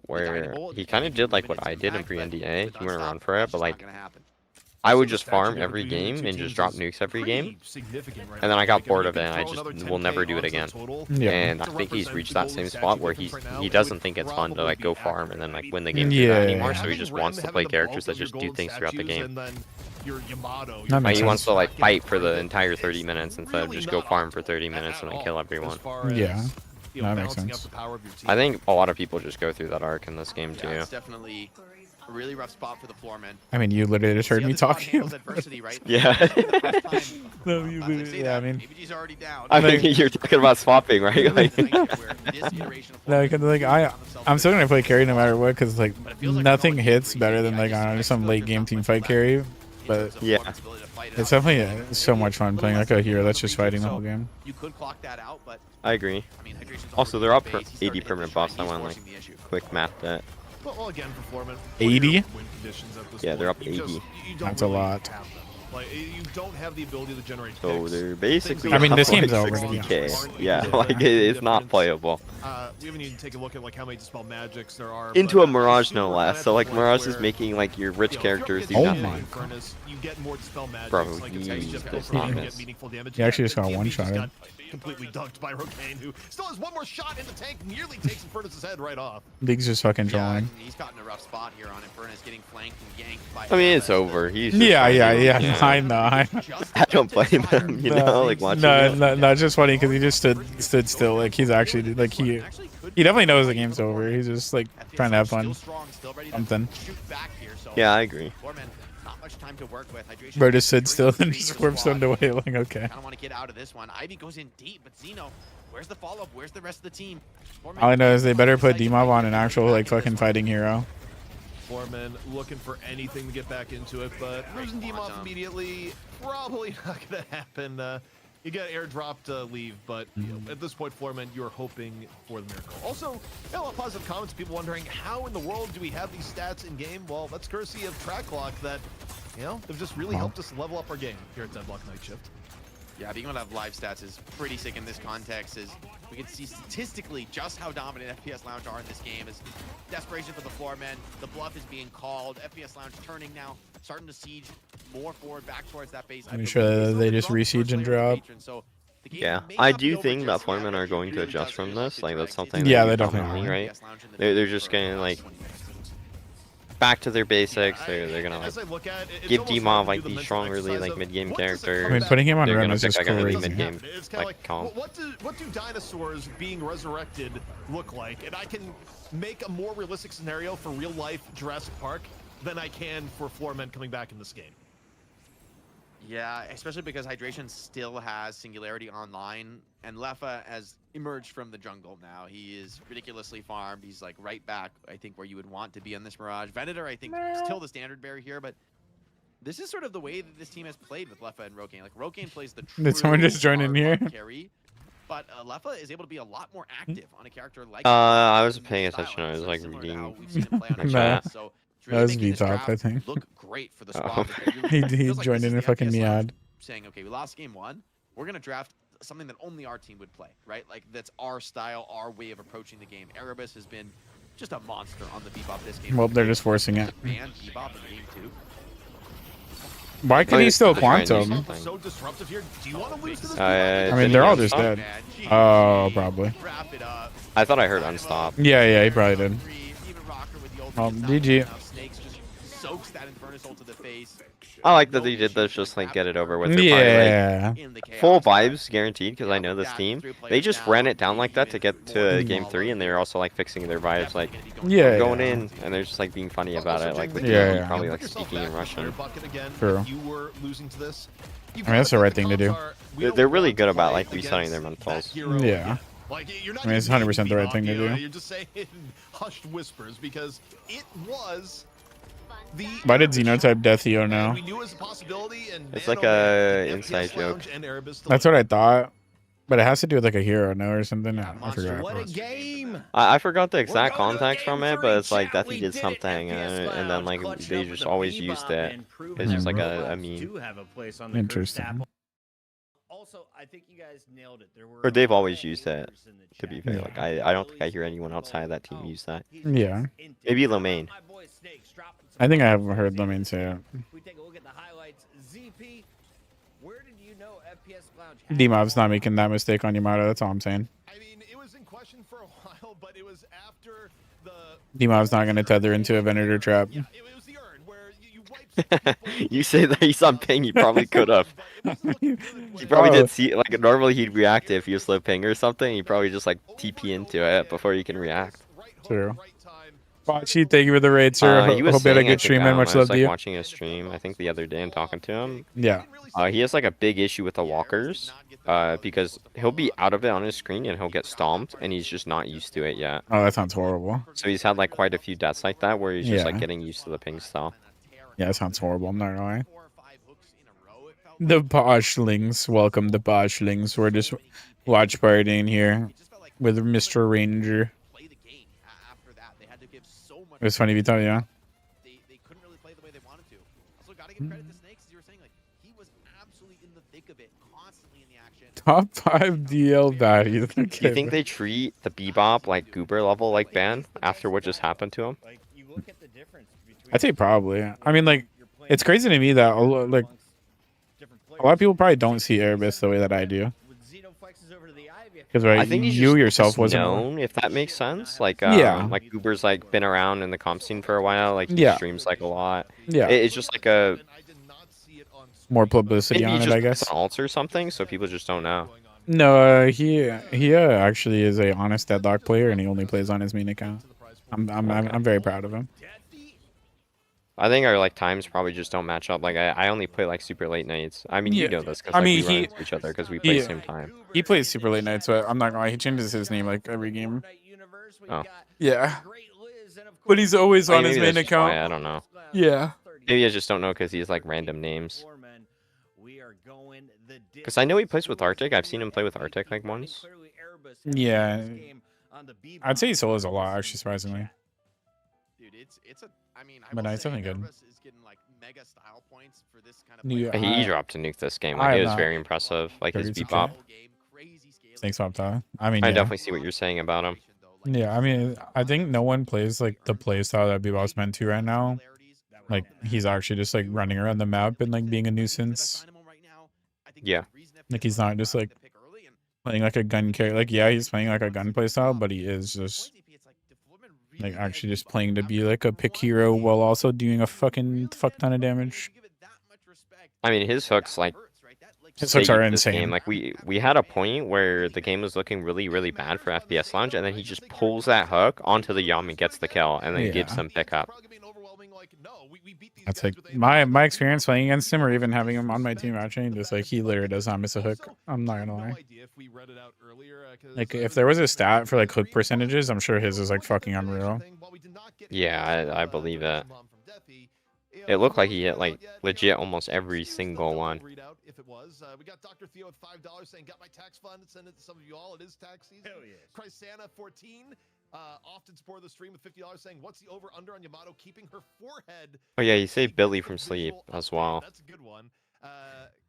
where he kind of did like what I did in pre-NDA. He went around for it, but like I would just farm every game and just drop nukes every game. And then I got bored of it and I just will never do it again. And I think he's reached that same spot where he doesn't think it's fun to like go farm and then like win the game anymore. So he just wants to play characters that just do things throughout the game. your Yamato. That Like, makes he wants sense. to like fight for the entire 30 minutes instead of just go farm for 30 minutes and then kill everyone. Yeah, that makes sense. I think a lot of people just go through that arc in this game Yeah, too. it's definitely a really rough spot for the floormen. I mean, you literally just heard me talking. Adversity, right? Yeah. No, you literally- yeah, I mean, ABG's already down. I think you're talking about swapping, right? Like, no, because like I'm still gonna play carry no matter what, because like nothing hits better than like on some late game team fight carry. But yeah, it's definitely so much fun playing like a hero that's just fighting the whole game. You could clock that out, but I agree. I mean, Hydration's Also, already they're up in for base. He's 80 starting to permanent hit the buffs. I shrine. want He's like forcing the issue. quick math that. Well, again, for Floorman, 80? win conditions at this Yeah, they're point, up you just- 80. you don't That's a really lot. have them. Like, you don't have the ability to generate So picks. they're basically. I mean, this up, like, game's over, to be 60K. honest. Yeah, like it's not playable. We haven't even taken a look at like how many dispel magics there are. Into but a Mirage, I no assume we're less. at So the like point Mirage is where, making like your rich you know, if you're characters do getting Oh nothing. my in Furnace, you get more dispel magics. Bro, like he it's just does different, not you miss. get meaningful damage. He actually Yeah, just got TMB one-shotted. got completely dunked by Rogaine, who still has one more shot in the tank, nearly takes Infernus's head right off. League's just fucking Yeah, trolling. and he's gotten a rough spot here on Infernus, getting flanked and yanked by. I mean, it's Elvis. over. He's just Yeah, like, yeah. I know. I don't blame him. You know, like watching. No, it. no, it's just funny because he just stood still. Like he's actually like he definitely knows the game's over. He's just like trying to have fun. Something. Yeah, I agree. Not much time to work with. Hydration Bro just stood brings still the and Ranger just warp squad. stunned away. Like okay. Kind of want to get out of this one. Ivy goes in deep, but Zeno, where's the follow-up? Where's the rest of the team? All I know is they better put D-Mob on an actual like fucking fighting hero. Foreman looking for anything to get back into it, but losing Deem off immediately, probably not going to happen. You got airdrop to leave, but you know, at this point, Foreman, you're hoping for the miracle. Also, a lot of positive comments, people wondering, how in the world do we have these stats in game? Well, that's courtesy of Tracklock that, you know, they've just really helped us level up our game here at Deadlock Night Shift. Yeah, being able to have live stats is pretty sick in this context, as we can see statistically just how dominant FPS Lounge are in this game. As desperation for the floormen, the bluff is being called, FPS Lounge turning now, starting to siege more forward back towards that base. I'm sure they just re-siege and drop. Yeah, I do think that Foremen are going to adjust from this. Like that's something. Yeah, they they do definitely commonly, are. right? They're just gonna like back to their basics. They're gonna like As I look at it, it's give almost D-Mob hard like to do the these mental strong, really exercise like of mid-game what does it characters. come I mean, putting him on They're run gonna is pick just like a really crazy. mid-game It's kind of like like, calm. what do dinosaurs being resurrected look like? And I can make a more realistic scenario for real life Jurassic Park than I can for floormen coming back in this game. Yeah, especially because Hydration still has Singularity online, and Leffa has emerged from the jungle now. He is ridiculously farmed. He's like right back, I think, where you would want to be on this Mirage. Venator, I think, still the standard bearer here, but this is sort of the way that this team has played with Leffa and Rogaine. Like, Rogaine plays the true Did someone just join in hard here? luck carry, but Leffa is able to be a lot more active on a character like I was paying style, attention. I and was so like similar to how reading. we've seen him play on my our chat. channel. So it's That really was making this VTalk, I draft think. look great for the Oh. squad. It really He feels like joined this in is a the fucking FPS Lounge Miad. saying, okay, we lost game one. We're going to draft something that only our team would play, right? Like, that's our style, our way of approaching the game. Erebus has been just a monster on the Bebop this game. Well, they're just forcing it. Ban Bebop in game two. Why could he still quantum? So disruptive here. Do you want to lose to this? I mean, they're all just dead. Oh, probably. Wrap it up. I thought I heard unstop. Yeah, he probably did. Even Rocker with the Oh, ultimate GG. now Snakes just soaks that Infernus ult to the face. I like that they did this, just like get it over with. They're Yeah. probably, like, full vibes guaranteed because I know this team. They just ran it down like that to get to game 3, and they're also like fixing their vibes, like Yeah. going in, and they're just like being funny about it, like with Yeah, DLNS yeah. probably like speaking in Russian. True. You were losing to this. I mean, that's the right thing to do. They're really good about like resetting their mentals. Yeah. Like, you're not I mean, it's even 100% the right Bebop, thing to you know, do. You're just saying it in hushed whispers because it was the. Why did Xenotype Death EO And now? we knew it was a possibility, and It's man, like oh man, a FPS inside joke. Lounge and Erebus still That's what I thought. But it has to do with like a hero, no, or something. I forgot. What a game! I forgot the exact We're going to context game from it, 3, but it's like chat. that We he did did it, something, FPS and then like Lounge, they clutching just up with always the used Bebop it. and proving It's just that like a robots meme. do have a place on the Interesting. Curse Also, I think you guys nailed it. There were Or they've a lot always of used it, haters in the to be chat. fair. Like I don't think I hear anyone outside of that team use that. Yeah. Maybe Lomain. My boy Snakes dropping some I think I have bombs. heard them say it. If we take a look at the highlights, ZP, where did you know FPS Lounge had D-Mob's the not ball? making that mistake on Yamato. That's all I'm saying. I mean, it was in question for a while, but it was after the. D-Mob's not going to tether into a Venator trap. Yeah, it was the urn where you wipe You say that he's on ping, he probably could have. He probably Oh. did see like normally he'd react if he was slow ping or something. He probably just like TP into it before he can react. True. Bachi, thank you for the raid, sir. He was Hope you had a saying, I good think, stream, man. Much I love was to like you. watching a stream, I think the other day and talking to him. Yeah. He has like a big issue with the walkers, because he'll be out of it on his screen and he'll get stomped, and he's just not used to it yet. Oh, that sounds horrible. So he's had like quite a few deaths like that where he's just like Yeah. getting used to the ping style. Yeah, that sounds horrible. I'm not gonna lie. The Boshlings, welcome the Boshlings. We're just watch partying here with Mr. Ranger. It was funny, Vito, yeah. They couldn't really play the way they wanted to. Also, gotta give credit to Snakes, as you were saying, like he was absolutely in the thick of it, constantly in the action. Top 5 DL baddies. Do you think they treat the Bebop like Goober level like ban after what just happened to him? I'd say probably. I mean, like, it's crazy to me that like a lot of people probably don't see Erebus the way that I do. Because right, I think he's you just yourself wasn't known, if that makes sense. Like, Yeah. like Goober's like been around in the comp scene for a while. Like, he Yeah. streams like a lot. Yeah. It's just like a more publicity maybe on he it, just I guess. puts an alt or something, so people just don't know. No, he actually is a honest Deadlock player, and he only plays on his main account. I'm very proud of him. I think our like times probably just don't match up. Like, I only play like super late nights. I mean, Yeah. you know this because I like, mean, we run he- into each other because we play he- same time. He plays super late nights, but I'm not gonna lie, he changes his name like every game. Oh. Yeah. But he's always I mean, on his maybe main that's just why, account. I don't know. Yeah. Maybe I just don't know because he's like random names. Because I know he plays with Arctic. I've seen him play with Arctic like once. Yeah. I'd say he solos a lot, actually, surprisingly. Dude, it's a. I mean, But no, it's definitely good. Erebus is getting like mega style points for this kind of Yeah, play. He dropped a nuke this game. I Like, it have was not very impressive. Like his 32K. bebop. Thanks, Wapta. I mean, I yeah. definitely see what you're saying about him. Yeah, I mean, I think no one plays like the play style that Bebop's meant to right now. Like, he's actually just like running around the map and like being a nuisance. Yeah. Like, he's not just like playing like a gun carry. Like, yeah, he's playing like a gun play style, but he is just like actually just playing to be like a pick hero while also doing a fucking fuck ton of damage. I mean, his hooks like His hooks are saved this insane. game. Like we had a point where the game was looking really, really bad for FPS Lounge, and then he just pulls that hook onto the Yami, gets the kill, and then gives Yeah. them pickup. That's like my experience playing against him, or even having him on my team actually. Just like he literally does not miss a hook. I'm not gonna lie. Like if there was a stat for like hook percentages, I'm sure his is like fucking unreal. Yeah, I believe it. It looked like he hit like legit almost every single one. If it was, we got Dr. Theo with $5 saying, "Got my tax fund. Send it to some of you all. It is tax season." Hell yes. Chrisana 14 often supported the stream with $50 saying, "What's the over under on Yamato keeping her forehead?" Oh yeah, he saved Billy from sleep as well. That's a good one.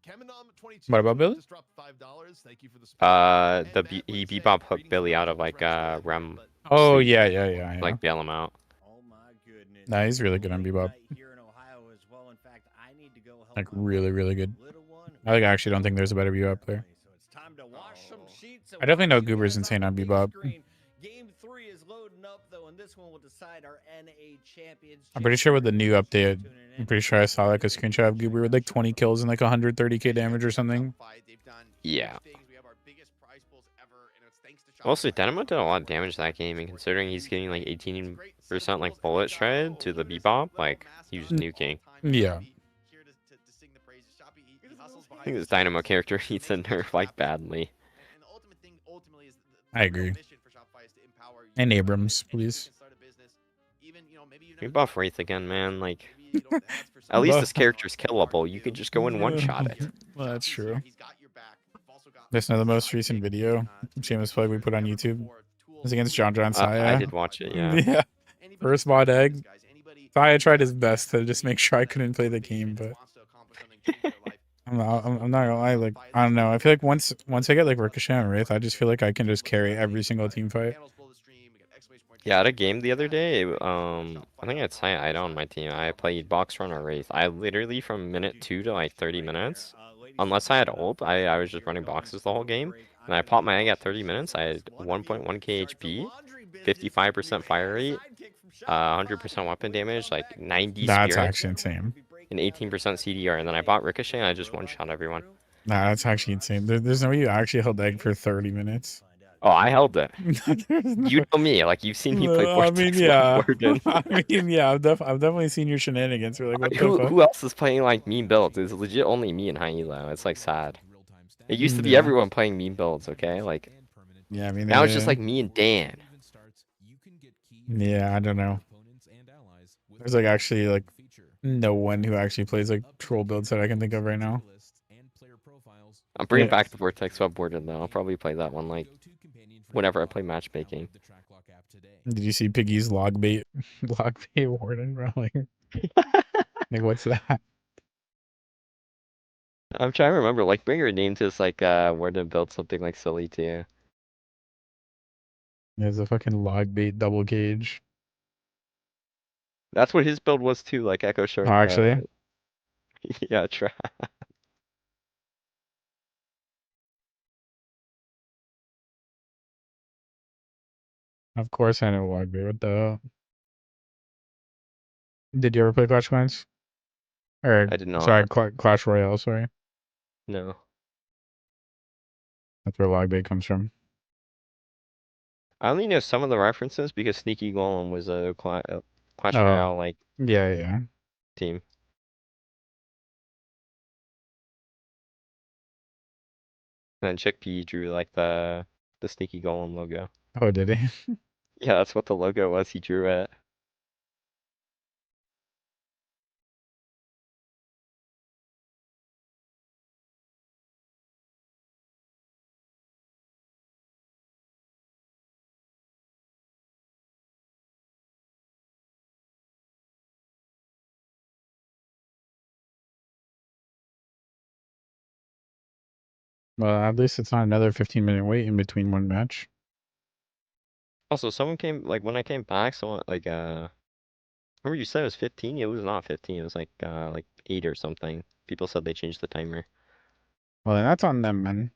Kamenom 22 What about Billy? just dropped $5. Thank you for the support. He bebop hooked Billy out of like rem, Oh yeah. like bail him out. Oh my goodness. Nah, he's really good on Bebop. Right here in Ohio as well. In fact, I need to go help Like out really, really good. little one. I actually don't think there's a better Bebop player. So it's time to wash some sheets. I definitely know Goober's insane on Bebop. Game 3 is loading up though, and this one will decide our NA championship. I'm pretty sure with the new update, I'm pretty sure I saw like a screenshot of Goober with like 20 kills and like 130k damage or something. Yeah. Also, Dynamo did a lot of damage that game, and considering he's getting like 18% like bullet shred to the bebop, like he was nuking. Yeah. I think this Dynamo character needs a nerf like badly. I agree. And Abrams, please. We buff Wraith again, man. Like, at least this character's killable. You could just go and one-shot it. Well, that's true. This is the most recent video, shameless plug we put on YouTube. It was against John Saya. I did watch it, yeah. Yeah. First mod egg. Saya tried his best to just make sure I couldn't play the game, but I'm not gonna lie. Like I don't know. I feel like once I get like Ricochet and Wraith, I just feel like I can just carry every single team fight. Yeah, at a game the other day, I think I had Saya Ida on my team. I played Box Run or Wraith. I literally from minute 2 to like 30 minutes, unless I had ult, I was just running boxes the whole game. And I popped my egg at 30 minutes. I had 1.1k HP, 55% fire rate, 100% weapon damage, like 90 That's spirit. actually insane. an 18% CDR, and then I bought Ricochet, and I just one-shot everyone. Nah, that's actually insane. There's no way you actually held egg for 30 minutes. Oh, I held it. There's no- You know me, like you've seen me play I mean, Vortex yeah. Warden. I mean, yeah. I've definitely seen your shenanigans. You're like, what the fuck? Who else is playing like meme builds? It's legit only me and high elo. It's like sad. It used to be Yeah. everyone playing meme builds, okay? Like Yeah, I mean, now it's just like me and Dan. Yeah, I don't know. There's like actually like no one who actually plays like troll builds that I can think of right now. I'm bringing Yeah. back the Vortex Web Warden though. I'll probably play that one like whenever I play matchmaking. Did you see Piggy's log bait warden, bro? Like what's that? I'm trying to remember, like bring your name to this like Warden build something like silly too. There's a fucking log bait double cage. That's what his build was too, like Echo Shark. Oh, actually, yeah, try. of course I know log bait. What the hell? Did you ever play Clash Clans? Or I did not. sorry, Clash Royale. Sorry, No. that's where log bait comes from. I only know some of the references because Sneaky Golem was a Clash Oh. Royale like Yeah. team. And then Chickpea drew like the Sneaky Golem logo. Oh, did he? Yeah, that's what the logo was. He drew it. Well, at least it's not another 15-minute wait in between one match. Also, someone came like when I came back. Someone like remember you said it was 15? It was not 15. It was like 8 or something. People said they changed the timer. Well, then that's on them, man.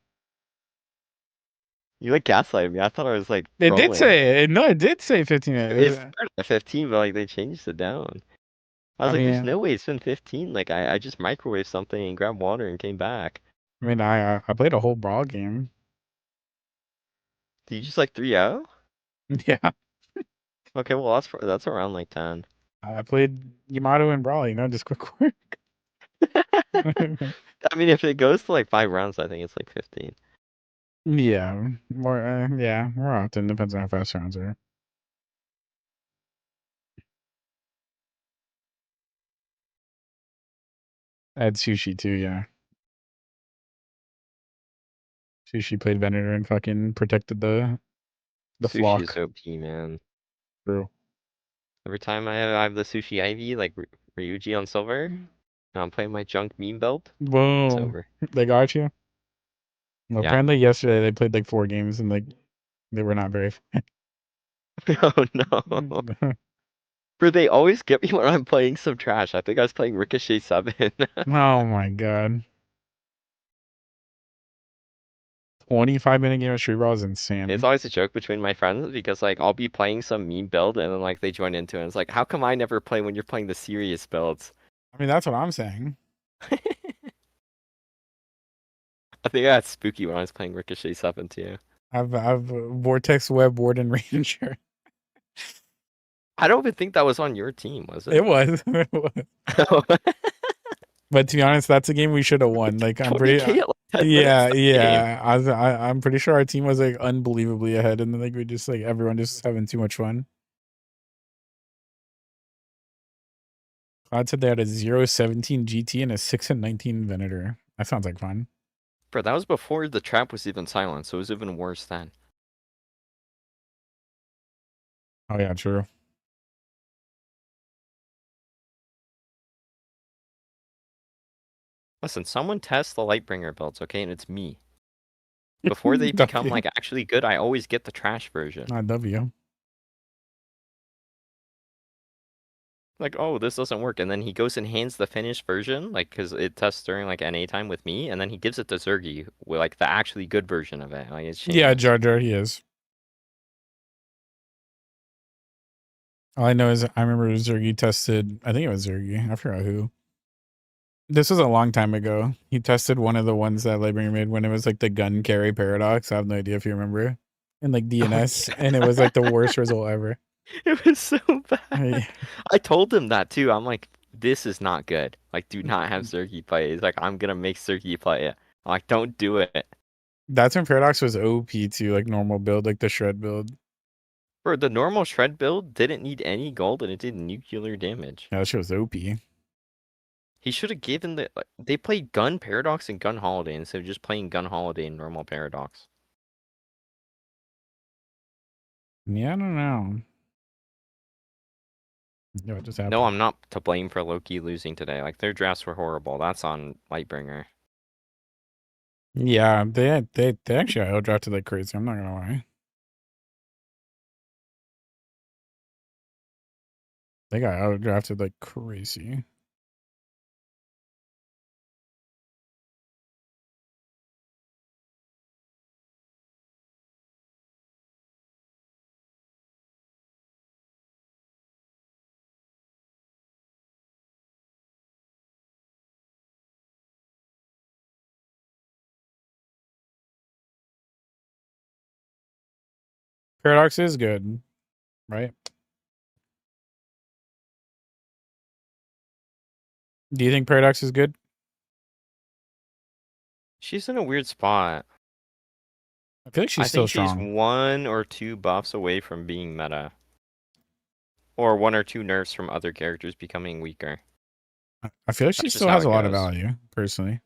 You like gaslighted me. I thought I was like. It did trolling. say no. It did say 15 It minutes. started at 15, but like they changed it down. I was I like, there's mean- no way it's been 15. Like I just microwaved something and grabbed water and came back. I mean, I played a whole brawl game. Did you just like 3-0? Yeah, Okay, well that's around like 10. I played Yamato and brawl. Just quick work. I mean, if it goes to like 5 rounds, I think it's like 15. Yeah, more often depends on how fast rounds are. I had Sushi too. Yeah, Sushi played Venator and fucking protected the flock. Sushi's OP, man. True. Every time I have the Sushi Ivy, like Ryuji on silver, and I'm playing my junk meme build, it's Whoa, over. they got you. Well, Yeah. apparently yesterday they played like 4 games and like they were not very. Oh no. Bro, they always get me when I'm playing some trash. I think I was playing Ricochet 7. Oh my god. 25-minute game of Street Brawl is insane. It's always a joke between my friends because like I'll be playing some meme build and then like they join into it. And it's like, how come I never play when you're playing the serious builds? I mean, that's what I'm saying. I think I got spooky when I was playing Ricochet 7 too. I've Vortex Web Warden Ranger. I don't even think that was on your team, was it? It was. It was. But to be honest, that's a game we should have won. Like I'm pretty. 20K at, like, 10 Yeah, minutes that game. I'm pretty sure our team was like unbelievably ahead, and then like we just like everyone just having too much fun. Cloud said they had a 0.17 GT and a 6.19 Venator. That sounds like fun. Bro, that was before the trap was even silent, so it was even worse then. Oh yeah, true. Listen, someone test the Lightbringer builds, okay? And it's me. Before they become W. like actually good, I always get the trash version. Not W. Like, oh, this doesn't work. And then he goes and hands the finished version, like, because it tests during, like, NA time with me, and then he gives it to Zergy, with, like, the actually good version of it. Like, it's Yeah, shameless. Jar Jar, he is. All I know is I remember Zergy tested, I think it was Zergy, I forgot who. This was a long time ago. He tested one of the ones that Lightbringer made when it was like the gun carry paradox. I have no idea if you remember. In like DNS, and it was like the worst result ever. It was so bad. Hey. I told him that too. I'm like, this is not good. Like, do not have Zergy play it. He's like, I'm gonna make Zergy play it. I'm like, don't do it. That's when Paradox was OP too, like normal build, like the shred build. Bro, the normal shred build didn't need any gold and it did nuclear damage. Yeah, that shit was OP. He should have given the. They played Gun Paradox and Gun Holiday instead of just playing Gun Holiday and normal Paradox. Yeah, I don't know. Yeah, what just happened? No, I'm not to blame for Loki losing today. Like, their drafts were horrible. That's on Lightbringer. Yeah, they actually outdrafted like crazy. I'm not gonna lie. They got outdrafted like crazy. Paradox is good, right? Do you think Paradox is good? She's in a weird spot. I feel like she's I still think strong. she's 1 or 2 buffs away from being meta. Or 1 or 2 nerfs from other characters becoming weaker. I feel like she That's just still how has it a lot of goes. value, personally.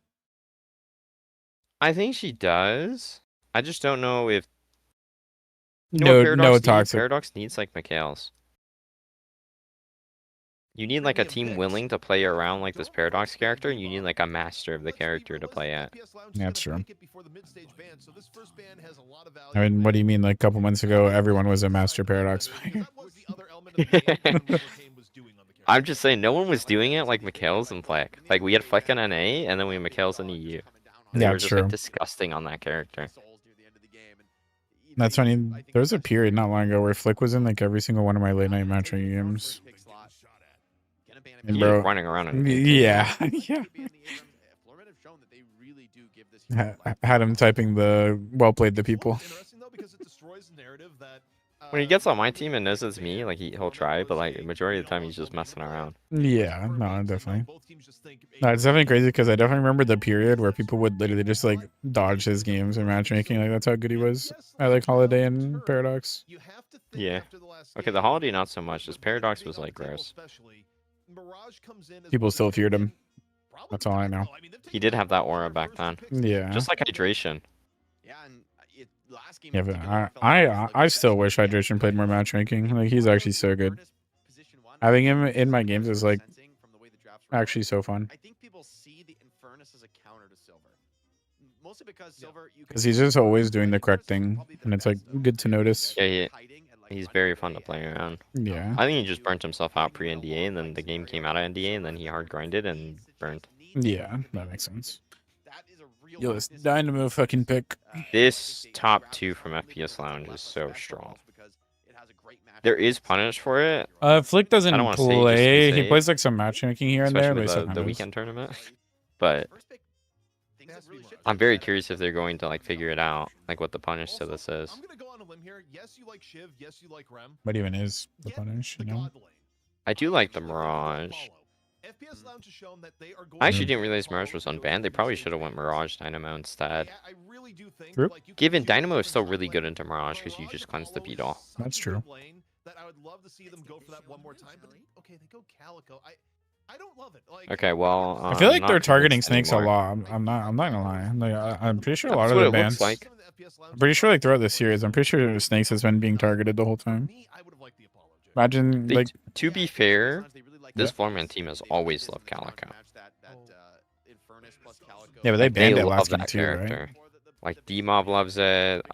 I think she does. I just don't know if... You know what No, Paradox no needs? toxic. Paradox needs like Mikhail's. You need like a team willing to play around like this Paradox character, and you need like a master of the character to play it. Yeah, that's true. I mean, what do you mean? Like a couple months ago, everyone was a master Paradox player. I'm just saying, no one was doing it like Mikhail's and Fleck. Like, we had Fleck in NA, and then we had Mikhail's in EU. And they Yeah, were just true. like disgusting on that character. That's funny. There was a period not long ago where Flick was in like every single one of my late night matching games. And He bro, was running around in yeah, yeah. Had him typing the well played the people. When he gets on my team and knows it's me, like he'll try, but like the majority of the time he's just messing around. Yeah, no, definitely. No, it's definitely crazy because I definitely remember the period where people would literally just like dodge his games in matchmaking. Like that's how good he was. I like Holiday and Paradox. Yeah. Okay, the Holiday not so much. This Paradox was like gross. People still feared him. That's all I know. He did have that aura back then. Yeah. Just like Hydration. Yeah, but I still wish Hydration played more matchmaking. Like he's actually so good. Having him in my games is like actually so fun. I think people see the Eternus as a counter to Silver. Mostly because Silver, Because he's just always doing the correct thing, and it's like good to notice. Yeah, he's very fun to play around. Yeah. I think he just burnt himself out pre-NDA, and then the game came out of NDA, and then he hard grinded and burnt. Yeah, that makes sense. Yo, this Dynamo fucking pick. This top 2 from FPS Lounge is so strong. There is punish for it. Flick doesn't I don't wanna say just to be play. He safe, plays like some matchmaking here and there. especially But with the weekend tournament. But I'm very curious if they're going to like figure it out, like what the punish to this is. I'm gonna go on a limb here. Yes, you like Shiv. Yes, you like Rem. What even is the punish? You know? I do like the Mirage. FPS Lounge has shown that they are going I actually didn't realize Mirage was unbanned. They probably should have went Mirage Dynamo instead. I really do think, True. like, you Given can Dynamo do is still things really like good into Mirage because you just cleanse the beat all. That's true. that I would love to see them go for that one more time. But okay, they go Calico. I don't love it. Like, Okay, well, I feel like I'm they're not targeting convinced snakes a anymore. lot. I'm not gonna lie. Like, I'm pretty sure a lot That's of what the it looks bans. like. I'm pretty sure like throughout the series, I'm pretty sure snakes has been being targeted the whole time. Imagine They- like to be fair, this Floorman team has always loved Calico. yeah, but they Like, banned it love last game that too, character. right? Like D-Mob loves it.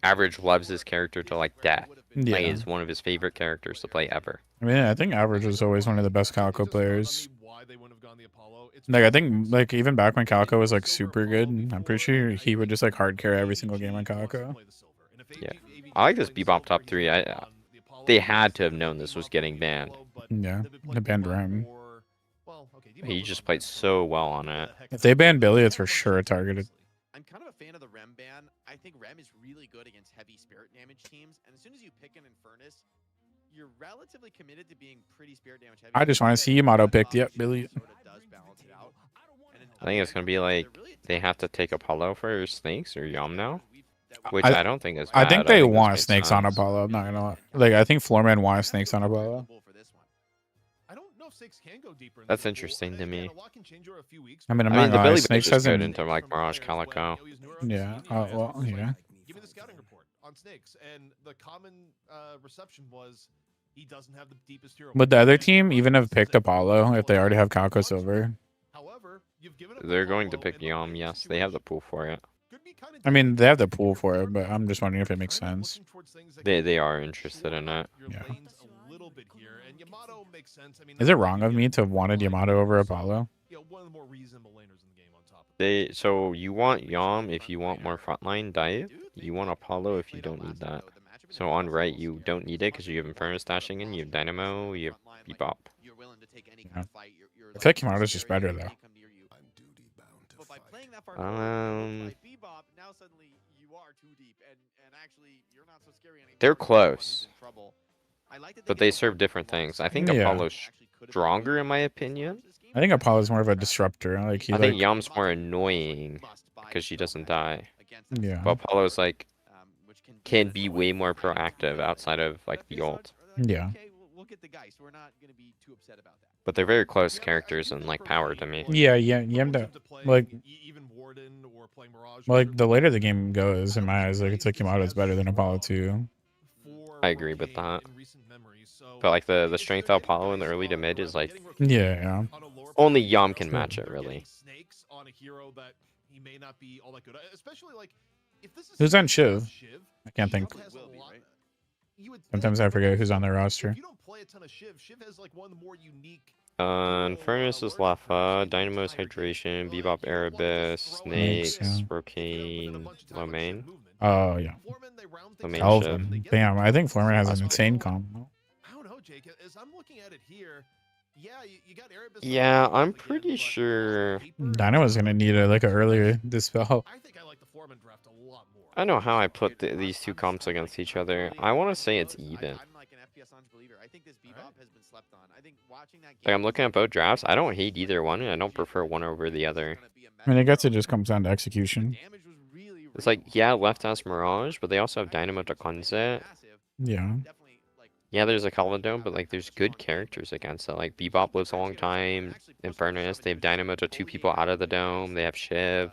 Average loves this character to like death. Yeah. Like, it's one of his favorite characters to play ever. I mean, I think Average was always one of the best Calico players. Like I think like even back when Calico was like super good, I'm pretty sure he would just like hard carry every single game on Calico. Yeah, I like this Bebop top 3. They had to have known this was getting banned. Yeah, they banned Rem. He just played so well on it. If they ban Billy, it's for sure targeted. I'm kind of a fan of the Rem ban. I think Rem is really good against heavy spirit damage teams, and as soon as you pick an Infernus, you're relatively committed to being pretty spirit damage heavy. I just want to see Yamato picked. Yep, Billy. I think it's gonna be like they have to take Apollo for snakes or Yom now, which I don't think is bad. I think they this want makes snakes on sense. Apollo. I'm not gonna lie. Like I think Floorman wants snakes on Apollo. I don't know if snakes can go deeper. That's interesting to me. I mean, I'm I not mean, the gonna lie. Billy Snakes Bitch is good hasn't. into like Mirage Calico. Yeah. Well, yeah. Give me the scouting report on snakes, and the common reception was he doesn't have the deepest hero. Would the other team even have picked Apollo if they already have Calico Silver? However, you've given They're going to pick Yom. Yes, they have the pool for it. I mean, they have the pool for it, but I'm just wondering if it makes sense. They are interested in it. Yeah. Is Is it wrong of me to have wanted Yamato over Apollo? So you want Yom if you want more frontline dive. You want Apollo if you don't need that. So on right you don't need it because you have Infernus dashing in, you have Dynamo, you have Bebop. Yeah. I feel like Yamato's just better though. They're close, but they serve different things. I think Yeah. Apollo's stronger in my opinion. I think Apollo's more of a disruptor. Like he I think like Yom's more annoying because she doesn't die. yeah. But Apollo's like can be way more proactive outside of like the ult. Yeah. But they're very close characters and like power to me. Yeah, Yamda, like the later the game goes, in my eyes, like it's like Yamato's better than Apollo too. I agree with that. But like the strength of Apollo in the early to mid is like Yeah. only Yom can match it really. Who's on Shiv? I can't think. Sometimes I forget who's on their roster. Infernus is Lafa, Dynamo's Hydration, Bebop Erebus, Snakes, yeah. Brocane, Lomain. Oh yeah. Lomain Shiv. Elvin. Damn, I think Florman has an insane combo. I don't know, Jake. As I'm looking at it here, yeah, you got Erebus. Yeah, I'm pretty sure. Dynamo's gonna need a like an earlier dispel. I think I like the Foreman draft a lot more. I don't know how I put these two comps against each other. I want to say it's even. I'm like an FPS Lounge believer. I think this Bebop has been slept on. I think watching that Like I'm looking at both drafts. I don't hate either one, and I don't prefer one over the other. I mean, I guess it just comes down to execution. It's like, yeah, left has Mirage, but they also have Dynamo to cleanse it. Yeah. Yeah, there's a Calvadome, but like there's good characters against it. Like Bebop lives a long time. Infernus, they have Dynamo to 2 people out of the dome. They have Shiv.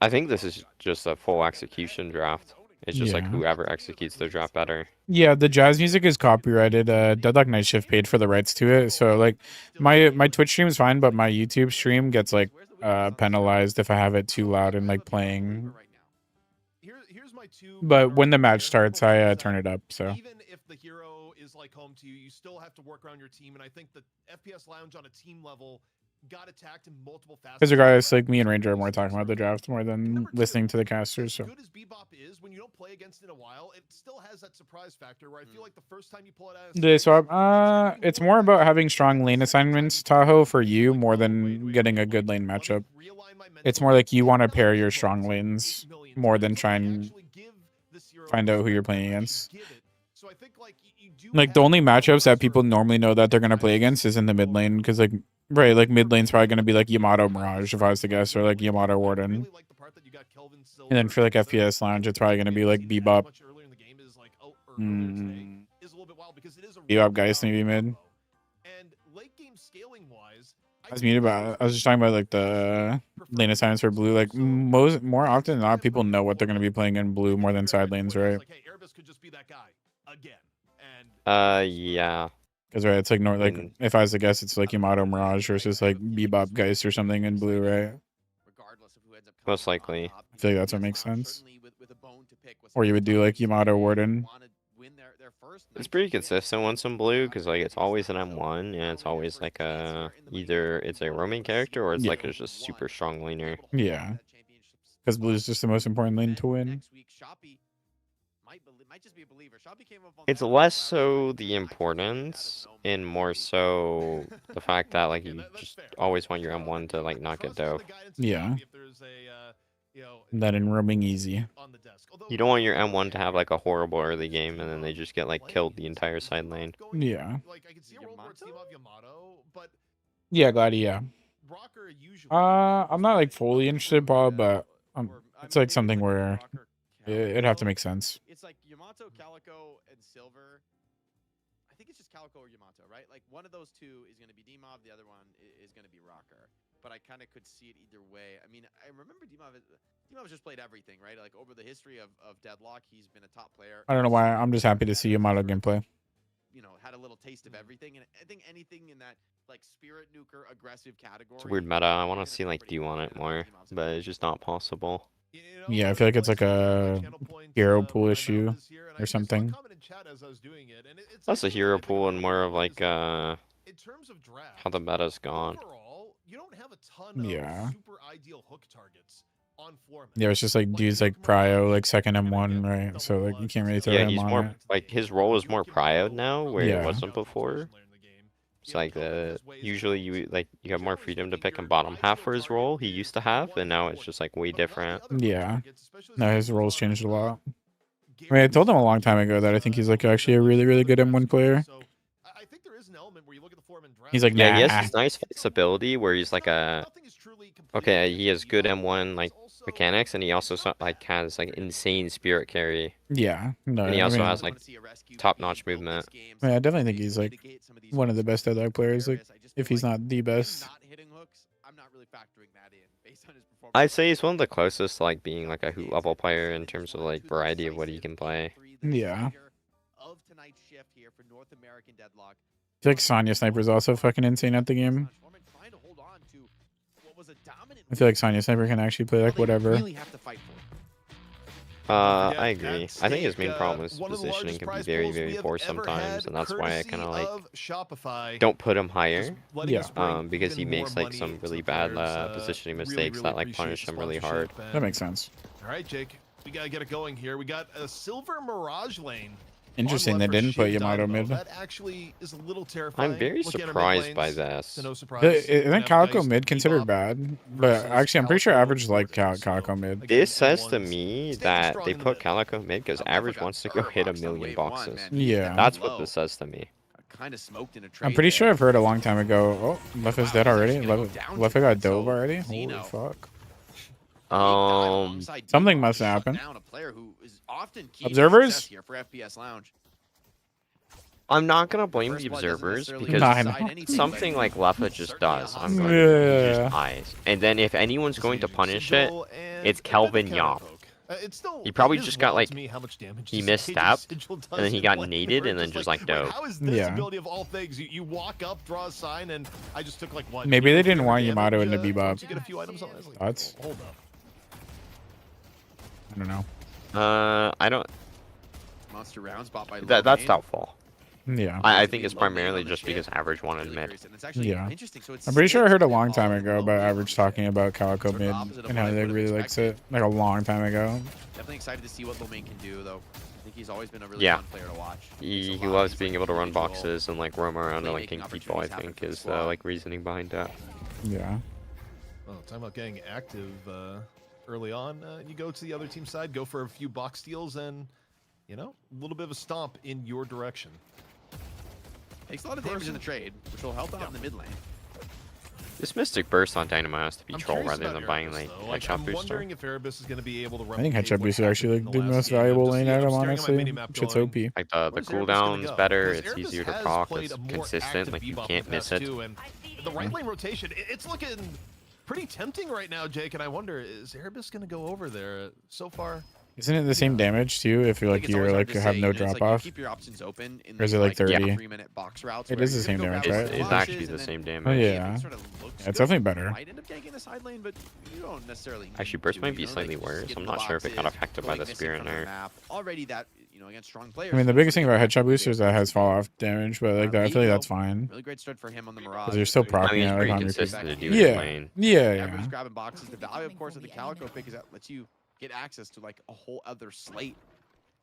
I think this is just a full execution draft. It's just like Yeah. whoever executes their draft better. Yeah, the jazz music is copyrighted. Deadlock Night Shift paid for the rights to it, so like my Twitch stream is fine, but my YouTube stream gets like penalized if I have it too loud and like playing. But when the match starts, I turn it up. So Even if the hero is like home to you, you still have to work around your team. And I think the FPS Lounge on a team level got attacked in multiple facets. because regardless, like me and Ranger are more talking about the draft more than listening to the casters. So As good as Bebop is, when you don't play against it in a while, it still has that surprise factor where I feel like the first time you pull it out. yeah, so it's more about having strong lane assignments, Tahoe, for you more than getting a good lane matchup. It's more like you want to pair your strong lanes more than try and find out who you're playing against. Like the only matchups that people normally know that they're gonna play against is in the mid lane, because like like mid lane's probably gonna be like Yamato Mirage if I was to guess, or like Yamato Warden. And then for like FPS Lounge, it's probably gonna be like Bebop. Bebop Geist maybe mid. And late game scaling wise, I was muted, but I was just talking about like the lane assignments for blue. Like more often than not, people know what they're gonna be playing in blue more than side lanes, right? like, hey, Erebus could just be that guy again. And Yeah. Because right, it's like like Mm. if I was to guess, it's like Yamato Mirage versus like Bebop Geist or something in blue, right? Most likely. I feel like that's what makes sense. Or you would do like Yamato Warden. It's pretty consistent once in blue because like it's always an M1 and it's always like either it's a roaming character or it's Yeah. like it's just super strong laner. Yeah. Because blue is just the most important lane to win. might just be a believer. Shoppy came up on It's that less last so night. the I importance think and more so the fact that like you that's just fair. always want your M1 to like not get Trust in dope. the guidance of Yeah. Shoppy if there's a, you know, That in roaming easy. on the desk. Although You don't want your Grapple, M1 to have like a horrible early Steve game and then Off they just get like playing killed the is entire Steve side Off lane. going- Yeah. Like I can see a world where Steve Off Yamato, but Yeah, Glady, yeah. Rocker usually. I'm not like fully interested, Bob, but it's like something where it'd have to make sense. It's like Yamato, Calico, and Silver. I think it's just Calico or Yamato, right? Like one of those two is going to be D-Mob, the other one is going to be Rocker. But I kind of could see it either way. I mean, I remember D-Mob's just played everything, right? Like over the history of Deadlock, he's been a top player. I don't know why. I'm just happy to see Yamato gameplay. You know, had a little taste of everything, and I think anything in that like spirit nuker aggressive category. It's a weird meta. I want to see like D on it more, but it's just not possible. Yeah, I feel like it's like a hero pool issue or something. That's a hero pool and more of like in terms of draft, how the meta's gone. overall, you don't have a ton of Yeah. super ideal hook targets on floor. Yeah, it's just like dudes like Prio, like second M1, right? So like you can't really throw Yeah, him he's on more it. like his role is more prio now, where Yeah. it wasn't before. It's like usually you have more freedom to pick him bottom half for his role he used to have, and now it's just like way different. Yeah. No, his role's changed a lot. I mean, I told him a long time ago that I think he's like actually a really, really good M1 player. I think there is an element where you look at the form and draft. He's like, Yeah, he has nah. this nice flexibility where he's like a okay, he has good M1 like mechanics, and he also like has like insane spirit carry. Yeah. No, And he I also mean, has like top-notch movement. I mean, I definitely think he's like one of the best Deadlock players, like if he's not the best. I'm not really factoring that in based on his performance. I'd say he's one of the closest to like being like a hoot level player in terms of like variety of what he can play. Yeah. Of tonight's shift here for North American Deadlock. I feel like Sonya Sniper's also fucking insane at the game. Trying to hold on to what was a dominant I feel like Sonya Sniper can actually play like whatever. really have to fight for. I agree. I think his main problem is positioning can be very, very poor sometimes, and that's why I kind of like don't put him higher. Yeah. Because he makes like some really bad positioning mistakes that like punish him really hard. That makes sense. All right, Jake, we gotta get it going here. We got a Silver Mirage lane. Interesting they didn't put Yamato mid. That actually is a little terrifying. I'm very Looking at our surprised mid by lanes, this. to no surprise. Isn't Calico mid considered bad? But actually, I'm pretty sure average like Calico mid. This says to me that they put Calico mid because average wants to go hit 1 million boxes. Yeah. That's what this says to me. Kind of smoked in a trade. I'm pretty sure I've heard a long time ago. Oh, Left is dead already. Wow, Left got dove already. Holy Zeno. fuck. Alongside Something D-Mob must shut happen. down a player who is often key to Observers? success here for FPS Lounge. I'm not gonna blame the First blood doesn't observers necessarily because Nah, I decide know. anything, something but like Leffa just does. I'm going Yeah. to use eyes. And then if anyone's going to punish it, it's Kelvin Yop. He probably just got, like, he misstepped, and then he got naded, and then just like dove. How is this Yeah. ability of all things? You walk up, draw a sign, and I just took like one. Maybe they didn't damage, want Yamato into Bebop. once you get a few items on it, I was like, Thoughts? hold up. I don't know. I don't. monster rounds bought by That's Lomain. doubtful. Yeah. I think it's primarily just because average wanted Really mid. curious, and it's actually Yeah. interesting. So it's I'm pretty sure I heard a long split time on ago about Lomain Average talking about Calico Sort of mid opposite of and what how I they would've really likes it. expected. Like a long time ago. Definitely excited to see what Lomain can do, though. I think he's always been a really Yeah. fun player to watch. He Makes a lot of loves these, being like, able to run individual boxes and like roam around and like playmaking king people. I opportunities happen think for the is the squad. like reasoning behind that. Yeah. Oh, talking about getting active early on. You go to the other team side, go for a few box steals, and you know, a little bit of a stomp in your direction. Takes a lot of damage in the trade, which will help out in the mid lane. This Mystic Burst on Dynamo has to be I'm troll curious rather about than buying Erebus, like though. headshot I'm booster. wondering if Erebus is going to be able to I think replicate Headshot what Booster actually happened like in the last most game. valuable I'm lane just item, staring at my honestly. minimap Shit's going, OP. Like the where's Erebus gonna cooldown's go? better. Because It's Erebus easier to has proc. played It's a more consistent. active Like you Bebop in can't the miss past it. too, and the right lane rotation, it's looking pretty tempting right now, Jake. And I wonder, is Erebus going to go over there? So far, Isn't it the same damage too if you're I like think it's always you're hard like to have say, no you know, it's drop like you off? keep your options open in Or is these, it like 30? 3-minute box routes. It where is the you're same gonna go damage, grab right? some It's flashes actually the and then same Oh damage. yeah. it sort of looks Yeah, it's good. definitely better. Might end up getting a side lane, but you don't necessarily. Actually, need Burst to, might you be know, like, slightly just worse. getting I'm the not sure if it got boxes, affected by going the missing Spirit from their nerf. map. Already that, you know, against strong players. I mean, the it's biggest thing pretty about good Headshot Booster is that it has fall off damage, but like that, I feel like that's fine. Really great start for him on the Mirage. Because you're still I mean, proccing it's out pretty like on your consistent to do Yeah. in lane. Yeah, Everyone's yeah. grabbing boxes. The value, of course, of the Calico pick is that lets you get access to like a whole other slate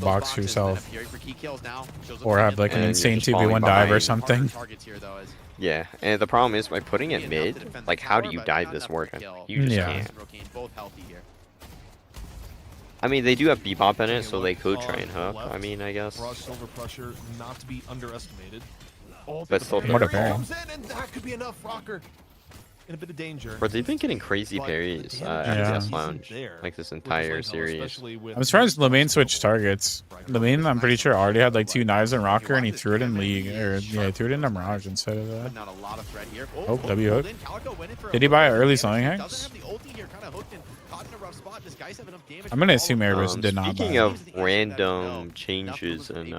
yeah, box boxes, yourself. and then a Fury for key kills now. Shows up Or to have him, like an And you're insane just falling 2v1 dive or behind. something. Targets here, though, is Yeah, and the problem is by putting it enough to mid, defend the like how do tower, you but dive not this enough to Morgan? kill. You just Yeah. can't. And Rokane both healthy here. I mean, they do have Bebop in it, so they could try on and the hook. left. I mean, I guess. Barrage silver pressure not to be underestimated. Oh, But still parry What a parry. comes in, and that could be enough. Rocker in a bit of danger. But they've been getting crazy But parries the at damage Yeah. PS isn't Lounge, there like this with entire lane color, series. especially with I'm surprised the Lemaine switched double. targets. Lemaine, I'm pretty sure, already had like 2 knives in Rocker, and he threw it in League. Or, yeah, he threw it into Mirage instead of that. But not a lot of threat here. Oh, W hook. Calico went in for a Did he buy an hook. early selling Doesn't hex? have the ulti here, kinda hooked and caught in a rough spot. Does Guys have enough damage I'm gonna to assume follow? Erebus did not Speaking buy. of random changes in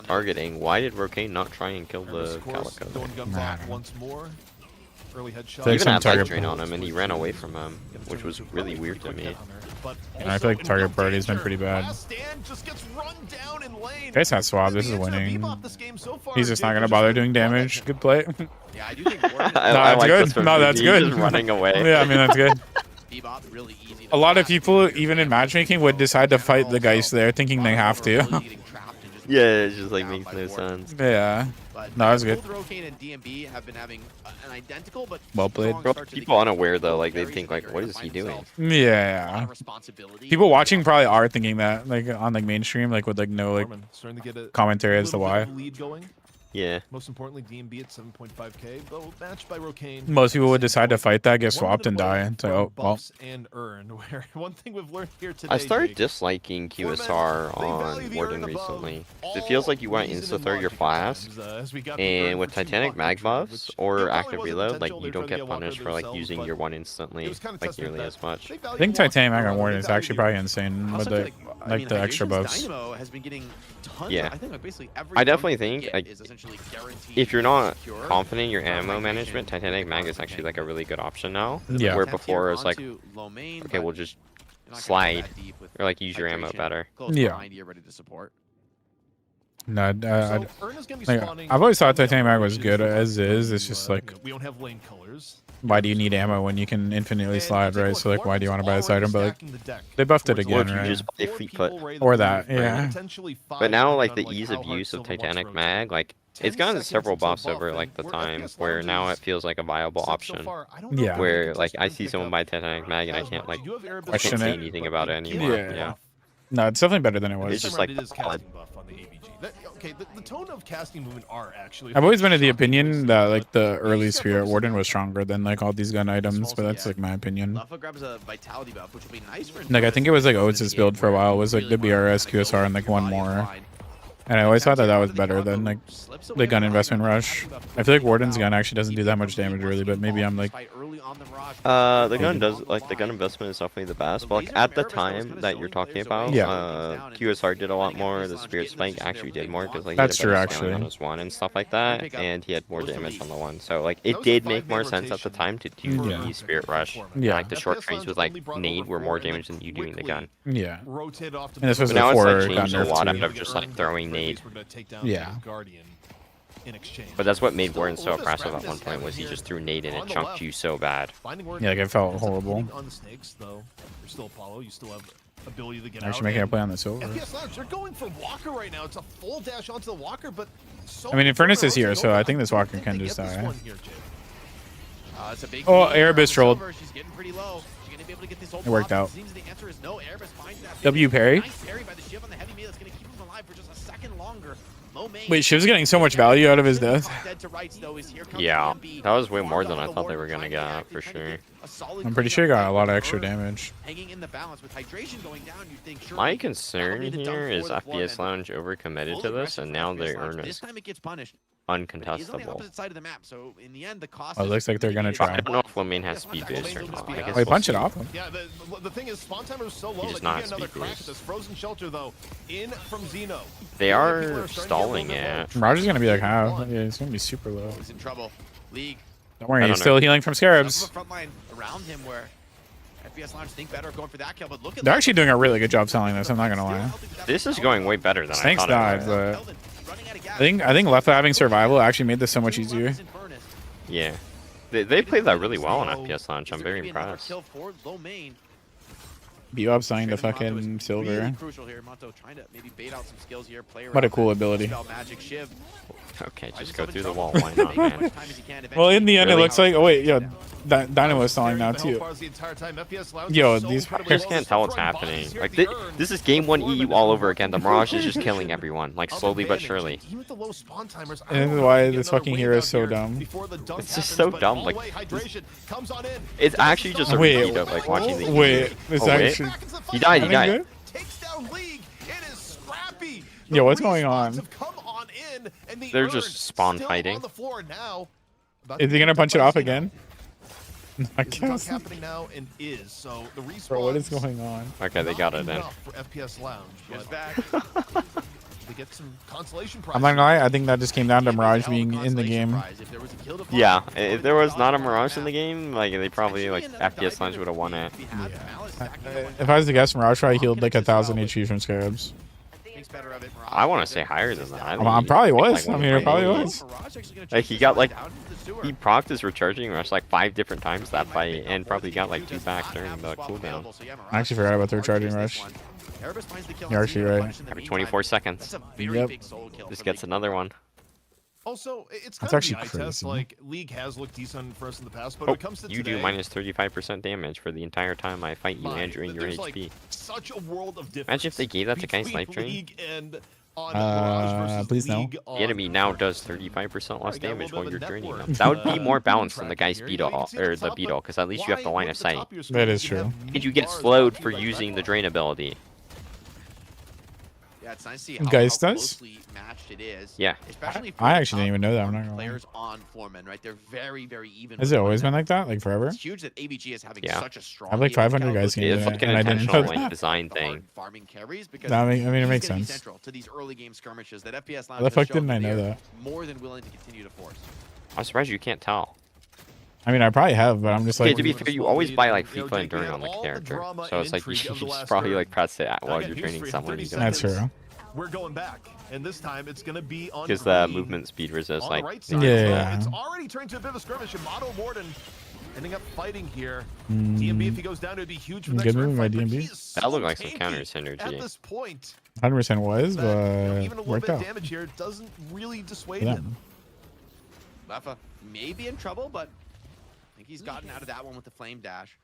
targeting, why did Rocane not try and kill the Calico? Going guns Nah. out once more. Early headshot. Take Even some had target life drain on him, and he ran away from him, which was really weird to me. And I feel like target priority has been pretty bad. Guys had swab. This is winning. He's just not gonna bother doing damage. Good play. Yeah, I do think Warden I that's like good. this from No, that's BB, good. Just running away. Yeah, I mean that's good. Bebop really easy. A lot of people, even in matchmaking, would decide to fight the guys there, thinking they have to. Yeah, it just like makes no sense. Yeah. But No, that was good. both Rocane and DMB have been having an identical but Well played. strong Bro, start to the people game. unaware though, like they Very think like, eager what to is he find doing? himself a lot Yeah. of responsibility. People watching probably are thinking that, like on like mainstream, like with like no like starting to get a commentary as to little bit why. of lead going. Yeah. Most importantly, DMB at 7.5k, though matched by Rocane. Most people would decide to fight that, get One swapped, and minute die. away It's like, from oh well. buffs and earn. Where one thing we've learned here today. I started Jake, disliking QSR on Warden recently. It feels like you want insta-throw your flask, and with Titanic mag buffs or active reload, like you don't get punished for like using your one instantly like nearly as much. I think Titanic Mag on Warden is actually probably insane with the like the extra buffs. Dynamo has been getting tons Yeah. of, I think like basically every I definitely target you think, get like, is essentially guaranteed if you're to not secure. confident in your ammo management, Titanic mag is actually like a really good option now. Yeah. Where 10th before here it was like, onto low main, okay, but we'll just you're not gonna go slide that deep with or like use your ammo hydration better. close Yeah. behind you, ready to support. No, So Earn is gonna be like, spawning I've always thought on the Titanic Mag upper was reaches good from as is. It's to, just like, we don't have lane colors. why do you need ammo when you can infinitely slide, right? So like, why do you want to buy this item? But like, they buffed it Or again, if you right? just buy fleet foot. Or that, yeah. But now, like, the ease of use of Titanic mag, like, it's gotten several buffs over, like, the time, where now it feels like a viable option. Yeah. Where, like, I see someone buy Titanic mag and I can't, like, I Question can't say it. anything about it anymore. Yeah. Yeah. No, it's definitely better than it It's was. just like, it is casting buff on the ABG. Okay, the tone of casting movement are actually. I've always been of the opinion that like the early Spirit Warden was stronger than like all these gun items, but that's like my opinion. Luffa grabs a vitality buff, which will be nice for Like I think it was like Oates' Eternus build for a where while you was like the really wanna BRS, kinda go QSR, and like your one body more. wide. And I always thought that that was The better combo than like slips the away gun from investment the rush. vitality buff, I feel like puts Warden's it gun out. actually doesn't do that much damage really, but maybe I'm like, Fight early on the Mirage. the gun does, like, the gun investment is definitely the best, but, like, at the time that you're talking about, Yeah. QSR did a lot more, the Spirit Spike actually did more, because, like, That's he had a true, better scaling on actually. his one and stuff like that, and he had more damage on the one, so, like, it did make more sense at the time to do Yeah. the Spirit Rush. Yeah. Like, the short trains with, like, nade were more damage than you doing the gun. yeah. Rotate off to And this was But now it's, before like, it got changed a lot nerfed out of too. just, like, throwing nade. Yeah. In exchange. But that's what made Warden so oppressive at one point, was he just threw nade and it chunked you so bad. Yeah, like it felt horrible. On the snakes, though, you're still Apollo. You still have ability to get Actually out. making a and play on the silver. FPS Lounge, they're going for Walker right now. It's a full dash onto the Walker, but so I mean, many Eternus is Rotates here, go so I back. think this I Walker think can they just get this die. one here, Jake. It's a big Oh, lead Erebus for trolled. Silver. She's getting pretty low. She's gonna be able to get this ult It worked off. out. Seems the answer is no. Erebus finds that W big parry? nice parry by the shiv on the heavy melee that's gonna keep him alive for just a second longer. Low main. Wait, Shiv's getting so much value out of his death. Dead to rights, though, is here comes Yeah, DMB. that was way more Farmed than I off the thought they ward, were gonna trying get, react, for trying to sure. get a solid I'm pretty clean sure he up got a lot of there. extra Earn damage. Hanging in the balance with hydration going down, you'd think sure. My concern need to dump here is for the floor FPS and Lounge overcommitted fully to this, aggressive and for now FPS their Lounge. earn This is time it gets punished. But he's on the uncontestable. opposite side of the map, so in the end, the cost. Oh, it is looks like they're gonna mitigated. try. I don't know if Lemaine has speed boost or not. I guess Wait, we'll punch it see. off him. Yeah, the thing is, spawn timer is so low does that not you get another speed crack at boost. this. Frozen Shelter, though, in from Xeno. They People are starting to get a stalling little bit it. low. Mirage is gonna be like half. Yeah, it's gonna be super low. He's in trouble. League. Don't worry, I he's don't still know. healing from Enough scarabs. of a front line around him where FPS Lounge think better of going for that kill, but look at They're that. actually doing a really good job selling this. I'm not gonna lie. This is going way better than Snakes I thought it died, would. but I think Leffa having survival actually made this so much easier. Yeah. They played that really well on FPS Launch. I'm very impressed. B-Up signing the fucking silver. Really crucial here. Monto trying to maybe bait out some skills here. Play What a around cool that ability. spell magic shiv. Okay, just go through the wall. Why not, man? Well, in the end, it looks like. Oh wait, yeah. Dynamo's stalling now too. Yo, these I just can't tell what's happening. Like this is game 1 EU all over again. The Mirage is just killing everyone, like slowly but surely. And this is why this fucking hero is so dumb. It's just so dumb. Like it's actually just a Wait, repeat of like watching the. Wait, it's Oh, wait. actually. He died. He died. Good? Takes down League. It is scrappy. Yo, what's going on? They're just spawn fighting. Is he gonna punch it off again? I This is guess. happening now and is so the respawn. Bro, what is going on? Okay, they got it in. For FPS Lounge, Just but back. they get some consolation prize. I'm not gonna lie, I think that just came down to Mirage being in the game. Yeah, if there was not a Mirage in the game, like they probably like FPS Lunge would have won it. If I was to guess, Mirage probably healed like 1,000 HP from Scarabs. I want to say higher than that. I I probably was. like I mean, it probably was. Like he got like he procced his recharging rush like 5 different times that fight, and probably got like 2 back during the cooldown. I actually forgot about the recharging rush. You're actually right. Every 24 seconds. Yep. This gets another one. Also, it's That's kind of actually the eye test. crazy. Like League has looked decent for us in the past, but Oh, when it comes to you do today, minus 35% damage for the entire time I fight you and drain your there's, like, HP. such a world of difference. Imagine if they gave that to Guy's between life drain. League and on Mirage versus please no. League The on enemy now Mirage. does 35% less I got a damage little while bit you're of a draining network, them. That would be more uh, balanced than the tracking guy's here. beetle, You can see at or the the top, beetle, because at least you have the why line at of the sight. top of your That screen is you true. have And mini you get bars slowed that for like using the Redfall. drain ability. Yeah, it's nice to see how, Geist how does? closely matched it is. Yeah. Especially for I the actually didn't even know that, I'm not top gonna lie. players on Foreman, right? They're very, very even. Has with it always one been like that? Like forever? It's huge that ABG is having Yeah. such a strong. I have like game. Look 500 how guys good games It's in like it, an and I didn't intentional know like that. design the hard thing. farming carries because I mean, it he's makes gonna be sense. central to these early game skirmishes that FPS How Lounge the has fuck shown didn't I know they are that? more than willing to continue to force. I'm surprised you can't tell. I mean, I probably have, but I'm just Okay, like, to be fair, you always buy like You know, FIFA and Jake, during we on the had all the character, drama so and it's like you intrigue of the should last probably third. like press it while Again, you're he's training free for someone. 30 You don't. that's seconds. true. We're going back, and this time it's gonna be on Because the green. movement speed resist On like the right side, Yeah. it's already turned to a bit of a skirmish, and Motto Morden ending up fighting here. Mm, DMB, if he goes down, it'd be huge for the Good next move by fight, but DMB. he is that so looked like some tanky counter at synergy. this point 100% was, that, you know, but even a little worked bit out. of damage here doesn't really dissuade Yeah. him. Leffa may be in trouble, but I think he's gotten out of that one with the flame dash.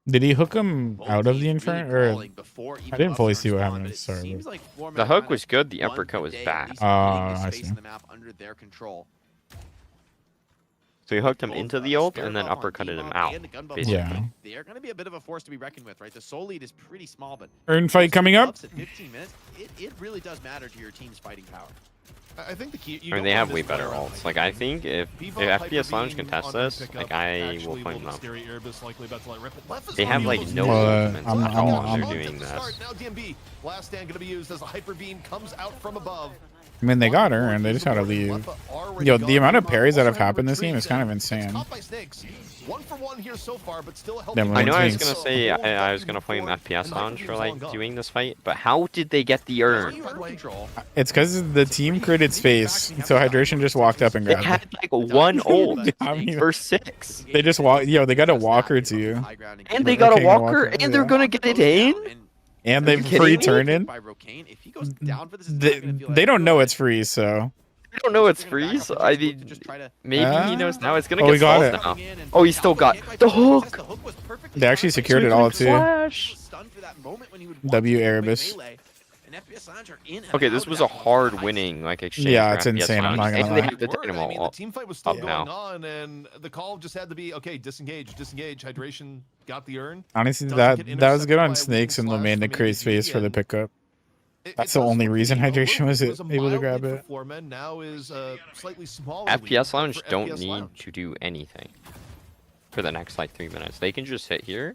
Did he hook him Both out of the teams really Inferno? Or brawling before even I didn't fully Upstart see what spawned, happened but at it the start, seems but- like Foreman The hook kind was of good, the won uppercut was day, at bad. least getting the I space see. in the map under their control. So you hooked him Both, into the ult Spirit and then Buff on uppercutted him debuff out. and the gun buff basically. on Yeah. Blink. They're going to be a bit of a force to be reckoned with, right? The soul lead is pretty small, but Earn fight coming up. buffs at 15 minutes, it really does matter to your team's fighting power. I think the key. I mean, they have way better ults. Like, I think if FPS Lounge can test this, like, I will claim them. They have, like, no Well, movements I'm- at all I'm- when they're I'm- doing this. Now DMB, last stand going to be used as a hyper beam comes out from above. I mean, they got her, and they just gotta leave. Yo, the amount of parries that have happened this game is kind of insane. One for one here so far, but still a Them healthy I know I was Thanks. gonna say I was gonna blame FPS Lounge for like doing this fight, but how did they get the urn? It's because the team created space, so Hydration just walked up and They grabbed had it. like one ult I mean, for 6, they just walk. Yo, they got a walker to you, and they They're got a taking a walker, walker, and they're yeah. gonna get it in. and Are they you kidding free me? turn in. They don't know it's free, so I don't know it's free, so I mean, maybe he knows now. It's gonna Oh, get he got stalled it. now. Oh, he still got the hook. they actually secured it all too. Flash. W Erebus. Okay, this was a hard winning like exchange. Yeah, for it's FPS insane, I'm Lounge. not gonna And they lie. have the Dynamo I mean, the ult team fight was still up going now. on, and the call just had to be okay. Disengage. Hydration got the urn. Honestly, Doesn't that get was good intercepted by on a Snakes and wing slash Lemaine to from create ABG, space for the and pickup. It That's the does only look reason like, you know, Hydration was a able to mild grab lead it. for Foreman, now is a slightly smaller FPS lead Lounge for don't FPS need Lounge. to do anything for the next like 3 minutes. They can just sit here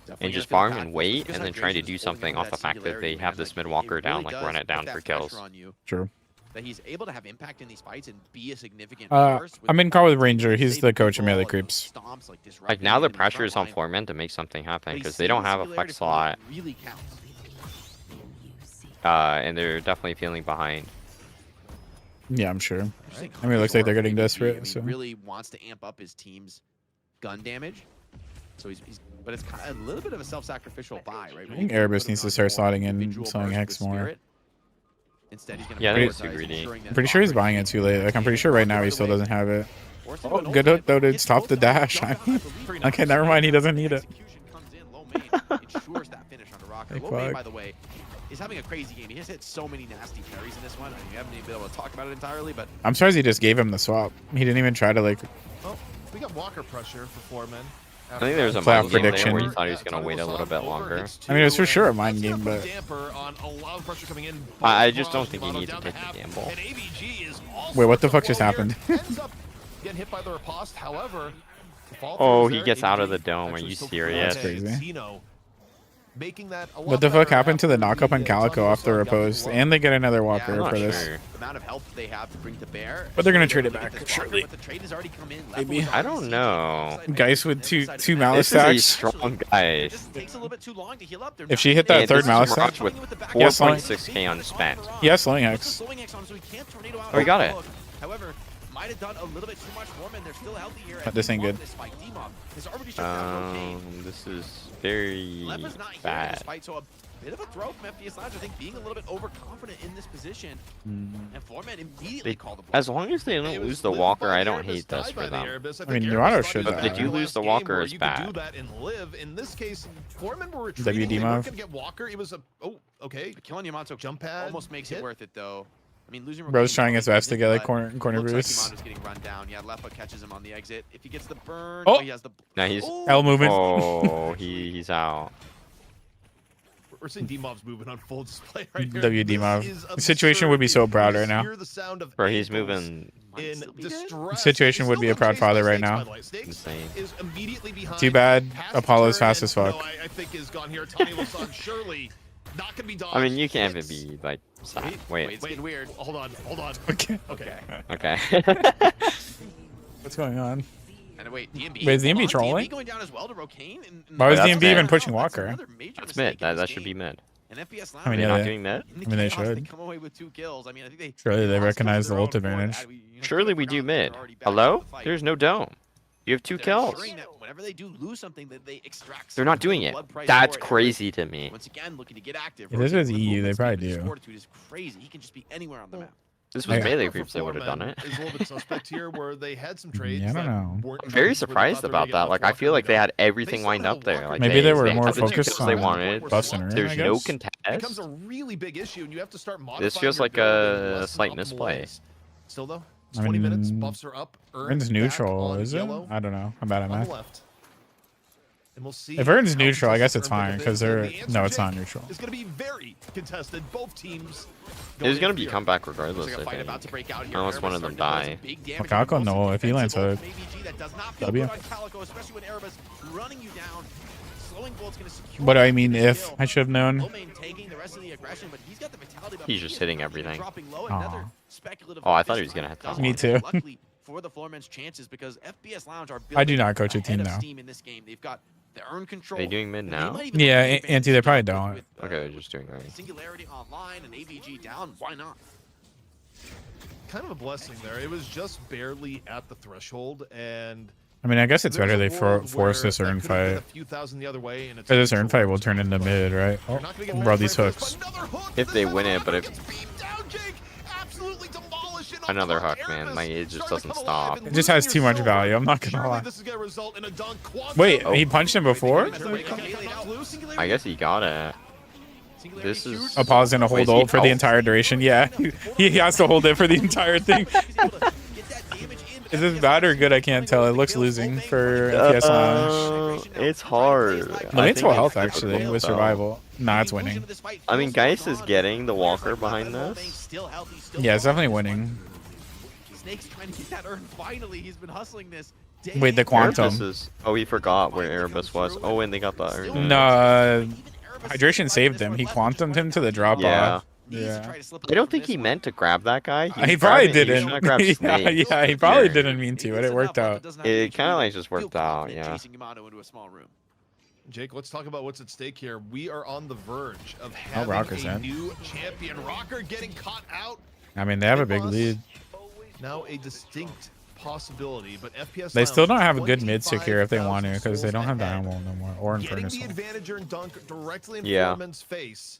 Definitely and just gonna feel farm the and back wait, because and then try to Hydration's do holding something on off to the that fact that singularity, they have man. this Like, mid walker it down, really like run does it down put for that kills. pressure on you, True. that he's able to have impact in these fights and be a significant Uh, force with I'm in the call with ball. Ranger. He's Save the coach of people melee and those creeps. stomps, Like disrupting now the enemy's pressure is on front line. Foreman to make something happen But because he's they don't seeing have a singularity flex for what slot, really counts. and they're definitely feeling behind. Yeah, I'm sure. Interesting I mean, it looks like they're getting ABG, desperate, I mean, so. really wants to amp up his team's gun damage. So he's but it's kind of a little bit of a self-sacrificial buy, right? I think Erebus needs to start slotting in, selling Hex more. Instead, he's going Yeah, I think it's too prioritize greedy. ensuring that I'm pretty sure he's buying it too late. Like I'm pretty sure right now he still doesn't have it. Oh, good hook though to stop the dash. Okay, never mind. He doesn't need it. Ensures that finish on the rocker. Hey, Low main, fuck. by the way, is having a crazy game. He has hit so many nasty parries in this one. You haven't even been able to talk about it entirely, but I'm surprised he just gave him the swap. He didn't even try to like. Oh, we got Walker pressure for Foreman. I think there was a Playoff mind game there prediction. where he thought he was going to wait a little bit longer. I mean, it was for sure a mind game, but I just don't think he needs to take the gamble. wait, what the fuck just happened? Getting hit by the riposte. However, Oh, he gets out of the dome. Are you serious? That's crazy. Making that a lot What the fuck better. happened to the knock up on Calico off the riposte? And they get another walker I'm not for this. sure. the amount of help they have to bring to bear. But they're gonna Sure, trade it look at back, this surely. Walker, but the trade has already come in. Maybe. Level is I on don't the know. Guys with two malice This is a stacks. strong It guy. just takes a little bit too long to heal up. They're If not she hit getting that it. third this is malice Mirage stack, with Yeah, slowing- 4.6k unspent. yeah, slowing Puts hex. the slowing X on, so he can't tornado out Oh, he got the it. hook. However, might have done a little bit too much for him, and they're still healthy here. But this ain't good. This fight, D-Mob has already shut down Cocaine. This is very Lepa's not here in bad. this fight, so a bit of a throw from FPS Lounge. I think being a little bit overconfident in this position, and Foreman immediately They- called the blow. As long as they don't lose the walker, I don't hate this for them. I mean, Dorado should But if they do lose the walker, it's You bad. could do that and live. In this case, Foreman were WD retreating. They weren't move. gonna get Walker. It was a okay. Killing Yamato Jump pad almost makes it hit. worth it though. I mean, losing Bro's Rokane trying his probably best to isn't, get like but corner looks like boosts. Yamato's getting run down. Yeah, Lepa catches him on the exit. If he gets the burn, Oh! he has the. Now he's Ooh! L movement. oh he's out. We're seeing D-Mob's moving on full display right here. WD This mob. is The situation would be so absurd. proud You right now. hear the sound of Bro, he's ankles moving Might in still be dead. distress. Situation He's would still be a being proud chased by father right Snakes, now. by the way. Snakes Insane. is immediately behind. Too bad Has Apollo's to turn, fast as and fuck. no, I think is gone here. Tony Lasan surely not gonna be dodged. I mean, you can't even Hits. be like sad. Wait, Wait. it's getting weird. Hold on. Okay. Okay. Okay. What's going on? And wait, DMB. Wait, is DMB Hold on, trolling? DMB going down as well to Rokane. Why was That's DMB mid. even pushing That's Walker? another major That's mistake mid. in this That should be game. mid. And FPS I mean, They're yeah, not they- doing mid? In the I mean, they chaos, should. They come away with 2 kills. I mean, I think they Surely they lost recognize their the own ult accord. advantage. Surely we do forgot that they're mid. already back Hello? in the fight. There's no dome. You have 2 They're kills. ensuring that whenever they do lose something, that they extract. They're some not doing sort it. of blood price That's for it. crazy to me. Once again, looking to get active. If this Rokane was with EU, they movement probably speed, his do. fortitude is crazy. He can just be anywhere on the map. This was Yeah. melee For creeps, they would have done Foreman it. is a little bit suspect here, where they had some trades. Yeah, I don't that know. weren't I'm trades very where they surprised thought they were about gonna get that. Like, I Walker feel like they down. had everything still lined have up there. Walker Like, Maybe they were had more the two focused kills they on wanted. busting her in, There's I no guess. becomes a contest. really big issue, and you have to start modifying. This feels your like build in a less slight optimal misplay. ways. Still though, it's I 20 minutes. mean, Buffs are up. Ern's back neutral, on is it? yellow I don't know. I'm bad at on the math. left. And we'll see If Ern's how neutral, I guess contested it's fine, Ern 'cause is. they're- The answer, no, it's not Jake, neutral. It's going to be very contested. Both teams. It was going gonna in be here. comeback Looks regardless, like a I fight about to think. break out here. Unless one of them die. Well, Calico, no, if he lands hook. That does not feel W. good on Calico, especially when Erebus running you down. Slowing Bolt's gonna secure But I the mean, if kill. I should have known. Low main taking the rest of the aggression, but he's got the vitality buff. He's just He is hitting not everything. dropping low. Aw. Another speculative Oh, I hook thought this he was gonna time. hit Does that Me one. too. Luckily for the Floormen's chances, because FPS Lounge are I do building not coach a ahead team of now. steam in this game. They've got the earn control. Are they doing mid and they now? might even Yeah, take Anti, they advantage probably with, don't. Okay, they're just doing right. Singularity online and AVG down. Why not? Kind of a blessing there. It was just barely at the threshold, and I mean, I guess it's there's better a they world force where this that Ern could have been fight. a few thousand the other way, and it's Or this Ern neutral fight will turn into but mid, right? you're Oh, not gonna get bro, mad these for this, hooks. but another hook. If This they time win it, around but if- gets beamed down, Jake. Absolutely demolish it on Another top. hook, man. Erebus My age just starting to doesn't come alive stop. and It just has losing too your much silver. value, I'm not gonna Surely lie. this is gonna result in a dunk. Quantum. Wait, he punched him before? I guess he got it. This is. Apollo's gonna hold Wait, is he ult for the out? entire duration. Yeah, he has to hold it for the entire thing. Is this bad or good? I can't tell. It looks losing for FPS Lounge. It's hard. No, I it's think full health it's actually difficult, with though. survival. Nah, it's winning. I mean, Geist is getting the Walker behind this. Yeah, it's definitely winning. Snake's trying to get that Earn finally. He's been hustling this. Wait, the quantum. Erebus is. Oh, he forgot where Erebus was. Oh, and they got the Urn. No, hydration saved him. He quantumed him to the drop Yeah. off. Yeah. I don't think he meant to grab that guy. He probably He didn't. should've grabbed Yeah, Snake. yeah, he probably Yeah. didn't mean to, but it worked out. It kind of like just worked out, yeah. Chasing Yamato into a small room. Jake, let's talk about what's at stake here. We are on the verge of having Rocker's a in. new champion. Rocker getting caught out. I mean, they have a big lead. Now a distinct possibility, but FPS They still Lounge, don't have a good mid secure if they want to, 25,000 because they don't have souls Diamond ahead. no more or Getting Infernus. the advantage and dunk directly in Yeah. Foreman's face.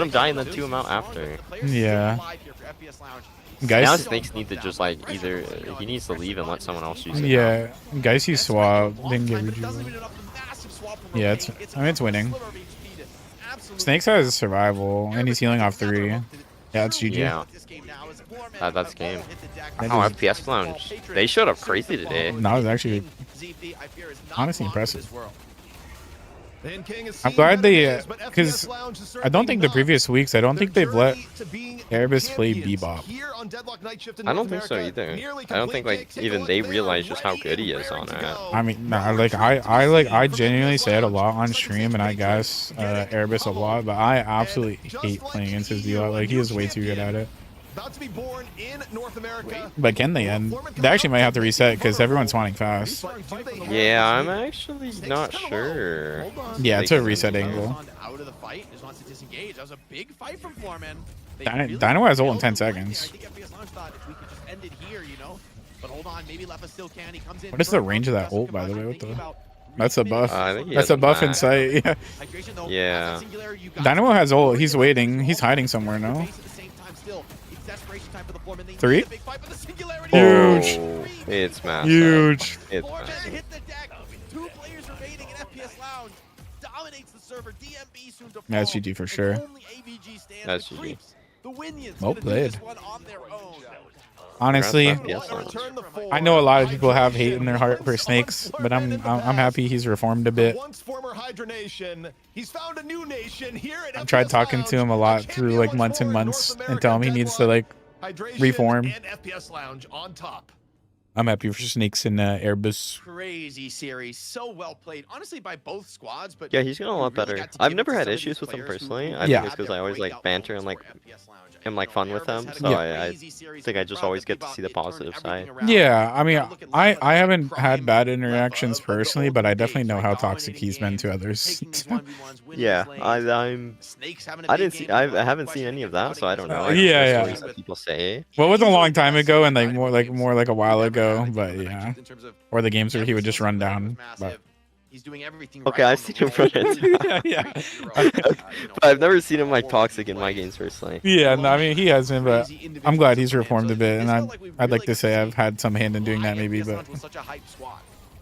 let him die and then 2 him out after. Yeah. Now Guys, Snakes need to just like either he needs to leave and let someone else use it. yeah, guys, he swap, then get But it doesn't rejuve. even enough the massive swap from Yeah, it's I mean it's winning. Snakes has survival and he's healing off 3. Yeah, it's GG. Yeah. That's game. That Oh, is- FPS Lounge. They showed up crazy today. No, it's actually honestly impressive. And King is I'm seeing glad better they, days, but because FPS Lounge is I don't think the certainly previous weeks, I don't think Their they've let journey to being Erebus play champions Bebop. here on Deadlock Night Shift in I don't North think so America, either. nearly I don't think complete. like Take a even look, they are realize just how ready good he and is raring on to it. go. I mean, nah, No like I retreat genuinely from say it a FPS lot on Lounge. stream, and I guess Erebus a lot, but I absolutely hate playing against his Bebop. Like he is way too good at it. About to be born in North America. But can they end? They actually might have to reset because everyone's spawning fast. Yeah, I'm actually not sure. Yeah, it's a reset angle. Out of the fight is wants to disengage. That was a big fight from Foreman. Dino has ult in 10 seconds. I think FPS Lounge thought if we could just end it here, you know. But hold on, maybe Lefa still can. He comes in. What is the range of that ult, by the way? What the? That's a buff. I think he That's has a buff in max. sight. Yeah. Yeah. Dynamo has ult. He's waiting. He's hiding somewhere now. 3? Huge. Oh, it's massive. Huge. It's Foreman massive. hit the deck. 2 players remaining in FPS Lounge. Dominates the server. DMB soon to fall. That's GG for And sure. only AVG stands. That's The GG. Creeps, the Winions Well gonna do played. this one on their own. Honestly, Yes, I know a lot of people have hate in their heart for Snakes, but I'm happy he's reformed a bit. Once former Hydra Nation, he's found a new nation here at I've tried FPS talking to him a Lounge, lot through like months and months and tell him he needs to like Hydration reform. and FPS Lounge on top. I'm happy for Snakes and Erebus. Crazy series, so well played, honestly, by both squads. But Yeah, he's getting a lot you really better. got to I've give it never to had some of issues these with him players who personally. I Yeah. think it's because I always like banter and like am like fun with them. So Yeah. I think I just always get to see the positive side. Yeah, I mean, I haven't had bad interactions personally, but I definitely know how toxic he's been to others. Yeah, I haven't seen any of that, so I don't know. I just Yeah, hear yeah. stories that people say. Well, it was a long time ago and like more like a while ago, but yeah. Or the games where he would just run down. But He's doing everything Okay, I've seen him run into. yeah. But I've never seen him like toxic in my games personally. Yeah, no, I mean he has been, but I'm glad he's reformed a bit, and I'd like to say I've had some hand in doing that maybe, but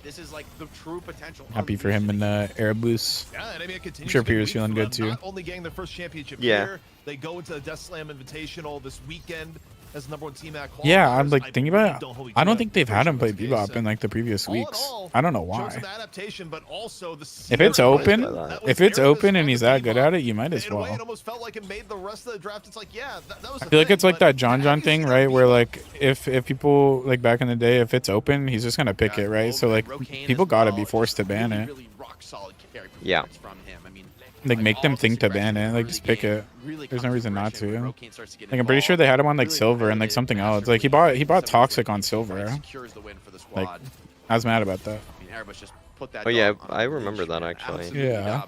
This is like the true potential. happy for him and Erebus. Yeah, and I mean, it continues sure to be Peter's week feeling for good them, too. Not only getting their first championship Yeah. here, they go into the Death Slam Invitational this weekend as the #1 team at Yeah, I'm qualifiers. like I thinking really about it. don't hold you I to don't that. think they've Pretty had sure him play that's the Bebop case. in like the previous All in weeks. all, I don't know shows why. some adaptation, but also the If it's secret open, was that was if it's Erebus open and and he's the that good Bebop. at it, you might as In a way, well. it almost felt like it made the rest of the draft. It's like, yeah, that was I the feel like thing, it's like but that John have you thing, seen right? that Where Bebop? like if people like back in the day, if it's open, he's just gonna pick it, right? So like people gotta be forced to ban it. Yeah. Like make them think to ban it. Like just pick it. There's no reason not to. Like I'm pretty sure they had him on like silver and like something else. Like he bought toxic on silver. Like I was mad about that. Oh yeah, I remember that actually. Yeah.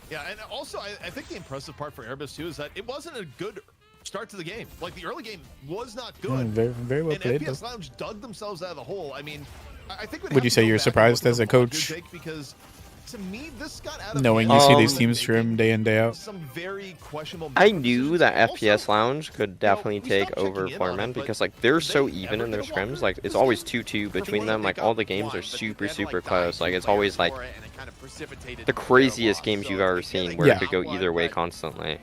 Yeah, and also I think the impressive part for Erebus too is that it wasn't a good start to the game. Like the early game was not good. Very well and played. FPS Though. Lounge dug themselves out of the hole. I mean, I think Would you say you're surprised as a coach? Because to me, this got out of Knowing hand. you see these Um, teams stream day in day out. Some very questionable I business knew decisions. that Also, FPS Lounge could definitely we take stopped checking over in on Foreman it, but because like they're so they even ever in their gonna walk scrims. through Like this it's always game? 2-2 For between me, them. they Like got all the games one, are but super they had to, super like, close. dive Like it's deep always like for it, and it kind of precipitated the their craziest loss. games So, you've ever again, seen they where Yeah. it could go got either one, way but constantly.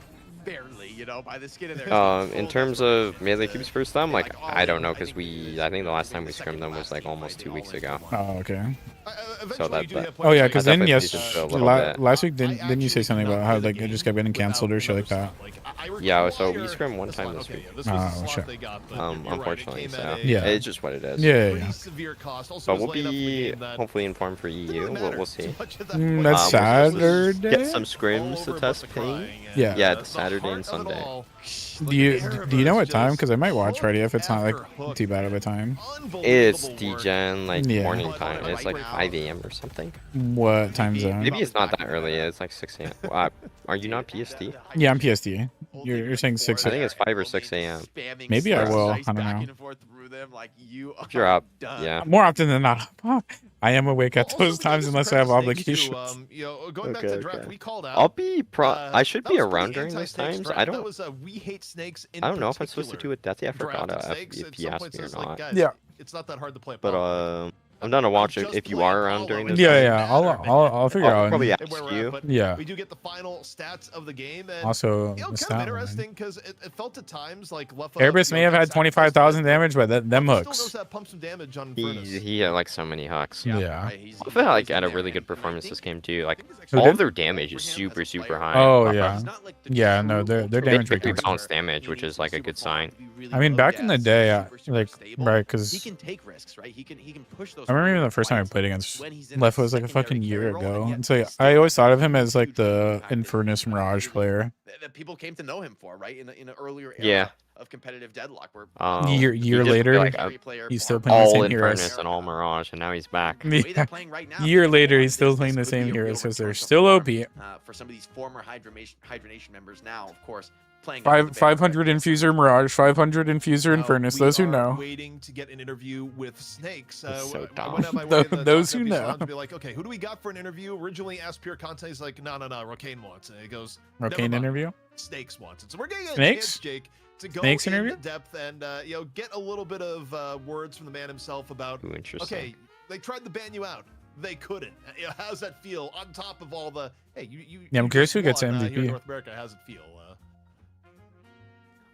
barely, you know, by the skin of their In terms of melee cubes first time, like I don't know because I think the last time we scrimmed them was like almost 2 weeks ago. Oh, okay. Eventually, you do that- have Oh yeah, points because I then definitely yes, needed to a little bit. last week didn't you say something about how like it just kept getting canceled or shit like that? Yeah, so we scrimmed one time this week. Oh, shit. Unfortunately, so Yeah. it's just what it is. Yeah, yeah. But we'll be hopefully informed for EU. We'll see. That's We'll Saturday. get some scrims to test paint. Yeah. Yeah, it's Saturday and Sunday. Do you know what time? Because I might watch Friday if it's not like too bad of a time. It's DGen, like Yeah. morning time. It's like 5 a.m. or something. What time zone? Maybe it's not that early. It's like 6 a.m. Are you not PST? Yeah, I'm PSD. You're saying 6. I think it's 5 or 6 a.m. Maybe I will. I don't know. If you're up, yeah. More often than not, I am awake at those times unless I have obligations. Going back to the draft, Okay. we called out. I'll be I should that be was pretty around during those anti-snakes times. draft. I That don't was a we hate snakes in know if I'm supposed to particular do it. Deathy. I forgot draft. if Snakes, at he some asked points me or it's like, not. guys, Yeah. it's not that hard to play. But I'm down to watch it if you are around during this. Yeah, I'll figure out. Probably and ask where we're at, you. but Yeah. we do get the final stats of the game, and Also, you know, the kind stat of line. interesting because it felt at times like Left Airbus may have had 25,000 damage, but them Still knows hooks. how to pump some damage on He Infernus. had like so many hooks. Yeah. Right, he's- I feel like he's in had a there, really and good I performance think- this game too. Like Who all did? of their damage is super high. Oh, yeah. he's not like the Yeah, no, true their They damage have pretty rate. balanced damage, which is like a good sign. I mean, back in the day, like, right, he because can take risks, right? He can push those. I remember even the first time I played against Left was like a fucking year ago. And so I always thought of him as like the Infernus Mirage player. that people came to know him for, right? In an earlier era Yeah. of competitive Deadlock, where Year he just later, feel like he's still playing the all same heroes. Infernus and all Mirage, and now he's back. the way Yeah. they're playing right now, Year people later, want he's still this playing the could be same a real heroes because they're return to still form, OP. for some of these former hydration members now, of course, playing 500 Infuser Mirage, 500 Infuser Infernus. We Those who are know. waiting to get an interview with Snakes. It's so I dumb. went out my way in the Those Top who Gun know. salon to be like, okay, who do we got for an interview? Originally asked Pure Content. He's like, no, Rocane wants it. And he goes, never Rocane mind. interview? Snakes wants it. So we're getting a Snakes? chance, Jake, to go Snakes into interview? depth and get a little bit of words from the man himself about. Ooh, interesting. Okay, they tried to ban you out. They couldn't. How's that feel? On top of all the you. Yeah, I'm you curious just who gets won, here in MVP. North America. How's it feel?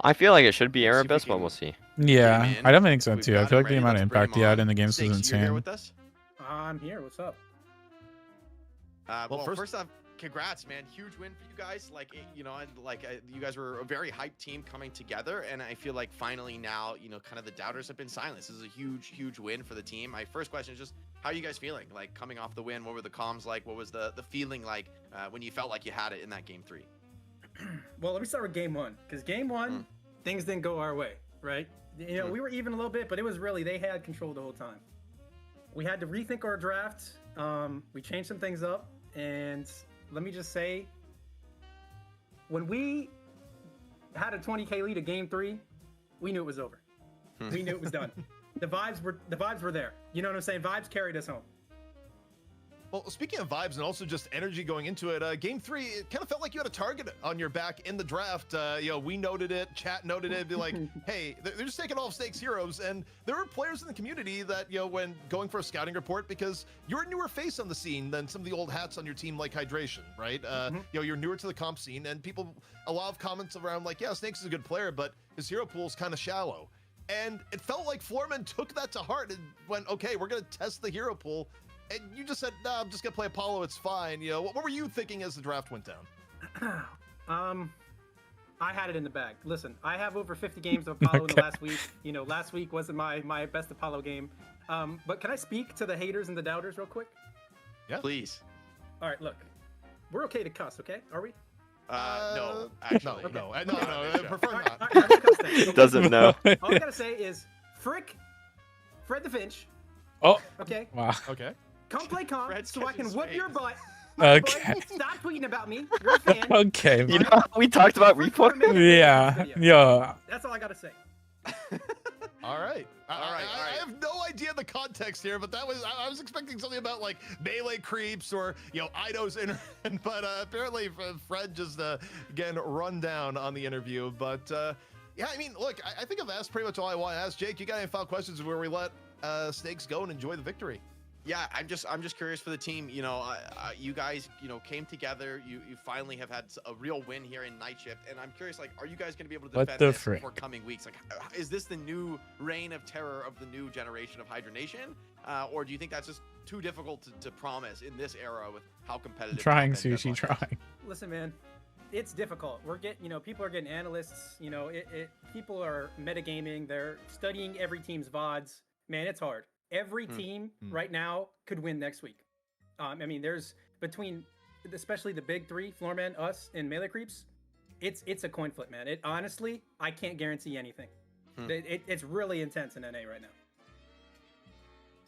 I feel like it should be See if we Erebus, but can- we'll see. Yeah, in. I don't think so We've too. I got feel him like the ready. amount of Let's bring impact him he had on. in the games was Snakes, you're here insane. with us? I'm here. What's up? Well, Well, first- first off, congrats, man! Huge win for you guys. Like, you guys were a very hyped team coming together, and I feel like finally now, kind of the doubters have been silenced. This is a huge win for the team. My first question is just, how are you guys feeling? Like, coming off the win, what were the comms like? What was the feeling like when you felt like you had it in that game 3? Well, let me start with game one, because game one, things didn't go our way, right? We were even a little bit, but it was really, they had control the whole time. We had to rethink our draft. We changed some things up, and let me just say, when we had a 20K lead at game 3, we knew it was over. We knew it was done. The vibes were there. You know what I'm saying? Vibes carried us home. Well, speaking of vibes and also just energy going into it, game 3, it kind of felt like you had a target on your back in the draft. We noted it, chat noted it, be like, hey, they're just taking all of Snake's heroes. And there were players in the community that, when going for a scouting report, because you're a newer face on the scene than some of the old hats on your team, like Hydration, right? You're newer to the comp scene, and a lot of comments around like, yeah, Snakes is a good player, but his hero pool is kind of shallow. And it felt like Floorman took that to heart and went, okay, we're going to test the hero pool. And you just said, nah, I'm just going to play Apollo. It's fine. What were you thinking as the draft went down? I had it in the bag. Listen, I have over 50 games of Apollo in the last week. Last week wasn't my best Apollo game. But can I speak to the haters and the doubters real quick? Yeah. Please. All right, look. We're okay to cuss, okay? Are we? No, actually. No, prefer not. All right, I'm gonna cuss then, okay? Doesn't know. All I gotta say is, Frick, Fred the Finch, Oh, okay? wow. Okay. Come play comp Fred so I can catches whip your waves. butt. Okay. But stop tweeting about me. You're a fan. Okay. You know, we talked about Frick for a replay. minute. Yeah. Yeah. That's all I gotta say. All right. All right. I have no idea the context here, but I was expecting something about like melee creeps or Ido's but apparently Fred just again run down on the interview. But yeah, I mean, look, I think I've asked pretty much all I want to ask. Jake, you got any final questions where we let Snakes go and enjoy the victory? Yeah, I'm just curious for the team. You guys, came together. You finally have had a real win here in Night Shift, and I'm curious, like, are you guys going to be able to What defend the this frick? for coming weeks? Like, is this the new reign of terror of the new generation of Hydronation, or do you think that's just too difficult to promise in this era with how competitive? Trying, top end Sushi, Deadlock is? trying. Listen, man, it's difficult. We're getting, people are getting analysts. People are metagaming. They're studying every team's VODs. Man, it's hard. Every team right now could win next week. I mean, there's between, especially the big 3, Floorman, us, and Melee Creeps, it's a coin flip, man. It honestly, I can't guarantee anything. It's really intense in NA right now.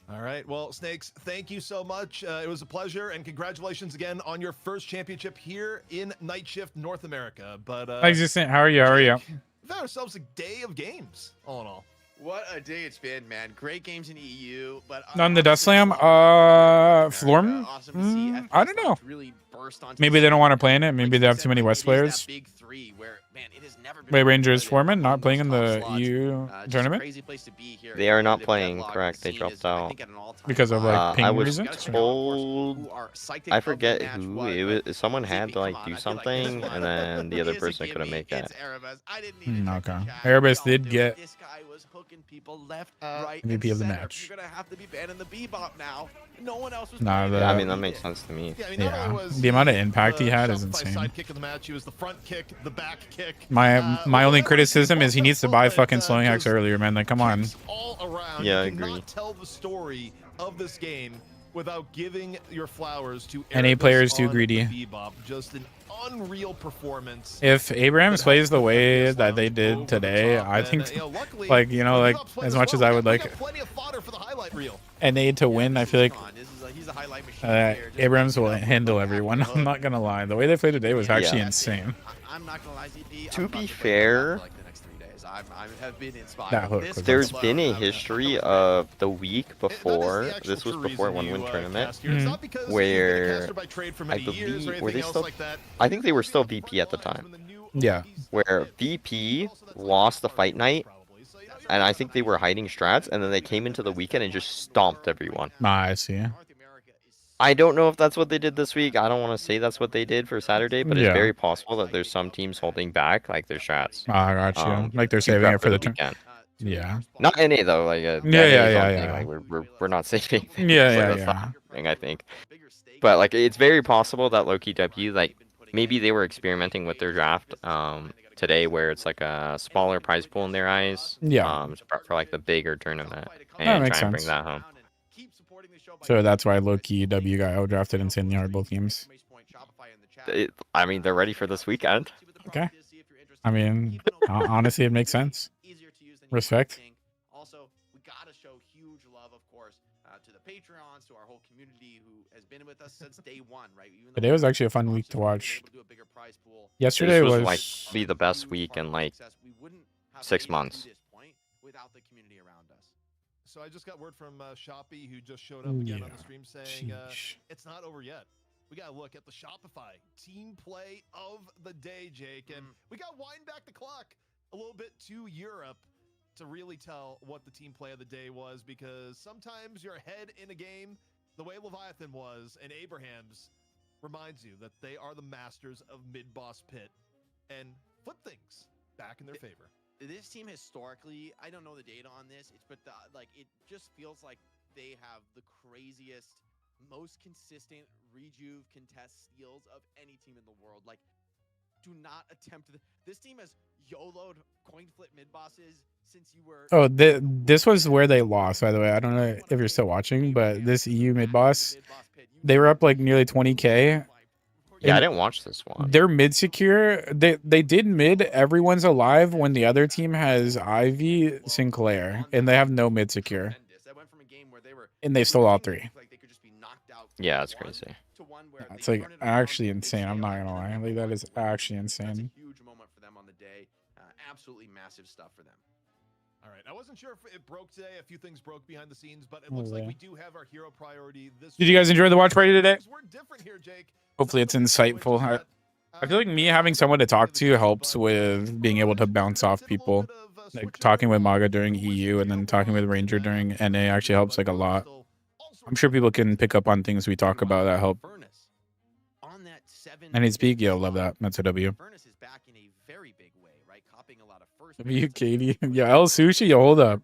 All right. Well, Snakes, thank you so much. It was a pleasure, and congratulations again on your first championship here in Night Shift North America. But Existent. How are you? How are you? we found ourselves a day of games, all in all. What a day it's been, man. Great games in EU, but On the Dust Slam, Florm? Awesome to see I don't FPS know. really burst onto Maybe the they don't scene. want to play in it. Maybe Like they you have said, too many like, West it is that players. big 3 where, Man, it has never been Wait, more Rangers competitive Foreman on not those playing in top the slots. EU Just a tournament crazy place to be here. They are not Competitive playing, Deadlock, correct? the They scene dropped is, I out. think, at an all-time because of high. like I ping was reasons. Gotta check out, of course, told. who are psyched I of the forget match who was, it but was. Someone had ZP, to like come on, do I feel like something, this and one then the other is a person couldn't gimme. make it. It's Erebus. I didn't even check the Okay. chat. Erebus We all did knew get this guy was hooking people left, right, MVP and of the center. match. You're gonna have to be banning the Bebop now. No one else was Nah, playing the- it. Yeah, I Yeah, mean that He makes did. sense to me. Yeah, I mean, not Yeah, only was the amount of he impact he the had is Shopify insane. sidekick of the match. He was the front kick, the back kick. My only whatever criticism is he needs to buy bullet, fucking slowing hacks just earlier, man. Like, come on. kicks all around. Yeah, I You cannot agree. tell the story of this game without giving your flowers to NA Erebus players too on the greedy. Bebop. Just an unreal performance. If Abrams that plays the helped way defend that they Islam did over the today, top, I and, think, luckily, like, you know, the like, Bebop's playing as as much as well. I would We like got plenty of fodder for the highlight reel. NA to win, I feel like He's a highlight machine here. Just Abrams backing will up with handle the back everyone. hook. I'm not gonna lie. The way they played today was actually Yeah. insane. I'm not gonna lie, ZP. To I'm about be play Deadlock fair, for, like, the next 3 days. I have been inspired. That hook This was there's alone, been a I'm gonna- history of the week That is before. the actual This was true before reason one you, win tournament. cast here. It's not because you've been a where caster by trade for I many years or believe were anything they else still? like that. I think they were still VP at the time. Yeah. Where VP lost the fight night, and I think they were hiding strats, and then they came into the weekend and just stomped everyone. I see. I don't know if that's what they did this week. I don't want to say that's what they did for Saturday, but Yeah. it's very possible that there's some teams holding back like their strats. I got you. Like they're to saving prep it for the turn. weekend. Yeah. Not NA though, like Yeah, NA yeah, is yeah, on yeah. thing, like we're not saving things. Yeah, like, yeah, that's yeah. not happening, I think. But like it's very possible that Loki W, like maybe they were experimenting with their draft today, where it's like a smaller prize pool in their eyes. Yeah. To prep for like the bigger tournament That and makes try and bring sense. that home. So that's why Loki W got outdrafted insanely hard both games. I mean, they're ready for this weekend. Okay. I mean, honestly, it makes sense. Respect. Also, we gotta show huge love, of course, to the Patreons, to our whole community who has been with us since day one, right? Even though Today was actually a fun week to watch. Yesterday This was was like be the best week in like 6 months. without the community around us. So I just got word from Shoppy, who just showed up again on the stream, saying Sheesh. it's not over yet. We got to look at the Shopify team play of the day, Jake. And we got wind back the clock a little bit to Europe to really tell what the team play of the day was, because sometimes you're ahead in a game the way Leviathan was, and Abraham's reminds you that they are the masters of mid-boss pit and flip things back in their favor. This team historically, I don't know the data on this, but like it just feels like they have the craziest, most consistent rejuve contest steals of any team in the world. Like, do not attempt this team has YOLO'd coin flip mid bosses since you were. Oh, this was where they lost, by the way. I don't know if you're still watching, but this EU mid boss, they were up like nearly 20k. Yeah, I didn't watch this one. They're mid secure. They did mid. Everyone's alive when the other team has Ivy, Sinclair, and they have no mid secure. And they stole all three. Yeah, it's crazy. Yeah, it's like actually insane. I'm not gonna lie. Like that is actually insane. Huge moment for them on the day. Absolutely massive stuff for them. All right, I wasn't sure if it broke today. A few things broke behind the scenes, but it looks like we do have our hero priority this Did you guys enjoy the watch party today? We're different here, Jake. Hopefully it's insightful. I feel like me having someone to talk to helps with being able to bounce off people. Like talking with Maga during EU and then talking with Ranger during NA actually helps like a lot. I'm sure people can pick up on things we talk about that help. And his peak, yo, love that. That's a W. W, Katie. Yeah, El Sushi, yo, hold up.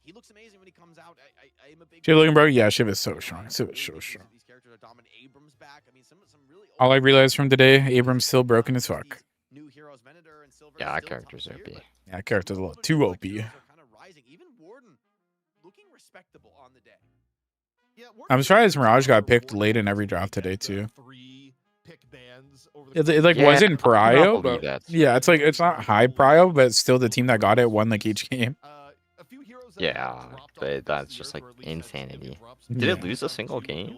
He looks amazing when he comes out. I am a big Shiv looking bro, yeah, Shiv is so strong. Shiv is so strong. These characters are dominant. Abrams back. I mean, some really All I realized from today, Abram's still broken as fuck. new heroes, Venator and Silver. Yeah, that character's OP. Yeah, that character's a little too OP. Kind of rising. Even Warden looking respectable on the day. Yeah, I'm surprised Mirage got picked late in every draft today too. It like Yeah, wasn't I prio, believe but that. yeah, it's like it's not high prio, but still the team that got it won like each game. Yeah, but that's just like insanity. Did it lose a single game?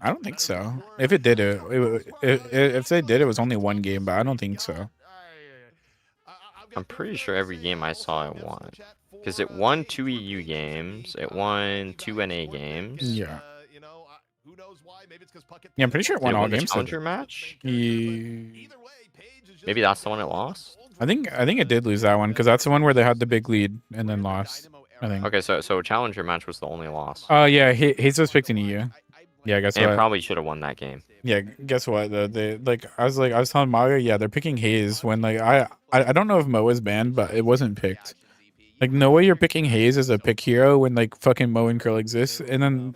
I don't think so. If it did, if they did, it was only one game, but I don't think so. I'm pretty sure every game I saw it won. Because it won 2 EU games, it won 2 NA games. Yeah. Who knows why? Maybe it's because Puckett. Yeah, I'm pretty sure it Did won it all win the games. challenger match? Either way, Paige is just Maybe that's the one it lost. I think it did lose that one because that's the one where they had the big lead and then lost. I think. Okay, so challenger match was the only loss. Oh yeah, Haze was picked in EU. Yeah, guess And what? probably should have won that game. Yeah, guess what? They I was telling Maga, yeah, they're picking Haze when like I don't know if Mo is banned, but it wasn't picked. Like no way you're picking Haze as a pick hero when like fucking Mo and Curl exists. And then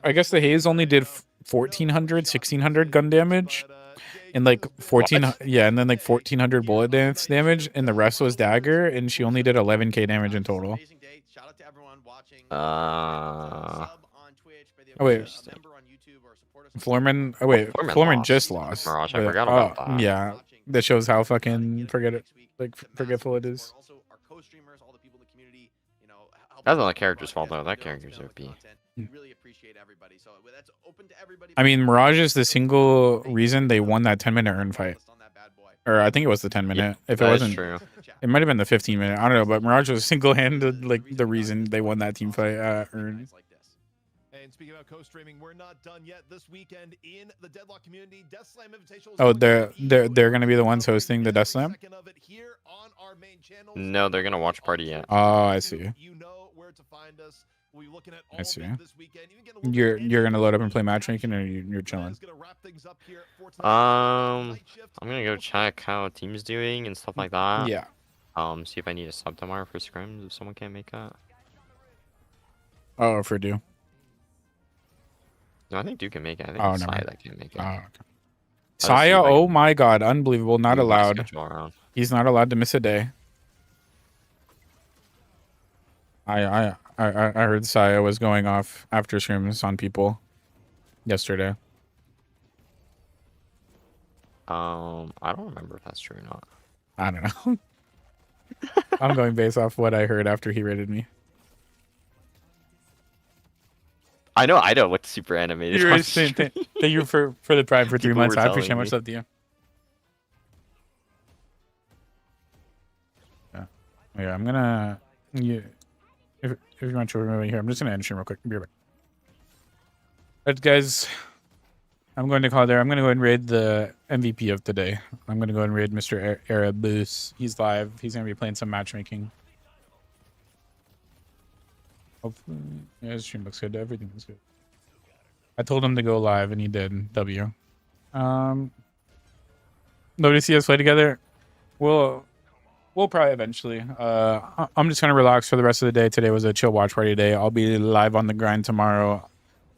I guess the Haze only did 1400, 1600 gun damage. And like 14, yeah, and then like 1400 bullet dance damage, and the rest was dagger, and she only did 11k damage in total. Oh wait, Florman. Oh wait, Florman just lost. Mirage, I forgot about that. Yeah, that shows how fucking forgetful it is. That's not the character's fault though. That character's OP. I mean, Mirage is the single reason they won that 10-minute earn fight. Or I think it was the 10-minute. Yeah, if it wasn't, true. It might have been the 15-minute. I don't know, but Mirage was single-handed like the reason they won that team fight earn. And speaking about co-streaming, we're not done yet. This weekend in the Deadlock community, Death Slam Invitational. Oh, they're gonna be the ones hosting the Death Slam? No, they're gonna watch party yet. Oh, I see. You know where to find us. We'll be looking at all I see. this weekend. You're gonna load up and play matchmaking, or you're chilling? I'm gonna go check how team's doing and stuff like that. Yeah. See if I need a sub tomorrow for scrims if someone can't make that. Oh, for Dew. No, I think Duke can make it. I think Oh, it's never Sai mind. that can make it. Oh, okay. see Saya, if I oh can my god, unbelievable! Not move my allowed. schedule around. He's not allowed to miss a day. I heard Saya was going off after scrims on people yesterday. I don't remember if that's true or not. I don't know. I'm going based off what I heard after he rated me. I know looked super animated. You're on thank stream. you for the prime for 3 People months. were I appreciate telling much me. love to you. Yeah, I'm gonna. If you want to remember here, I'm just gonna end stream real quick. Be right back. Alright, guys. I'm going to call it there. I'm gonna go ahead and raid the MVP of today. I'm gonna go ahead and raid Mr. Erebus. He's live. He's gonna be playing some matchmaking. Hopefully, yeah, his stream looks good. Everything looks good. I told him to go live, and he did. W. No to see us play together. We'll probably eventually. I'm just gonna relax for the rest of the day. Today was a chill watch party day. I'll be live on the grind tomorrow.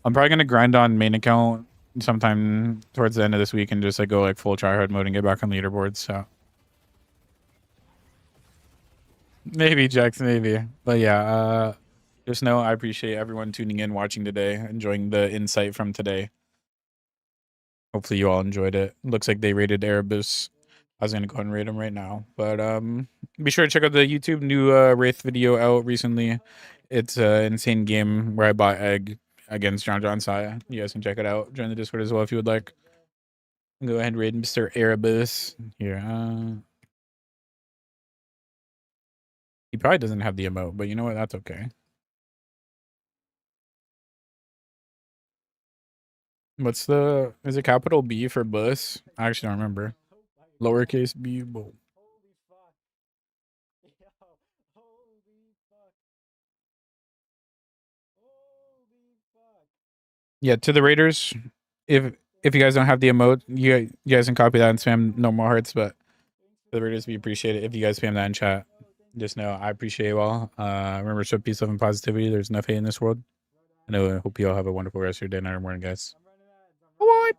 I'm probably gonna grind on main account sometime towards the end of this week and just like go like full tryhard mode and get back on leaderboards. So maybe Jax, maybe. But yeah, just know I appreciate everyone tuning in, watching today, enjoying the insight from today. Hopefully you all enjoyed it. Looks like they rated Erebus. I was gonna go ahead and rate him right now, but be sure to check out the YouTube new Wraith video out recently. It's an insane game where I bought egg against John Saya. You guys can check it out. Join the Discord as well if you would like. Go ahead and raid Mr. Erebus here. He probably doesn't have the emote, but you know what? That's okay. Is it capital B for bus? I actually don't remember. Lowercase b. Boom. Yeah, to the Raiders, if you guys don't have the emote, you guys can copy that and spam no more hearts. But to the Raiders, we appreciate it if you guys spam that in chat. Just know I appreciate you all. Remember, show peace, love, and positivity. There's enough hate in this world. I hope you all have a wonderful rest of your day, night, or morning, guys. Bye.